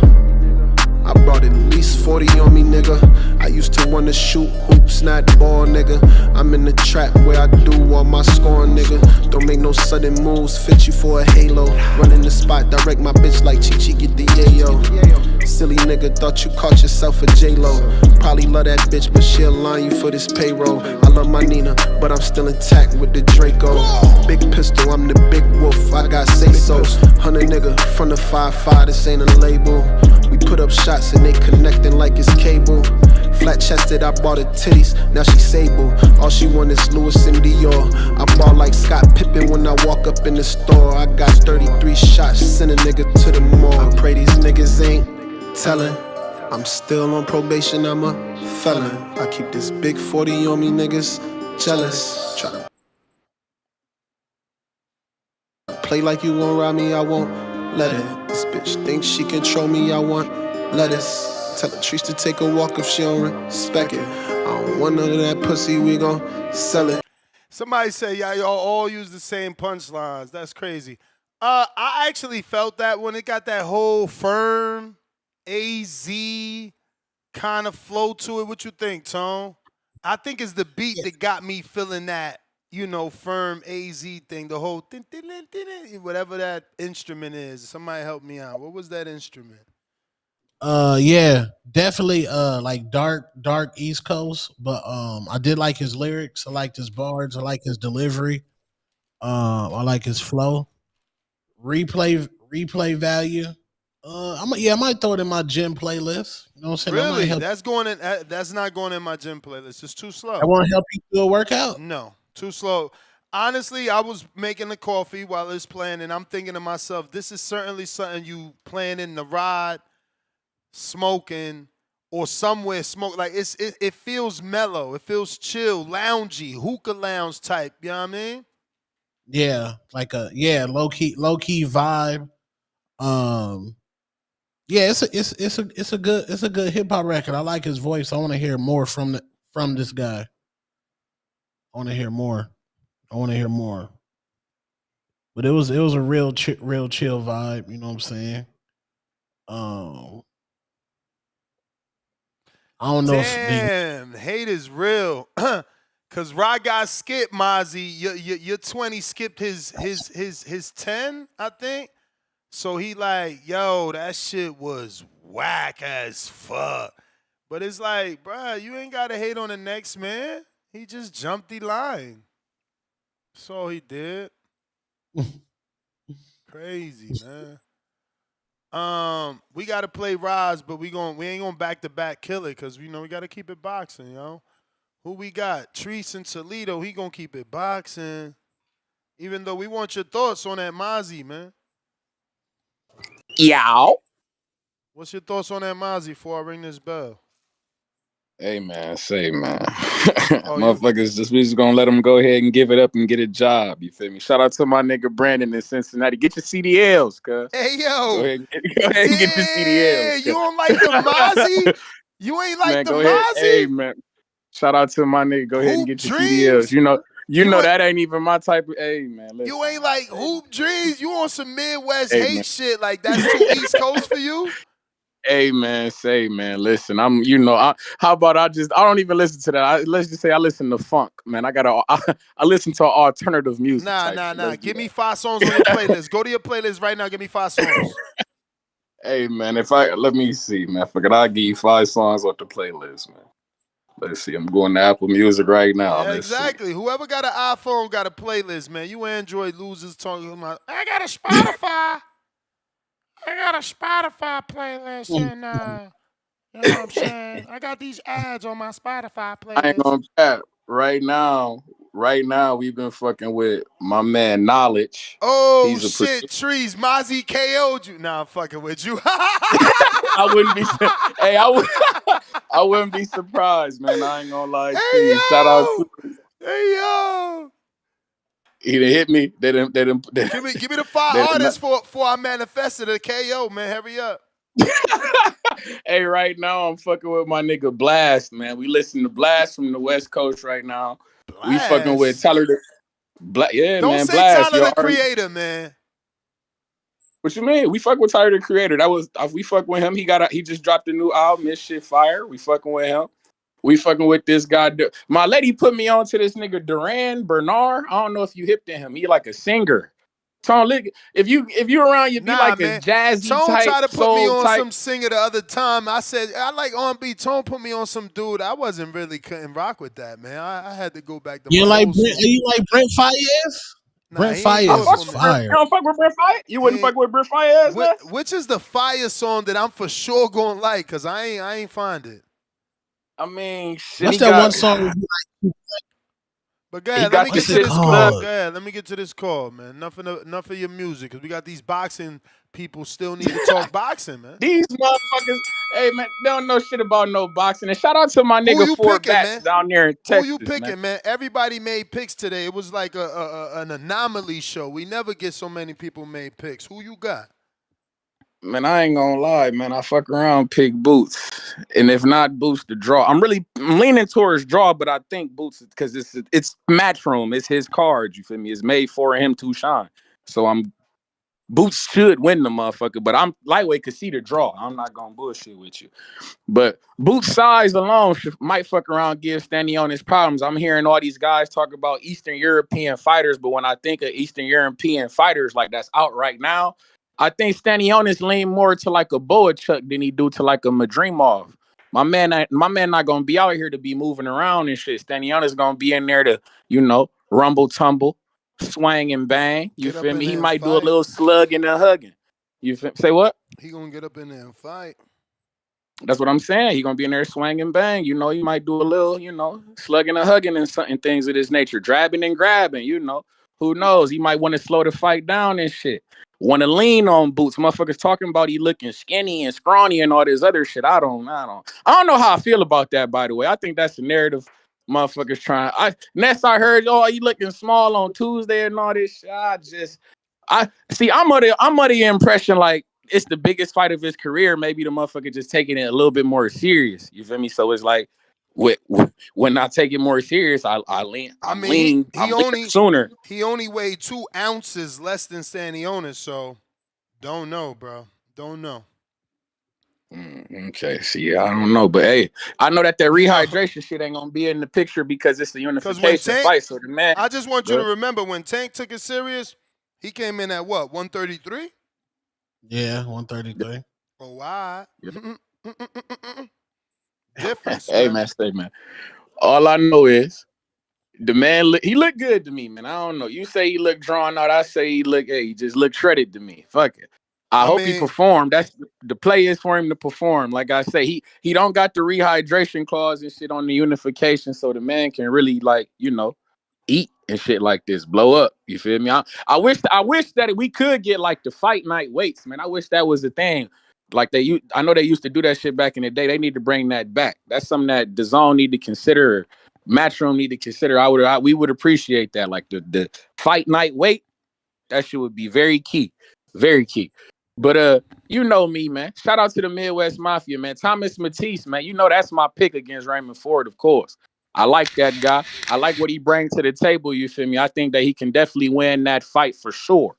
I brought at least 40 on me, nigga. I used to wanna shoot hoops, not ball, nigga. I'm in the trap where I do all my scoring, nigga. Don't make no sudden moves, fit you for a halo. Run in the spot, direct my bitch like Chi-Chi, get the yayo. Silly nigga, thought you caught yourself a J-Lo. Probably love that bitch, but she'll line you for this payroll. I love my Nina, but I'm still intact with the Draco. Big pistol, I'm the big wolf, I got say-sos. 100 nigga from the 5-5, this ain't a label. We put up shots and they connecting like it's cable. Flat chested, I bought her titties, now she sable. All she want is Louis and Dior. I ball like Scott Pippen when I walk up in the store. I got 33 shots, send a nigga to the mall. I pray these niggas ain't telling. I'm still on probation, I'm a felon. I keep this big 40 on me, niggas jealous. Try to play like you gon' rob me, I won't let it. This bitch thinks she control me, I want lettuce. Tell Latrice to take a walk if she don't respect it. I don't want none of that pussy, we gon' sell it. Somebody say, yeah, y'all all use the same punchlines. That's crazy. I actually felt that when it got that whole firm AZ kind of flow to it. What you think, Tone? I think it's the beat that got me feeling that, you know, firm AZ thing. The whole whatever that instrument is. Somebody help me out. What was that instrument? Yeah, definitely like dark East Coast, but I did like his lyrics, I liked his bars, I like his delivery, I like his flow. Replay value. I might throw it in my gym playlist. You know what I'm saying? Really? Help. That's going in. That's not going in my gym playlist. It's too slow. I want to help you do a workout. No, too slow. Honestly, I was making the coffee while it's playing, and I'm thinking to myself, this is certainly something you playing in the ride, smoking, or somewhere smoke. Like it feels mellow. It feels chill, loungy, hookah lounge type. You know what I mean? Yeah, like low key vibe. Yeah, it's a good hip hop record. I like his voice. I want to hear more from this guy. I want to hear more. But it was a real chill vibe. You know what I'm saying? I don't know if Damn, hate is real. Cause Rod got skipped, Mozzie. Your 20 skipped his 10, I think. So he like, yo, that shit was whack as fuck. But it's like, bruh, you ain't gotta hate on the next man. He just jumped the line. That's all he did. Crazy, man. We gotta play Roz, but we ain't gonna back to back kill it because we gotta keep it boxing, yo. Who we got? Treese and Toledo. He gonna keep it boxing. Even though we want your thoughts on that Mozzie, man. Yow. What's your thoughts on that Mozzie before I ring this bell? Hey man, motherfuckers, we just gonna let them go ahead and give it up and get a job. You feel me? Shout out to my nigga Brandon in Cincinnati. Get your CDLs, cuz. Hey yo, go ahead and get your CDLs. You don't like the Mozzie? You ain't like man, the go ahead. Mozzie? Hey man, shout out to my nigga. Go ahead and get your CDLs. You know that ain't even my type of. Hey man, listen. You ain't like Hoop Dreams. You on some Midwest hate shit? Like that's too East Coast for you? Hey man, listen, how about I don't even listen to that. Let's just say I listen to funk, man. I listen to alternative music. Nah. Give me 5 songs on your playlist. Go to your playlist right now. Give me 5 songs. Hey man, let me see, man. I'll give you 5 songs off the playlist, man. Let's see. I'm going to Apple Music right now. Yeah, exactly. Whoever got an iPhone got a playlist, man. You Android losers talking about, I got a Spotify. I got a Spotify playlist, and you know what I'm saying? I got these ads on my Spotify playlist. I ain't gonna cap. Right now, we've been fucking with my man Knowledge. Oh shit, Trees, Mozzie KO'd you. Nah, I'm fucking with you. I wouldn't be. Hey, I wouldn't be surprised, man. I ain't gonna lie to you. Shout out to. Hey yo. He done hit me. They done, give me the 5 artists for I manifested a KO, man. Hurry up. Hey, right now I'm fucking with my nigga Blast, man. We listen to Blast from the West Coast right now. Blast. We fucking with Tyler Don't man. Say Blast, Tyler the Creator, man. What you mean? We fuck with Tyler the Creator. We fuck with him. He just dropped a new album. This shit fire. We fucking with him. We fucking with this guy. My lady put me on to this nigga Duran Bernard. I don't know if you hip to him. He like a singer. Tone, if you around, you be like a jazzy Tone type. Tried to put me on type. some singer the other time. I said I like R&B. Tone put me on some dude. I couldn't rock with that, man. I had to go back to. You like Brent Fayez? Brent Fayez is fire. You don't fuck with Brent Fayez? You wouldn't fuck with Brent Fayez, man? Which is the fire song that I'm for sure gonna like? Cause I ain't find it. I mean, shit, what's that one song? But go ahead, let me get to this call. Go ahead, let me get to this call, man. Enough of your music, because we got these boxing people still need to talk boxing, man. These motherfuckers, hey, man, they don't know shit about no boxing. And shout out to my nigga Ford Bats down there in Texas. Who you picking, man? Everybody made picks today. It was like an anomaly show. We never get so many people made picks. Who you got? Man, I ain't gonna lie, man. I fuck around, pick Boots, and if not Boots, the draw. I'm leaning towards draw, but I think Boots because it's Matchroom. It's his card. You feel me? It's made for him to shine. So Boots should win the motherfucker, but I'm lightweight could see the draw. I'm not gonna bullshit with you, but Boots' size alone might fuck around, give Stanionis problems. I'm hearing all these guys talk about Eastern European fighters, but when I think of Eastern European fighters like that's out right now, I think Stanionis lean more to like a Boachuk than he do to like a Madrimov. My man not gonna be out here to be moving around and shit. Stanionis gonna be in there to, rumble tumble, swang and bang. You feel me? He might do a little slugging and hugging. You say what? He gonna get up in there and fight. That's what I'm saying. He gonna be in there swang and bang. He might do a little, slugging and hugging and things of this nature, drabbing and grabbing. Who knows? He might want to slow the fight down and shit. Want to lean on Boots. Motherfuckers talking about he looking skinny and scrawny and all this other shit. I don't know how I feel about that, by the way. I think that's the narrative motherfuckers trying. Next I heard, he looking small on Tuesday and all this shit. I'm of the impression like it's the biggest fight of his career. Maybe the motherfucker just taking it a little bit more serious. You feel me? So it's like when I take it more serious, I lean. I I'm mean, lean. I'm leaner sooner. he only weighed 2 ounces less than Stanionis, so don't know, bro. Don't know. Okay, see, I don't know, but hey, I know that Yo. rehydration shit ain't gonna be in the picture because it's the Because when unification Tank, fight. So the man, I just want you to remember when Tank took it serious, he came in at what, 133? Yeah, 133. Oh, wow. Difference, hey man. man, all I know is the man. He looked good to me, man. I don't know. You say he looked drawn out. I say he just looked shredded to me. Fuck it. I hope he performed. That's the play is for him to perform. Like I say, he don't got the rehydration clause and shit on the unification, so the man can really eat and shit like this, blow up. You feel me? I wish that we could get like the fight night weights, man. I wish that was the thing. Like I know they used to do that shit back in the day. They need to bring that back. That's something that the zone need to consider, Matchroom need to consider. We would appreciate that. Like the fight night weight, that shit would be very key. Very key. But you know me, man. Shout out to the Midwest Mafia, man. Thomas Matisse, man. You know that's my pick against Raymond Ford, of course. I like that guy. I like what he brings to the table, you feel me? I think that he can definitely win that fight for sure.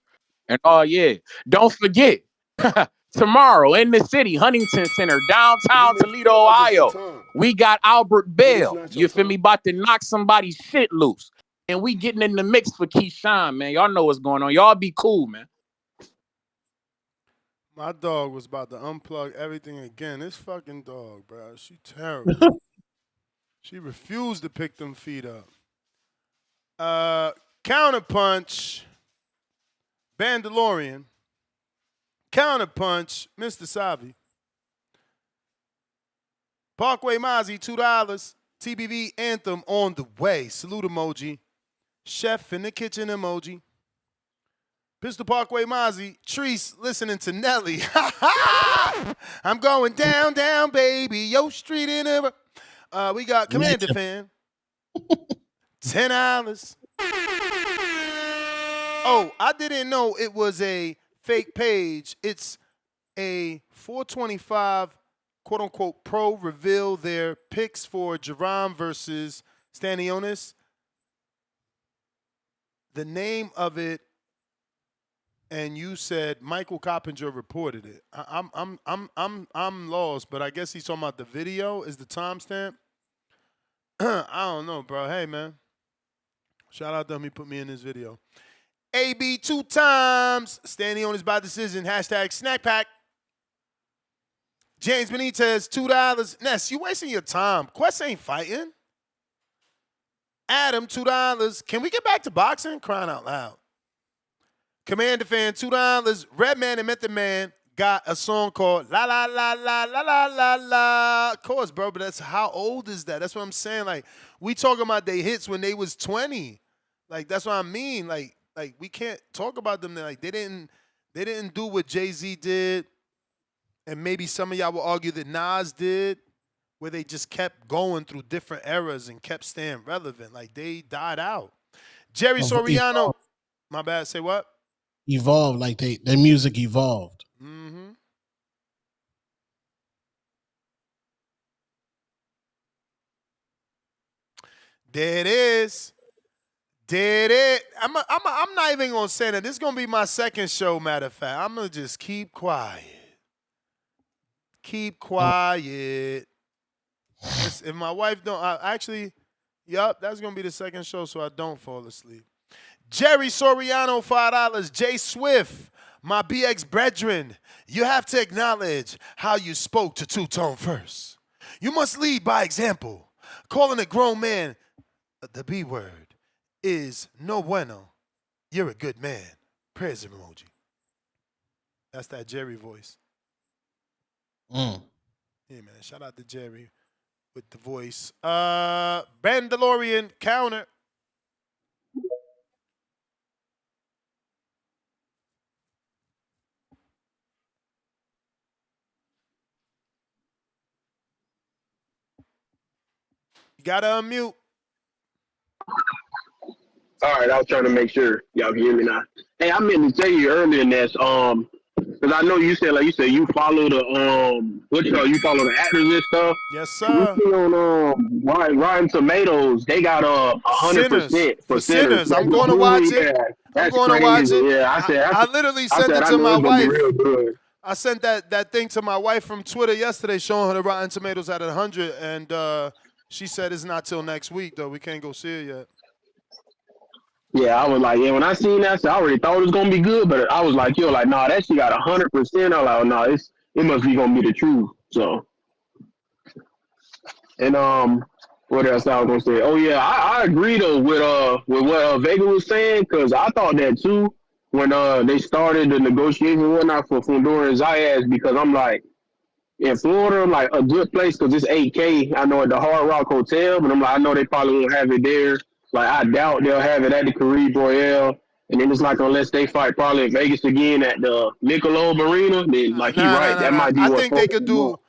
And yeah, don't forget, tomorrow in the city, Huntington Center, downtown Toledo, Ohio, we got Albert Bell. You feel me? About to knock somebody's shit loose. And we getting in the mix for Keyshawn, man. Y'all know what's going on. Y'all be cool, man. My dog was about to unplug everything again. This fucking dog, bro. She terrible. She refused to pick them feet up. Counterpunch, Bandalorian. Counterpunch, Mr. Savi. Parkway Mozzie, $2. TBV Anthem on the way. Salute emoji. Chef in the kitchen emoji. Pistol Parkway Mozzie. Treese listening to Nelly. I'm going down, down, baby. Yo, street in ever. We got Commander Fan. $10. Oh, I didn't know it was a fake page. It's a 425 quote-unquote pro reveal their picks for Jerome versus Stanionis. The name of it, and you said Michael Coppinger reported it. I'm lost, but I guess he's talking about the video. Is the timestamp? I don't know, bro. Hey, man. Shout out to him. He put me in this video. AB 2 times. Stanionis by decision. Hashtag snack pack. James Benitez, $2. Ness, you wasting your time. Quest ain't fighting. Adam, $2. Can we get back to boxing? Crying out loud. Commander Fan, $2. Redman and Method Man got a song called La La La La La La La La. Of course, bro, but that's how old is that? That's what I'm saying. Like, we talking about they hits when they was 20. Like, that's what I mean. Like we can't talk about them. Like, they didn't do what Jay-Z did. And maybe some of y'all will argue that Nas did, where they just kept going through different eras and kept staying relevant. Like, they died out. Jerry Soriano. My bad. Say what? Evolved, like their music evolved. Mm-hmm. There it is. Did it. I'm not even going to say that. This is going to be my second show, matter of fact. I'm going to just keep quiet. Keep quiet. If my wife don't, that's going to be the second show so I don't fall asleep. Jerry Soriano, $5. Jay Swift, my BX brethren, you have to acknowledge how you spoke to Two-Tone first. You must lead by example. Calling a grown man the B word is no bueno. You're a good man. Prayers emoji. That's that Jerry voice. Yeah, man. Shout out to Jerry with the voice. Bandalorian counter. You gotta unmute. All right, I was trying to make sure y'all can hear me now. Hey, I meant to tell you earlier, Ness. Because I know you said you follow the you follow the actors and stuff. Yes, You sir. see on Rotten Tomatoes, they got Sinners 100% for for Sinners. Sinners. Like I'm the going to watch movie, it. yeah, I'm that's going to crazy. watch it. Yeah, I literally I sent said it I to know my it's gonna be wife. real good. I sent that thing to my wife from Twitter yesterday, showing her the Rotten Tomatoes at 100, and she said it's not till next week though. We can't go see it yet. Yeah, I was like, yeah, when I seen that, I already thought it was gonna be good, but I was like, yo, like, nah, that shit got 100%. I'm like, oh, no, it must be gonna be the truth. So, and what else I was gonna say? Oh yeah, I agree though with what Vega was saying, because I thought that too when they started the negotiation and whatnot for Fundora and Zayas, because I'm like, in Florida, like a good place because it's 8K. I know at the Hard Rock Hotel, but I'm like, I know they probably won't have it there. Like, I doubt they'll have it at the Caribe Royale. And then it's like, unless they fight probably in Vegas again at the Michelob Arena, then like he right, that Nah. might be I what think they folks could want. do.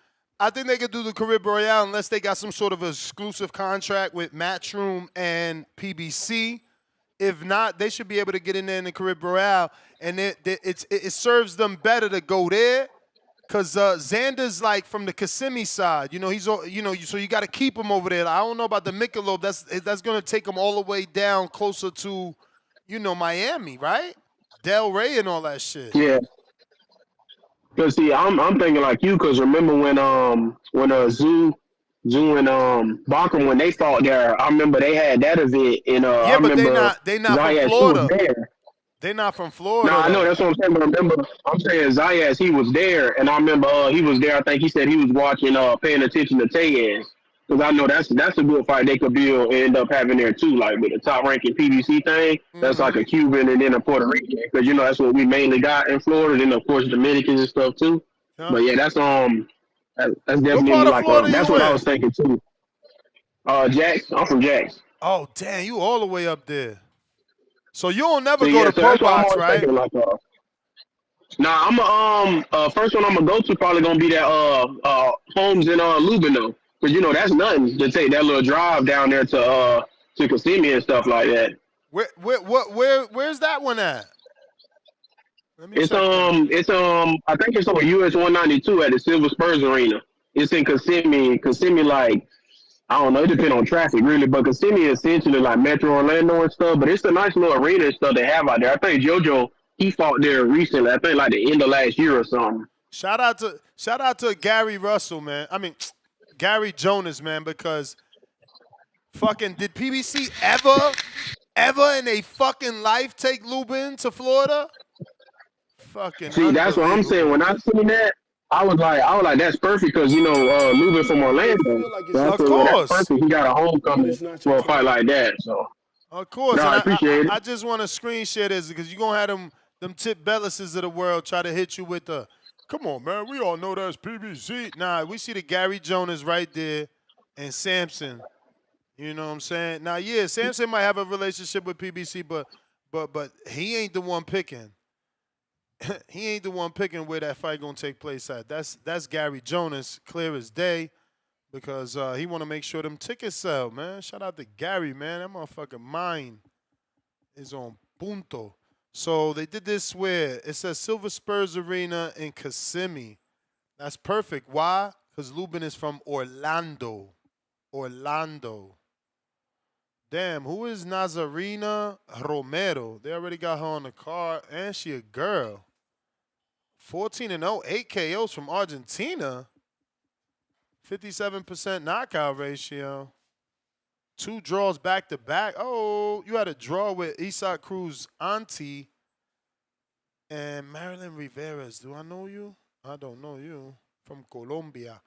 I think they could do the Carib Royale unless they got some sort of exclusive contract with Matchroom and PBC. If not, they should be able to get in there in the Carib Royale, and it serves them better to go there. Cause Xander's like from the Kissimmee side, he's so you got to keep him over there. I don't know about the Michelob. That's gonna take him all the way down closer to, Miami, right? Del Rey and all that shit. Yeah. Cause see, I'm thinking like you, cause remember when Zoo and Bacham when they fought there, I remember they had that event and I Yeah, but remember they not from Zayas he was Florida. there. They not from No, Florida I know though. that's what I'm saying. But remember, I'm saying Zayas, he was there, and I remember he was there. I think he said he was watching, paying attention to Tellez, because I know that's a good fight they could build and end up having there too. Like with the top ranking PBC thing, that's like a Cuban and then a Puerto Rican, because that's what we mainly got in Florida. Then of course Dominicans and stuff too. Yeah. But yeah, that's What definitely part of like Florida that's you what I in? was thinking too. Jax, I'm from Jax. Oh damn, you all the way up there. So you don't So never go yeah, to so Pro that's what I'm Box, always right? thinking like. Nah, I'm first one I'm gonna go to probably gonna be that Holmes in Lubin though, because that's nothing to take that little drive down there to Kissimmee and stuff like that. Where's that one at? Let me It's check that. I think it's on US 192 at the Silver Spurs Arena. It's in Kissimmee. Kissimmee, like, I don't know, it depends on traffic really, but Kissimmee is essentially like Metro Orlando and stuff. But it's a nice little arena and stuff they have out there. I think JoJo he fought there recently. I think like the end of last year or something. Shout out to Gary Russell, man. I mean, Gary Jonas, man, because fucking did PBC ever in a fucking life take Lubin to Florida? Fucking See, that's what I'm saying. unbelievable. When I seen that, I was like, that's perfect because Lubin from Orlando. So I Of said, well, that's course. perfect. He got a homecoming for a fight like that. So, Of course. no, And I I appreciate it. just want to screen share this because you're going to have them Tip Bellises of the world try to hit you with the, come on, man, we all know that's PBC. Nah, we see the Gary Jonas right there and Samson. You know what I'm saying? Now, yeah, Samson might have a relationship with PBC, but he ain't the one picking. He ain't the one picking where that fight gonna take place at. That's Gary Jonas, clear as day, because he want to make sure them tickets sell, man. Shout out to Gary, man. That motherfucking mind is on punto. So they did this where it says Silver Spurs Arena in Kissimmee. That's perfect. Why? Because Lubin is from Orlando. Orlando. Damn, who is Nazarena Romero? They already got her on the card, and she a girl. 14-0, 8 KOs from Argentina. 57% knockout ratio. 2 draws back to back. Oh, you had a draw with Isaac Cruz auntie and Marilyn Rivera's. Do I know you? I don't know you. From Colombia.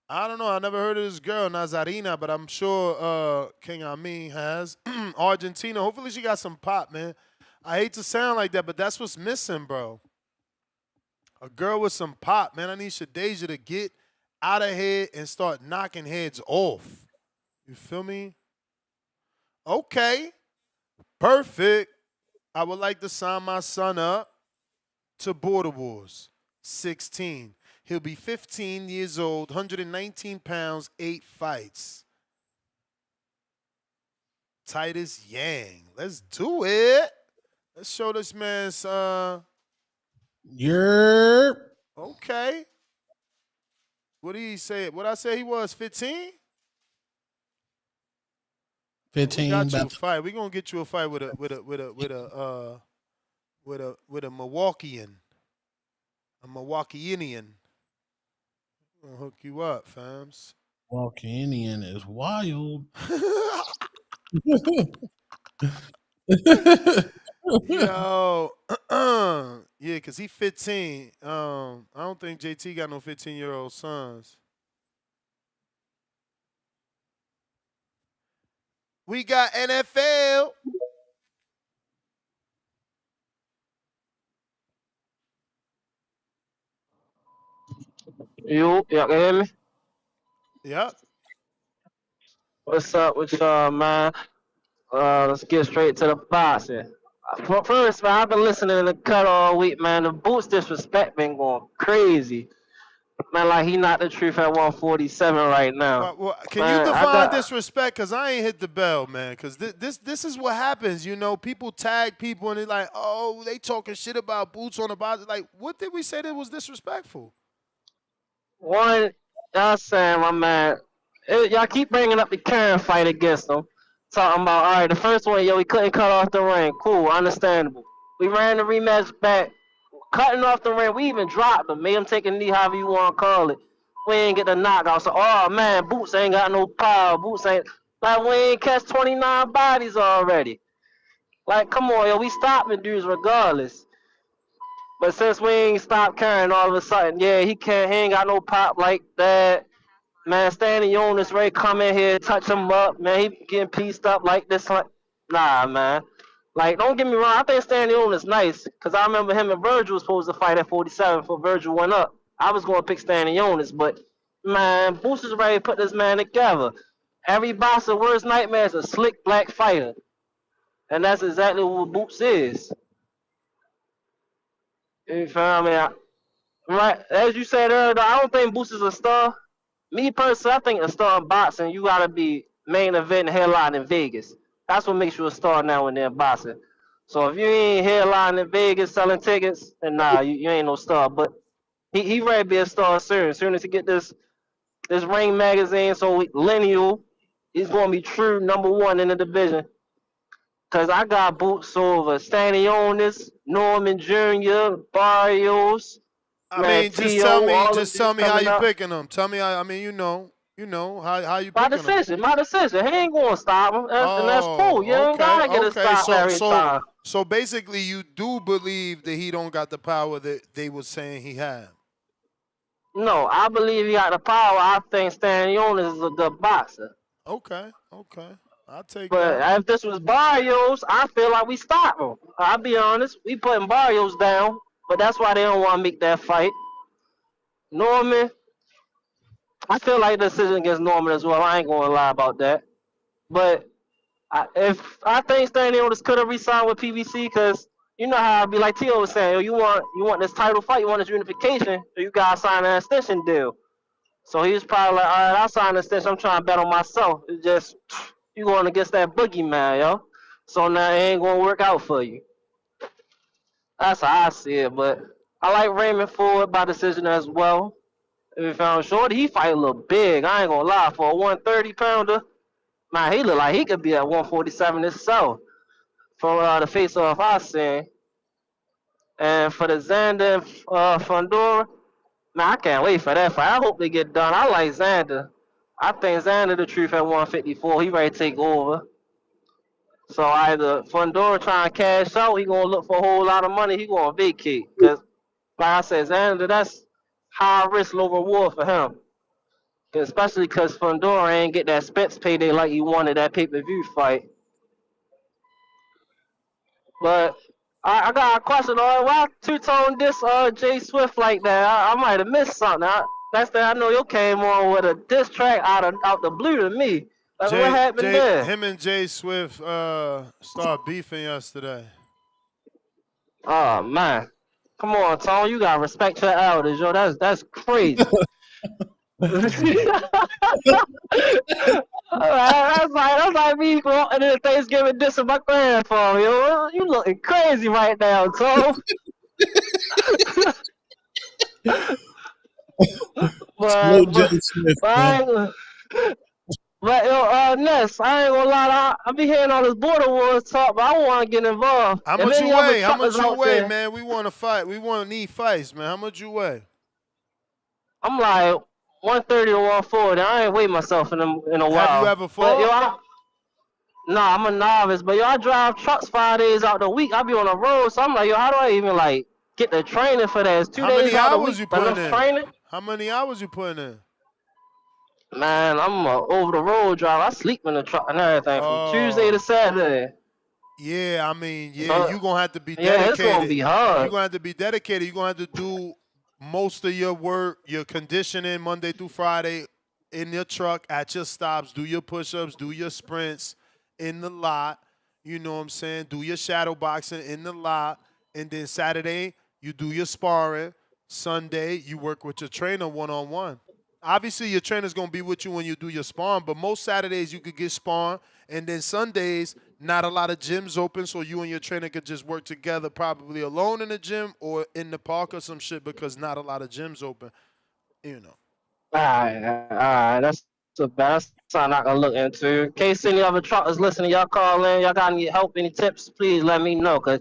I don't know. I never heard of this girl, Nazarena, but I'm sure King Amin has. Argentina. Hopefully she got some pop, man. I hate to sound like that, but that's what's missing, bro. A girl with some pop, man. I need Shadeja to get out of here and start knocking heads off. You feel me? Okay. Perfect. I would like to sign my son up to Border Wars. 16. He'll be 15 years old, 119 pounds, 8 fights. Titus Yang. Let's do it. Let's show this man's You're Okay. What did he say? What I say he was 15? We 15. got you a About fight. We gonna get you a fight with a Milwaukeean, a Milwaukeeanian. Gonna hook you up, fams. walking in is wild. Yo, yeah, cause he 15. I don't think JT got no 15-year-old sons. We got NFL. Y'all can hear me? Yep. What's up with y'all, man? Let's get straight to the boxing. First, man, I've been listening to the cut all week, man. The Boots disrespect been going crazy. Man, like he not the truth at 147 right now. Can you Man, I define got disrespect? Cause I ain't hit the bell, man. Cause this is what happens. You know, people tag people and they're like, oh, they talking shit about Boots on the box. Like, what did we say that was disrespectful? one. Y'all saying, my man, y'all keep bringing up the Karen fight against him. Talking about, all right, the first one, we couldn't cut off the ring. Cool, understandable. We ran the rematch back, cutting off the ring. We even dropped him, made him take a knee, however you want to call it. We ain't get the knockout. So, oh man, Boots ain't got no power. Boots ain't like we ain't catch 29 bodies already. Like, come on, we stopping dudes regardless. But since we ain't stopped carrying all of a sudden, he ain't got no pop like that. Man, Stanionis ready come in here, touch him up, man. He getting pieced up like this. Nah, man. Like, don't get me wrong. I think Stanionis nice, because I remember him and Virgil was supposed to fight at 47 before Virgil went up. I was going to pick Stanionis, but, man, Boots is ready to put this man together. Every boxer's worst nightmare is a slick black fighter. And that's exactly what Boots is. You feel me? Right, as you said earlier, I don't think Boots is a star. Me personally, I think a star in boxing, you gotta be main event headline in Vegas. That's what makes you a star now and then boxing. So if you ain't headline in Vegas selling tickets, then nah, you ain't no star. But he ready to be a star soon. As soon as he get this Ring magazine, so lineal, he's gonna be true #1 in the division. Cause I got Boots over Stanionis, Norman Jr., Barrios. I Man, mean, just tell T.O., me, all of just tell these me how coming you up. picking them. Tell me, I mean, you know how you My picking them. decision. He ain't gonna stop him, and that's cool. You Oh, ain't gotta get a okay. stop every time. So basically, you do believe that he don't got the power that they were saying he had. No, I believe he got the power. I think Stanionis is a good boxer. Okay. I'll take But that. if this was Barrios, I feel like we stop him. I'll be honest. We putting Barrios down, but that's why they don't want to make that fight. Norman, I feel like the decision against Norman as well. I ain't gonna lie about that. But if I think Stanionis could have re-signed with PBC, because you know how I'd be like Tio was saying, you want this title fight, you want this unification, so you gotta sign an extension deal. So he was probably like, all right, I'll sign an extension. I'm trying to bet on myself. It's just you going against that boogeyman, yo. So now it ain't gonna work out for you. That's how I see it. But I like Raymond Ford by decision as well. If you found short, he fight a little big. I ain't gonna lie, for a 130 pounder, man, he look like he could be at 147 himself. For the face off I seen. And for the Xander Fundora, man, I can't wait for that fight. I hope they get done. I like Xander. I think Xander the truth at 154. He ready to take over. So either Fundora trying to cash out, he gonna look for a whole lot of money. He gonna vacate. Cause like I said, Xander, that's high risk, low reward for him. Especially cause Fundora ain't get that Spence payday like he wanted that pay-per-view fight. But I got a question. Why two-tone diss Jay Swift like that? I might have missed something. Last thing I know, you came on with a diss track out the blue to me. Like, what happened there? Him and Jay Swift started beefing yesterday. Oh man, come on, Tone. You gotta respect your elders, yo. That's crazy. That's like me going to Thanksgiving dissing my grandfather, yo. You looking crazy right now, Tone. Salute Jay but Smith, but I man. ain't. But yo, Ness, I ain't gonna lie. I be hearing all this border wars talk, but I want to get involved. How If much you any other weigh? How truckers much you out weigh, there, man? We want to fight. We want to need fights, man. How much you weigh? I'm like 130 or 140. I ain't weighed myself in a Have you while. ever But yo, fought? nah, I'm a novice. But yo, I drive trucks 5 days out the week. I be on the road, so I'm like, yo, how do I even like get the training for that? It's two How days many out the week, hours you putting enough in? training. How many hours you putting in? Man, I'm a over the road driver. I sleep in the truck and everything from Tuesday to Oh, Saturday. yeah. I mean, yeah. So You gonna have to be yeah, it's gonna dedicated. be You hard. gonna have to be dedicated. You gonna have to do most of your work, your conditioning Monday through Friday in your truck at your stops. Do your push-ups. Do your sprints in the lot. You know what I'm saying? Do your shadow boxing in the lot, and then Saturday you do your sparring. Sunday you work with your trainer one-on-one. Obviously, your trainer's gonna be with you when you do your sparring, but most Saturdays you could get sparring, and then Sundays, not a lot of gyms open, so you and your trainer could just work together, probably alone in the gym or in the park or some shit, because not a lot of gyms open. You know. Alright, that's something I can look into. In case any other truckers listening, y'all call in, y'all got any help, any tips, please let me know. Cause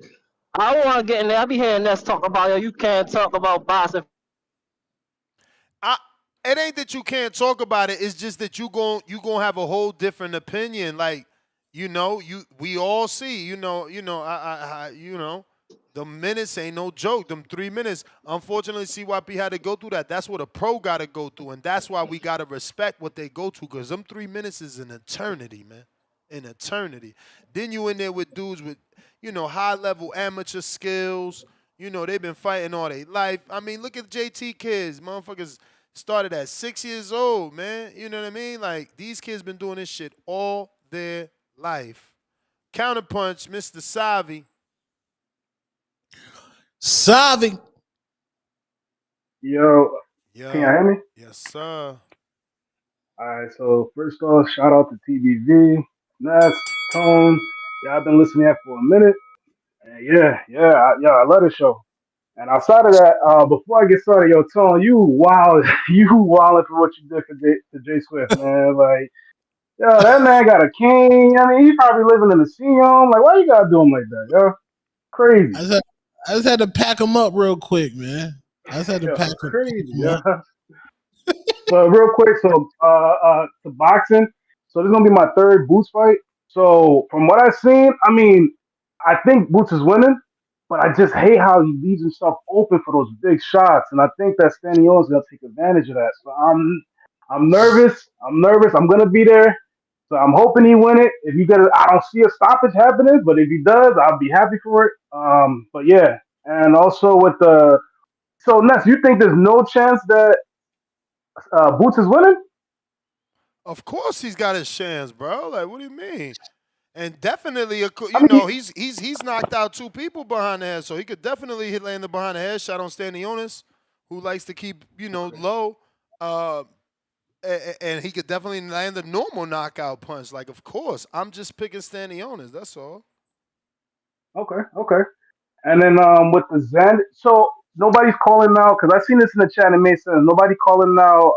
I want to get in there. I be hearing Ness talk about, yo, you can't talk about boxing. I it ain't that you can't talk about it. It's just that you gonna have a whole different opinion. Like, we all see. The minutes ain't no joke. Them 3 minutes. Unfortunately, CYP had to go through that. That's what a pro got to go through, and that's why we gotta respect what they go through. Cause them 3 minutes is an eternity, man. An eternity. Then you in there with dudes with, high level amateur skills. They've been fighting all their life. I mean, look at JT kids. Motherfuckers started at 6 years old, man. You know what I mean? Like, these kids been doing this shit all their life. Counterpunch, Mr. Savi. Savi. Yo, can you Yo. hear me? Yes, sir. All right, so first off, shout out to TBV, Ness, Tone. Yeah, I've been listening here for a minute. And I love the show. And outside of that, before I get started, yo, Tone, you wild, you wilding for what you did to Jay Swift, man. Like, yo, that man got a cane. I mean, he probably living in a sea home. Like, why you gotta do him like that, yo? Crazy. I just had to pack him up real quick, man. I just had to Yo, pack crazy, him yeah. up. But real quick, so to boxing. So this is gonna be my third Boots fight. So from what I've seen, I mean, I think Boots is winning, but I just hate how he leaves himself open for those big shots, and I think that Stanionis is gonna take advantage of that. So I'm nervous. I'm nervous. I'm gonna be there. So I'm hoping he win it. If you get it, I don't see a stoppage happening, but if he does, I'll be happy for it. But yeah, and also with the so Ness, you think there's no chance that Boots is winning? Of course he's got his chance, bro. Like, what do you mean? And definitely, I mean, he's knocked out two people behind the head, so he could definitely hit landed behind the head shot on Stanionis, who likes to keep low, and he could definitely land a normal knockout punch. Like, of course, I'm just picking Stanionis. That's all. okay. And then with the Zen, so nobody's calling now because I seen this in the chat and it made sense. Nobody calling now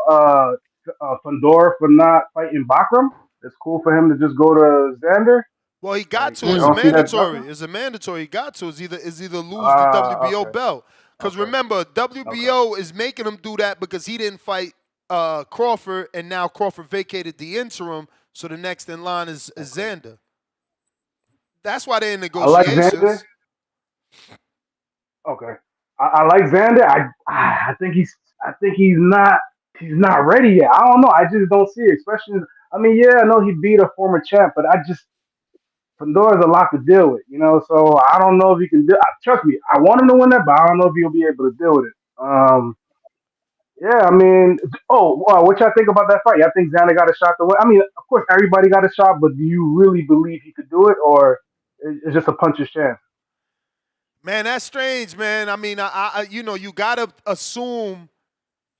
Fundora for not fighting Bakram. It's cool for him to just go to Xander. Well, he got Like to. I It's don't see that mandatory. happening. It's a mandatory. He got to. It's either lose the WBO Okay, belt. Because okay, remember, okay, WBO is making him do that because he didn't fight Crawford, and now Crawford vacated the interim. So the next in line is okay. Xander. That's why they're in I like Xander. negotiations. Okay, I like Xander. I think he's not ready yet. I don't know. I just don't see it. Especially, I mean, yeah, I know he beat a former champ, but I just Pandora's a lot to deal with, So I don't know if he can do. Trust me, I want him to win that, but I don't know if he'll be able to deal with it. Yeah, I mean, what y'all think about that fight? Y'all think Xander got a shot to win? I mean, of course, everybody got a shot, but do you really believe he could do it, or it's just a puncher's chance? Man, that's strange, man. I mean, you gotta assume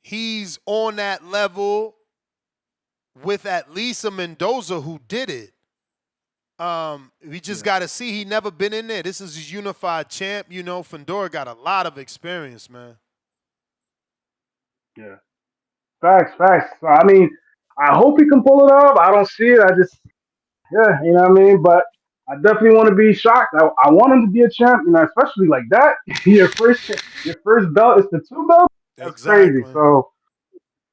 he's on that level with at least a Mendoza who did it. We just got to see. He never been in there. This is his unified champ. You know, Fundora got a lot of experience, man. Yeah. Facts. So, I mean, I hope he can pull it off. I don't see it. Yeah, you know what I mean? But I definitely want to be shocked. I want him to be a champ, especially like that. Your first belt is the two belt. That's crazy. Exactly. So,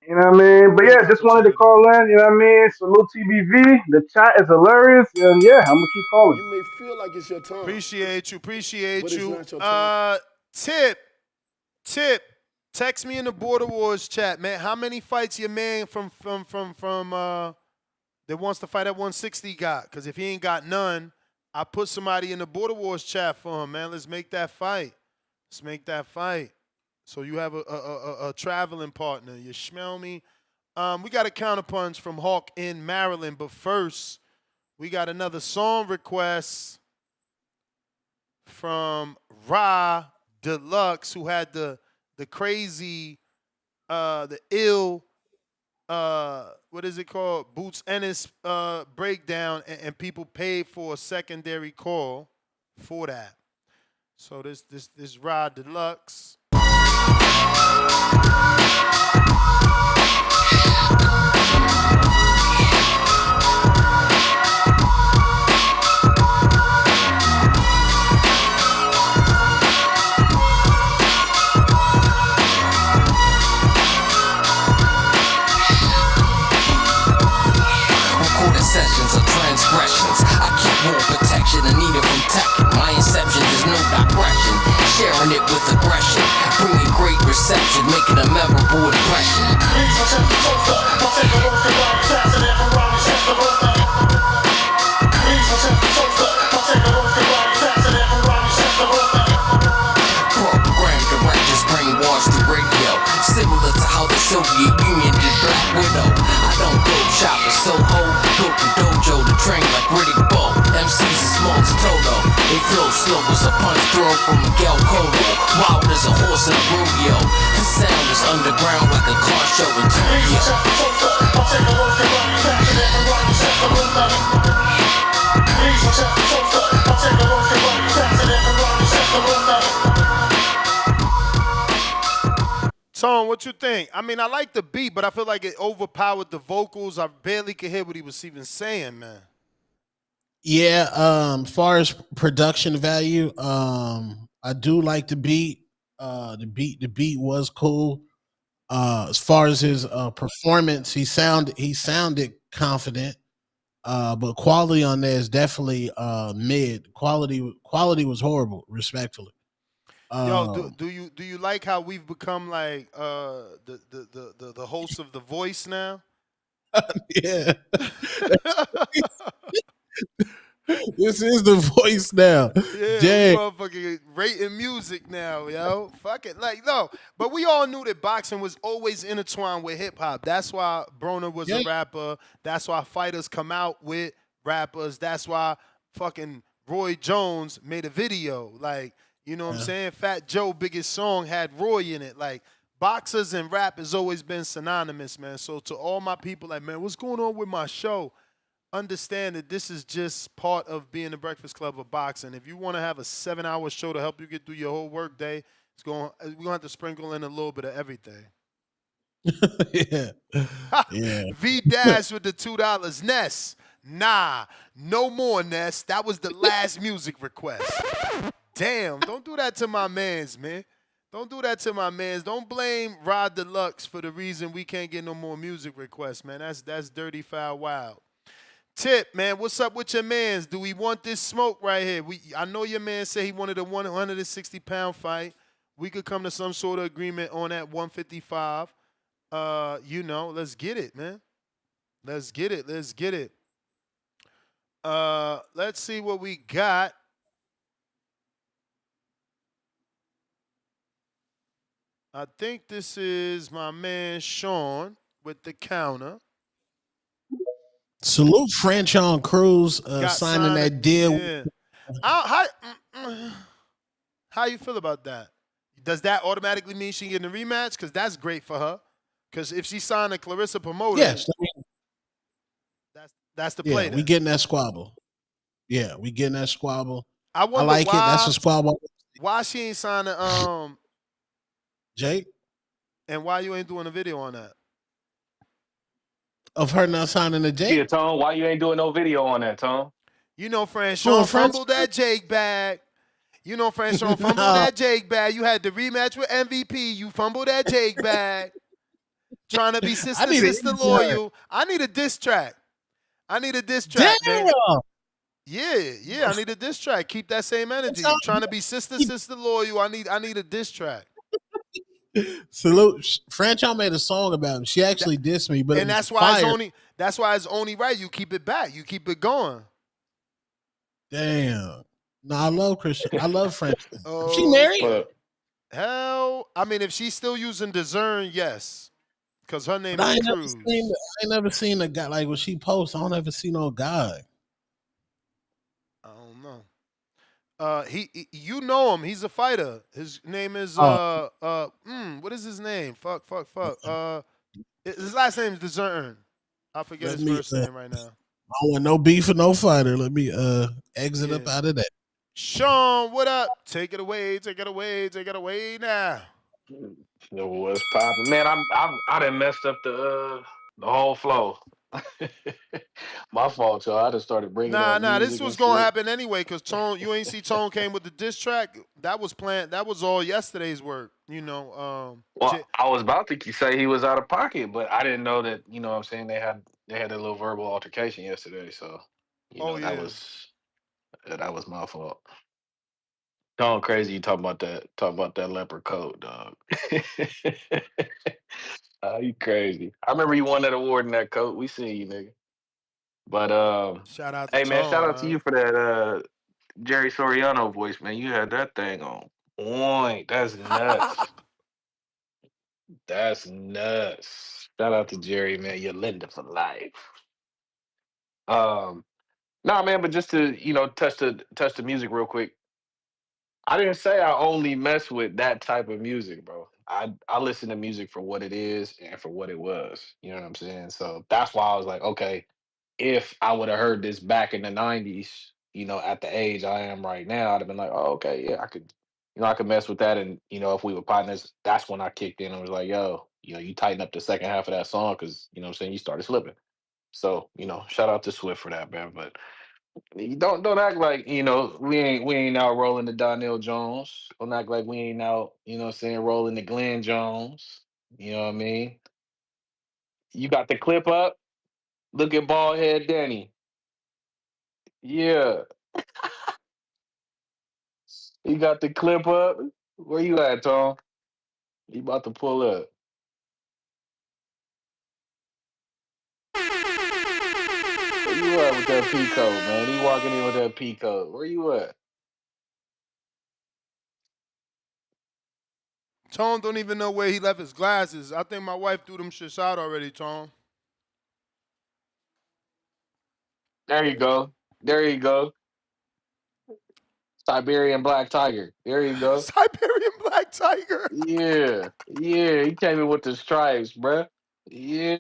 you know what I mean? But Big yeah, just wanted to opportunity. call in, you know what I mean? Salute TBV. The chat is hilarious. And yeah, I'm going to keep calling. You may feel like it's your time. Appreciate you. But it's not your time. Tip. Text me in the Border Wars chat, man. How many fights your man from that wants to fight at 160 got? Because if he ain't got none, I put somebody in the Border Wars chat for him, man. Let's make that fight. So you have a traveling partner. You smell me? We got a counterpunch from Hawk in Maryland, but first, we got another song request from Ra Deluxe, who had the crazy, the ill, what is it called? Boots Ennis breakdown, and people paid for a secondary call for that. So this Ra Deluxe. Sessions of transgressions. I keep more protection and need it from tacking. My inception is no digression. Sharing it with aggression. Bringing great reception. Making a memorable impression. Program directors brainwashed through radio. Similar to how the Soviet Union did Black Widow. I don't go shopping Soho. Go to dojo to train like Riddick Bowe. MCs as small as Toto. They flow slow as a punch throw from Miguel Cotto. Wild as a horse in a rodeo. The sound is underground like a car show in Tokyo. Tone, what you think? I mean, I like the beat, but I feel like it overpowered the vocals. I barely could hear what he was even saying, man. Yeah, as far as production value, I do like the beat. The beat was cool. As far as his performance, he sounded confident. But quality on there is definitely mid. Quality was horrible, respectfully. Yo, do you like how we've become like the host of The Voice now? Yeah. This is The Voice now. Yeah, Dang. we motherfucking rating music now, yo. Fuck it. Like, no. But we all knew that boxing was always intertwined with hip hop. That's why Broner was a rapper. That's why fighters come out with rappers. That's why fucking Roy Jones made a video. Like, you know what I'm saying? Fat Joe biggest song had Roy in it. Like, boxers and rap has always been synonymous, man. So to all my people, like, man, what's going on with my show? Understand that this is just part of being the Breakfast Club of boxing. If you want to have a 7-hour show to help you get through your whole work day, we're gonna have to sprinkle in a little bit of everything. Yeah. V Dash with the $2. Ness, nah, no more Ness. That was the last music request. Damn, don't do that to my mans, man. Don't do that to my mans. Don't blame Rod Deluxe for the reason we can't get no more music requests, man. That's dirty, foul, wild. Tip, man, what's up with your mans? Do we want this smoke right here? I know your man said he wanted a 160-pound fight. We could come to some sort of agreement on that 155. Let's get it, man. Let's get it. Let's see what we got. I think this is my man Sean with the counter. Salute French on Cruz signing that deal. Yeah. How you feel about that? Does that automatically mean she getting a rematch? Because that's great for her. Because if she signed a Clarissa promoter, yes, that's the play. We getting that squabble. Yeah, we getting that squabble. I I wonder like it. That's a squabble. why she ain't signing Jake, and why you ain't doing a video on that. of her not signing the Jake. Yeah, Tom, why you ain't doing no video on that, Tom? You know, Who in Franchon French? fumbled that Jake bag. You know, Franchon fumbled Nah, that Jake bag. You had the rematch with MVP. You fumbled that Jake bag. Trying to be I sister, need an sister intern. loyal. I need a diss track. I need a diss Damn. track, man. Yeah. I need a diss track. Keep that same energy. That's Trying to be sister, sister loyal. I need a diss track. Salute. Franchon made a song about him. She That, actually dissed me, but it and was that's fire. why it's only right. You keep it back. You keep it going. Damn. No, I love Christian. I love Franchon. She married? Okay. Hell, I mean, if she's still using Discern, yes, because her name But I is ain't never Cruz. seen. I ain't never seen a guy like when she posts. I don't ever see no guy. I don't know. You know him. He's a fighter. His name is Oh, what is his name? Fuck. His last name is Discern. I forget let his me. first name right now. I don't want no beef or no fighter. Let me exit Yeah. up out of that. Sean, what up? Take it away. Take it away. Take it away now. Yo, what's poppin', man? I done messed up the whole flow. My fault, y'all. I just started bringing up Nah. This music was and gonna shit. happen anyway, cause Tone, you ain't see Tone came with the diss track. That was planned. That was all yesterday's work. You know. Well, I was about to say he was out of pocket, but I didn't know that. You know, what I'm saying they had a little verbal altercation yesterday, so Oh that yeah. was my fault. Going crazy, you talking about that leopard coat, dog. You crazy. I remember you won that award in that coat. We seen you, nigga. But Shout out to hey man, shout Tone, out to man. you for that Jerry Soriano voice, man. You had that thing on point. That's nuts. That's nuts. Shout out to Jerry, man. You're Linda for life. Um, nah, man, but just to touch the music real quick. I didn't say I only mess with that type of music, bro. I listen to music for what it is and for what it was. You know what I'm saying? So that's why I was like, okay, if I would have heard this back in the '90s, at the age I am right now, I'd have been like, oh, okay, yeah, I could mess with that. And if we were partners, that's when I kicked in and was like, yo, you tighten up the second half of that song because what I'm saying, you started slipping. So shout out to Swift for that, man. But you don't act like we ain't out rolling the Donnell Jones. Don't act like we ain't out what I'm saying, rolling the Glenn Jones. You know what I mean? You got the clip up. Look at bald head Danny. Yeah, you got the clip up. Where you at, Tom? You about to pull up? Where you at with that peacoat, man? He walking in with that peacoat. Where you at? Tone don't even know where he left his glasses. I think my wife threw them shits out already, Tone. There you go. There you go. Siberian black tiger. There you go. Siberian black tiger. Yeah, yeah, he came in with the stripes, bruh. Yeah,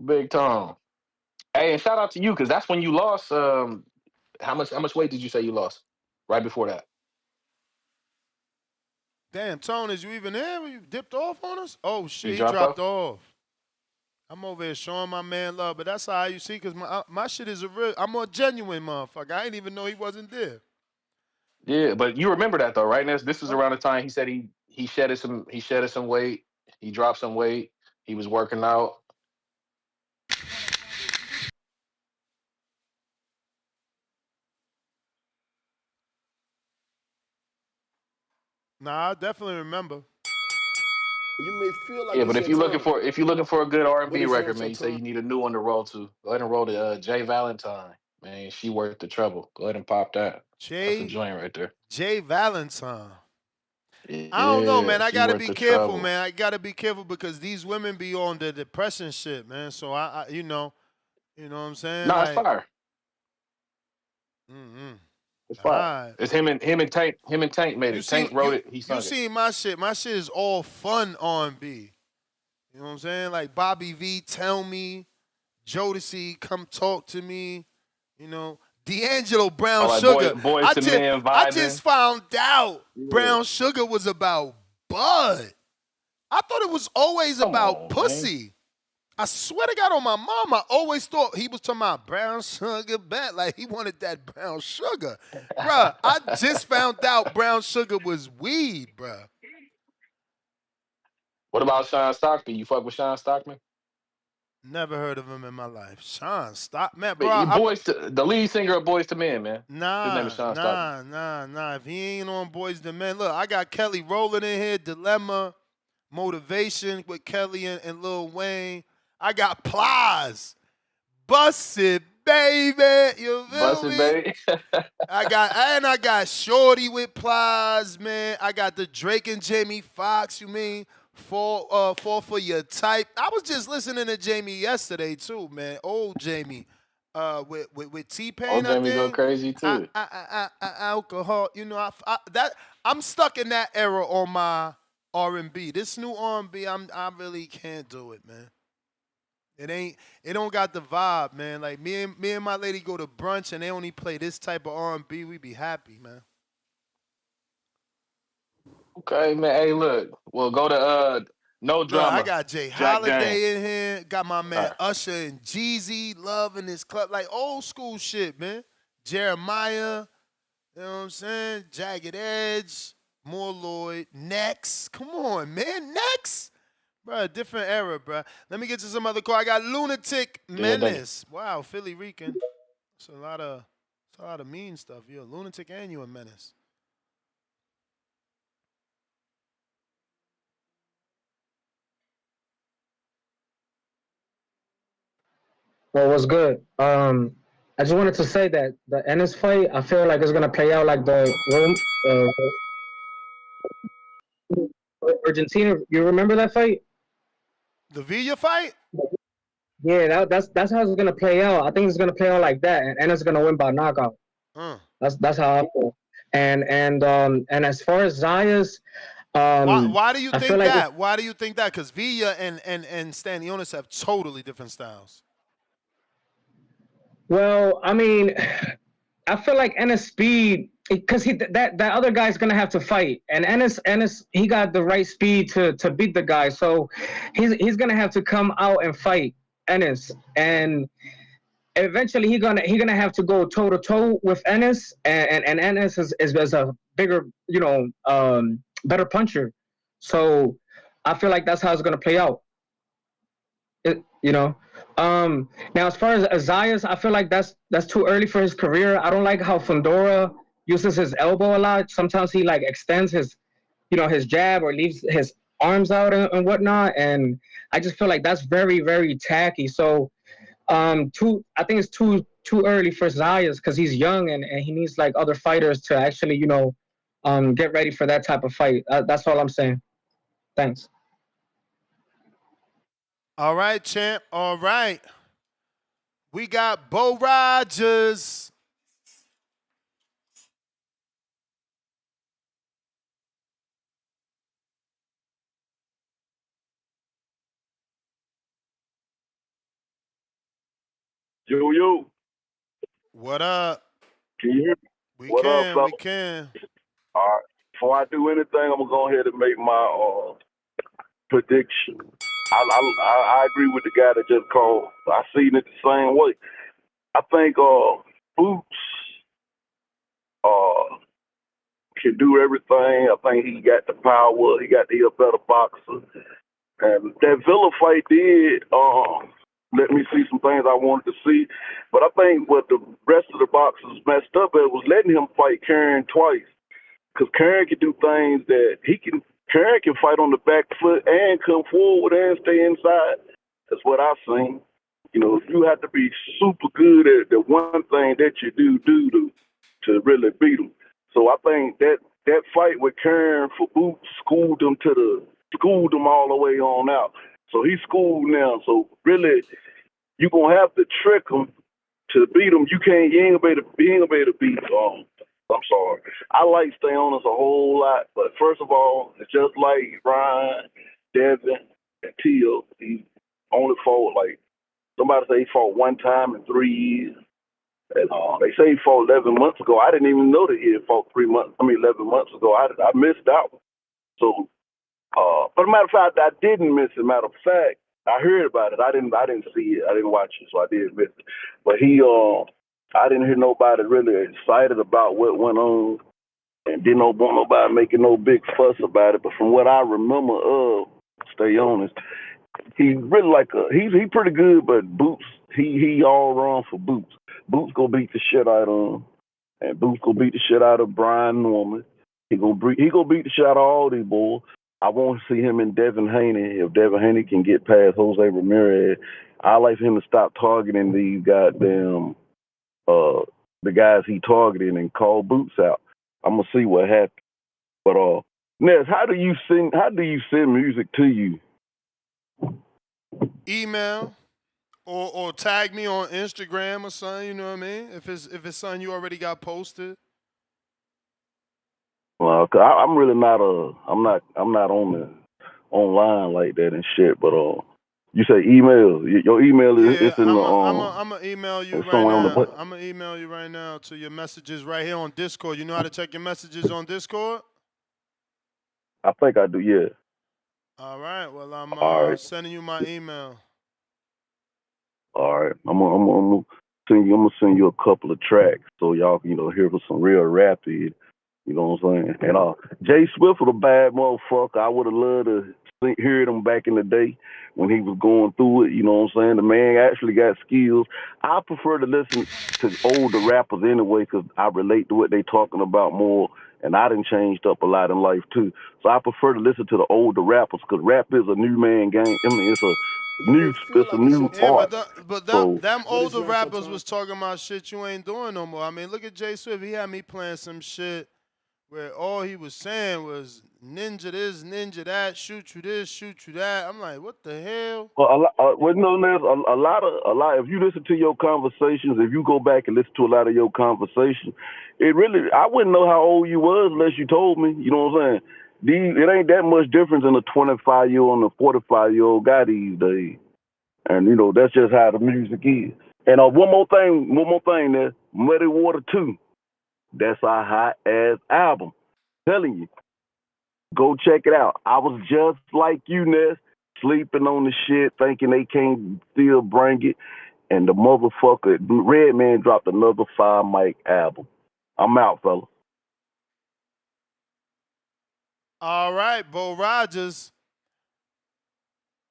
Big Tom. Hey, and shout out to you because that's when you lost. How much weight did you say you lost? Right before that, Damn, Tone, is you even there? You dipped off on us? Oh you shit, he dropped dropped off. off. I'm over here showing my man love, but that's how you see, cause my shit is a real. I'm a genuine motherfucker. I didn't even know he wasn't there. Yeah, but you remember that though, right? This was around the time he said he shedded some weight. He dropped some weight. He was working out. Nah, I definitely remember. You may feel like Yeah, but it's if your you're looking time, for if you're looking for a good but R&B it's record, not man, your you say time. you need a new one to roll to. Go ahead and roll the Jay Valentine, man. She worth the trouble. Go ahead and pop that. That's a Jay joint right there. Jay Valentine. I don't know, Yeah, man. I she gotta worth be the careful, trouble. man. I gotta be careful because these women be on the depression shit, man. So you know what I'm saying? No, it's Like, fire. mm-hmm. It's All fire. right. It's him and Tank made You it. see, Tank wrote it. He you sung it. seen my shit. My shit is all fun R&B. You know what I'm saying? Like Bobby V, Tell Me, Jodeci, Come Talk to Me. You know, D'Angelo I Brown like Sugar. boys to men I vibing. just found out Yeah. Brown Sugar was about bud. I thought it was always Come about on, man. pussy. I swear to God on my mom, I always thought he was talking about brown sugar back. Like he wanted that brown sugar. Bruh, I just found out brown sugar was weed, bruh. What about Sean Stockman? You fuck with Sean Stockman? Never heard of him in my life. Sean, stop, man, But bro. the lead singer of Boys to Men, man. His name is Nah, Sean Stockman. nah, nah, nah. If he ain't on Boys the Men, look, I got Kelly Rowland in here, Dilemma, Motivation with Kelly and Lil Wayne. I got Plies, Bust It, baby. You feel Busted me? baby. I got Shorty with Plies, man. I got the Drake and Jamie Foxx. You mean fall for your type? I was just listening to Jamie yesterday too, man. Old Jamie, with T Oh, Pain, I Jamie go think. crazy too. Alcohol. You know, I'm stuck in that era on my R&B. This new R&B, I really can't do it, man. It don't got the vibe, man. Like me and my lady go to brunch and they only play this type of R&B, we be happy, man. Okay, man. Hey, look. Well, go to No Look, I Drama. got Jay Jack Dane. Holiday in here, got my All man right. Usher and Jeezy, Love in this club, like old school shit, man. Jeremiah, you know what I'm saying? Jagged Edge, More Lloyd, Next. Come on, man, Next. Bruh, different era, bruh. Let me get to some other call. I got Lunatic Yeah, thank you. Menace. Wow, Philly Rican. It's a lot of mean stuff. You're a lunatic and you a menace. Well, what's good? I just wanted to say that the Ennis fight, I feel like it's gonna play out like the Argentina. You remember that fight? The Villa fight? Yeah, that's how it's gonna play out. I think it's gonna play out like that, and Ennis is gonna win by knockout. That's how I feel. And as far as Zayas, Why do you I feel think like that? Why do you think that? Because Villa and Stanionis have totally different styles. well, I mean, I feel like Ennis speed because that other guy's gonna have to fight, and Ennis he got the right speed to beat the guy, so he's gonna have to come out and fight Ennis, and eventually he gonna have to go toe to toe with Ennis, and Ennis is a bigger better puncher, so I feel like that's how it's gonna play out. You know. Now, as far as Zayas, I feel like that's too early for his career. I don't like how Fundora uses his elbow a lot. Sometimes he like extends his jab or leaves his arms out and whatnot. And I just feel like that's very, very tacky. So, I think it's too early for Zayas because he's young and he needs like other fighters to actually, get ready for that type of fight. That's all I'm saying. Thanks. All right, champ. All right. We got Bo Rogers. Yo. What up? Can you hear me? We What up, can. fella? We can. All right. Before I do anything, I'm gonna go ahead and make my prediction. I agree with the guy that just called. I seen it the same way. I think Boots uh can do everything. I think he got the power. He got to be a better boxer. And that Villa fight did let me see some things I wanted to see. But I think what the rest of the boxers messed up at was letting him fight Karen twice. Because Karen can do things that Karen can fight on the back foot and come forward and stay inside. That's what I've seen. You have to be super good at the one thing that you do to really beat them. So I think that fight with Karen for Boots schooled them all the way on out. So he's schooled now. So really, you're gonna have to trick him to beat him. You ain't gonna be able to beat. I'm sorry. I like Stanionis a whole lot, but first of all, it's just like Ryan, Devin, and Teal. He only fought somebody say he fought one time in 3 years. And they say he fought 11 months ago. I didn't even know that he had fought 11 months ago. I missed out. So, but a matter of fact, I didn't miss it. Matter of fact, I heard about it. I didn't see it. I didn't watch it, so I did miss it. But I didn't hear nobody really excited about what went on, and didn't want nobody making no big fuss about it. But from what I remember of Stanionis, he really he's pretty good. But Boots, he all wrong for Boots. Boots gonna beat the shit out of him, and Boots gonna beat the shit out of Brian Norman. He gonna beat the shit out of all these boys. I want to see him and Devin Haney. If Devin Haney can get past Jose Ramirez, I like him to stop targeting these goddamn the guys he targeted and call Boots out. I'm gonna see what happens. But Ness, how do you send music to you? Email or tag me on Instagram or something. You know what I mean? If it's something you already got posted. Well, I'm really not I'm not on the online like that and shit. But you say email. Your email is it's in the I'm gonna email you right somewhere on now. the. I'm gonna email you right now to your messages right here on Discord. You know how to check your messages on Discord? I think I do. Yeah. All right. Well, I'm All right. sending you my email. All right. I'm gonna send you a couple of tracks so y'all can hear some real rap. You know what I'm saying? And Jay Swift was a bad motherfucker. I would have loved to hear him back in the day when he was going through it. You know what I'm saying? The man actually got skills. I prefer to listen to older rappers anyway because I relate to what they talking about more. And I done changed up a lot in life too. So I prefer to listen to the older rappers because rap is a new man game. I mean, it's a new Yeah, art. So them older rappers was talking about shit you ain't doing no more. I mean, look at Jay Swift. He had me playing some shit where all he was saying was ninja this, ninja that, shoot you this, shoot you that. I'm like, what the hell? Well, no, there's a lot. If you listen to your conversations, if you go back and listen to a lot of your conversations, I wouldn't know how old you was unless you told me. You know what I'm saying? It ain't that much difference in a 25-year-old and a 45-year-old guy these days. And that's just how the music is. And one more thing there, Muddy Water 2. That's a hot ass album. Telling you. Go check it out. I was just like you, Ness, sleeping on the shit, thinking they can't still bring it. And the motherfucker, Redman dropped another 5 mic album. I'm out, fella. All right, Bo Rogers.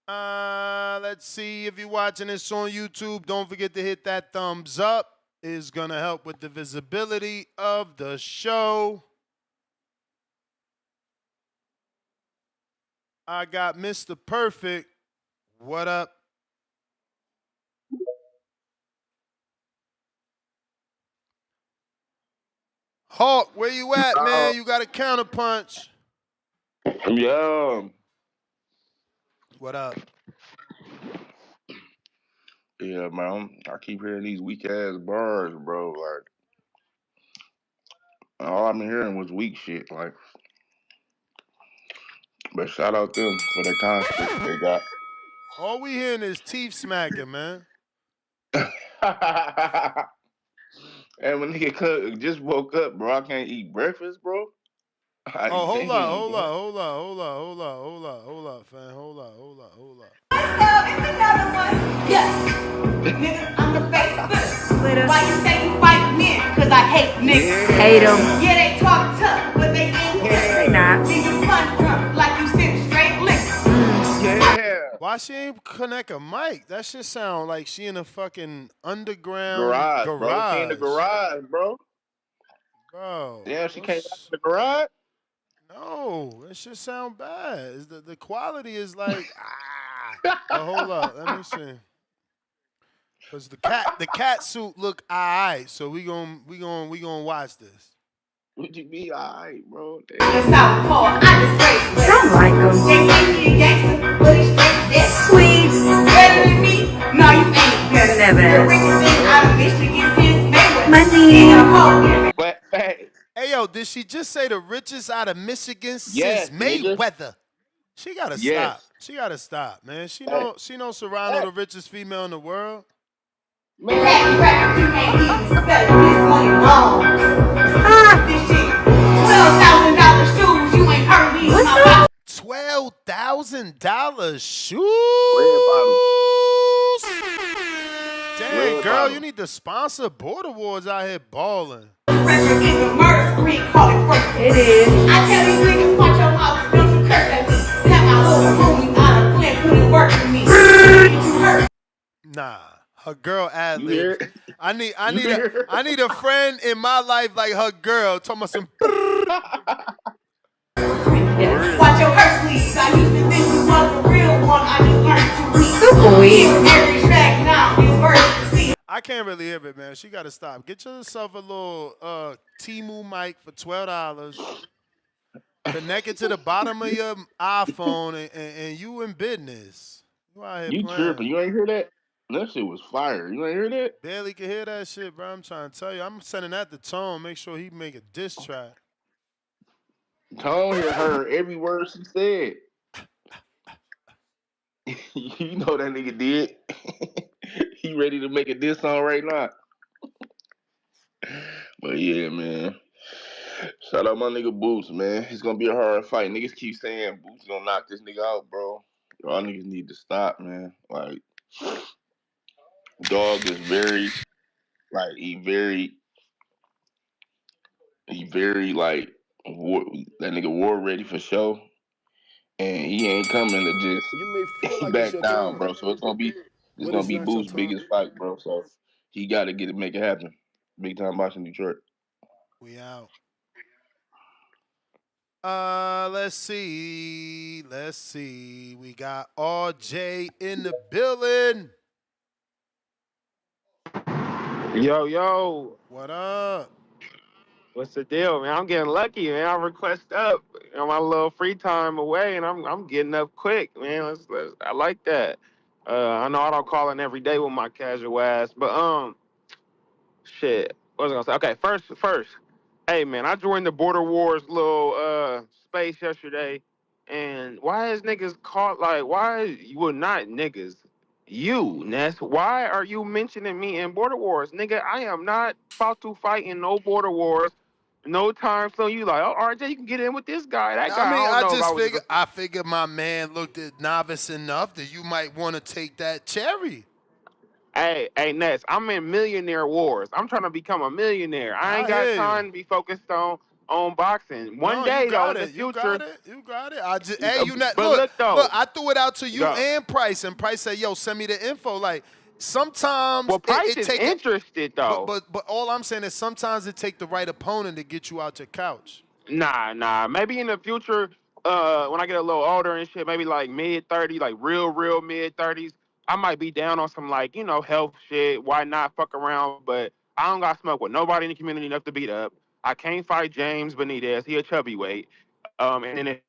Let's see if you're watching this on YouTube. Don't forget to hit that thumbs up. It's going to help with the visibility of the show. I got Mr. Perfect. What up? Hawk, where you at, man? You got a counterpunch. Yeah. What up? Yeah, man. I keep hearing these weak ass bars, bro. Like, all I've been hearing was weak shit. Like, but shout out them for the content they got. All we hearing is teeth smacking, man. And when nigga just woke up, bro, I can't eat breakfast, bro. Like, Oh, hold damn, up, boy. fam. Hold up. It's another one. Yeah. Nigga, I'm the Facebook. Why you say you fight men? Cause I hate niggas. Hate 'em. Yeah, they talk tough, but they ain't good. They not. Niggas punch drunk like you sip straight liquor. Yeah. Why she ain't connect a mic? That shit sound like she in a fucking underground Bro. She in the garage, bro. Bro. Damn, she came out to the garage? No, that shit sound bad. The quality is like hold up, let me see. Cause the cat suit look alright, so we gon' watch this. Would you be alright, bro? I'm a southpaw, I disgrace. Don't like 'em. They think me a gangster, but it's straight death. Sweet. Better than me? No, you ain't better. Never. The richest thing out of Michigan since Mayweather. Money. Hey yo, did she just say the richest out of Michigan Yes, since nigga. Mayweather? She gotta Yes. stop. She gotta stop, man. She know Serrano the richest female in the world. Pack crackers, you can't even spell it. This money long. This shit. $12,000 shoes, you ain't heard me in my pocket. $12,000 shoes. Red bottom. Dang, Red girl, you bottom. need to sponsor Board Awards out here balling. Pressure is a murder spree, call it work. It is. I tell these niggas, punch your mouth, don't you curse at me. Have my little homies out of Flint putting work in me. Get you hurt. Nah, her girl ad You hear libs. it? I You hear need a friend in my life like her girl. Talking about some. Watch your purse, please. I used to think you was a real one. I just learned to read. Every track now is worth to see. I can't really hear it, man. She got to stop. Get yourself a little Temu mic for $12. Connect it to the bottom of your iPhone, and you in business. You out here You tripping. playing. You ain't hear that? That shit was fire. You ain't hear that? Barely can hear that shit, bro. I'm trying to tell you. I'm sending that to Tone. Make sure he make a diss track. Tone here heard every word she said. You know that nigga did. He ready to make a diss song right now. But yeah, man. Shout out my nigga Boots, man. It's gonna be a hard fight. Niggas keep saying Boots gonna knock this nigga out, bro. Y'all niggas need to stop, man. Like, dog is very, like, he very, like, war, that nigga war ready for show. And he ain't coming to just You may feel like it's back your down, turn, bro. So it's but gonna it's be not your Boots' turn. biggest fight, bro. So he gotta make it happen. Big time boxing Detroit. We out. Let's see. We got RJ in the building. Yo, What up? what's the deal, man? I'm getting lucky, man. I request up on my little free time away, and I'm getting up quick, man. I like that. I know I don't call in every day with my casual ass, but shit. What was I gonna say? Okay, first, hey man, I joined the Border Wars little space yesterday, and why is niggas caught like why well not niggas? You, Ness, why are you mentioning me in Border Wars? Nigga, I am not about to fight in no Border Wars. No time soon. You like, oh RJ, you can get in with this guy, that I guy. mean, I don't know if I was just I figured my man looked at novice enough that you might want to take that cherry. Hey, Ness, I'm in millionaire wars. I'm trying to become a millionaire. I ain't I got hear you. time to be focused on boxing. One No, you day though, got in the it. future. You got it. I just hey, you not But look. look though, I threw it out to you go. and Price, and Price said, "Yo, send me the info." Like sometimes Well, Price it is take it, interested though. but all I'm saying is sometimes it take the right opponent to get you out your couch. Nah. Maybe in the future, when I get a little older and shit, maybe like mid-30s, like real mid-30s, I might be down on some like, health shit. Why not fuck around? But I don't got smoke with nobody in the community enough to beat up. I can't fight James Benitez. He a chubby weight. And then if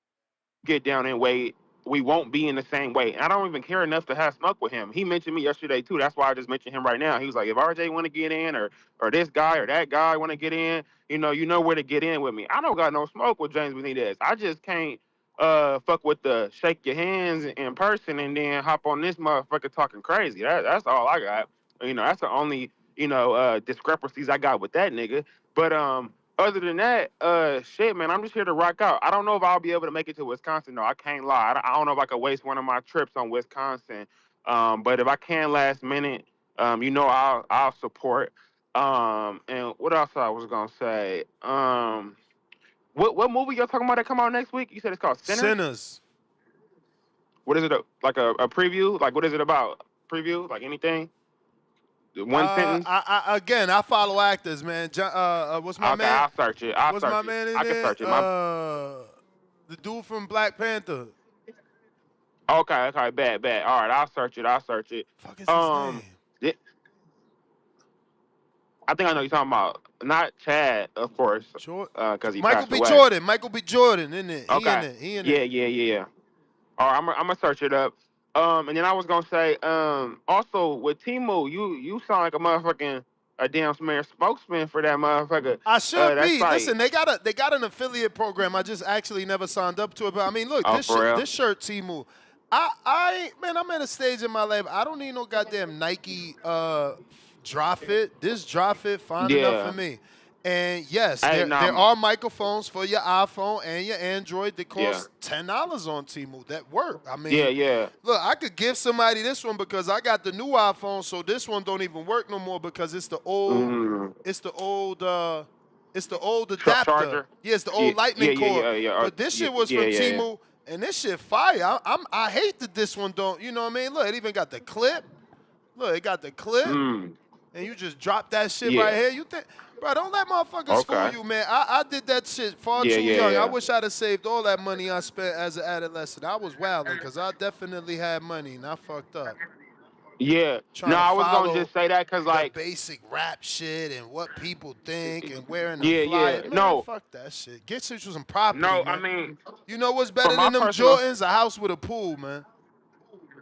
get down in weight, we won't be in the same weight. And I don't even care enough to have smoke with him. He mentioned me yesterday too. That's why I just mentioned him right now. He was like, if RJ want to get in, or this guy or that guy want to get in, you know where to get in with me. I don't got no smoke with James Benitez. I just can't fuck with the shake your hands in person and then hop on this motherfucker talking crazy. That's all I got. That's the only discrepancies I got with that nigga. But other than that, shit, man, I'm just here to rock out. I don't know if I'll be able to make it to Wisconsin, though. I can't lie. I don't know if I could waste one of my trips on Wisconsin. But if I can last minute, I'll support. And what else I was gonna say? What movie y'all talking about that come out next week? You said it's called Sinners. Sinners. What is it? Like a preview? Like what is it about? Preview? Like anything? One sentence? I follow actors, man. What's my Okay, man? I'll search it. What's my man in I can there? search it. The dude from Black Panther. Okay, bad. All right, I'll search it. Fuck is his name? Yeah, I think I know you're talking about. Not Chad, of course, because he Michael passed B. away. Jordan. Michael B. Jordan, isn't it? He in Okay. it. He in it. Yeah. All right, I'm gonna search it up. And then I was gonna say, also with Timu, you sound like a damn smear spokesman for that motherfucker. I should That's be. like, Listen, they got an affiliate program. I just actually never signed up to it. But I mean, look, oh, for real? this shirt, Timu. I'm at a stage in my life. I don't need no goddamn Nike Drop it. This drop it fine enough for Yeah. me. And yes, Hey, there now, are microphones for your iPhone and your Android that yeah, cost $10 on Temu that work. I yeah, mean, yeah. look, I could give somebody this one because I got the new iPhone, so this one don't even work no more because Mm. it's the old it's the old adapter. Charger. Yeah, it's the Yeah, old yeah, lightning yeah, cord. yeah, yeah, But this yeah, shit was yeah, from yeah, yeah. Temu and this shit fire. I hate that this one don't, you know what I mean? Look, it even got the clip. Look, it got the clip Mm. and you just drop that shit right Yeah. here. You think, bro? Don't let motherfuckers fool Okay. you, man. I did that shit far Yeah, too yeah, young. I yeah. wish I'd have saved all that money I spent as an adolescent. I was wilding because I definitely had money and I fucked up Yeah. No, trying to I was gonna follow just say that because, the like, basic rap shit and what people think and wearing a yeah, flyer. yeah. Man, No, fuck that shit. Get you some property, no. I man. mean, You know what's for better my than them personal, Jordans? A house with a pool, man.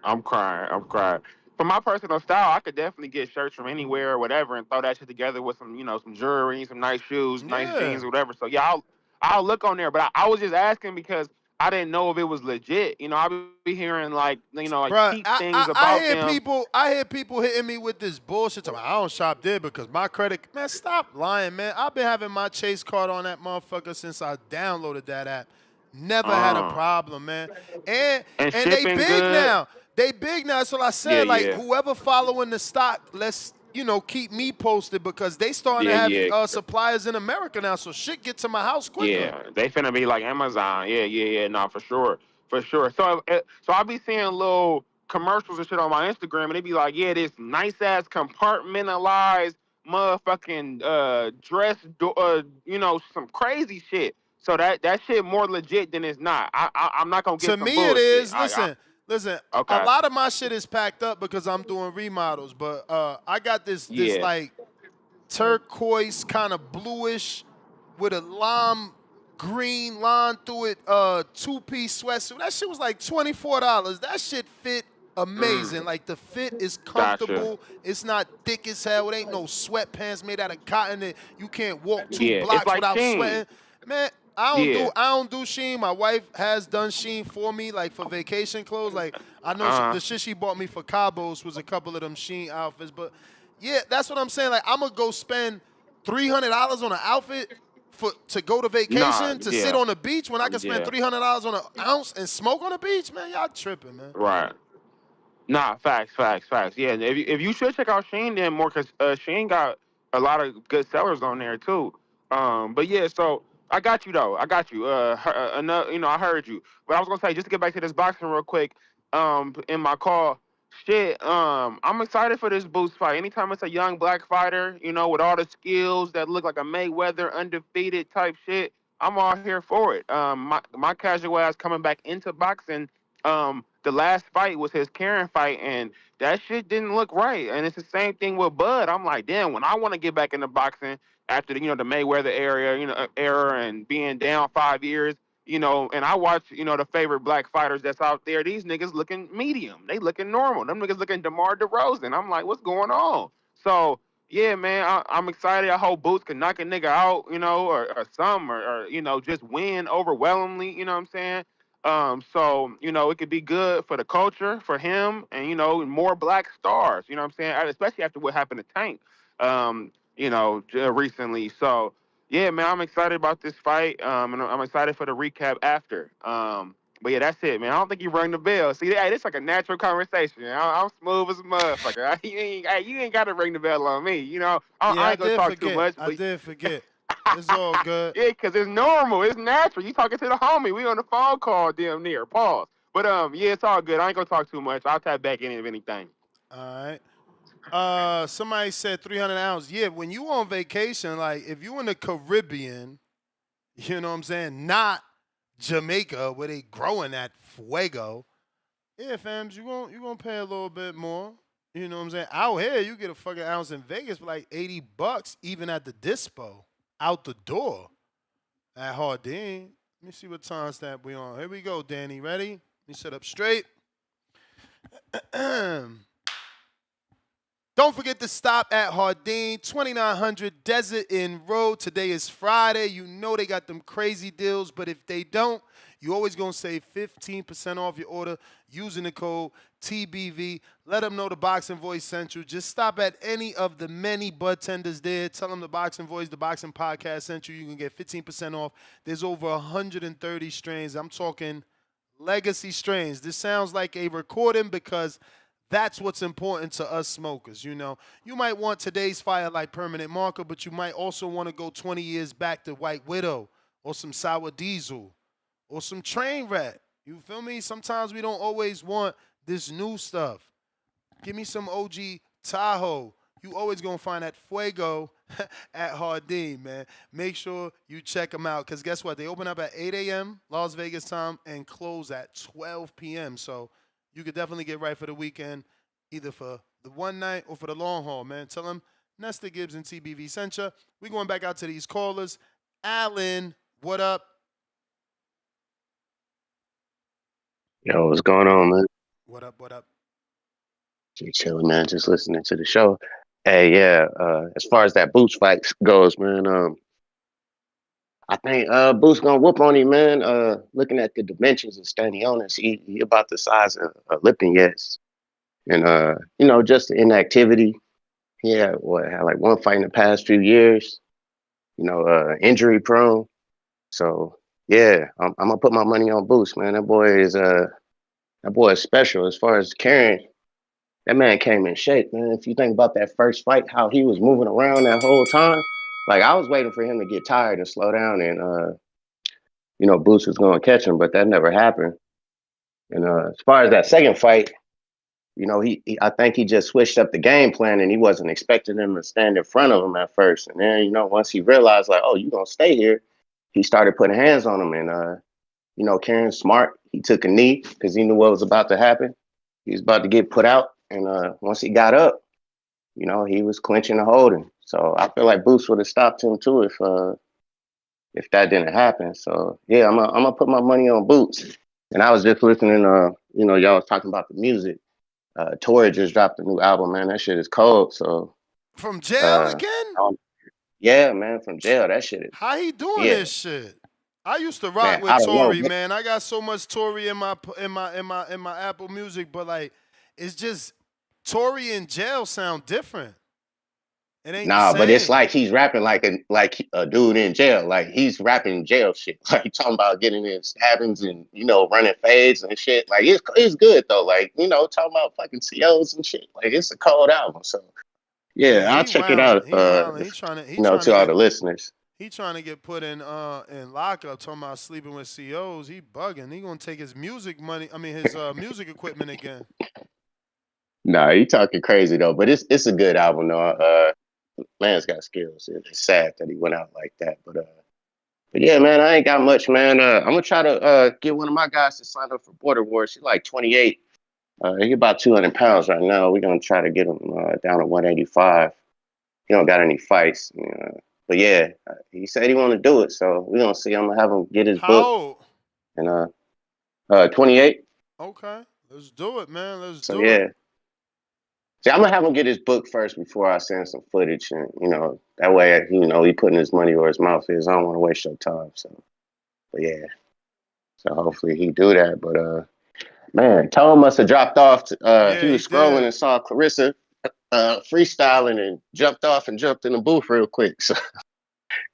I'm crying. I'm crying. For my personal style, I could definitely get shirts from anywhere or whatever, and throw that shit together with some, some jewelry, some nice shoes, nice Yeah. jeans, or whatever. So yeah, I'll look on there. But I was just asking because I didn't know if it was legit. I be hearing like, like Bruh, cheap things I about hear them. people hitting me with this bullshit. Talking, I don't shop there because my credit. Man, stop lying, man. I've been having my Chase card on that motherfucker since I downloaded that app. Never had a Uh, problem, man. And and and they shipping big good. now. They big now. That's what I Yeah, said. Like yeah, whoever following the stock, let's keep me posted because they starting to yeah, have yeah. suppliers in America now. So shit get to my house quicker. Yeah, they finna be like Amazon. Yeah, yeah, yeah. No, for sure, for sure. So I be seeing little commercials and shit on my Instagram, and they be like, yeah, this nice ass compartmentalized motherfucking dress, some crazy shit. So that shit more legit than it's not. I'm not gonna To get some me, it bullshit. is. Listen. A Okay, lot of my shit is packed up because I'm doing remodels, but I got this yeah, like turquoise kind of bluish with a lime green line through it, two-piece sweatsuit. That shit was like $24. That shit fit amazing. Like the fit is gotcha. comfortable. It's not thick as hell. It ain't no sweatpants made out of cotton that you can't walk 2 Yeah, it's blocks like without Sheen. sweating. Man, Yeah, I don't do Sheen. My wife has done Sheen for me, like for vacation clothes. Like I know uh, the shit she bought me for Cabos was a couple of them Sheen outfits. But yeah, that's what I'm saying. Like I'm gonna go spend $300 on an outfit to go to nah, vacation to sit yeah, on the beach when I can spend yeah, $300 on an ounce and smoke on the beach. Man, y'all tripping, man. right. Nah, facts, facts, facts. Yeah, if you should check out Sheen then more, cause Sheen got a lot of good sellers on there too. But yeah, so I got you though. I got you. Enough, I heard you. But I was gonna say just to get back to this boxing real quick. In my call, shit. I'm excited for this Boots fight. Anytime it's a young black fighter, with all the skills that look like a Mayweather undefeated type shit, I'm all here for it. My casual ass coming back into boxing. The last fight was his Karen fight, and that shit didn't look right. And it's the same thing with Bud. I'm like, damn, when I want to get back into boxing after the Mayweather era and being down 5 years, and I watch, the favorite black fighters that's out there. These niggas looking medium. They looking normal. Them niggas looking DeMar DeRozan. I'm like, what's going on? So yeah, man, I'm excited. I hope Boots can knock a nigga out, or some, or just win overwhelmingly. You know what I'm saying? So, it could be good for the culture, for him, and, more black stars, you know what I'm saying? Especially after what happened to Tank, recently. So, yeah, man, I'm excited about this fight, and I'm excited for the recap after. But yeah, that's it, man. I don't think you rang the bell. See, hey, this like a natural conversation. I'm smooth as a motherfucker. You ain't got to ring the bell on me, Yeah, I I ain't gonna did talk too forget. much, I but did forget. It's all good. yeah, because it's normal. It's natural. You talking to the homie. We on the phone call damn near. Pause. But yeah, it's all good. I ain't gonna talk too much. I'll tap back in if anything. All right. Somebody said 300 ounces. Yeah, when you on vacation, like if you in the Caribbean, you know what I'm saying, not Jamaica where they growing that fuego. Yeah, fams, you gonna pay a little bit more. You know what I'm saying? Out here, you get a fucking ounce in Vegas for like $80, even at the dispo, out the door at Hardin. Let me see what time stamp we on. Here we go, Danny. Ready? Let me sit up straight. Don't forget to stop at Hardin, 2900 Desert Inn Road. Today is Friday. You know they got them crazy deals, but if they don't, you always going to save 15% off your order using the code TBV. Let them know the Boxing Voice sent you. Just stop at any of the many bud tenders there. Tell them the Boxing Voice, the Boxing Podcast sent you. You can get 15% off. There's over 130 strains. I'm talking legacy strains. This sounds like a recording because that's what's important to us smokers. You know, you might want today's Firelight Permanent Marker, but you might also want to go 20 years back to White Widow or some Sour Diesel or some Train Rat. You feel me? Sometimes we don't always want this new stuff. Give me some OG Tahoe. You always gonna find that Fuego at Hardin, man. Make sure you check them out, because guess what? They open up at 8 a.m. Las Vegas time and close at 12 p.m. So you could definitely get right for the weekend, either for the one night or for the long haul, man. Tell them Nesta Gibbs and TBV sent ya. We going back out to these callers. Alan, what up? Yo, what's going on, man? What up, what up? Just chilling, man. Just listening to the show. Hey, yeah. As far as that Boots fight goes, man, I think Boots gonna whoop on him, man. Looking at the dimensions of Stanionis, he about the size of Lipinets, and you know, just the inactivity. He had like one fight in the past few years. You know, injury prone. So yeah, I'm gonna put my money on Boots, man. That boy is special as far as carrying. That man came in shape, man. If you think about that first fight, how he was moving around that whole time, like I was waiting for him to get tired and slow down, and you know, Boots was going to catch him, but that never happened. And as far as that second fight, you know, I think he just switched up the game plan, and he wasn't expecting him to stand in front of him at first. And then, you know, once he realized, like, oh, you gonna stay here, he started putting hands on him, and you know, Karen smart. He took a knee because he knew what was about to happen. He was about to get put out. And once he got up, you know, he was clinching and holding. So I feel like Boots would have stopped him too if that didn't happen. So yeah, I'm gonna put my money on Boots. And I was just listening. You know, y'all was talking about the music. Tory just dropped a new album, man. That shit is cold. So from jail again? Yeah, man, from jail. That shit is. How he doing this shit? I used to rock Man, with I don't know, Tory, man. man. I got so much Tory in my Apple Music, but like, it's just Tory in jail sound different. It ain't Nah, the same. but it's like he's rapping like a dude in jail. Like he's rapping jail shit. Like talking about getting in stabbings and, you know, running fades and shit. Like it's good though. Like, you know, talking about fucking COs and shit. Like it's a cold album. So yeah, I'll check it out. He trying You know, to all the listeners. He trying to get put in lockup, talking about sleeping with COs. He bugging. He gonna take his music money. I mean his music equipment again. Nah, he talking crazy though. But it's a good album though. Man's got skills. It's sad that he went out like that. But yeah, man, I ain't got much, man. I'm gonna try to get one of my guys to sign up for Border Wars. He's like 28. He's about 200 pounds right now. We're gonna try to get him down to 185. He don't got any fights. But yeah, he said he want to do it, so we're gonna see. I'm gonna have him get his book. How old? And 28. Okay, let's do it, man. Let's So do yeah. it. See, I'm gonna have him get his book first before I send some footage, and you know that way, you know, he putting his money where his mouth is. I don't want to waste your time. So, but yeah, so hopefully he do that. But man, Tone must have dropped off. He was scrolling and saw Clarissa freestyling and jumped off and jumped in the booth real quick. So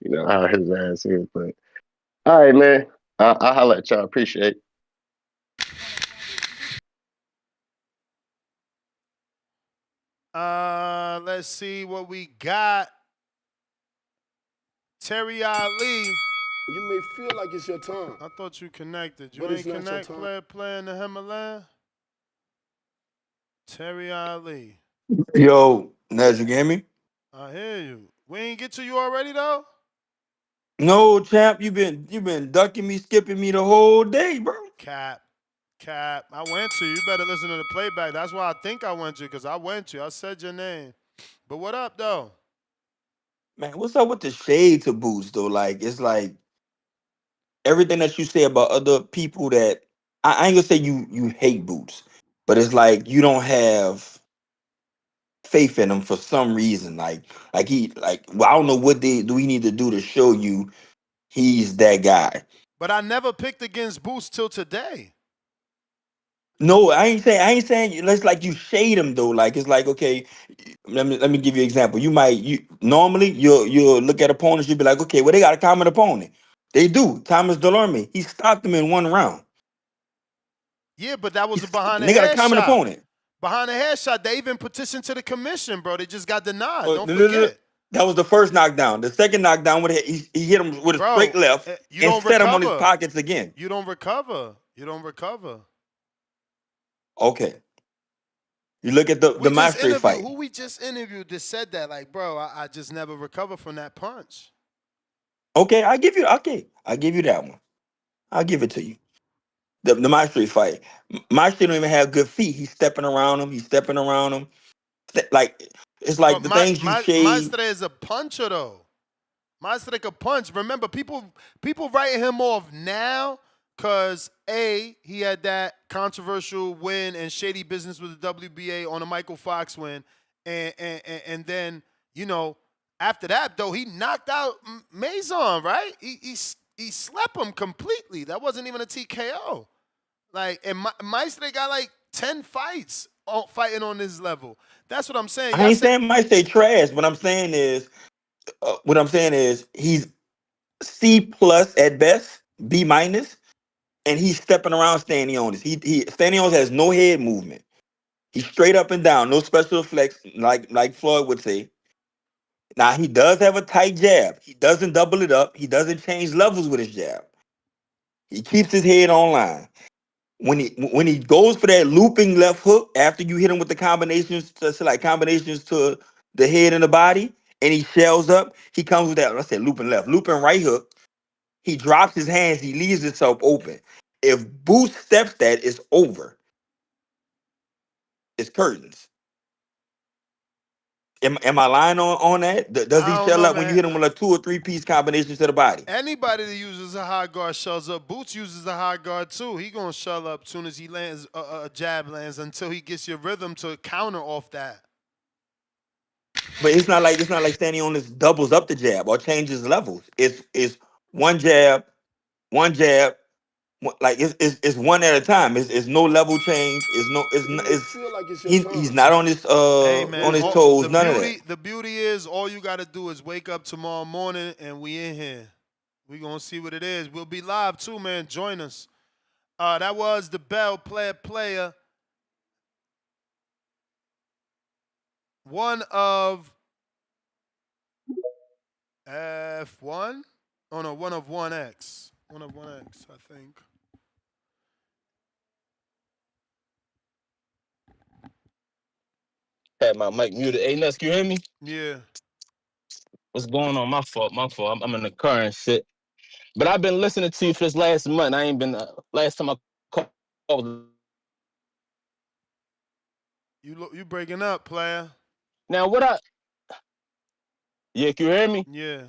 you know how his ass is. But all right, man, I'll holler at y'all. Appreciate it. Let's see what we got. Terry Ali. You may feel like it's your time. I thought you connected. You But ain't it's not your connect. time. Play in the Himalayan. Terry Ali. Yo, Nez, you get me? I hear you. We ain't get to you already though. No, champ, you been ducking me, skipping me the whole day, bro. Cap. I went to you. You better listen to the playback. That's why I think I went to you, because I went to you. I said your name. But what up though? Man, what's up with the shade to Boots though? Like, it's like everything that you say about other people that I ain't gonna say you hate Boots, but it's like you don't have faith in him for some reason. Well, I don't know what do we need to do to show you he's that guy. But I never picked against Boots till today. No, I ain't saying it's like you shade him though. Like it's like, okay, let me give you an example. You normally you'll look at opponents, you'll be like, okay, well, they got a common opponent. They do. Thomas Delorme, he stopped him in one round. Yeah, but that was a behind the They got a head common shot. opponent. Behind the head shot. They even petitioned to the commission, bro. They just got denied. Oh, Don't forget. That was the first knockdown. The second knockdown, he hit him with a straight left and set him on his pockets again. You don't recover. You don't recover. Okay. You look at the Maestri fight. Who we just interviewed that said that, like, bro, I just never recover from that punch. Okay, I give you that one. I'll give it to you. The Maestri fight. Maestri don't even have good feet. He's stepping around him. Like it's like the things you shade. Maestre is a puncher though. Maestre can punch. Remember, people writing him off now because he had that controversial win and shady business with the WBA on a Michael Fox win, and then after that though he knocked out Maison, right? He slept him completely. That wasn't even a TKO. Like, and Maestre got like 10 fights fighting on this level. That's what I'm saying. I ain't saying Maestre trash. What I'm saying is he's C plus at best, B minus, and he's stepping around Stanionis. Stanionis has no head movement. He's straight up and down, no special flex, like Floyd would say. Now he does have a tight jab. He doesn't double it up. He doesn't change levels with his jab. He keeps his head on line. When he goes for that looping left hook after you hit him with the combinations to the head and the body, and he shells up, he comes with that, let's say looping left, looping right hook. He drops his hands, he leaves himself open. If Boots steps that, it's over. It's curtains. Am I lying on that? Does he shell up when you hit him with a 2 or 3 piece combination to the body? Anybody that uses a high guard shells up. Boots uses a high guard too. He gonna shell up as soon as he lands a jab lands until he gets your rhythm to counter off that. But it's not like Stanionis doubles up the jab or changes levels. It's one jab, like it's one at a time. It's no level change. He's not on his on his toes. None of that. The beauty is all you gotta do is wake up tomorrow morning and we in here. We gonna see what it is. We'll be live too, man. Join us. That was the Bell player. One of F1? Oh no, one of 1X. One of 1X, I think. Had my mic muted. Hey, Nusk, you hear me? Yeah. What's going on? My fault. I'm in the car and shit. But I've been listening to you for this last month. I ain't been last time I called. You breaking up, player. Now Yeah, can you hear me? Yeah.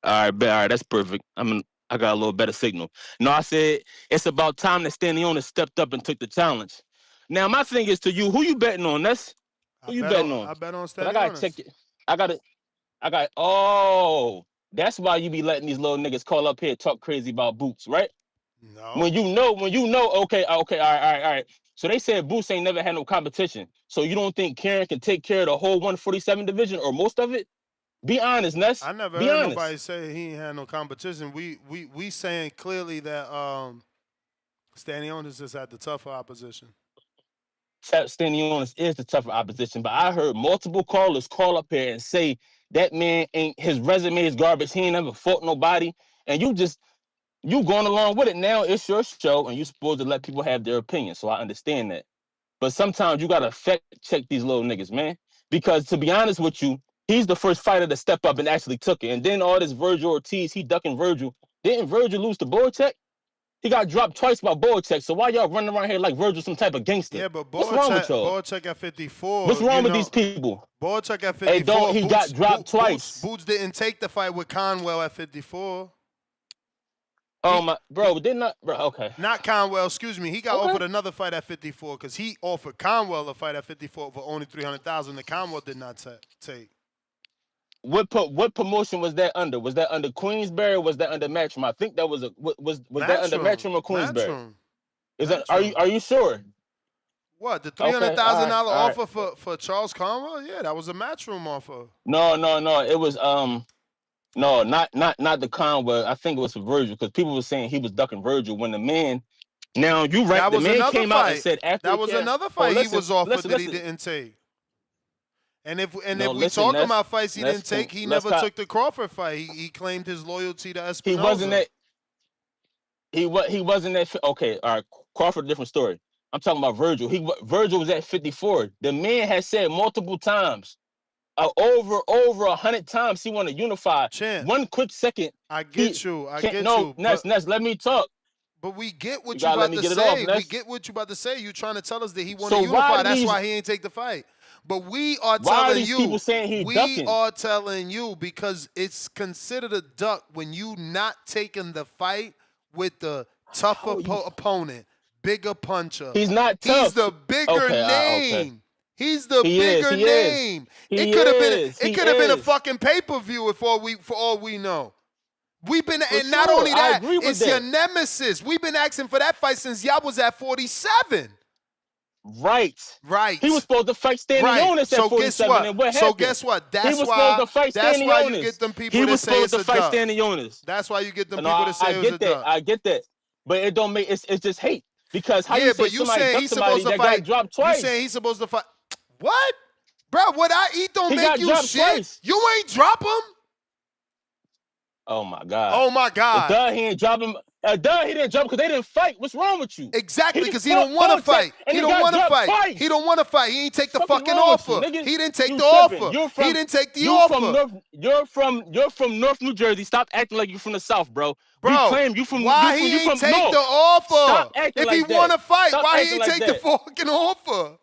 All right, that's perfect. I got a little better signal. No, I said it's about time that Stanionis stepped up and took the challenge. Now my thing is to you, who you betting on? Who you betting on? I bet on Stanionis. I gotta check it. Oh, that's why you be letting these little niggas call up here talk crazy about Boots, right? No. When you know, okay, all right. So they said Boots ain't never had no competition. So you don't think Karen can take care of the whole 147 division or most of it? Be honest, Ness. I never Be heard honest. nobody say he ain't had no competition. We saying clearly that Stanionis just had the tougher opposition. Stanionis is the tougher opposition, but I heard multiple callers call up here and say that man his resume is garbage. He ain't never fought nobody, and you going along with it. Now it's your show, and you're supposed to let people have their opinion. So I understand that, but sometimes you gotta fact check these little niggas, man. Because to be honest with you, he's the first fighter to step up and actually took it. And then all this Virgil Ortiz, he ducking Virgil. Didn't Virgil lose to Boychek? He got dropped twice by Boychek. So why y'all running around here like Virgil some type of gangster? Yeah, but what's wrong with y'all? Boychek at 54. What's wrong with these people? Boychek at 54. He got dropped twice. Boots didn't take the fight with Conwell at 54. Oh my, bro, did not, bro. Okay, Not Conwell, excuse me. He got okay. offered another fight at 54 because he offered Conwell a fight at 54 for only 300,000. The Conwell did not take. What promotion was that under? Was that under Queensberry? Or was that under Matchroom? I think that was was that under Matchroom. Matchroom or Queensberry? Matchroom. Is that Matchroom. are you sure? What, the Okay, all right, $300,000 all right. offer for Charles Conwell? Yeah, that was a Matchroom offer. No. It was no, not the Conwell. I think it was for Virgil because people were saying he was ducking Virgil when the man. Now you right. That The was man another came out and fight. said after That the was camp. another Oh, fight he listen, was offered listen, that he listen. didn't take. And if No, we listen. talking about fights he didn't take, he Let's never took the Crawford fight. He claimed his loyalty to He wasn't Espinoza. that. He wasn't that. Okay, all right. Crawford, different story. I'm talking about Virgil. Virgil was at 54. The man has said multiple times, over 100 times, he want to unify. Champ, One quick second, I he get you. can't. No, Ness, let me talk. But we get what You you gotta let about me to get it off, say. We Ness. get what you about to say. You trying to tell us that he want to So why unify. do That's these why he ain't take the fight. But we are why are telling these you. people saying he We ducking? are telling you because it's considered a duck when you not taking the fight with the tougher opponent, bigger puncher. He's not He's tough. the bigger Okay, okay. name. He's the He is. bigger He is. name. It He could have been. is. It He could have been a is. fucking pay-per-view for all we know. We've been, For and not sure, only I that, agree with it's your that. nemesis. We've been asking for that fight since y'all was at 47. Right. Right. He was supposed to fight Stanionis So at 47, guess what? and what happened? Guess what? He was supposed to fight That's why you Stanionis. get them people He that was say supposed it's to a fight duck. Stanionis. That's why you get them No, people that say I it's get a that. duck. I get that. But it don't make it's just hate. Because how Yeah, you say but you somebody saying ducked he's somebody supposed to that fight. got dropped You twice? saying he's supposed to fight? What? Bro, what I eat don't He make got you dropped shit. twice. You ain't drop him. Oh my God. Oh my God. Duh, he ain't drop him. Duh, he didn't drop because they didn't fight. What's wrong with you? Exactly, because he don't want to fight. And He he don't got want to dropped fight. twice. He don't want to fight. He ain't take the Fuck is fucking wrong with you, offer. nigga? He didn't take You the tripping. offer. He didn't take the offer. You're from North New Jersey. Stop acting like you from the South, bro. We Bro, claim you from why he ain't take North. the offer? Stop acting If he like that. want to fight, Stop why he acting ain't like take the that. fucking offer?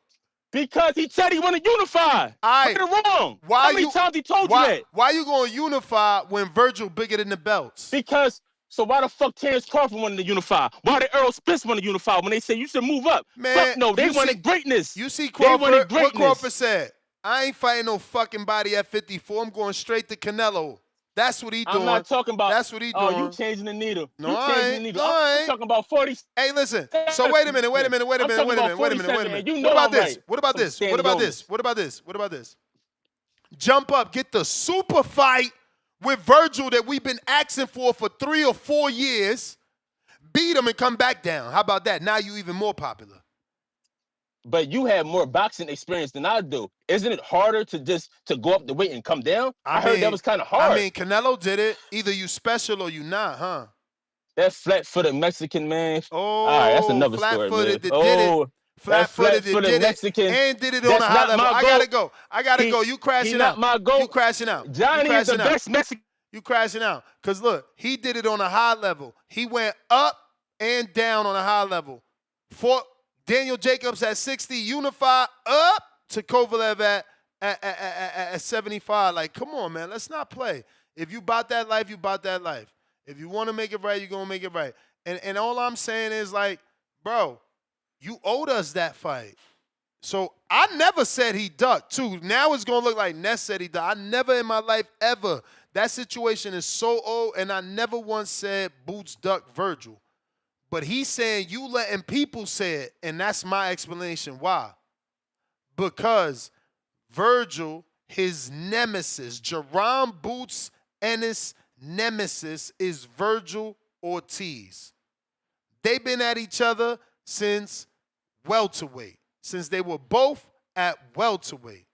Because he said he want to unify. Right. Right or wrong? How many times he told you that? Why you gonna unify when Virgil bigger than the belts? Because so why the fuck Terrence Crawford wanted to unify? Why did Earl Spence want to unify when they said you should move up? Man, fuck no, they wanted greatness. You see They Crawford? wanted greatness. What Crawford said? I ain't fighting no fucking body at 54. I'm going straight to Canelo. That's what he doing. I'm not talking about. That's what he Oh, doing. you changing the needle. No, you I changing ain't. the needle. No, I I'm ain't. talking about 40. Hey, listen. So wait a minute. And you know What about I'm this? right. What about Some this? What about this? Stanionis. What about this? What about this? Jump up, get the super fight with Virgil that we've been asking for 3 or 4 years. Beat him and come back down. How about that? Now you even more popular. But you have more boxing experience than I do. Isn't it harder to go up the weight and come down? I heard that was kind of hard. I mean, Canelo did it. Either you special or you not, huh? That flat-footed Mexican man. Oh, all right, that's another story, man. Flat-footed that did it. Flat-footed did Mexican it and did it on a high level. I gotta go. You crashing out. My goat. You crashing out. Johnny is the best Mexican. You crashing out. Because look, he did it on a high level. He went up and down on a high level. Fought Daniel Jacobs at 60, Unify up to Kovalev at 75. Like, come on, man. Let's not play. If you bought that life, you bought that life. If you want to make it right, you're going to make it right. And all I'm saying is, like, bro, you owed us that fight. So I never said he ducked, too. Now it's going to look like Ness said he ducked. I never in my life ever. That situation is so old, and I never once said Boots ducked Virgil. But he's saying you letting people say it, and that's my explanation. Why? Because Virgil, his nemesis, Jerome Boots Ennis' nemesis is Virgil Ortiz. They've been at each other since welterweight, since they were both at welterweight.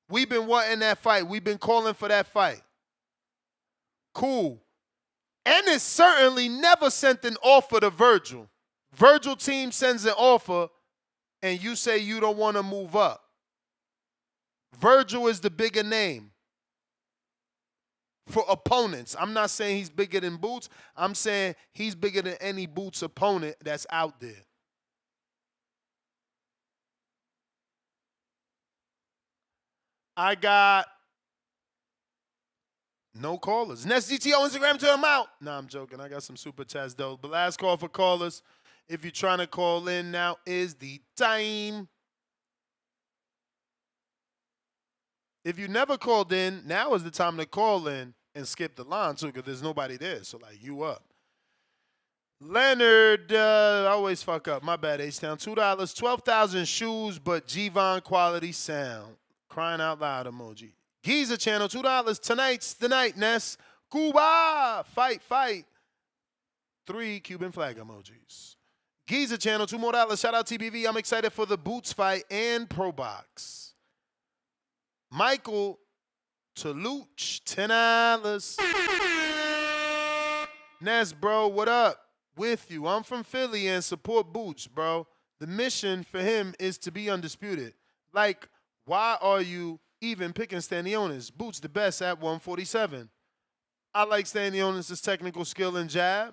We've been wanting that fight. We've been calling for that fight. Cool. Ennis certainly never sent an offer to Virgil. Virgil team sends an offer, and you say you don't want to move up. Virgil is the bigger name for opponents. I'm not saying he's bigger than Boots. I'm saying he's bigger than any Boots opponent that's out there. I got No callers. Next GTO Instagram to them out. Nah, I'm joking. I got some super chats though. But last call for callers. If you're trying to call in, now is the time. If you never called in, now is the time to call in and skip the line too, because there's nobody there. So like you up. Leonard, I always fuck up. My bad, H-Town. $2, 12,000 shoes, but G-Von quality sound. Crying out loud emoji. Giza channel, $2. Tonight's the night, Ness. Cuba, fight, fight. 3 Cuban flag emojis. Giza channel, $2 more. Shout out TBV. I'm excited for the Boots fight and Pro Box. Michael Taluch, $10. Ness, bro, what up? With you. I'm from Philly and support Boots, bro. The mission for him is to be undisputed. Like, why are you even picking Stanionis? Boots the best at 147. I like Stanionis' technical skill and jab.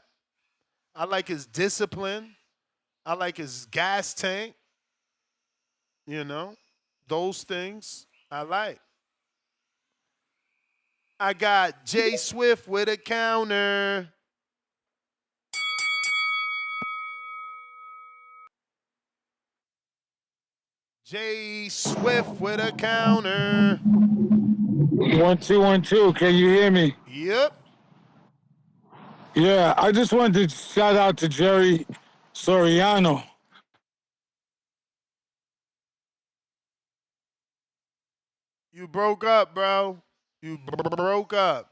I like his discipline. I like his gas tank. You know, those things I like. I got Jay Swift with a counter. Jay Swift with a counter. 1 2 1 2. Can you hear me? Yep. Yeah, I just wanted to shout out to Jerry Soriano. You broke up, bro. You broke up.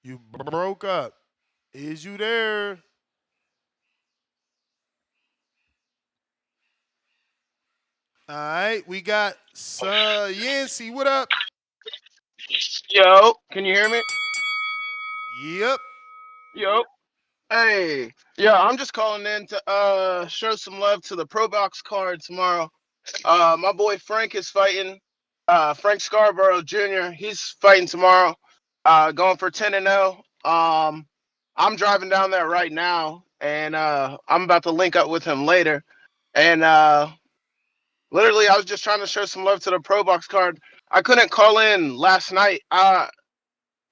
You broke up. Is you there? All right, we got Yancey. What up? Yo, can you hear me? Yep. Yo. Hey. Yeah, I'm just calling in to show some love to the Pro Box card tomorrow. My boy Frank is fighting. Frank Scarborough Jr. He's fighting tomorrow. Going for 10-0. I'm driving down there right now, and I'm about to link up with him later. And literally, I was just trying to show some love to the Pro Box card. I couldn't call in last night. I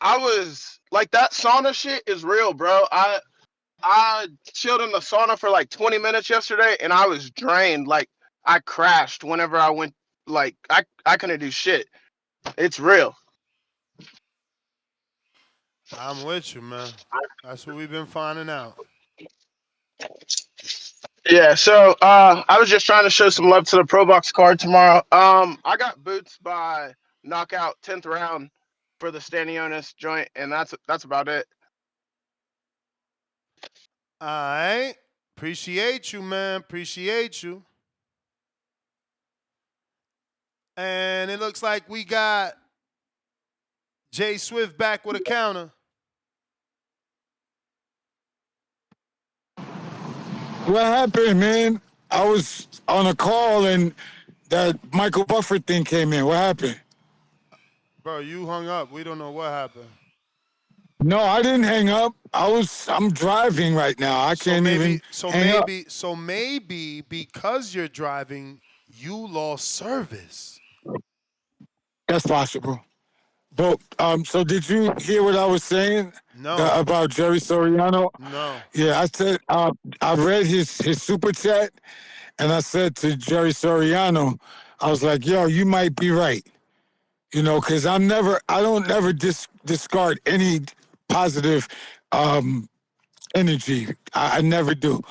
was like, that sauna shit is real, bro. I chilled in the sauna for like 20 minutes yesterday, and I was drained. Like, I crashed whenever I went. Like, I couldn't do shit. It's real. I'm with you, man. That's what we've been finding out. Yeah, so I was just trying to show some love to the Pro Box card tomorrow. I got boots by knockout 10th round for the Stanionis joint, and that's about it. All right. Appreciate you, man. Appreciate you. And it looks like we got Jay Swift back with a counter. What happened, man? I was on a call and that Michael Buffer thing came in. What happened? Bro, you hung up. We don't know what happened. No, I didn't hang up. I'm driving right now. I can't even hang up. So maybe because you're driving, you lost service. That's possible. But so did you hear what I was saying? No. About Jerry Soriano? No. Yeah, I said I read his super chat, and I said to Jerry Soriano, I was like, "Yo, you might be right." You know, because I don't ever discard any positive energy. I never do.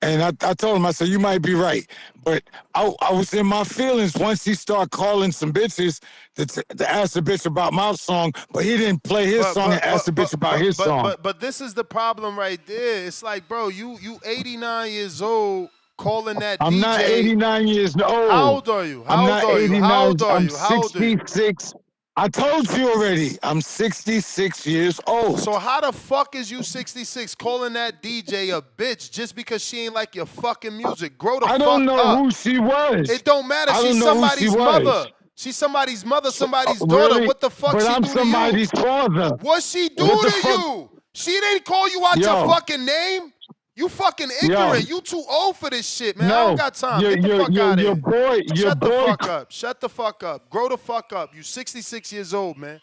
And I told him, I said, you might be right. But I was in my feelings once he started calling some bitches to ask a bitch about my song, but he didn't play his song and ask the bitch about his song. But this is the problem right there. It's like, bro, you 89 years old calling that I'm DJ. not 89 years old. How old are you? I'm 66. I told you already. I'm 66 years old. So how the fuck is you 66 calling that DJ a bitch just because she ain't like your fucking music? Grow the fuck up. I don't know who she was. It don't matter. She's somebody's mother. She's somebody's mother, somebody's daughter. Really? What the fuck but she I'm do somebody's to you? father. What she do to you? She didn't call you out your fucking name. You fucking Yo, ignorant. You too old for this shit, man. I don't no, got time. Get the fuck out of your here. boy, Shut the fuck up. Shut the fuck up. Grow the fuck up. You 66 years old, man.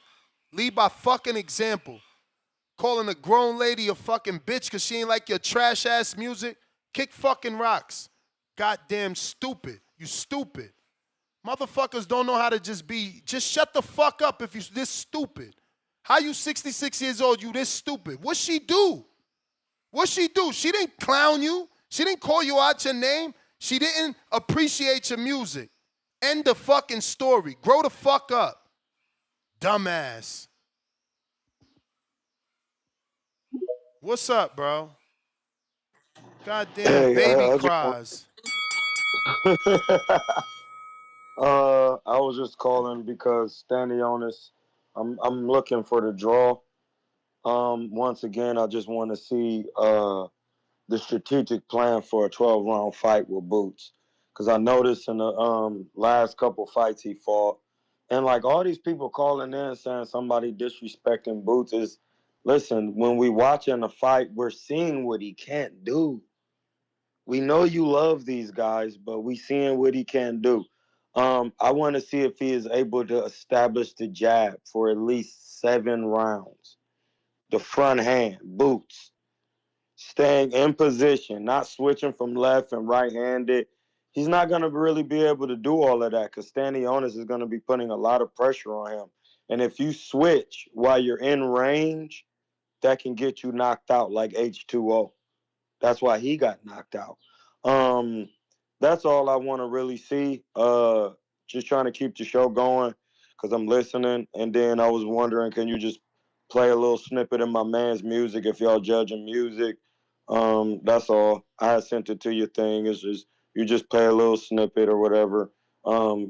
Lead by fucking example. Calling a grown lady a fucking bitch because she ain't like your trash ass music. Kick fucking rocks. Goddamn stupid. You stupid. Motherfuckers don't know how to just shut the fuck up if you this stupid. How you 66 years old, you this stupid? What she do? What she do? She didn't clown you. She didn't call you out your name. She didn't appreciate your music. End the fucking story. Grow the fuck up. Dumbass. What's up, bro? Goddamn Hey, baby I just want. cries. I was just calling because Stanionis, I'm looking for the draw. Once again, I just want to see the strategic plan for a 12-round fight with Boots, because I noticed in the last couple fights he fought, and like all these people calling in saying somebody disrespecting Boots is, listen, when we watching a fight, we're seeing what he can't do. We know you love these guys, but we seeing what he can do. I want to see if he is able to establish the jab for at least 7 rounds. The front hand, Boots, staying in position, not switching from left and right-handed. He's not going to really be able to do all of that because Stanionis is going to be putting a lot of pressure on him. And if you switch while you're in range, that can get you knocked out like H2O. That's why he got knocked out. Um, that's all I want to really see. Just trying to keep the show going because I'm listening. And then I was wondering, can you just play a little snippet of my man's music if y'all judging music? That's all. I had sent it to your thing. It's just you just play a little snippet or whatever.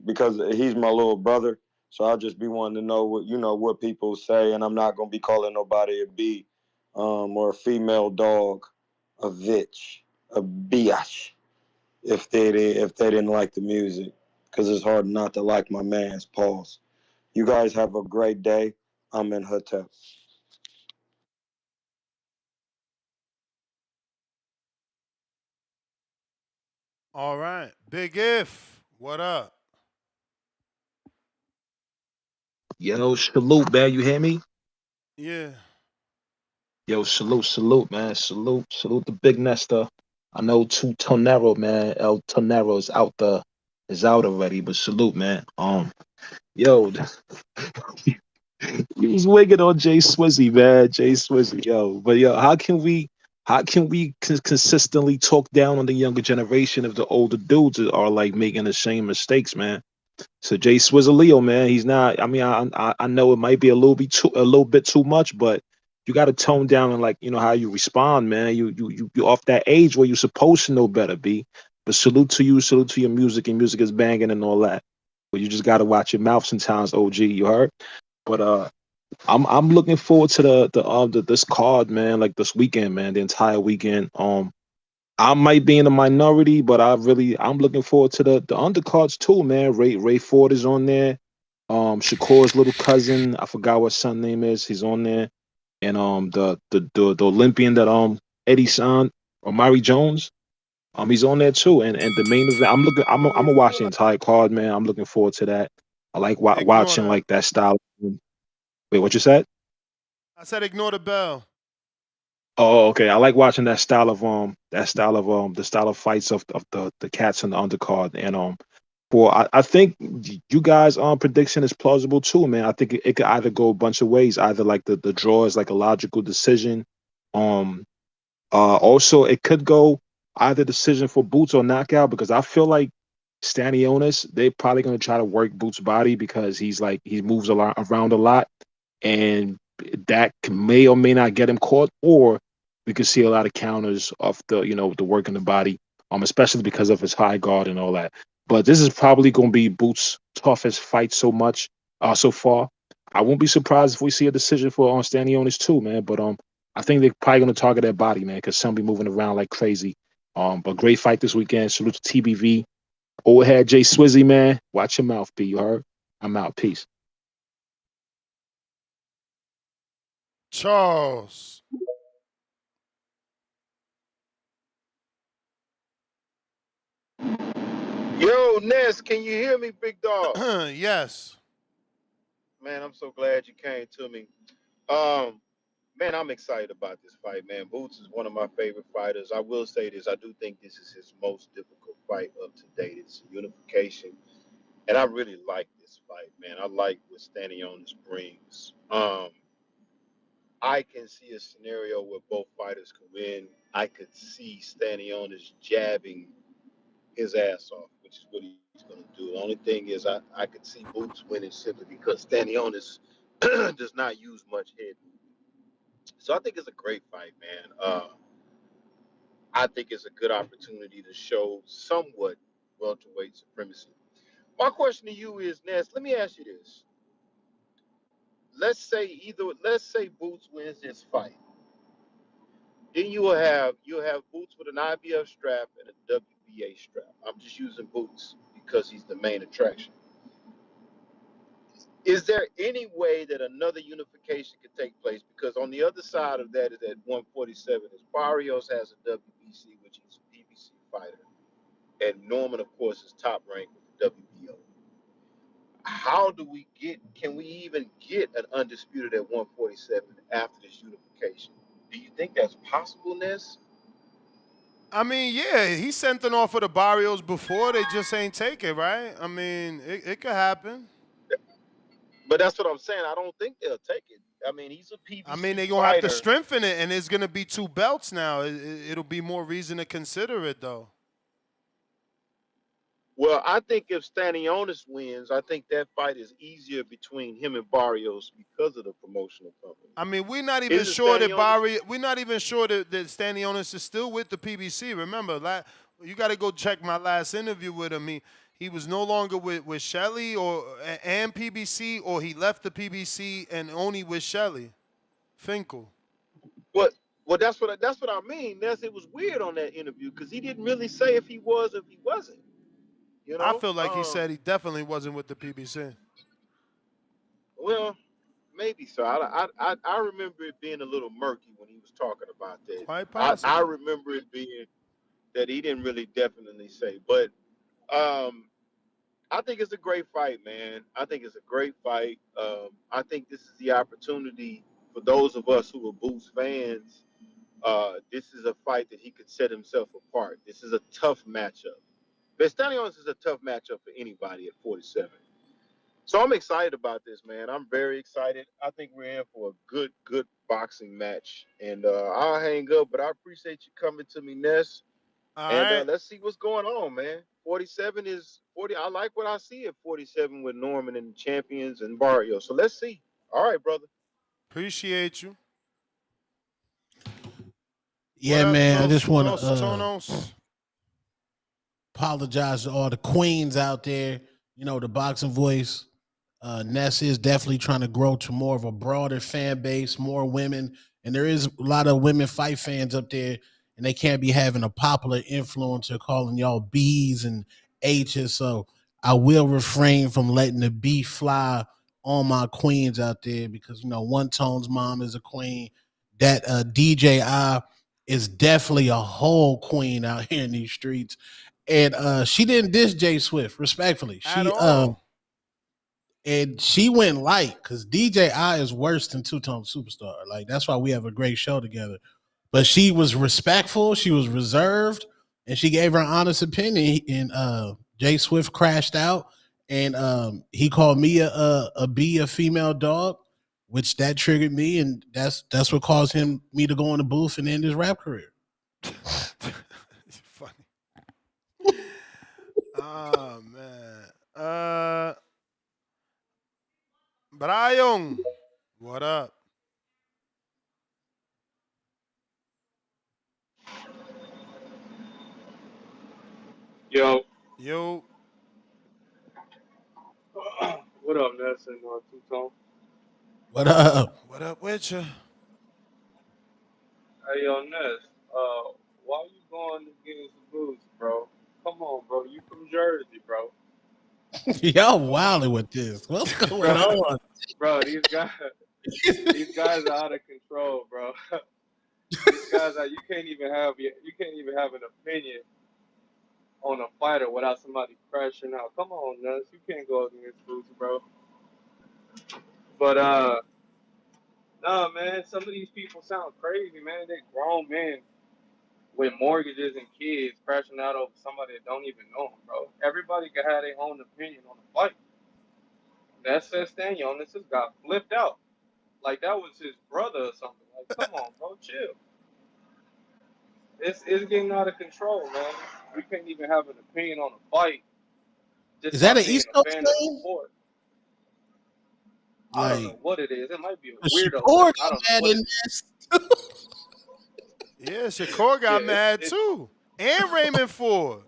Because he's my little brother. So I'll just be wanting to know what people say, and I'm not gonna be calling nobody a B or a female dog, a bitch, a biatch, if they didn't like the music, because it's hard not to like my man's pause. You guys have a great day. I'm in Hotel. All right. Big If. What up? Yo, salute, man. You hear me? Yeah. Yo, salute, man. Salute the big Nesta. I know two Tonero, man. El Tonero is out already, but salute, man. Yo, he was wigging on Jay Swizzy, man. Jay Swizzy, yo. But yo, how can we consistently talk down on the younger generation if the older dudes are like making the same mistakes, man? So Jay Swizzleo, man, he's not. I mean, I know it might be a little bit too much, but you got to tone down and like how you respond, man. You off that age where you're supposed to know better, B. But salute to you, salute to your music, and music is banging and all that. But you just got to watch your mouth sometimes, OG. You heard? But I'm looking forward to this card, man. Like this weekend, man, the entire weekend. I might be in the minority, but I'm looking forward to the undercards too, man. Ray Ford is on there. Shakur's little cousin, I forgot what son name is. He's on there, and the Olympian that Eddie San or Mari Jones, he's on there too. And the main event, I'm gonna watch the entire card, man. I'm looking forward to that. I like Ignore watching that. like that style. Wait, what you said? I said ignore the bell. Oh, okay. I like watching the style of fights of the cats in the undercard. And I think you guys prediction is plausible too, man. I think it could either go a bunch of ways. Either like the draw is like a logical decision. Um Also, it could go either decision for Boots or knockout because I feel like Stanionis, they're probably going to try to work Boots' body because he moves a lot around a lot, and that may or may not get him caught, or we could see a lot of counters of the work in the body, especially because of his high guard and all that. But this is probably going to be Boots' toughest fight so far. I won't be surprised if we see a decision for on Stanionis too, man. But I think they're probably going to target that body, man, because some be moving around like crazy. But great fight this weekend. Salute to TBV. Old head Jay Swizzy, man. Watch your mouth, B. You heard? I'm out. Peace. Charles. Yo, Ness, can you hear me, big dog? Yes. Man, I'm so glad you came to me. Um, man, I'm excited about this fight, man. Boots is one of my favorite fighters. I will say this: I do think this is his most difficult fight up to date. It's unification, and I really like this fight, man. I like what Stanionis brings. I can see a scenario where both fighters can win. I could see Stanionis jabbing his ass off, which is what he's going to do. The only thing is, I could see Boots winning simply because Stanionis does not use much head movement. So I think it's a great fight, man. I think it's a good opportunity to show somewhat welterweight supremacy. My question to you is, Ness, let me ask you this. Let's say Boots wins this fight. Then you'll have Boots with an IBF strap and a WBA strap. I'm just using Boots because he's the main attraction. Is there any way that another unification could take place? Because on the other side of that is at 147 is Barrios has a WBC, which is a PBC fighter, and Norman, of course, is top ranked with the WBO. How do we get? Can we even get an undisputed at 147 after this unification? Do you think that's possibleness? I mean, yeah, he sent an offer to Barrios before. They just ain't take it, right? I mean, it could happen. But that's what I'm saying. I don't think they'll take it. I mean, he's a I mean, PBC they're going to have to fighter. strengthen it, and it's going to be 2 belts now. It'll be more reason to consider it, though. Well, I think if Stanionis wins, I think that fight is easier between him and Barrios because of the promotional company. I mean, we're not even Isn't sure that Stanionis? Stanionis is still with the PBC. Remember, you got to go check my last interview with him. He was no longer with Shelley and PBC, or he left the PBC and only with Shelley Finkel. What? Well, that's what I mean. It was weird on that interview because he didn't really say if he was or if he wasn't. You I know. feel like he said he definitely wasn't with the PBC. Well, maybe so. I remember it being a little murky when he was talking about that. Quite I possible. remember it being that he didn't really definitely say, but um, I think it's a great fight, man. I think it's a great fight. I think this is the opportunity for those of us who are Boots fans. This is a fight that he could set himself apart. This is a tough matchup. Vestanios is a tough matchup for anybody at 47. So I'm excited about this, man. I'm very excited. I think we're in for a good boxing match. And I'll hang up, but I appreciate you coming to me, Ness. All And right. let's see what's going on, man. 47 is 40. I like what I see at 47 with Norman and the champions and Barrio. So let's see. All right, brother. Appreciate you. What Yeah, up, man. I just want to Dos Tonos? apologize to all the queens out there. You know, the boxing voice. Ness is definitely trying to grow to more of a broader fan base, more women, and there is a lot of women fight fans up there, and they can't be having a popular influencer calling y'all B's and H's. So I will refrain from letting the B fly on my queens out there because you know One Tone's mom is a queen. That DJI is definitely a whole queen out here in these streets, and she didn't diss Jay Swift respectfully. At all. And she went light because DJI is worse than Two Tone Superstar. Like that's why we have a great show together. But she was respectful, she was reserved, and she gave her honest opinion. And Jay Swift crashed out, and he called me a B, a female dog, which that triggered me, and that's what caused me to go in the booth and end his rap career. Funny. Oh man. Brian, what up? Yo, Yo, what up, Ness and Two Tone? What up? what up with you? Hey, yo, Ness, why you going against the Blues, bro? Come on, bro. You from Jersey, bro. Y'all wilding with this. What's going Bro, on? bro, these guys are out of control, bro. These guys are you can't even have an opinion on a fighter without somebody crashing out. Come on, Nuts. You can't go against Boots, bro. But nah, man. Some of these people sound crazy, man. They grown men with mortgages and kids crashing out over somebody that don't even know them, bro. Everybody can have their own opinion on the fight. That says Stanionis just got flipped out. Like that was his brother or something. Like, come on, bro, chill. It's getting out of control, man. We can't even have an opinion on a fight just Is by that an being East a Coast fan of the thing? sport. I don't know Like, what it is. It might be a weirdo Shakur thing. I got don't know mad what in it is. this. Yeah, Shakur Yeah, got mad too, and Raymond Ford.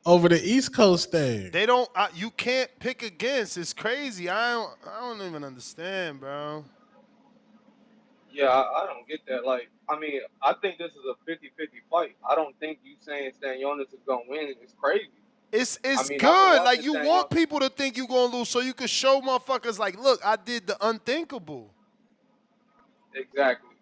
Over the East Coast thing. They don't. You can't pick against. It's crazy. I don't even understand, bro. yeah, I don't get that. Like, I mean, I think this is a 50-50 fight. I don't think you saying Stanionis is gonna win is crazy. I It's mean, I've been good. Like watching you Stanionis. want people to think you gonna lose, so you can show motherfuckers like, look, I did the unthinkable. Exactly.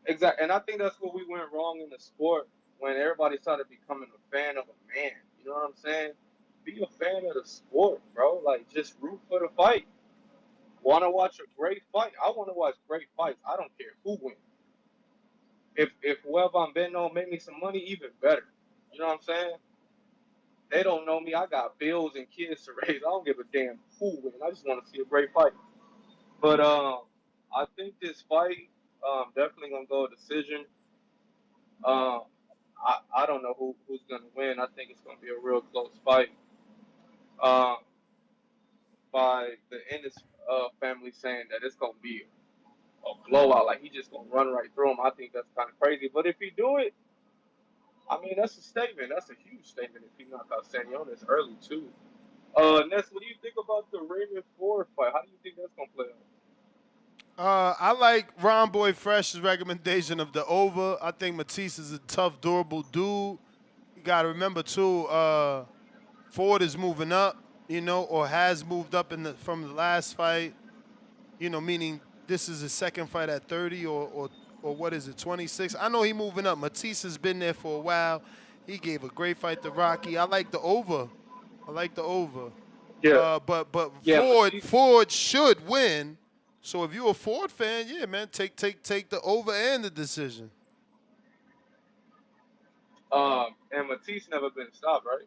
Exactly. And I think that's where we went wrong in the sport when everybody started becoming a fan of a man. You know what I'm saying? Be a fan of the sport, bro. Like, just root for the fight. Want to watch a great fight? I want to watch great fights. I don't care who wins. If whoever I'm betting on make me some money, even better. You know what I'm saying? They don't know me. I got bills and kids to raise. I don't give a damn who wins. I just want to see a great fight. But I think this fight definitely gonna go a decision. Um, I don't know who's gonna win. I think it's gonna be a real close fight. Um, by the Ennis family saying that it's gonna be a blowout, like he just gonna run right through him. I think that's kind of crazy. But if he do it, I mean that's a statement. That's a huge statement if he knock out Stanionis early too. Ness, what do you think about the Raymond Ford fight? How do you think that's gonna play out? I like Ron Boy Fresh's recommendation of the over. I think Matisse is a tough, durable dude. You got to remember too. Ford is moving up, or has moved up from the last fight. Meaning this is his second fight at 30 or what is it, 26? I know he moving up. Matisse has been there for a while. He gave a great fight to Rocky. I like the over. I like the over. Yeah, But yeah, Matisse. Ford should win. So if you're a Ford fan, yeah, man, take the over and the decision. And Matisse never been stopped, right?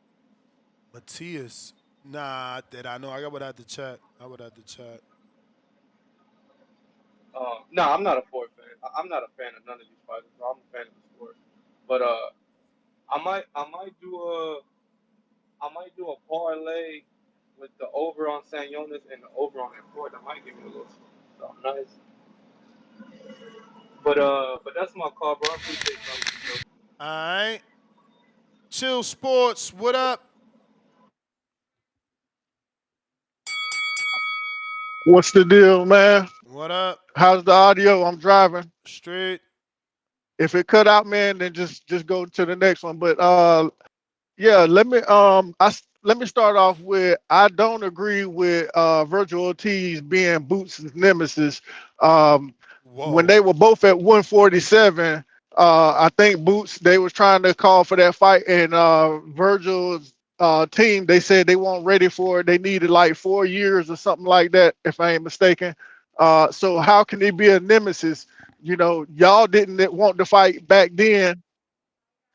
Matthias, nah, that I know. I would have to check. I would have to check. No, I'm not a Ford fan. I'm not a fan of none of these fighters. I'm a fan of the sport. But I might do a parlay with the over on San Jonas and the over on that Ford. That might give me a little something nice. But that's my call, bro. I appreciate y'all with the show. All right. Chill Sports, what up? What's the deal, man? What up? How's the audio? I'm driving. Straight. If it cut out, man, then just go to the next one. But yeah, let me start off with I don't agree with Virgil Ortiz being Boots' nemesis. Um, when Whoa. they were both at 147, I think Boots they was trying to call for that fight, and Virgil's team they said they weren't ready for it. They needed like 4 years or something like that, if I ain't mistaken. So how can he be a nemesis? You know, y'all didn't want the fight back then.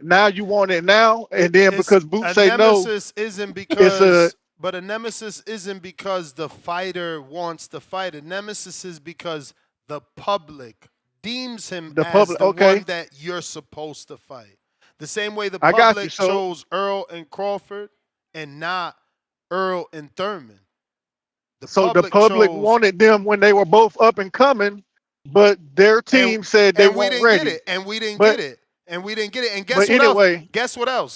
Now you want it now, and then It's because Boots a say no, nemesis isn't it's a but a nemesis isn't because the fighter wants to fight. A nemesis is because the public deems him the as public. the one Okay, that you're supposed to fight. The same way the I got you. public So chose Earl and Crawford and not Earl and Thurman. The the public public chose wanted them when they were both up and coming, but their and team said they and we weren't didn't get ready. it, and we didn't get But it, and we didn't get it. And but anyway,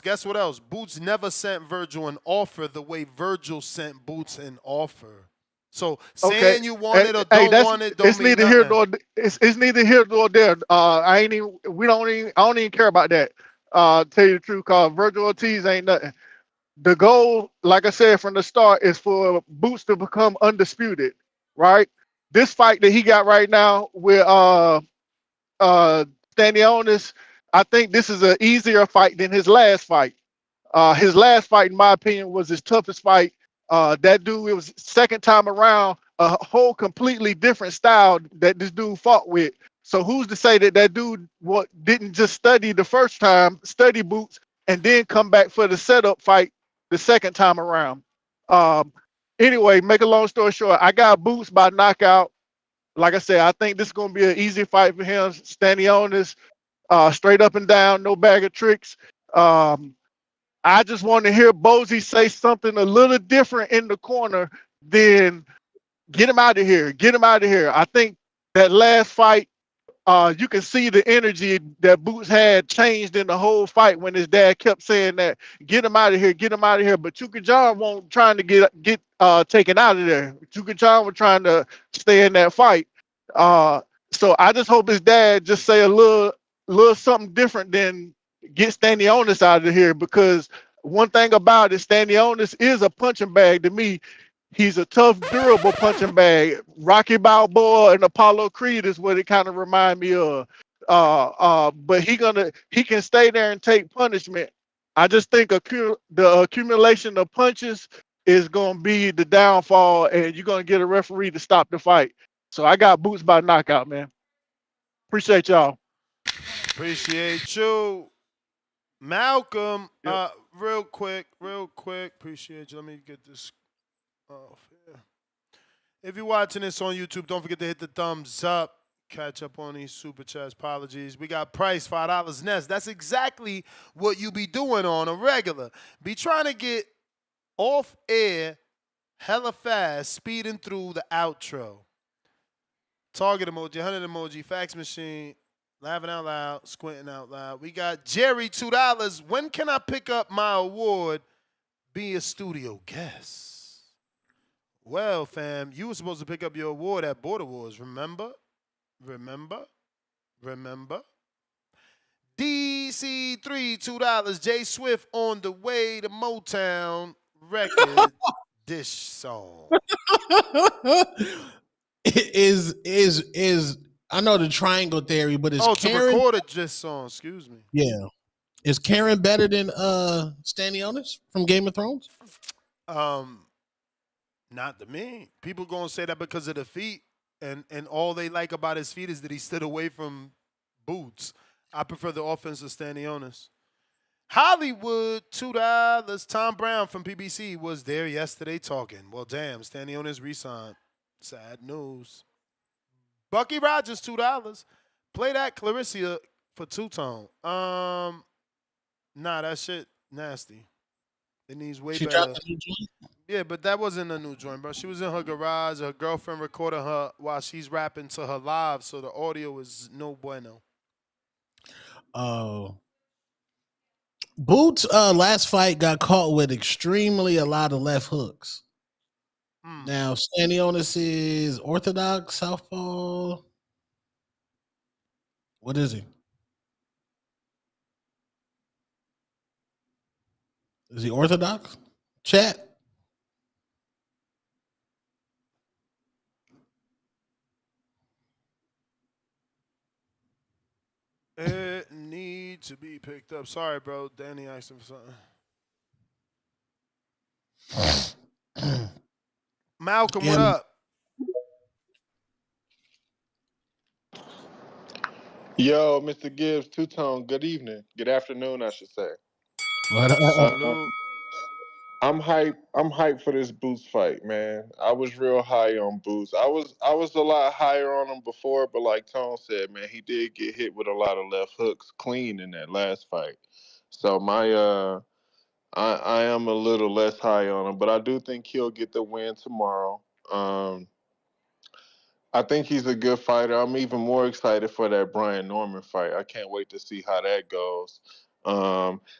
Guess what else? Boots never sent Virgil an offer the way Virgil sent Boots an offer. So okay. saying you want it or Hey, don't want it don't it's mean neither here nothing. nor it's neither here nor there. I ain't even we don't even I don't even care about that. Tell you the truth, cause Virgil Ortiz ain't nothing. The goal, like I said from the start, is for Boots to become undisputed, right? This fight that he got right now with uh Stanionis, I think this is an easier fight than his last fight. His last fight, in my opinion, was his toughest fight. That dude, it was second time around, a whole completely different style that this dude fought with. So who's to say that that dude didn't just study the first time, study Boots, and then come back for the setup fight the second time around? Um, anyway, make a long story short, I got Boots by knockout. Like I said, I think this is gonna be an easy fight for him. Stanionis, straight up and down, no bag of tricks. Um, I just want to hear Bozy say something a little different in the corner than get him out of here. Get him out of here. I think that last fight, you can see the energy that Boots had changed in the whole fight when his dad kept saying that, get him out of here, get him out of here. But Chuka John won't trying to get taken out of there. Chuka John was trying to stay in that fight. Uh, so I just hope his dad just say a little something different than get Stanionis out of here, because one thing about it, Stanionis is a punching bag to me. He's a tough, durable punching bag. Rocky Balboa and Apollo Creed is what it kind of remind me of. But he can stay there and take punishment. I just think the accumulation of punches is going to be the downfall, and you're going to get a referee to stop the fight. So I got Boots by knockout, man. Appreciate y'all. Appreciate you. Malcolm, Yep. real quick. Appreciate you. Let me get this off here. If you're watching this on YouTube, don't forget to hit the thumbs up. Catch up on these super chats. Apologies. We got price $5 Nest. That's exactly what you be doing on a regular. Be trying to get off air hella fast, speeding through the outro. Target emoji, 100 emoji, fax machine, laughing out loud, squinting out loud. We got Jerry, $2. When can I pick up my award? Be a studio guest. Well, fam, you were supposed to pick up your award at Border Wars, remember? DC3, $2. Jay Swift on the way to Motown record dish song. is I know the triangle theory, but is to Karen? record a dish song. Excuse me. Yeah, is Karen better than Stanionis from Game of Thrones? Not to me. People gonna say that because of the feet, and all they like about his feet is that he stood away from Boots. I prefer the offense of Stanionis. Hollywood, $2. Tom Brown from PBC was there yesterday talking. Well, damn, Stanionis resigned. Sad news. Bucky Rogers, $2. Play that Clarissa for two-tone. Nah, that shit nasty. It needs way She better. dropped a new joint? Yeah, but that wasn't a new joint, bro. She was in her garage. Her girlfriend recorded her while she's rapping to her live, so the audio is no bueno. Oh. Boots' last fight got caught with extremely a lot of left hooks. Now, Stanionis is orthodox, southpaw. What is he? Is he orthodox? Chat. It needs to be picked up. Sorry, bro. Danny asked him for something. Malcolm, what up? Yo, Mr. Gibbs, two-tone, good evening. Good afternoon, I should say. Salute. I'm hyped for this Boots fight, man. I was real high on Boots. I was a lot higher on him before, but like Tone said, man, he did get hit with a lot of left hooks clean in that last fight. So I am a little less high on him, but I do think he'll get the win tomorrow. I think he's a good fighter. I'm even more excited for that Brian Norman fight. I can't wait to see how that goes.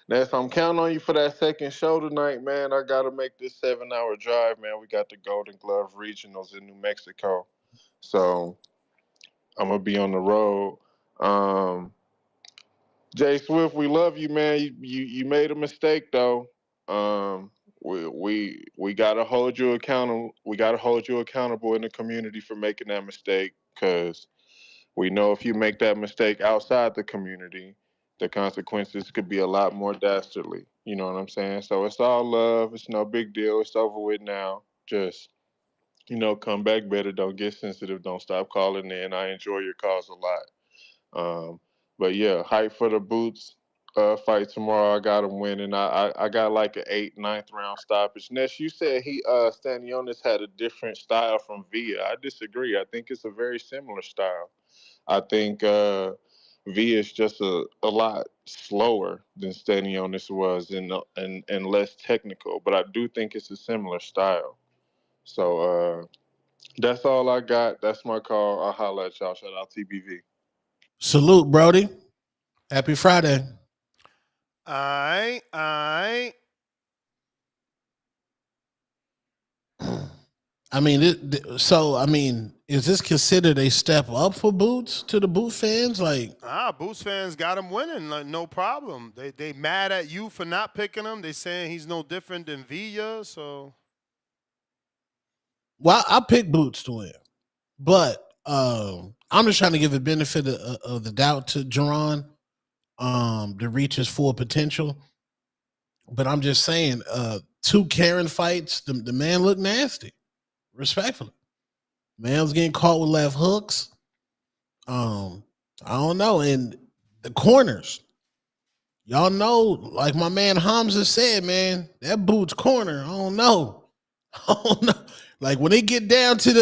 Ness, I'm counting on you for that second show tonight, man. I got to make this 7-hour drive, man. We got the Golden Glove Regionals in New Mexico. So I'm going to be on the road. Jay Swift, we love you, man. You made a mistake, though. We gotta hold you accountable. We gotta hold you accountable in the community for making that mistake, because we know if you make that mistake outside the community, the consequences could be a lot more dastardly. You know what I'm saying? So it's all love. It's no big deal. It's over with now. Just, come back better. Don't get sensitive. Don't stop calling in. I enjoy your calls a lot. But yeah, hype for the Boots fight tomorrow. I got him winning. I got like an 8th, 9th round stoppage. Ness, you said Stanionis had a different style from Villa. I disagree. I think it's a very similar style. I think Villa is just a lot slower than Stanionis was and less technical. But I do think it's a similar style. So that's all I got. That's my call. I'll holla at y'all. Shout out TBV. Salute, Brody. Happy Friday. I. I mean, is this considered a step up for Boots to the Boot fans? Like, Boots fans got him winning, like no problem. They mad at you for not picking him. They saying he's no different than Villa. So, well, I picked Boots to win, but I'm just trying to give the benefit of the doubt to Jerron to reach his full potential. But I'm just saying, 2 Karen fights, the man looked nasty. Respectfully, man was getting caught with left hooks. I don't know, and the corners. Y'all know, like my man Hamza said, man, that Boots corner. I don't know. I don't know. Like when they get down to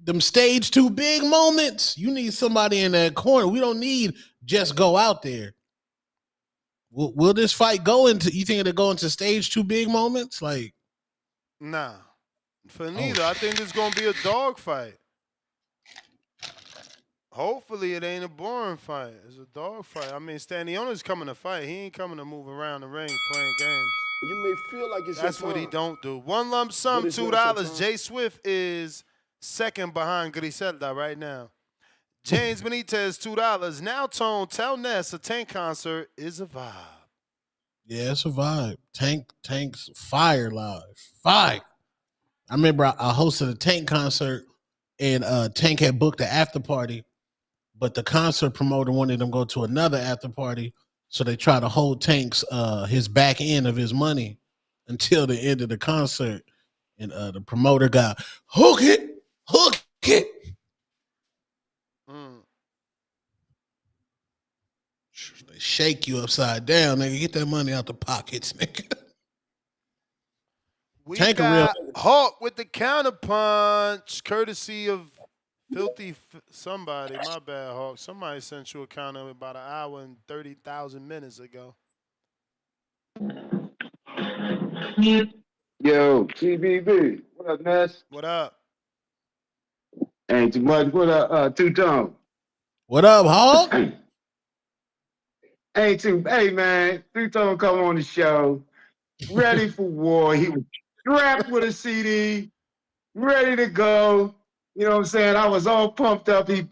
them stage 2 big moments, you need somebody in that corner. We don't need just go out there. Will this fight go into? You think it'll go into stage 2 big moments? Like, nah, for neither. I think this is gonna be a dog fight. Hopefully, it ain't a boring fight. It's a dog fight. I mean, Stanionis coming to fight. He ain't coming to move around the ring playing games. You may feel like it's That's your what he time, don't do. One lump sum, but it's not your $2. time. Jay Swift is second behind Griselda right now. James Benitez, $2. Now, Tone, tell Ness a Tank concert is a vibe. yeah, it's a vibe. Tank's fire live. Fire. I remember I hosted a Tank concert and Tank had booked the after party, but the concert promoter wanted them to go to another after party. So they tried to hold Tank's his back end of his money until the end of the concert. And the promoter got hook it. They shake you upside down, nigga. Get that money out the pockets, nigga. We Tank got a real Hawk with the counterpunch, courtesy of Filthy somebody. My bad, Hawk. Somebody sent you a counter about an hour and 30,000 minutes ago. Yo, TBB. What up, Ness? What up? Ain't too much. What up, Two Tone? What up, Hawk? Ain't too. Hey, man. Two Tone come on the show, ready for war. He was strapped with a CD, ready to go. You know what I'm saying? I was all pumped up. He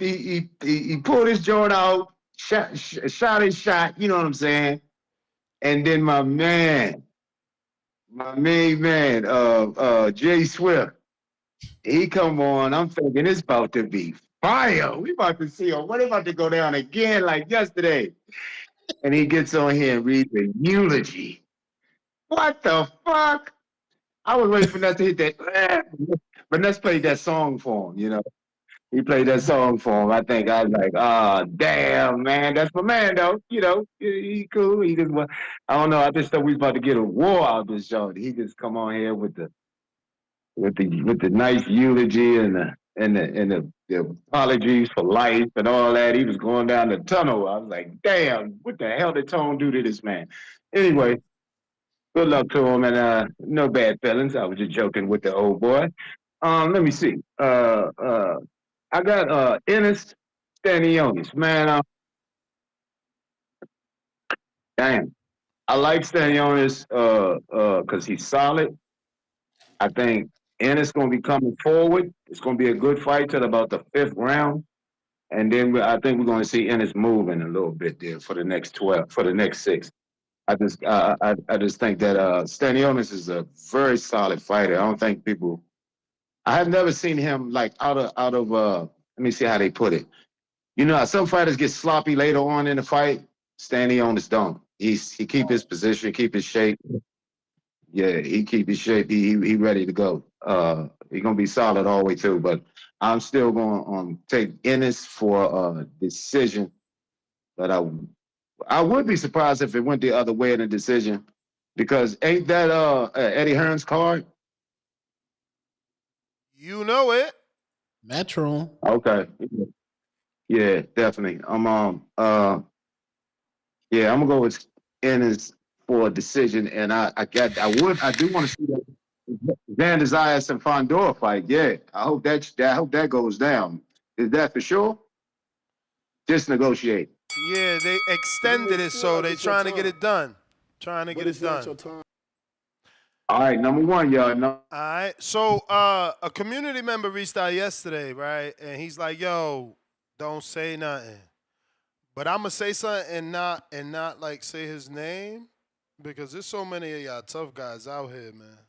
pulled his joint out, shot his shot. You know what I'm saying? And then my main man, Jay Swift. He come on. I'm thinking it's about to be fire. We about to see him. What about to go down again like yesterday? And he gets on here and reads the eulogy. What the fuck? I was waiting for Ness to hit that. But Ness played that song for him, you know. He played that song for him. I think I was like, oh, damn, man. That's my man, though. You know, he cool. He just, I don't know. I just thought we was about to get a war out of this show. He just come on here with the nice eulogy and the apologies for life and all that. He was going down the tunnel. I was like, damn, what the hell did Tone do to this man? Anyway, good luck to him and no bad feelings. I was just joking with the old boy. Let me see. I got Ennis Stanionis. Man, damn. I like Stanionis because he's solid. I think Ennis going to be coming forward. It's going to be a good fight till about the 5th round. And then I think we're going to see Ennis moving a little bit there for the next 12, for the next 6. I just think that Stanionis is a very solid fighter. I don't think people. I have never seen him like out of. Let me see how they put it. You know, how some fighters get sloppy later on in the fight. Stanionis don't. He keep his position, keep his shape. Yeah, he keep his shape. He ready to go. He gonna be solid all the way too. But I'm still gonna take Ennis for a decision. But I would be surprised if it went the other way in a decision, because ain't that Eddie Hearn's card? You know it. Metro. Okay. Yeah, definitely. Yeah, I'm gonna go with Ennis for a decision, and I do want to see that Xander Zayas and Fundora fight. Yeah, I hope that goes down. Is that for sure? Just negotiate. Yeah, they extended it, so they trying to get it done. Trying to get it done. All right, number one, y'all. All right. So a community member reached out yesterday, right? And he's like, "Yo, don't say nothing." But I'm gonna say something and not like say his name because there's so many of y'all tough guys out here, man.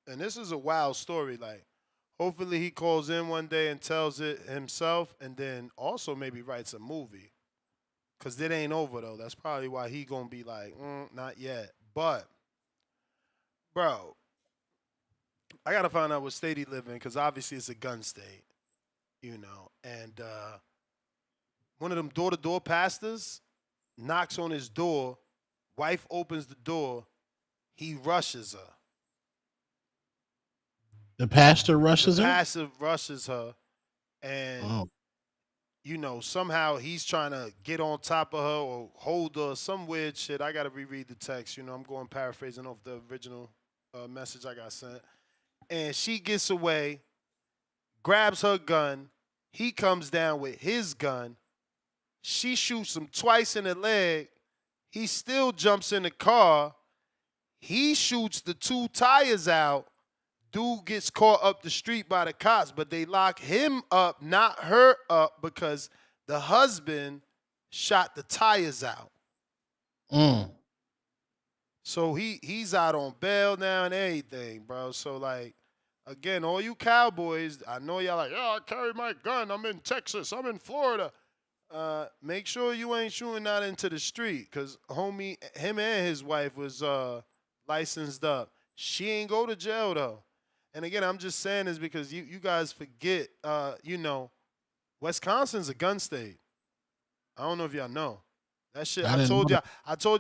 And this is a wild story. Like, hopefully he calls in one day and tells it himself, and then also maybe writes a movie. Cause it ain't over though. That's probably why he gonna be like, not yet. But, bro, I gotta find out what state he live in, because obviously it's a gun state, you know. And one of them door-to-door pastors knocks on his door. Wife opens the door. He rushes her. The pastor rushes The her. pastor rushes her, and you know, somehow he's trying to get on top of her or hold her, some weird shit. I got to reread the text. You know, I'm going paraphrasing off the original message I got sent. And she gets away, grabs her gun. He comes down with his gun. She shoots him twice in the leg. He still jumps in the car. He shoots the two tires out. Dude gets caught up the street by the cops, but they lock him up, not her up, because the husband shot the tires out. So he's out on bail now and everything, bro. So, like, again, all you cowboys, I know y'all like, I carry my gun. I'm in Texas. I'm in Florida. Make sure you ain't shooting out into the street, because homie, him and his wife was licensed up. She ain't go to jail, though. And again, I'm just saying this because you guys forget, you know, Wisconsin's a gun state. I don't know if y'all know. That shit, I told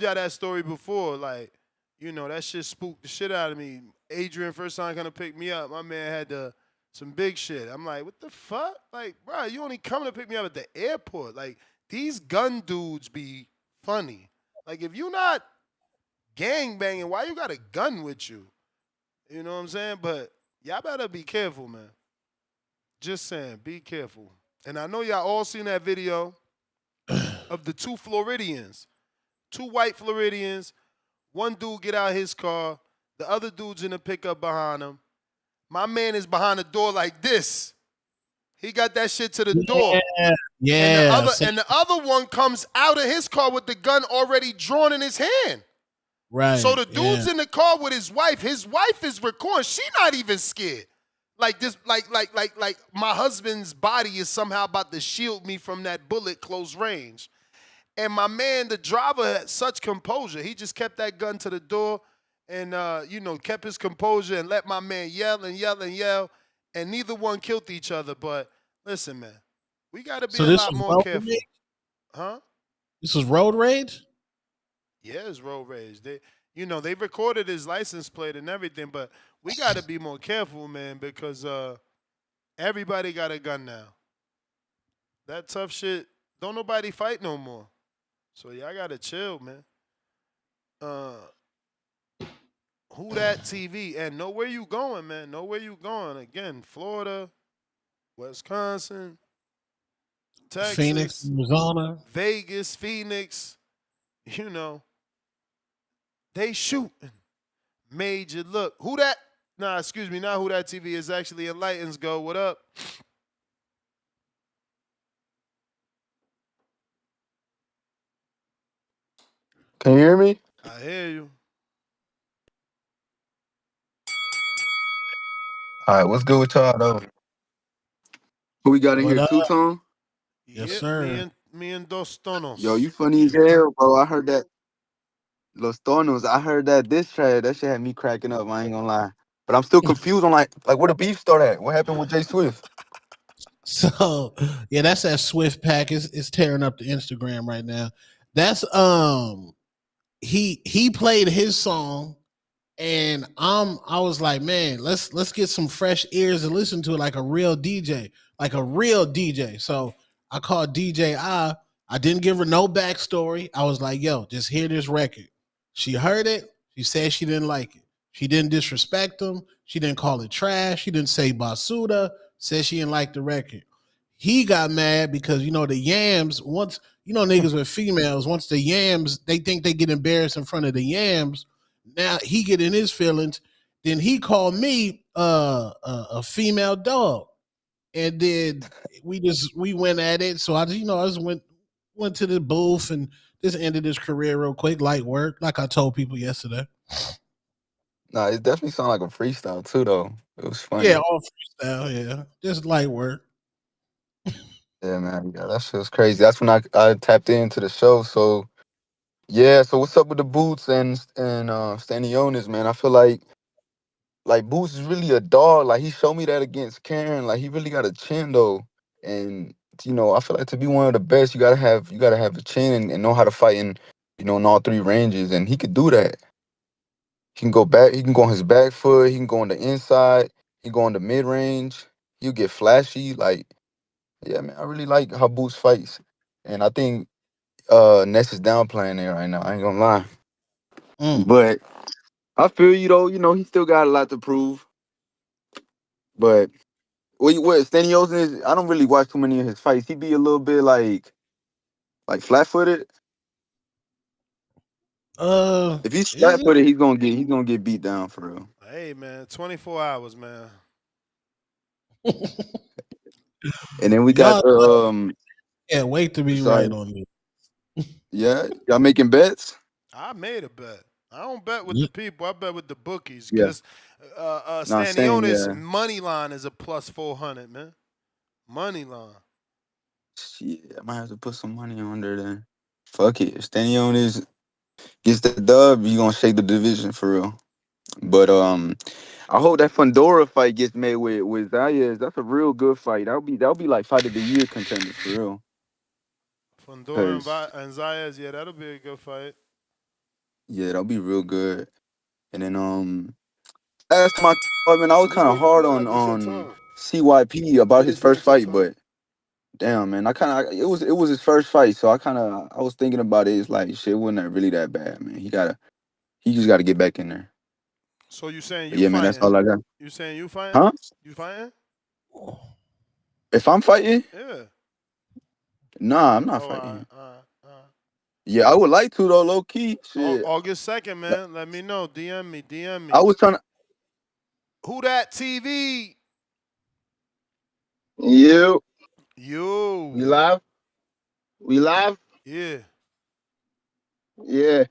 y'all that story before. Like, you know, that shit spooked the shit out of me. Adrian, first time gonna pick me up, my man had some big shit. I'm like, what the fuck? Like, bro, you only coming to pick me up at the airport. Like, these gun dudes be funny. Like, if you not gang banging, why you got a gun with you? You know what I'm saying? But y'all better be careful, man. Just saying, be careful. And I know y'all all seen that video of the two Floridians. Two white Floridians. One dude get out his car. The other dude's in the pickup behind him. My man is behind the door like this. He got that shit to the door. Yeah. And the other one comes out of his car with the gun already drawn in his hand. Right. So the dude's in the car with his wife. His wife is recording. She not even scared. Like this, like my husband's body is somehow about to shield me from that bullet close range. And my man, the driver, had such composure. He just kept that gun to the door and, you know, kept his composure and let my man yell and yell and yell. And neither one killed each other. But listen, man, we got to be a lot more careful. Huh? This was road rage? Yeah, it's road rage. They recorded his license plate and everything, but we got to be more careful, man, because everybody got a gun now. That tough shit, don't nobody fight no more. So y'all got to chill, man. Who that TV? And know where you going, man. Know where you going. Again, Florida, Wisconsin, Texas, Phoenix, Arizona, Vegas, Phoenix, you know. They shooting. Major look. Who that? Nah, excuse me, not who that TV is. Actually Enlightens Go. What up? Can you hear me? I hear you. All right, what's good with y'all though? Who we got in here? Two Tone? Yes, sir. Me and Dos Yo, Tonos. you funny as hell, bro. I heard that Los Tonos. I heard that diss track. That shit had me cracking up. I ain't gonna lie. But I'm still confused on like where the beef start at. What happened with Jay Swift? So yeah, that's that Swift pack. It's tearing up the Instagram right now. That's he played his song, and I was like, man, let's get some fresh ears and listen to it like a real DJ, like a real DJ. So I called DJ I didn't give her no backstory. I was like, yo, just hear this record. She heard it. She said she didn't like it. She didn't disrespect him. She didn't call it trash. She didn't say basuda. Said she didn't like the record. He got mad because the yams, once niggas with females, once the yams, they think they get embarrassed in front of the yams. Now he get in his feelings. Then he called me a female dog, and then we went at it. So I just went to the booth and just ended his career real quick, light work, like I told people yesterday. Nah, it definitely sounded like a freestyle too, though. It was Yeah, funny. all freestyle. Yeah, just light work. Yeah, man. Yeah, that shit was crazy. That's when I tapped into the show. So yeah. So what's up with the Boots and Stanionis, man? I feel like Boots is really a dog. Like he showed me that against Karen. Like he really got a chin though. And I feel like to be one of the best, you gotta have a chin and know how to fight in all three ranges. And he could do that. He can go back, he can go on his back foot, he can go on the inside, he can go on the mid range, he'll get flashy. Like, yeah, man, I really like how Boots fights. And I think Ness is downplaying it right now. I ain't gonna lie. Mm. But I feel you though, he still got a lot to prove. But what Stanios is, I don't really watch too many of his fights. He be a little bit like flat footed. If he's Is flat it? footed, he's gonna get beat down for real. Hey man, 24 hours, man. And then we got Y'all the can't wait to be right sorry, on this. yeah, y'all making bets? I made a bet. I don't bet with the Yeah. people. I bet with the bookies Yeah. because Not saying, Stanionis yeah. money line is a plus 400, man. Money line. Shit, I might have to put some money on there then. Fuck it. If Stanionis gets the dub, you gonna shake the division for real. But I hope that Fundora fight gets made with Zayas. That's a real good fight. That'll be like fight of the year contenders for real. Fundora and, Cause Zayas, yeah, that'll be a good fight. yeah, that'll be real good. And then last time I was You kind of may hard feel on like it's your time. CYP about It his is first not your fight, time. but damn man, it was his first fight, so I was thinking about it. It's like shit, it wasn't that really that bad, man. He just gotta get back in there. So you saying But you yeah, man, that's fighting? all I got. You saying you fighting? Huh? You fighting? If I'm fighting, Yeah. nah, I'm not Oh, all right, fighting. all right, all right. Yeah, I would like to though, low key. Shit, August 2nd, like, man. Let me know. DM me. DM I me. was trying to. Who that TV? You, we You. live? We live? Yeah. Yeah.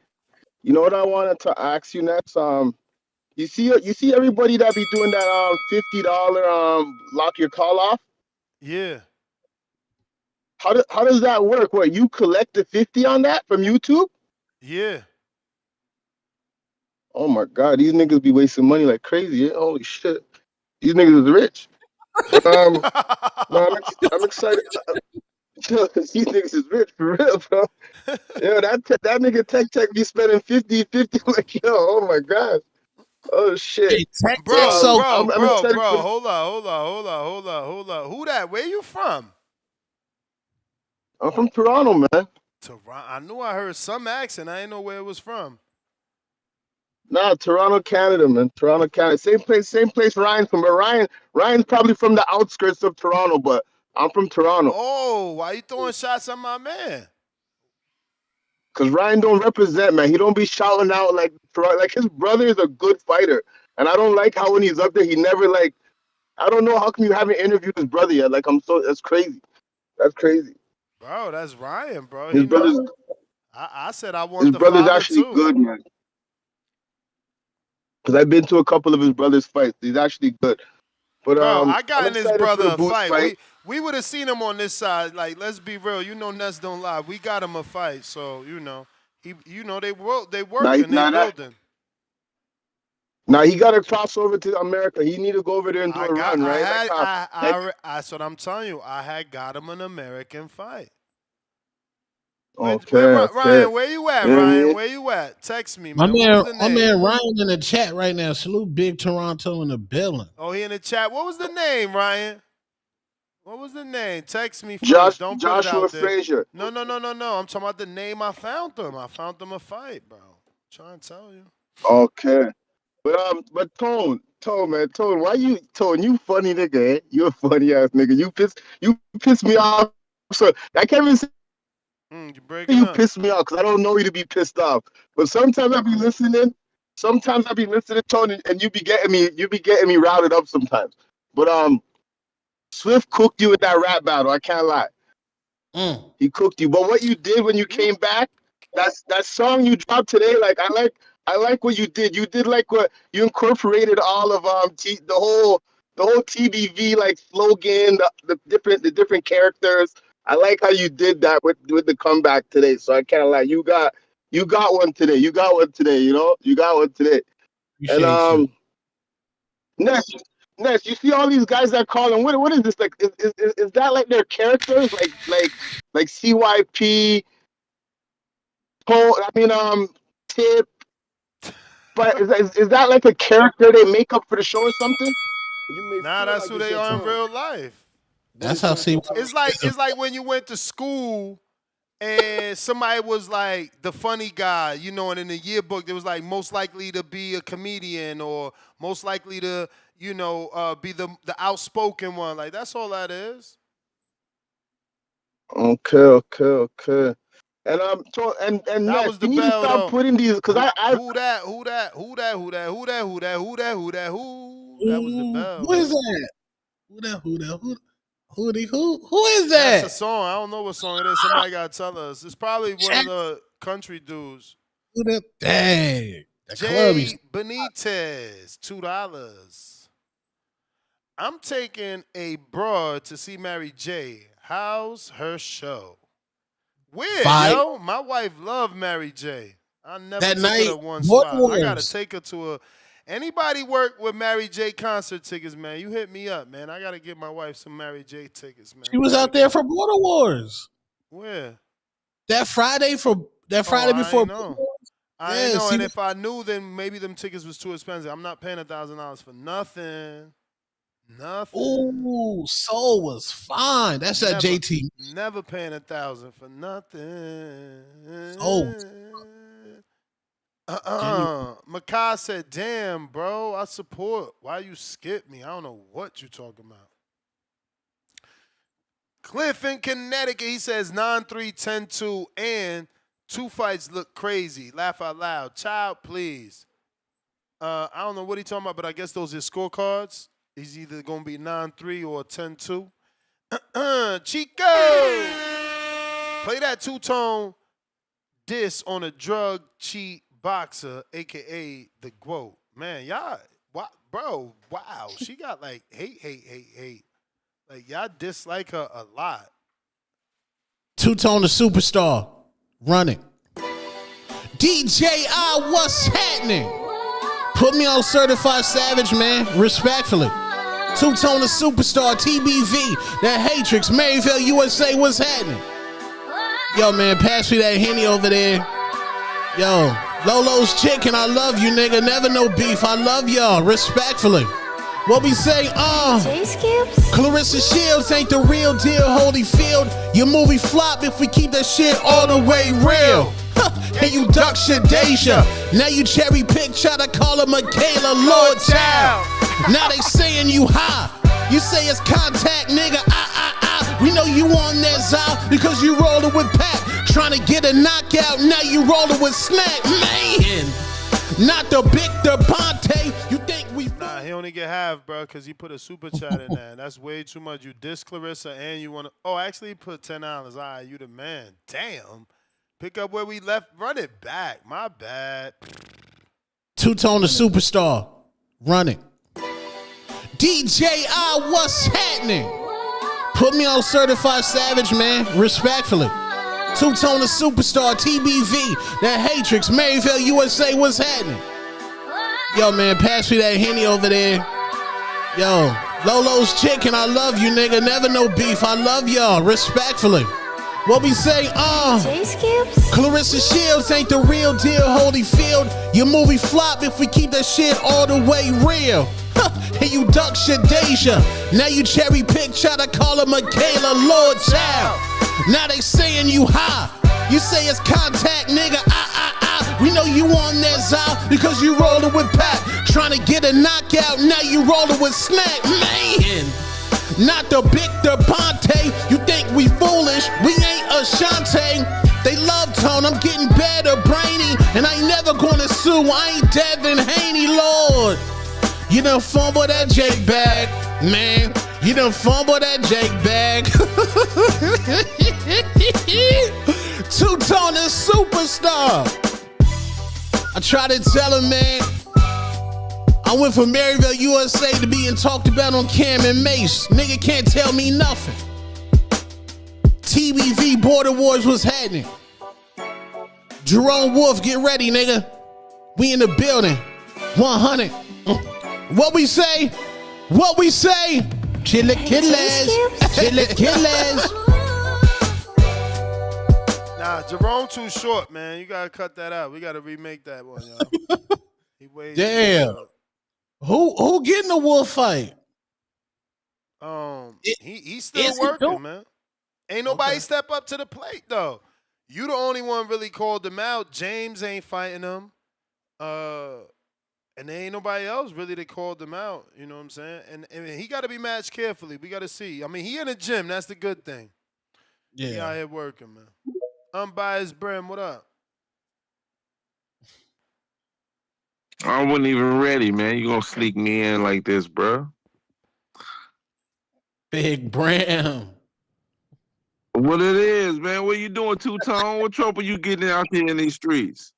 You know what I wanted to ask you next? You see everybody that be doing that $50 lock your call off? Yeah. How does that work? What, you collect the 50 on that from YouTube? Yeah. Oh my God, these niggas be wasting money like crazy. Eh? Holy shit. These niggas is rich. But no, I'm excited. Yo, these niggas is rich for real, bro. Yo, that nigga Tech be spending 50 like yo, oh my God. Oh shit. Hey, Tech But Tech bro, so bro, I'm bro, excited for bro. Hold on, hold on, hold on, hold on, hold on. Who that? Where you from? I'm from Toronto, man. Toronto. I knew I heard some accent. I didn't know where it was from. Nah, Toronto, Canada, man. Toronto, Canada. Same place Ryan's from. But Ryan's probably from the outskirts of Toronto, but I'm from Toronto. Oh, why you throwing shots at my man? Cause Ryan don't represent, man. He don't be shouting out like Toronto. Like his brother is a good fighter. And I don't like how when he's up there, he never like I don't know how come you haven't interviewed his brother yet. Like that's crazy. That's crazy. Bro, that's Ryan, bro. His He brother's know. I said I his want the brother's father actually too. good, man. Cause I've been to a couple of his brother's fights. He's actually good. But Bro, I I'm got in his excited for brother the a Boots fight. fight. We would have seen him on this side. Like, let's be real. You know, Nets don't lie. We got him a fight, so they working, they building. Now he got to cross over to America. He need to go over there and do a run, right? That's what I'm telling you. I had got him an American fight. Okay. Ryan, where you at, Ryan? Where you at? Text me, man. What was the name? My man Ryan in the chat right now. Salute Big Toronto in the building. Oh, he in the chat. What was the name, Ryan? What was the name? Text me first. Don't put it out there. Frazier. No. I'm talking about the name I found them. I found them a fight, bro. I'm trying to tell you. Okay. But Tone, why you you funny nigga, eh? You a funny ass nigga. You piss me off. So I can't even say you piss me off because I don't know you to be pissed off. But sometimes I be listening. Tone, and you be getting me routed up sometimes. But Swift cooked you with that rap battle. I can't lie. He cooked you. But what you did when you came back, that song you dropped today, like I like what you did. You did like what you incorporated all of the whole TBV like slogan, the different characters. I like how you did that with the comeback today. So I can't lie. You got one today. You got one today. You know, you got one today. Appreciate you. Ness, you see all these guys that call them. What is this like? Is that like their characters? Like CYP, Tip. But is that like a character they make up for the show or something? Nah, that's who they are in real life. That's how see. It's like when you went to school and somebody was like the funny guy, you know, and in the yearbook there was like most likely to be a comedian or most likely to, you know, be the outspoken one. Like that's all that is. Okay. And that Ness, was the you need bell, to stop though. putting these because Who that? That was the bell. Who is that? Who is that? That's a song. I don't know what song it is. Somebody gotta tell us. It's probably one of the country dudes. Who that? Dang. Jay Benitez, $2. I'm taking a broad to see Mary J. How's her show? Weird, yo. My wife loved Mary J. I never took her to one spot. I gotta take her to a. Anybody work with Mary J. concert tickets, man? You hit me up, man. I gotta get my wife some Mary J. tickets, man. She was out there for Border Wars. Where? That Friday before. I know, and if I knew, then maybe them tickets was too expensive. I'm not paying $1,000 for nothing. Ooh, Soul was fine. That's that JT. Never paying $1,000 for nothing. Soul. Makai said, "Damn, bro, I support. Why you skip me? I don't know what you talking about." Cliff in Connecticut, he says 9-3, 10-2, and 2 fights look crazy. Laugh out loud. Child, please. I don't know what he's talking about, but I guess those are scorecards. He's either going to be 9-3 or 10-2. Chico! Play that two-tone diss on a drug cheat boxer, a.k.a. the GWOAT. Man, y'all, wow. She got like hate. Like, y'all dislike her a lot. Two-tone the superstar. Run it. DJI, what's happening? Put me on Certified Savage, man. Respectfully. Two-tone the superstar, TBV, that Hatrix, Maryville, USA, what's happening? Yo, man, pass me that Henny over there. Yo, Lolo's Chicken, I love you, nigga. Never no beef. I love y'all. Respectfully. What we say, Clarissa Shields ain't the real deal, Holyfield. Your movie flop if we keep that shit all the way real. And you duck shit, Deja. Now you cherry pick, try to call her Michaela, Lord Child. Now they saying you high. You say it's contact, nigga. We know you on that Zal because you rollin' with Pap. Trying to get a knockout, now you rollin' with Snack. Man, not the big Ponte. You think we... Nah, he only get half, bro, because he put a super chat in there. That's way too much. You diss Clarissa and you want to... Oh, actually, he put $10. All right, you the man. Damn. Pick up where we left. Run it back. My bad. Two-tone the superstar. Run it. DJI, what's happening? Put me on Certified Savage, man. Respectfully. Two-Tone the Superstar, TBV, that Hatrix, Maryville, USA, what's happening? Yo, man, pass me that Henny over there. Yo, Lolo's Chicken, I love you, nigga. Never no beef. I love y'all. Respectfully. What we say, Clarissa Shields ain't the real deal, Holyfield. Your movie flop if we keep that shit all the way real. And you duck Shadeja. Now you cherry pick, try to call her Michaela, Lord Child. Now they saying you high. You say it's contact, nigga. We know you on that Zal because you rollin' with Pat. Trying to get a knockout, now you rollin' with Snack. Man, not the Big the Ponte. You think we foolish? We ain't Ashante. They love Tone, I'm getting better, brainy. And I ain't never gonna sue, I ain't Devin Haney, Lord. You done fumble that Jake bag, man. You done fumble that Jake bag. Two-Tone is superstar. I try to tell him, man. I went from Maryville, USA to being talked about on Cam and Mace. Nigga can't tell me nothing. TBV Border Wars was happening. Jerome Wolf, get ready, nigga. We in the building. 100. What we say? What we say? Chillakillers. Chillakillers. Nah, Jerome too short, man. You gotta cut that out. We gotta remake that one, yo. He weighs. Damn. Who getting a wolf fight? He's still working, man. Ain't nobody step up to the plate though. You the only one really called him out. James ain't fighting him. And there ain't nobody else really that called him out. You know what I'm saying? And he got to be matched carefully. We got to see. I mean, he in the gym. That's the good thing. Yeah. He out here working, man. Unbiased Brim, what up? I wasn't even ready, man. You gonna sneak me in like this, bro? Big Bram. What it is, man? What you doing, Two-Tone? What trouble you getting out there in these streets?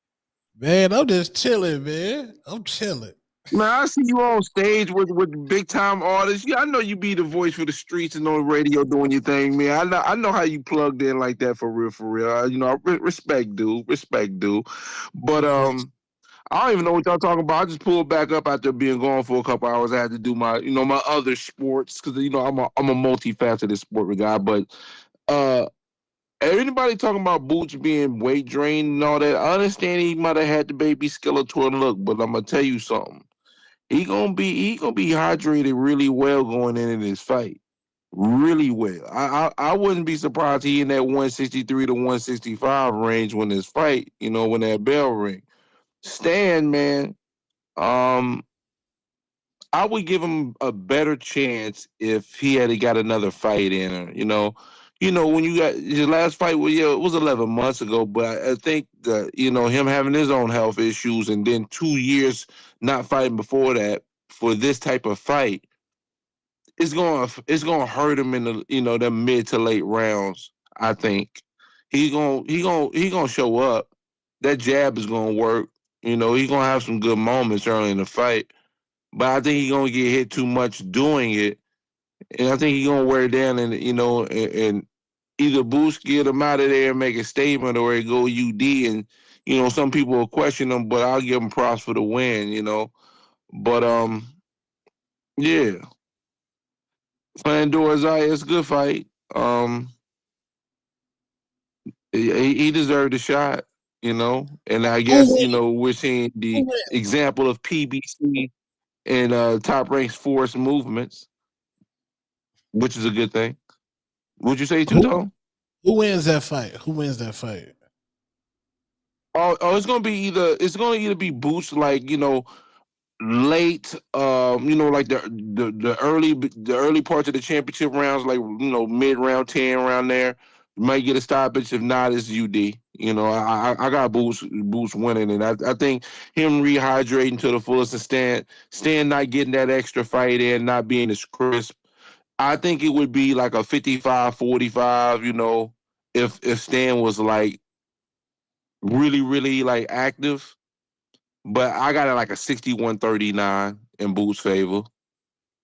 Man, I'm just chilling, man. I'm chilling. Man, I see you on stage with big time artists. Yeah, I know you be the voice for the streets and on the radio doing your thing, man. I know how you plugged in like that for real, for real. You know, respect, dude. But I don't even know what y'all talking about. I just pulled back up after being gone for a couple hours. I had to do my, my other sports because I'm a multifaceted sport guy. But everybody talking about Boots being weight drained and all that. I understand he might have had the baby skeletal look, but I'm gonna tell you something. He gonna be hydrated really well going into this fight. Really well. I wouldn't be surprised he in that 163 to 165 range when this fight, when that bell ring. Stan, man, I would give him a better chance if he had got another fight in her. When you got his last fight, it was 11 months ago, but I think that him having his own health issues and then 2 years not fighting before that for this type of fight, it's gonna hurt him in the mid to late rounds. I think he gonna show up. That jab is gonna work. He's gonna have some good moments early in the fight. But I think he's gonna get hit too much doing it, and I think he's gonna wear it down, and either Boost get him out of there and make a statement, or it go UD, and some people will question him, but I'll give him props for the win, But yeah, Fundora Zayas, good fight. He deserved a shot, and I guess we're seeing the example of PBC and Top Rank's force movements, which is a good thing. Would you say Two-Tone? Who wins that fight? Oh, it's gonna either be Boots like late, like the early parts of the championship rounds, like mid round 10 around there. You might get a stoppage. If not, it's UD. I got Boots winning, and I think him rehydrating to the fullest and Stan not getting that extra fight in, not being as crisp. I think it would be like a 55-45, if Stan was like really, really like active. But I got it like a 61-39 in Boots' favor.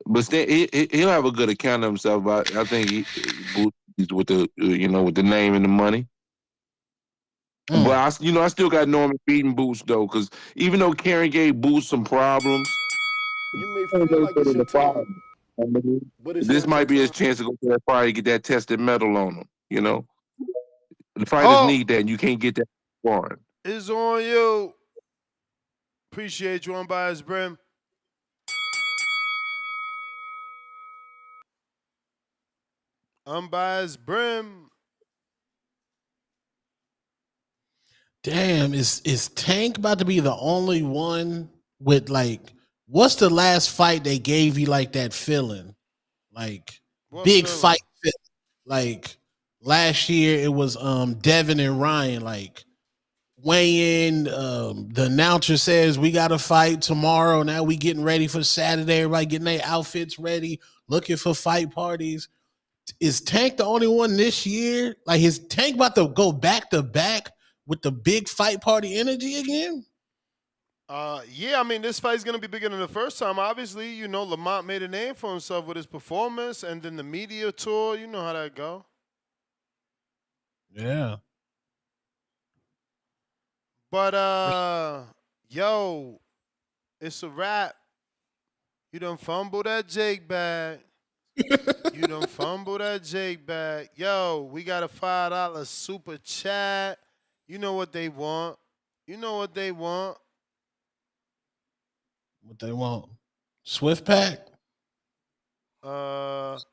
But he'll have a good account of himself. I think Boots with the with the name and the money. But I still got Norman beating Boots though, because even though Karen gave Boots some problems, You may feel like it's your time, but it's this not your might be his time. chance to go to that party and get that tested metal on him. The fighters Oh, need that, and you can't get that foreign. it's on you. Appreciate you, Unbiased Brim. Unbiased Brim. Damn, is Tank about to be the only one with like what's the last fight they gave you like that feeling? Like What big feeling? fight feeling. Like last year it was Devin and Ryan like weigh in. The announcer says we got a fight tomorrow. Now we getting ready for Saturday. Everybody getting their outfits ready, looking for fight parties. Is Tank the only one this year? Like, is Tank about to go back to back with the big fight party energy again? Yeah, I mean, this fight's going to be bigger than the first time. Obviously, Lamont made a name for himself with his performance and then the media tour. You know how that go. Yeah. But, yo, it's a wrap. You done fumbled that Jake bag. You done fumbled that Jake bag. Yo, we got a $5 super chat. You know what they want. You know what they want. What they want? Swift pack? Let's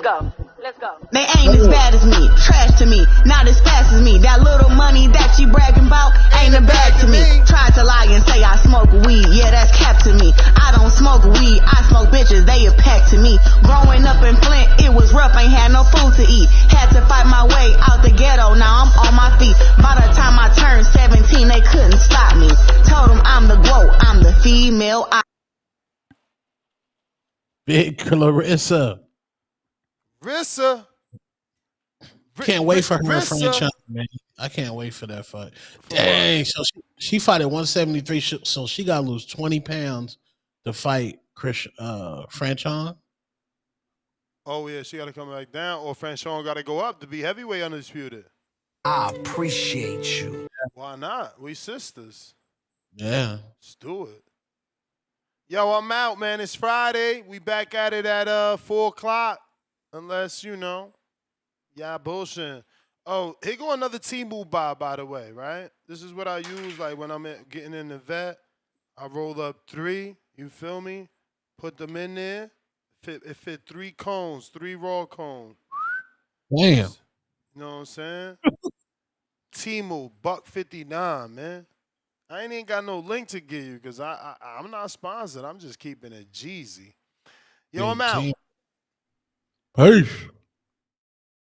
go. Let's go. They ain't as bad as me, trash to me, not as fast as me. That little money that you bragging about ain't a bag to me. Tried to lie and say I smoke weed, yeah, that's cap to me. I don't smoke weed, I smoke bitches, they a pack to me. Growing up in Flint, it was rough, ain't had no food to eat. Had to fight my way out the ghetto, now I'm on my feet. By the time I turned 17, they couldn't stop me. Told them I'm the GOAT, I'm the female. Big Clarissa. Rissa. Can't wait for her Rissa. franchise, man. I can't wait for that fight. Dang. So she fought at 173, so she got to lose 20 pounds to fight Chris Franchon. Oh, yeah, she got to come back down, or Franchon got to go up to be heavyweight undisputed. I appreciate you. Why not? We sisters. Yeah. Let's do it. Yo, I'm out, man. It's Friday. We back at it at 4 o'clock. Unless, y'all bullshit. Oh, here go another T-Move by the way, right? This is what I use like when I'm getting in the vet. I roll up 3, you feel me? Put them in there. It fit 3 cones, 3 raw cones. Damn. You know what I'm saying? T-Move, $1.59, man. I ain't even got no link to give you because I'm not sponsored. I'm just keeping it Jeezy. Yo, I'm out. Peace.